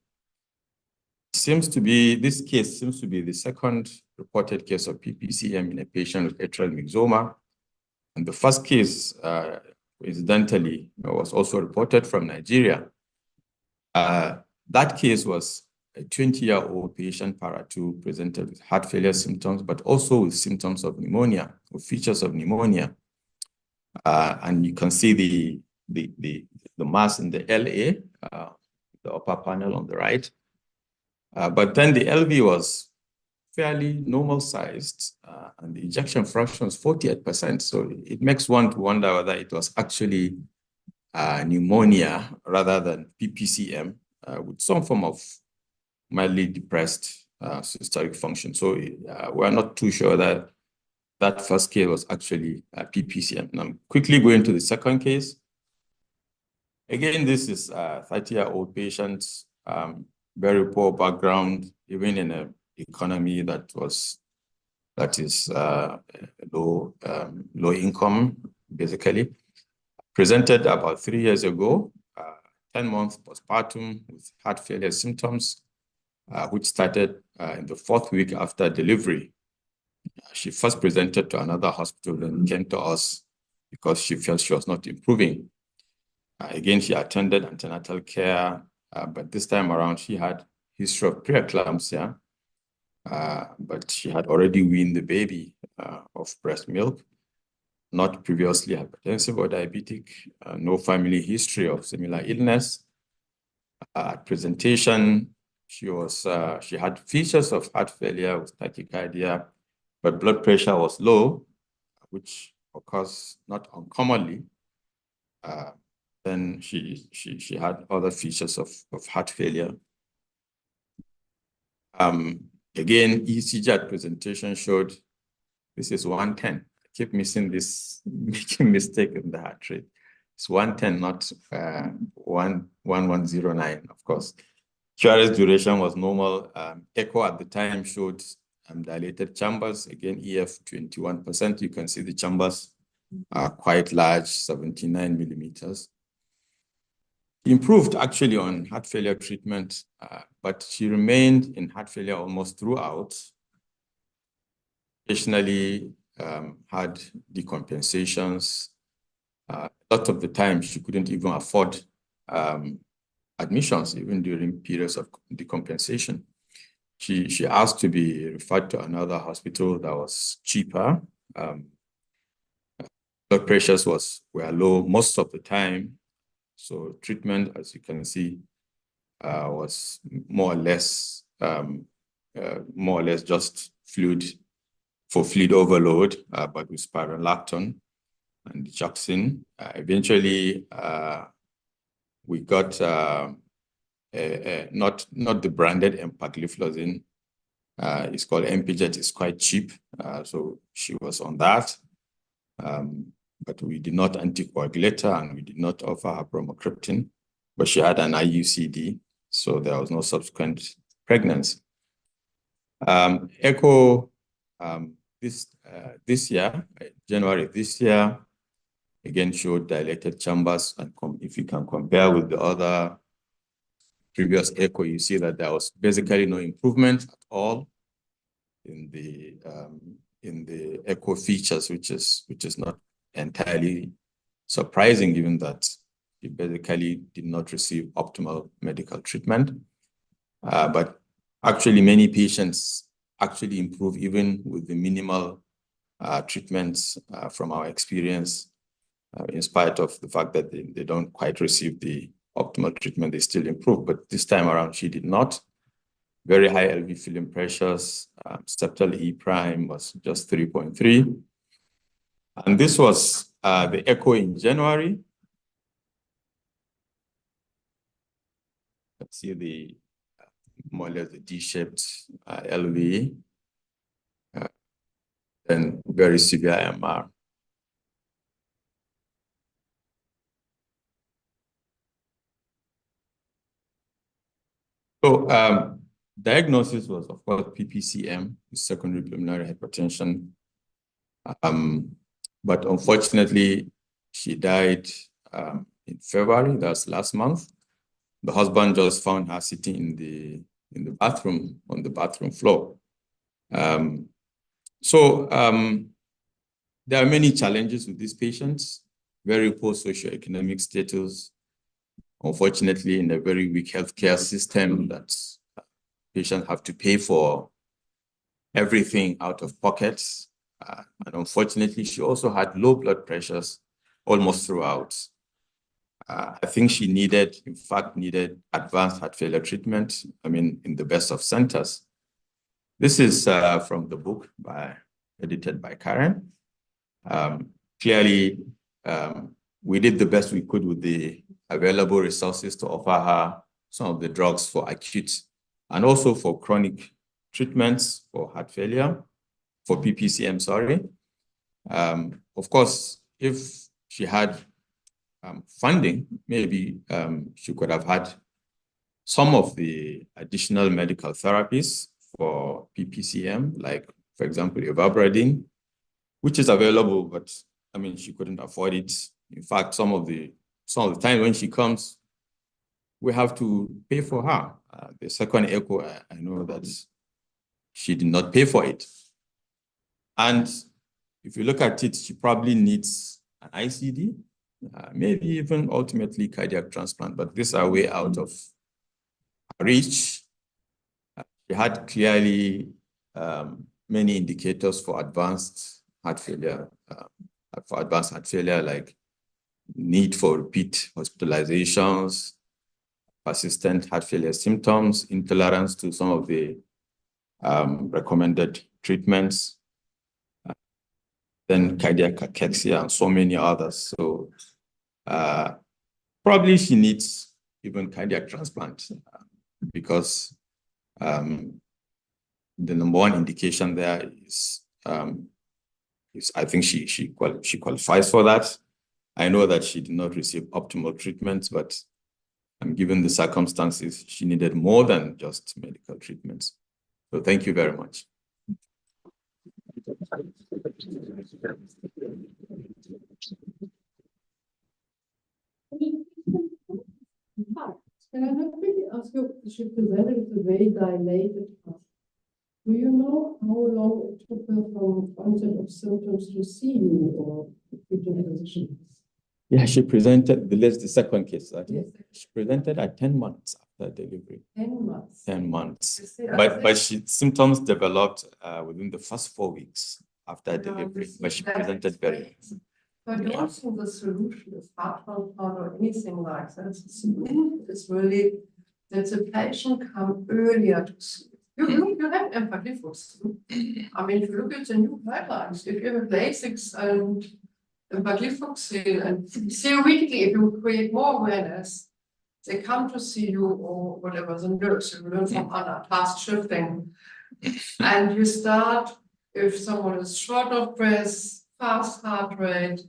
This case seems to be the second reported case of PPCM in a patient with atrial myxoma. And the first case, incidentally, was also reported from Nigeria. That case was a 20-year-old patient, para 2, presented with heart failure symptoms, but also with symptoms of pneumonia, or features of pneumonia. And you can see the mass in the LA, the upper panel on the right. But then the LV was fairly normal sized, and the ejection fraction was 48%. So it makes one to wonder whether it was actually pneumonia rather than PPCM with some form of mildly depressed systolic function. So we're not too sure that that first case was actually PPCM. And I'm quickly going to the second case. Again, this is a 30-year-old patient, very poor background, even in an economy that is low income, basically. Presented about 3 years ago, 10-month postpartum with heart failure symptoms, which started in the 4th week after delivery. She first presented to another hospital and came to us because she felt she was not improving. Again, she attended antenatal care, but this time around she had history of preeclampsia, but she had already weaned the baby of breast milk, not previously hypertensive or diabetic, no family history of similar illness. At presentation, she had features of heart failure with tachycardia, but blood pressure was low, which occurs not uncommonly. Then she had other features of heart failure. Again, ECG at presentation showed this is 110. I keep missing this, making mistake in the heart rate. It's 110, not 1109, of course. QRS duration was normal. Echo at the time showed dilated chambers. Again, EF 21%. You can see the chambers are quite large, 79 millimeters. Improved actually on heart failure treatment, but she remained in heart failure almost throughout. Occasionally had decompensations. A lot of the time she couldn't even afford admissions, even during periods of decompensation. She asked to be referred to another hospital that was cheaper. Blood pressures were low most of the time. So treatment, as you can see, was more or less just fluid overload, but with spironolactone and digoxin. Eventually, we got not the branded empagliflozin. It's called Empijet. It's quite cheap, so she was on that. But we did not anticoagulate her and we did not offer her bromocriptine, but she had an IUCD, so there was no subsequent pregnancy. Echo this year, January this year, again showed dilated chambers, and if you can compare with the other previous echo, you see that there was basically no improvement at all in the echo features, which is not entirely surprising, given that he basically did not receive optimal medical treatment. But actually, many patients actually improve even with the minimal treatments from our experience, in spite of the fact that they don't quite receive the optimal treatment, they still improve. But this time around, she did not. Very high LV filling pressures, septal E prime was just 3.3. And this was the echo in January. Let's see the more or less the D-shaped LV, and very severe MR. So diagnosis was, of course, PPCM, secondary pulmonary hypertension. But unfortunately, she died in February, that's last month. The husband just found her sitting in the in the bathroom, on the bathroom floor. There are many challenges with these patients, very poor socioeconomic status, unfortunately in a very weak healthcare system that patients have to pay for everything out of pocket. And unfortunately, she also had low blood pressures almost throughout. I think she needed advanced heart failure treatment, in the best of centers. This is from the book edited by Karen. Clearly, we did the best we could with the available resources to offer her some of the drugs for acute and also for chronic treatments for heart failure, for PPCM, sorry. Of course, if she had funding, maybe she could have had some of the additional medical therapies for PPCM, like, for example, ivabradine, which is available, but she couldn't afford it. In fact, some of the time when she comes, we have to pay for her. The second echo, I know that she did not pay for it. And if you look at it, she probably needs an ICD, maybe even ultimately cardiac transplant, but these are way out of reach. She had clearly many indicators for advanced heart failure, like need for repeat hospitalizations, persistent heart failure symptoms, intolerance to some of the recommended treatments, then cardiac cachexia, and so many others. So probably she needs even cardiac transplant because the number one indication there is I think she qualifies for that. I know that she did not receive optimal treatments, but given the circumstances, she needed more than just medical treatments. So thank you very much. Can I quickly ask you, she presented with a very dilated heart. Do you know how long it took her from onset of symptoms to see you or treating physician? Yeah, she presented, the second case. She presented at 10 months after delivery. 10 months. 10 months. But symptoms developed within the first 4 weeks after delivery, but she presented very well. But also the solution is heart transplant or anything like that. The solution is really that the patient come earlier to see. You have empagliflozin. If you look at the new guidelines, if you have Lasix and empagliflozin, and theoretically, if you create more awareness, they come to see you or whatever, the nurse, you learn from other task shifting. And you start, if someone is short of breath, fast heart rate,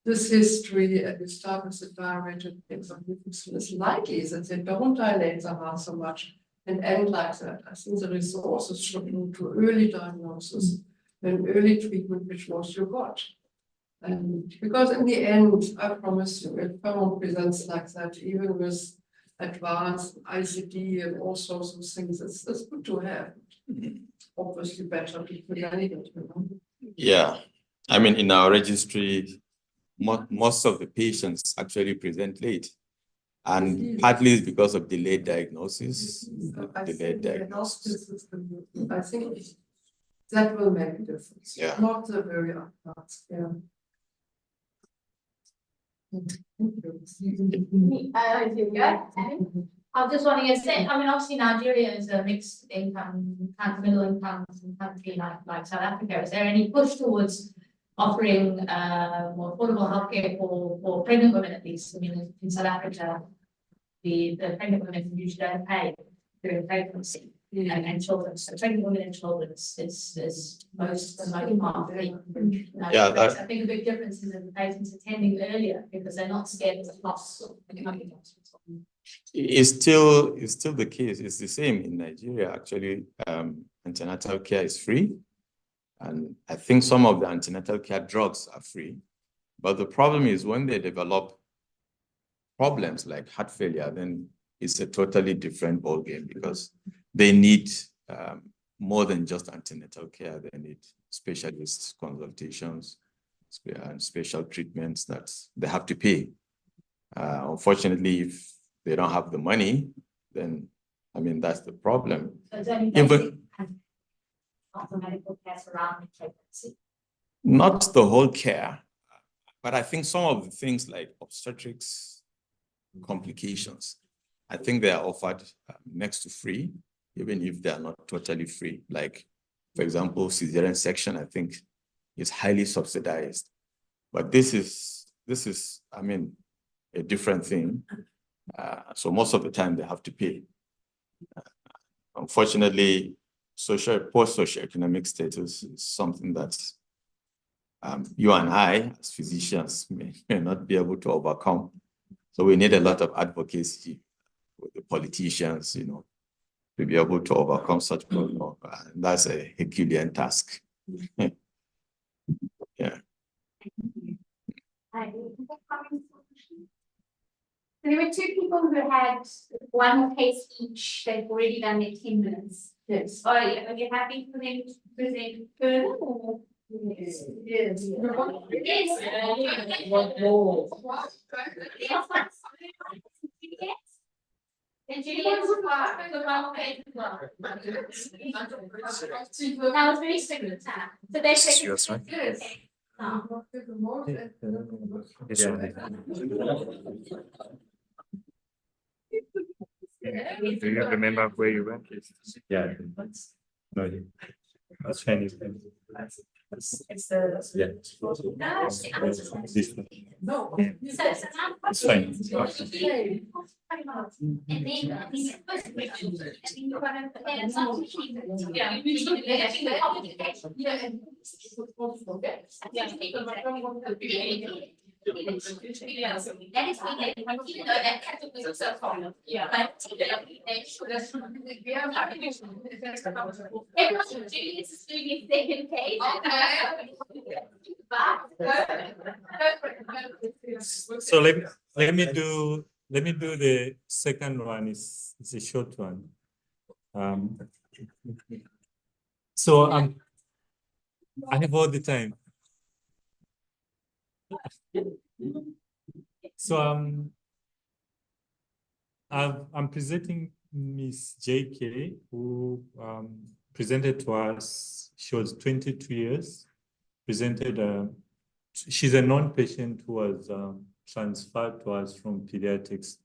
this history, and you start with the diuretic empagliflozin, it's likely that they don't dilate the heart so much and end like that. I think the resources should move to early diagnosis and early treatment, which was you got. And because in the end, I promise you, if someone presents like that, even with advanced ICD and all sorts of things, it's good to have. Obviously better to prevent it. Yeah, in our registry, most of the patients actually present late. And partly it's because of delayed diagnosis. I think that will make a difference. Yeah. Not the very advanced. Yeah. I'm just wanting to say, obviously Nigeria is a mixed income, kind of middle income country like South Africa. Is there any push towards offering more affordable healthcare for pregnant women at least? In South Africa, the pregnant women usually don't pay during pregnancy and children. So pregnant women and children is most part. I think a big difference is that the patients attending earlier because they're not scared of the costs of becoming hospital. It's still the case. It's the same in Nigeria. Actually, antenatal care is free. And I think some of the antenatal care drugs are free. But the problem is when they develop problems like heart failure, then it's a totally different ballgame because they need more than just antenatal care. They need specialist consultations and special treatments that they have to pay. Unfortunately, if they don't have the money, then, I mean, that's the problem. So it's only Even- basic not the medical care surrounding pregnancy. Not the whole care, but I think some of the things like obstetrics complications, I think they are offered next to free, even if they are not totally free. Like, for example, cesarean section, I think, is highly subsidized. But this is, I mean, a different thing. So most of the time they have to pay. Unfortunately, post-socioeconomic status is something that you and I, as physicians, may not be able to overcome. So we need a lot of advocacy with the politicians, you know, to be able to overcome such problems. That's a Herculean task. Yeah. There were two people who had one case each. They've already done their 10 minutes. Yes. Are you happy for them to present further? Or? Yes. Yes. And Juliet's the one page as well. That was very strict with time. So they said Yes, right. good. Do you remember where you went? Yeah. No, that's fine. It's the. Yeah. This one. No. It's fine. And So let me do the second one. It's a short one. So I have all the time. So I'm presenting Miss JK, who presented to us. She was 22 years. Presented. She's a non-patient who was transferred to us from pediatrics.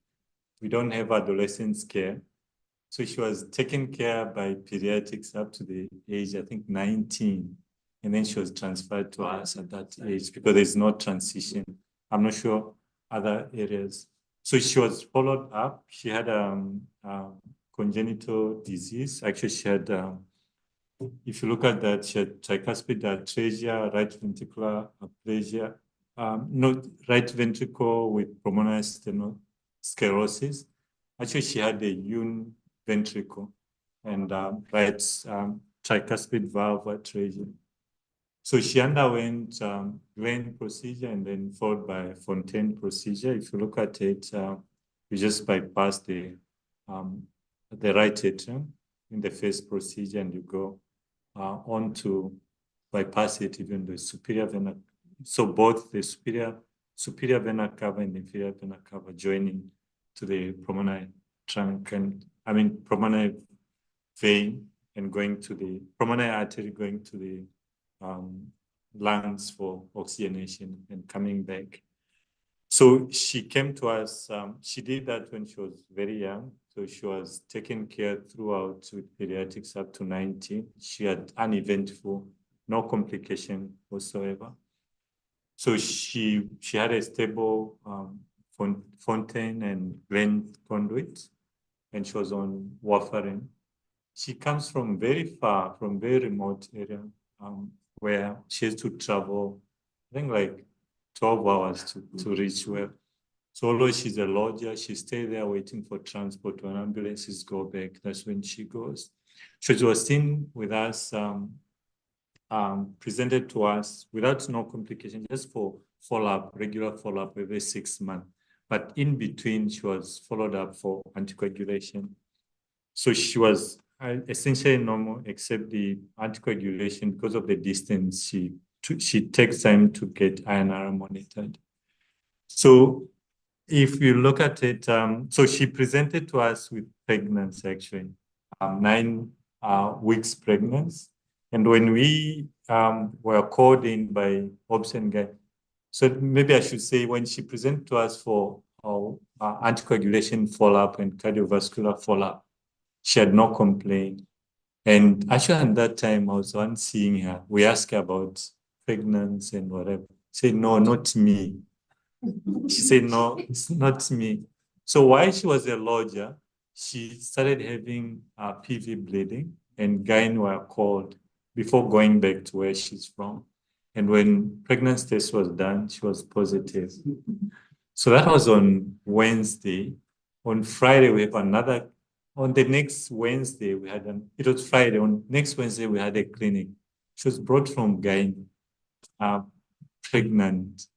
We don't have adolescents care. So she was taken care by pediatrics up to the age, I think, 19. And then she was transferred to us at that age because there's no transition. I'm not sure other areas. So she was followed up. She had congenital disease. Actually, she had, if you look at that, she had tricuspid atresia, right ventricular aplasia, right ventricle with pulmonary sclerosis. Actually, she had a univentricle ventricle and right tricuspid valve atresia. So she underwent Glenn procedure and then followed by Fontaine procedure. If you look at it, you just bypass the right atrium in the first procedure and you go on to bypass it, even the superior vena. So both the superior vena cava and inferior vena cava joining to the pulmonary trunk and pulmonary vein and going to the pulmonary artery going to the lungs for oxygenation and coming back. So she came to us, she did that when she was very young. So she was taken care throughout with pediatrics up to 19. She had uneventful, no complication whatsoever. So she had a stable Fontaine and Glenn conduit, and she was on warfarin. She comes from very far, from very remote area, where she has to travel, I think like 12 hours to reach where. So although she's a lodger, she stays there waiting for transport when ambulances go back. That's when she goes. She was seen with us, presented to us without no complication, just for follow-up, regular follow-up every 6 months. But in between, she was followed up for anticoagulation. So she was essentially normal, except the anticoagulation because of the distance. She takes time to get INR monitored. So if you look at it, so she presented to us with pregnancy, actually, 9 weeks pregnancy. And when we were called in by OBS and GYN, so maybe I should say when she presented to us for anticoagulation follow-up and cardiovascular follow-up, she had no complaint. And actually at that time, I was the one seeing her. We asked her about pregnancy and whatever. She said, no, not me. She said, no, it's not me. So while she was a lodger, she started having PV bleeding, and GYN were called before going back to where she's from. And when pregnancy test was done, she was positive. So that was on Wednesday. On Friday, we have another. On the next Wednesday, we had it was Friday. On next Wednesday, we had a clinic. She was brought from GYN, pregnant.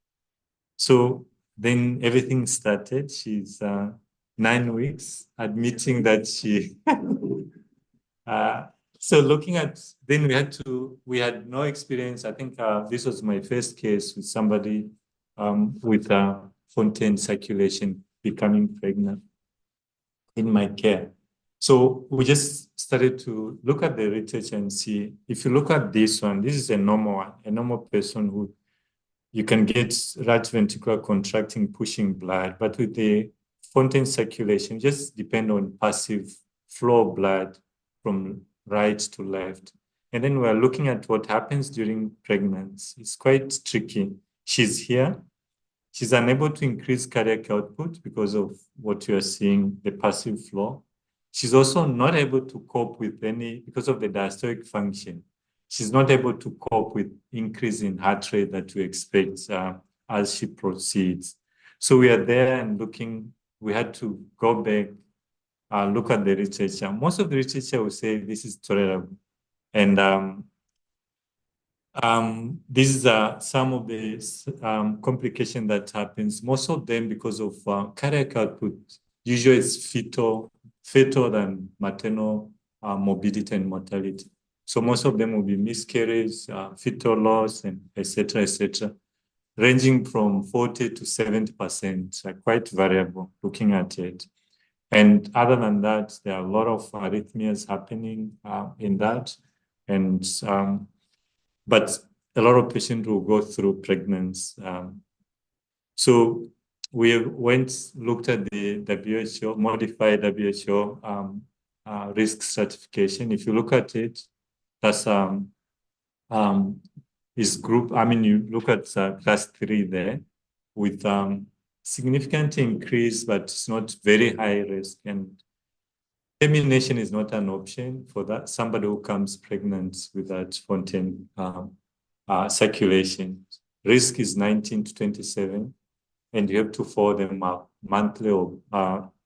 So then everything started. She's 9 weeks, admitting that she. So looking at, then we had no experience. I think this was my first case with somebody with Fontaine circulation becoming pregnant in my care. So we just started to look at the literature and see, if you look at this one, this is a normal one, a normal person who you can get right ventricular contracting, pushing blood, but with the Fontaine circulation, just depend on passive flow of blood from right to left. And then we're looking at what happens during pregnancy. It's quite tricky. She's here. She's unable to increase cardiac output because of what you are seeing, the passive flow. She's also not able to cope with because of the diastolic function. She's not able to cope with increase in heart rate that we expect as she proceeds. So we are there and looking, we had to go back, look at the literature. Most of the literature will say this is tolerable. And these are some of the complications that happens. Most of them because of cardiac output. Usually it's fetal than maternal morbidity and mortality. So most of them will be miscarriage, fetal loss, and et cetera, ranging from 40 to 70%, quite variable looking at it. And other than that, there are a lot of arrhythmias happening in that. And but a lot of patients will go through pregnancy. So we looked at the WHO, modified WHO risk stratification. If you look at it, that's is group. I mean, you look at class 3 there with significant increase, but it's not very high risk. And termination is not an option for that. Somebody who comes pregnant with that Fontaine circulation. Risk is 19 to 27, and you have to follow them up monthly or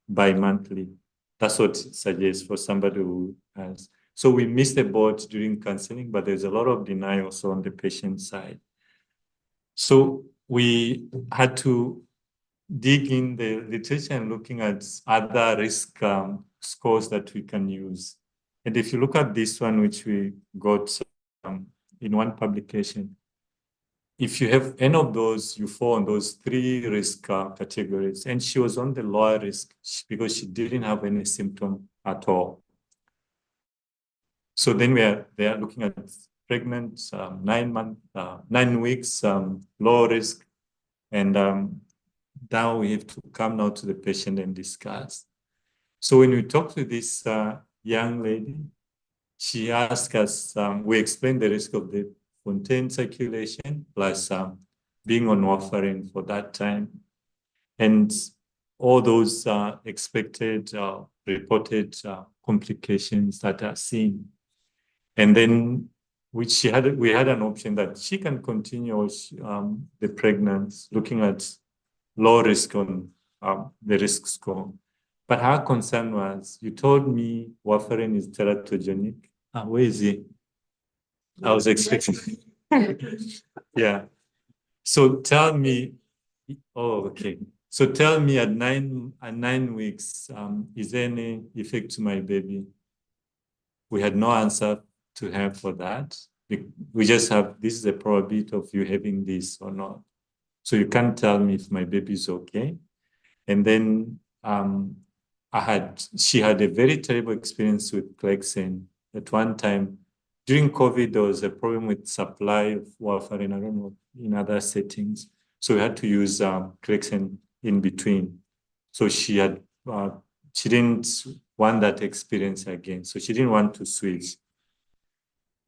bi-monthly. That's what it suggests for somebody who has. So we missed the boat during counseling, but there's a lot of denial also on the patient side. So we had to dig in the literature and looking at other risk scores that we can use. And if you look at this one, which we got in one publication, if you have any of those, you fall on those 3 risk categories. And she was on the lower risk because she didn't have any symptom at all. So then we are there looking at pregnant, 9 weeks, low risk. And now we have to come now to the patient and discuss. So when we talked to this young lady, she asked us, we explained the risk of the Fontaine circulation plus being on warfarin for that time. And all those expected reported complications that are seen. And then we had an option that she can continue the pregnancy, looking at low risk on the risk score. But her concern was, you told me warfarin is teratogenic. Where is he? I was expecting. Yeah. So tell me, okay. So tell me at 9 weeks, is there any effect to my baby? we had no answer to have for that. We just have, this is the probability of you having this or not. So you can't tell me if my baby is okay. And then she had a very terrible experience with Clexane. At one time, during COVID, there was a problem with supply of warfarin, I don't know, in other settings. So we had to use Clexane in between. So she didn't want that experience again. So she didn't want to switch.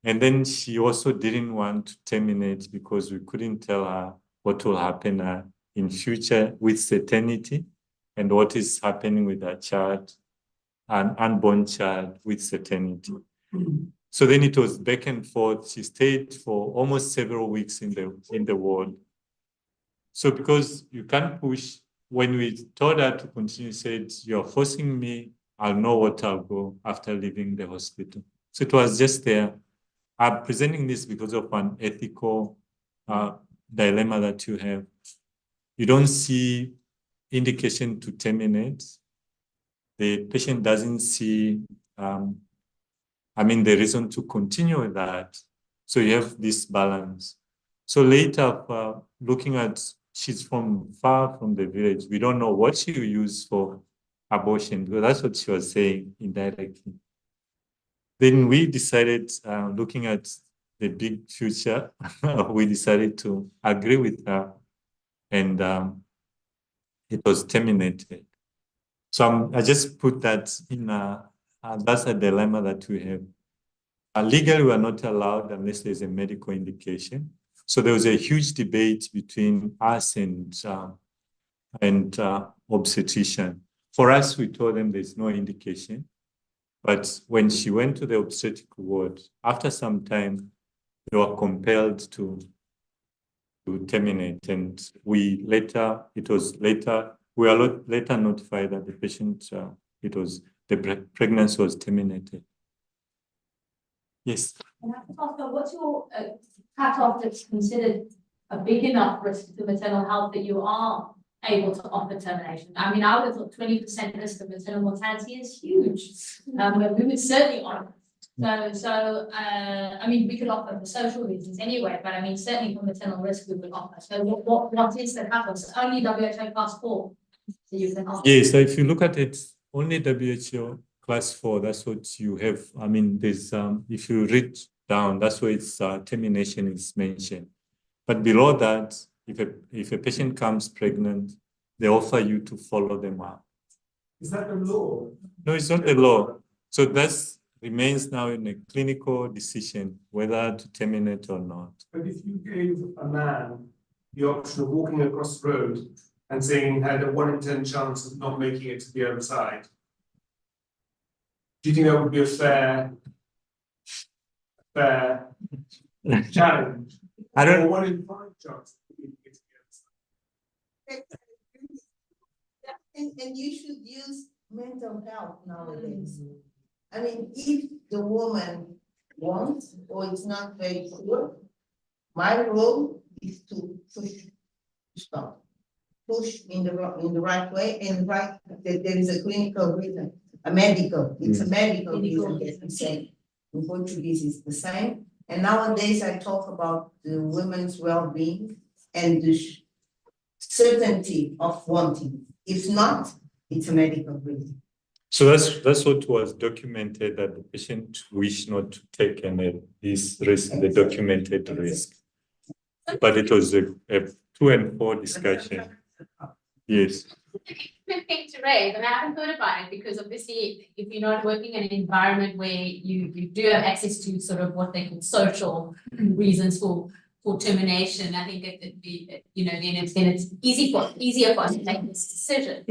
And then she also didn't want to terminate because we couldn't tell her what will happen in future with certainty and what is happening with her child, an unborn child with certainty. So then it was back and forth. She stayed for almost several weeks in the ward. So because you can't push, when we told her to continue, said, "You're forcing me, I'll know what I'll go after leaving the hospital." So it was just there. I'm presenting this because of an ethical dilemma that you have. You don't see indication to terminate. The patient doesn't see, the reason to continue with that. So you have this balance. So later, looking at, she's far from the village. We don't know what she will use for abortion, because that's what she was saying indirectly. Then we decided, looking at the big future, we decided to agree with her, and it was terminated. So I just put that in, that's a dilemma that we have. Legally, we are not allowed unless there's a medical indication. So there was a huge debate between us and obstetrician. For us, we told them there's no indication. But when she went to the obstetric ward, after some time, they were compelled to terminate. And we were later notified that the patient, the pregnancy was terminated. Yes. What's your cutoff that's considered a big enough risk to maternal health that you are able to offer termination? I would have thought 20% risk of maternal mortality is huge. We would certainly honor. We could offer for social reasons anyway, but certainly for maternal risk we would offer. So what is the cutoff? So only WHO class 4. So you can offer. Yes, so if you look at it, only WHO class 4, that's what you have. There's if you read down, that's where it's termination is mentioned. But below that, if a patient comes pregnant, they offer you to follow them up. Is that the law? No, it's not the law. So that remains now in a clinical decision whether to terminate or not. But if you gave a man the option of walking across the road and saying he had a 1 in 10 chance of not making it to the other side, do you think that would be a fair challenge? I don't. Or 1 in 5 chance. And you should use mental health nowadays. If the woman wants or is not very sure, my role is to push to stop. Push in the right way, and that there is a clinical reason, it's a medical reason that we say. In Portuguese is the same. And nowadays I talk about the women's well-being and the certainty of wanting. If not, it's a medical reason. So that's what was documented, that the patient wished not to take this risk, the documented risk. But it was a 2 and 4 discussion. Yes. Good thing to raise, and I haven't thought about it because obviously, if you're not working in an environment where you do have access to sort of what they call social reasons for termination, I think then it's easier for us to make this decision.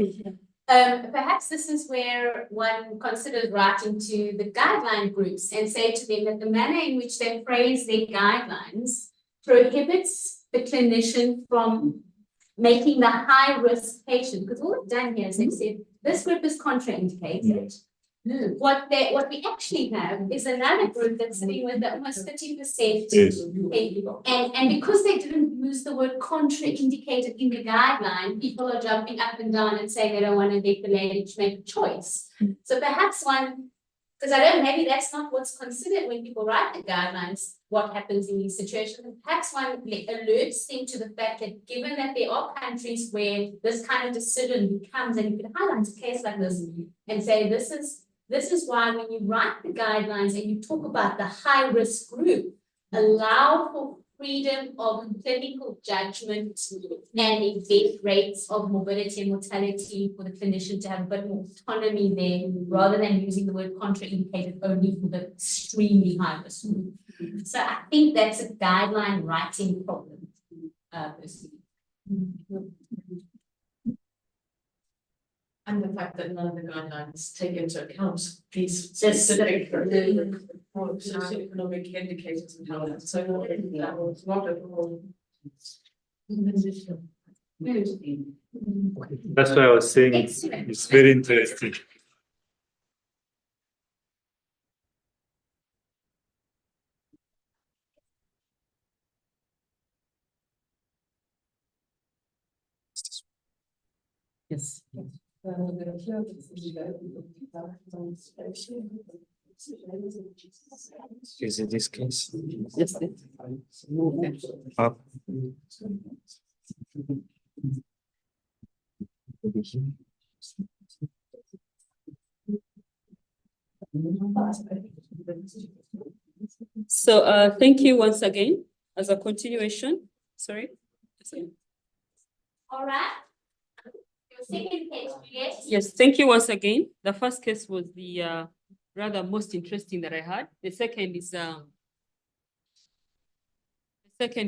Perhaps this is where one considers writing to the guideline groups and say to them that the manner in which they phrase their guidelines prohibits the clinician from making the high-risk patient, because all they've done here is they've said this group is contraindicated. What we actually have is another group that's sitting with almost 30% people. And because they didn't use the word contraindicated in the guideline, people are jumping up and down and saying they don't want to make the lady to make a choice. So perhaps one Because I don't, maybe that's not what's considered when people write the guidelines, what happens in these situations. Perhaps one alerts them to the fact that given that there are countries where this kind of decision becomes, and you can highlight a case like this and say, this is why when you write the guidelines and you talk about the high risk group, allow for freedom of clinical judgment and event rates of morbidity and mortality for the clinician to have a bit more autonomy there, rather than using the word contraindicated only for the extremely high risk group. So I think that's a guideline writing problem, personally. And the fact that none of the guidelines take into account these specific socioeconomic indicators and how that's so that was not at all. That's why I was saying it's very interesting. Yes. Is it this case? Yes. Up. So thank you once again as a continuation. Sorry. All right. Your second case, Juliet. Yes, thank you once again. The first case was the rather most interesting that I had. The second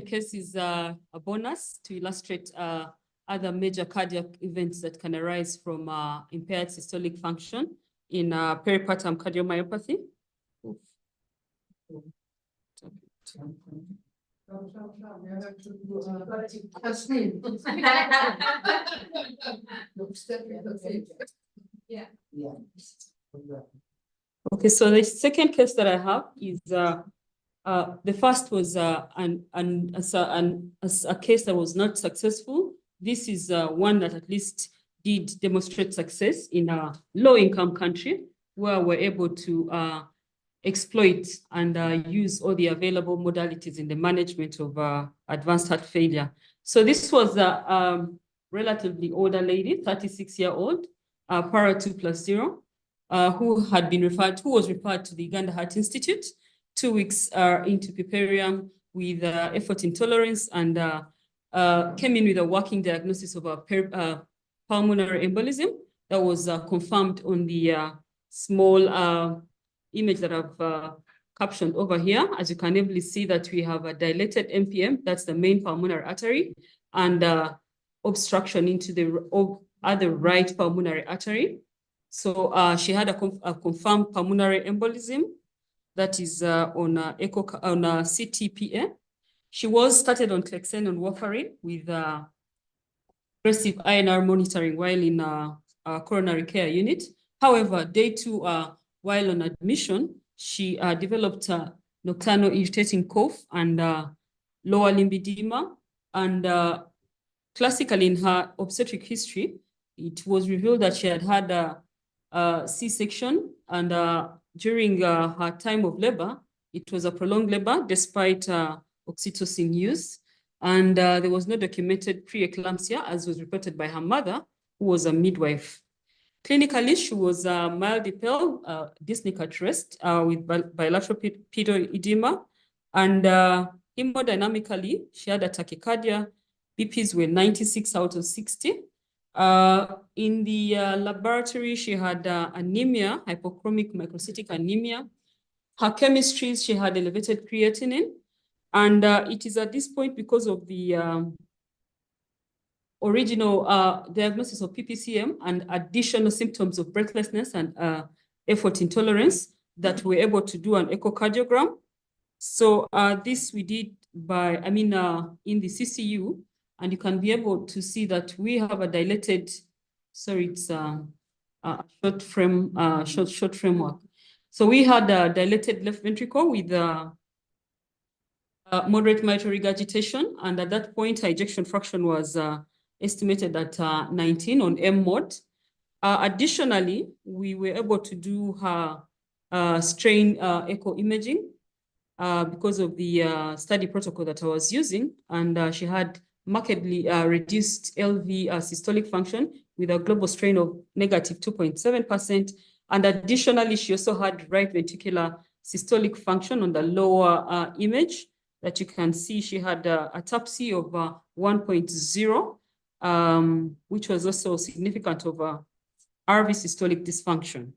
case is a bonus to illustrate other major cardiac events that can arise from impaired systolic function in peripartum cardiomyopathy. Okay, so the second case that I have is the first was a case that was not successful. This is one that at least did demonstrate success in a low-income country where we're able to exploit and use all the available modalities in the management of advanced heart failure. So this was a relatively older lady, 36-year-old, para 2+0, who was referred to the Uganda Heart Institute 2 weeks into purperium with effort intolerance, and came in with a working diagnosis of a pulmonary embolism that was confirmed on the small image that I've captioned over here. As you can able see that we have a dilated MPM, that's the main pulmonary artery, and obstruction into the other right pulmonary artery. So she had a confirmed pulmonary embolism that is on CTPA. She was started on Clexane and warfarin with aggressive INR monitoring while in a coronary care unit. However, day 2, while on admission, she developed nocturnal irritating cough and lower limb edema. And classically in her obstetric history, it was revealed that she had had a C-section, and during her time of labor, it was a prolonged labor despite oxytocin use. And there was no documented preeclampsia, as was reported by her mother, who was a midwife. Clinically, she was mildly pale, dyspneic at rest with bilateral pedal edema. And hemodynamically, she had a tachycardia. BPs were 96 out of 60. In the laboratory, she had anemia, hypochromic microcytic anemia. Her chemistries, she had elevated creatinine. And it is at this point, because of the original diagnosis of PPCM and additional symptoms of breathlessness and effort intolerance, that we're able to do an echocardiogram. So this we did by, in the CCU, and you can be able to see that we have a dilated, sorry, it's a short framework. So we had a dilated left ventricle with moderate mitral regurgitation, and at that point, her ejection fraction was estimated at 19 on M-MOD. Additionally, we were able to do her strain echo imaging because of the study protocol that I was using. And she had markedly reduced LV systolic function with a global strain of negative 2.7%. And additionally, she also had right ventricular systolic function on the lower image that you can see. She had a TAPSE of 1.0, which was also significant of RV systolic dysfunction.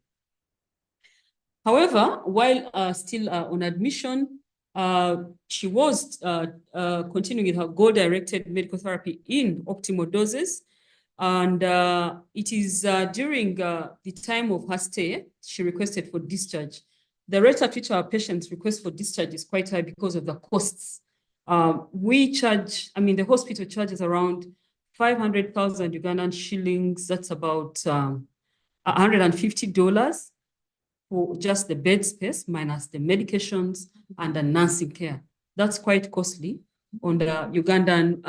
However, while still on admission, she was continuing with her goal-directed medical therapy in optimal doses. And it is during the time of her stay, she requested for discharge. The rate at which our patients request for discharge is quite high because of the costs. We charge, I mean, the hospital charges around 500,000 Ugandan shillings. That's about $150 for just the bed space minus the medications and the nursing care. That's quite costly on the Ugandan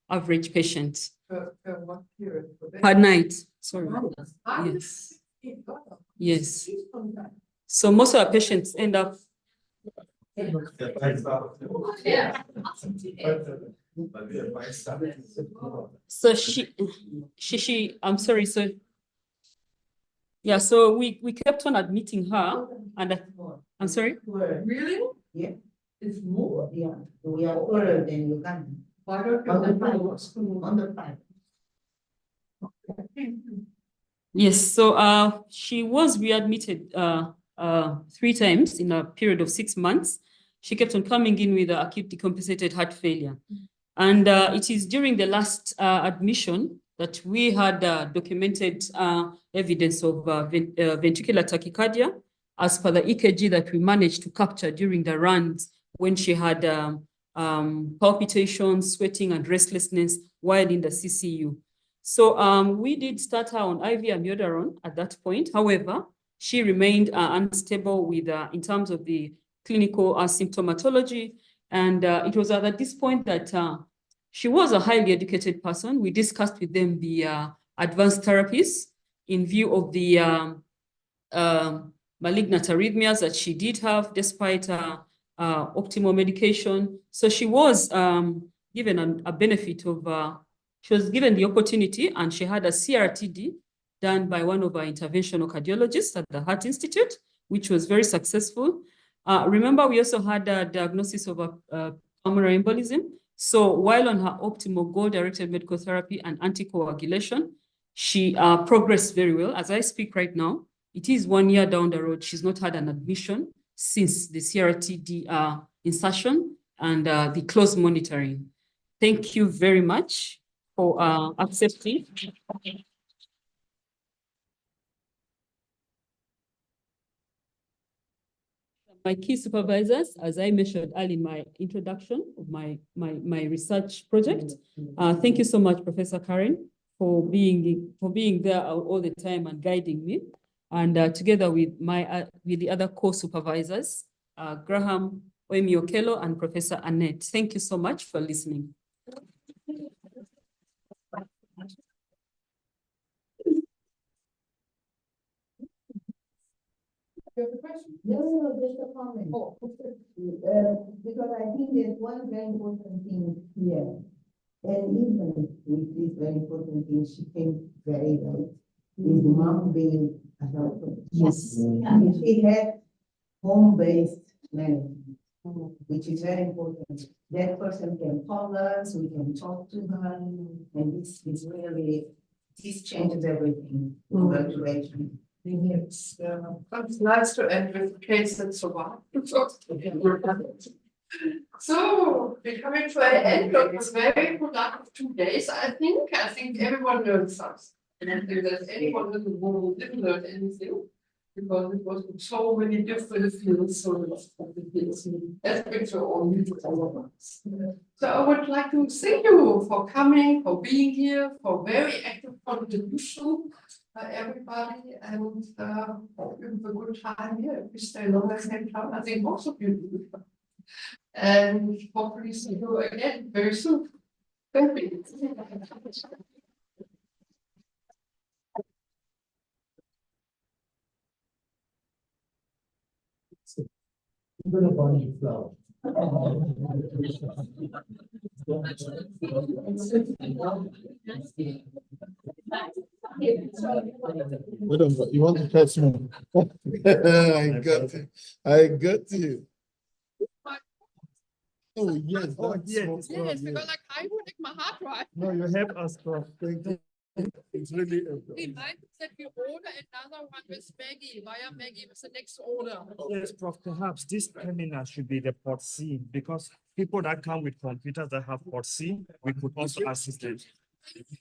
average patient. What period? Per night, sorry. Yes. Yes. So most of our patients end up. So I'm sorry, so yeah, so we kept on admitting her, and I'm sorry. Really? Yeah. It's more. Yeah. We are poorer than Uganda. On the five. Yes, so she was readmitted 3 times in a period of 6 months. She kept on coming in with acute decompensated heart failure. And it is during the last admission that we had documented evidence of ventricular tachycardia as per the EKG that we managed to capture during the runs when she had palpitations, sweating, and restlessness while in the CCU. So we did start her on IV amiodarone at that point. However, she remained unstable with in terms of the clinical symptomatology. And it was at this point that she was a highly educated person. We discussed with them the advanced therapies in view of the malignant arrhythmias that she did have despite optimal medication. So she was given a benefit of, she was given the opportunity, and she had a CRTD done by one of our interventional cardiologists at the Heart Institute, which was very successful. Remember, we also had a diagnosis of a pulmonary embolism. So while on her optimal goal-directed medical therapy and anticoagulation, she progressed very well. As I speak right now, it is 1 year down the road. She's not had an admission since the CRTD insertion and the close monitoring. Thank you very much for accepting. My key supervisors, as I mentioned earlier in my introduction of my research project. Thank you so much, Professor Karen, for being there all the time and guiding me. And together with with the other co-supervisors, Graham Oemi-Okello and Professor Annette. Thank you so much for listening. No, just a comment. Because I think there's one very important thing here. And even with this very important thing, she came very late. His mom being a helper. Yes. And she had home-based management, which is very important. That person can call us, we can talk to her, and this is really, this changes everything. Congratulations. Yes, that's nice to end with the case and so on. So we're coming to an end of this very productive 2 days, I think. I think everyone learned something. And if there's anyone in the room who didn't learn anything, because it was in so many different fields, so lots of the fields aspects are all new to all of us. So I would like to thank you for coming, for being here, for very active contribution. Everybody, and hope you have a good time here. If you stay long at the same time, I think most of you do. And hopefully see you again very soon. Thank you. Wait a minute, you want to catch me? I got you. Oh, yes. Oh, that's yes. no Yes, problem. because like I would like my hard drive. No, you have us, Prof. Thank you. It's really. Remind that we order another one with Maggie, via Maggie with the next order. Yes, Prof, perhaps this terminal should be the port C, because people that come with computers that have port C, we could also assist them.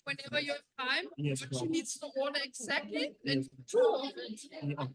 Whenever you have time, Yes, but Prof. she needs to order exactly and two of it. Yeah.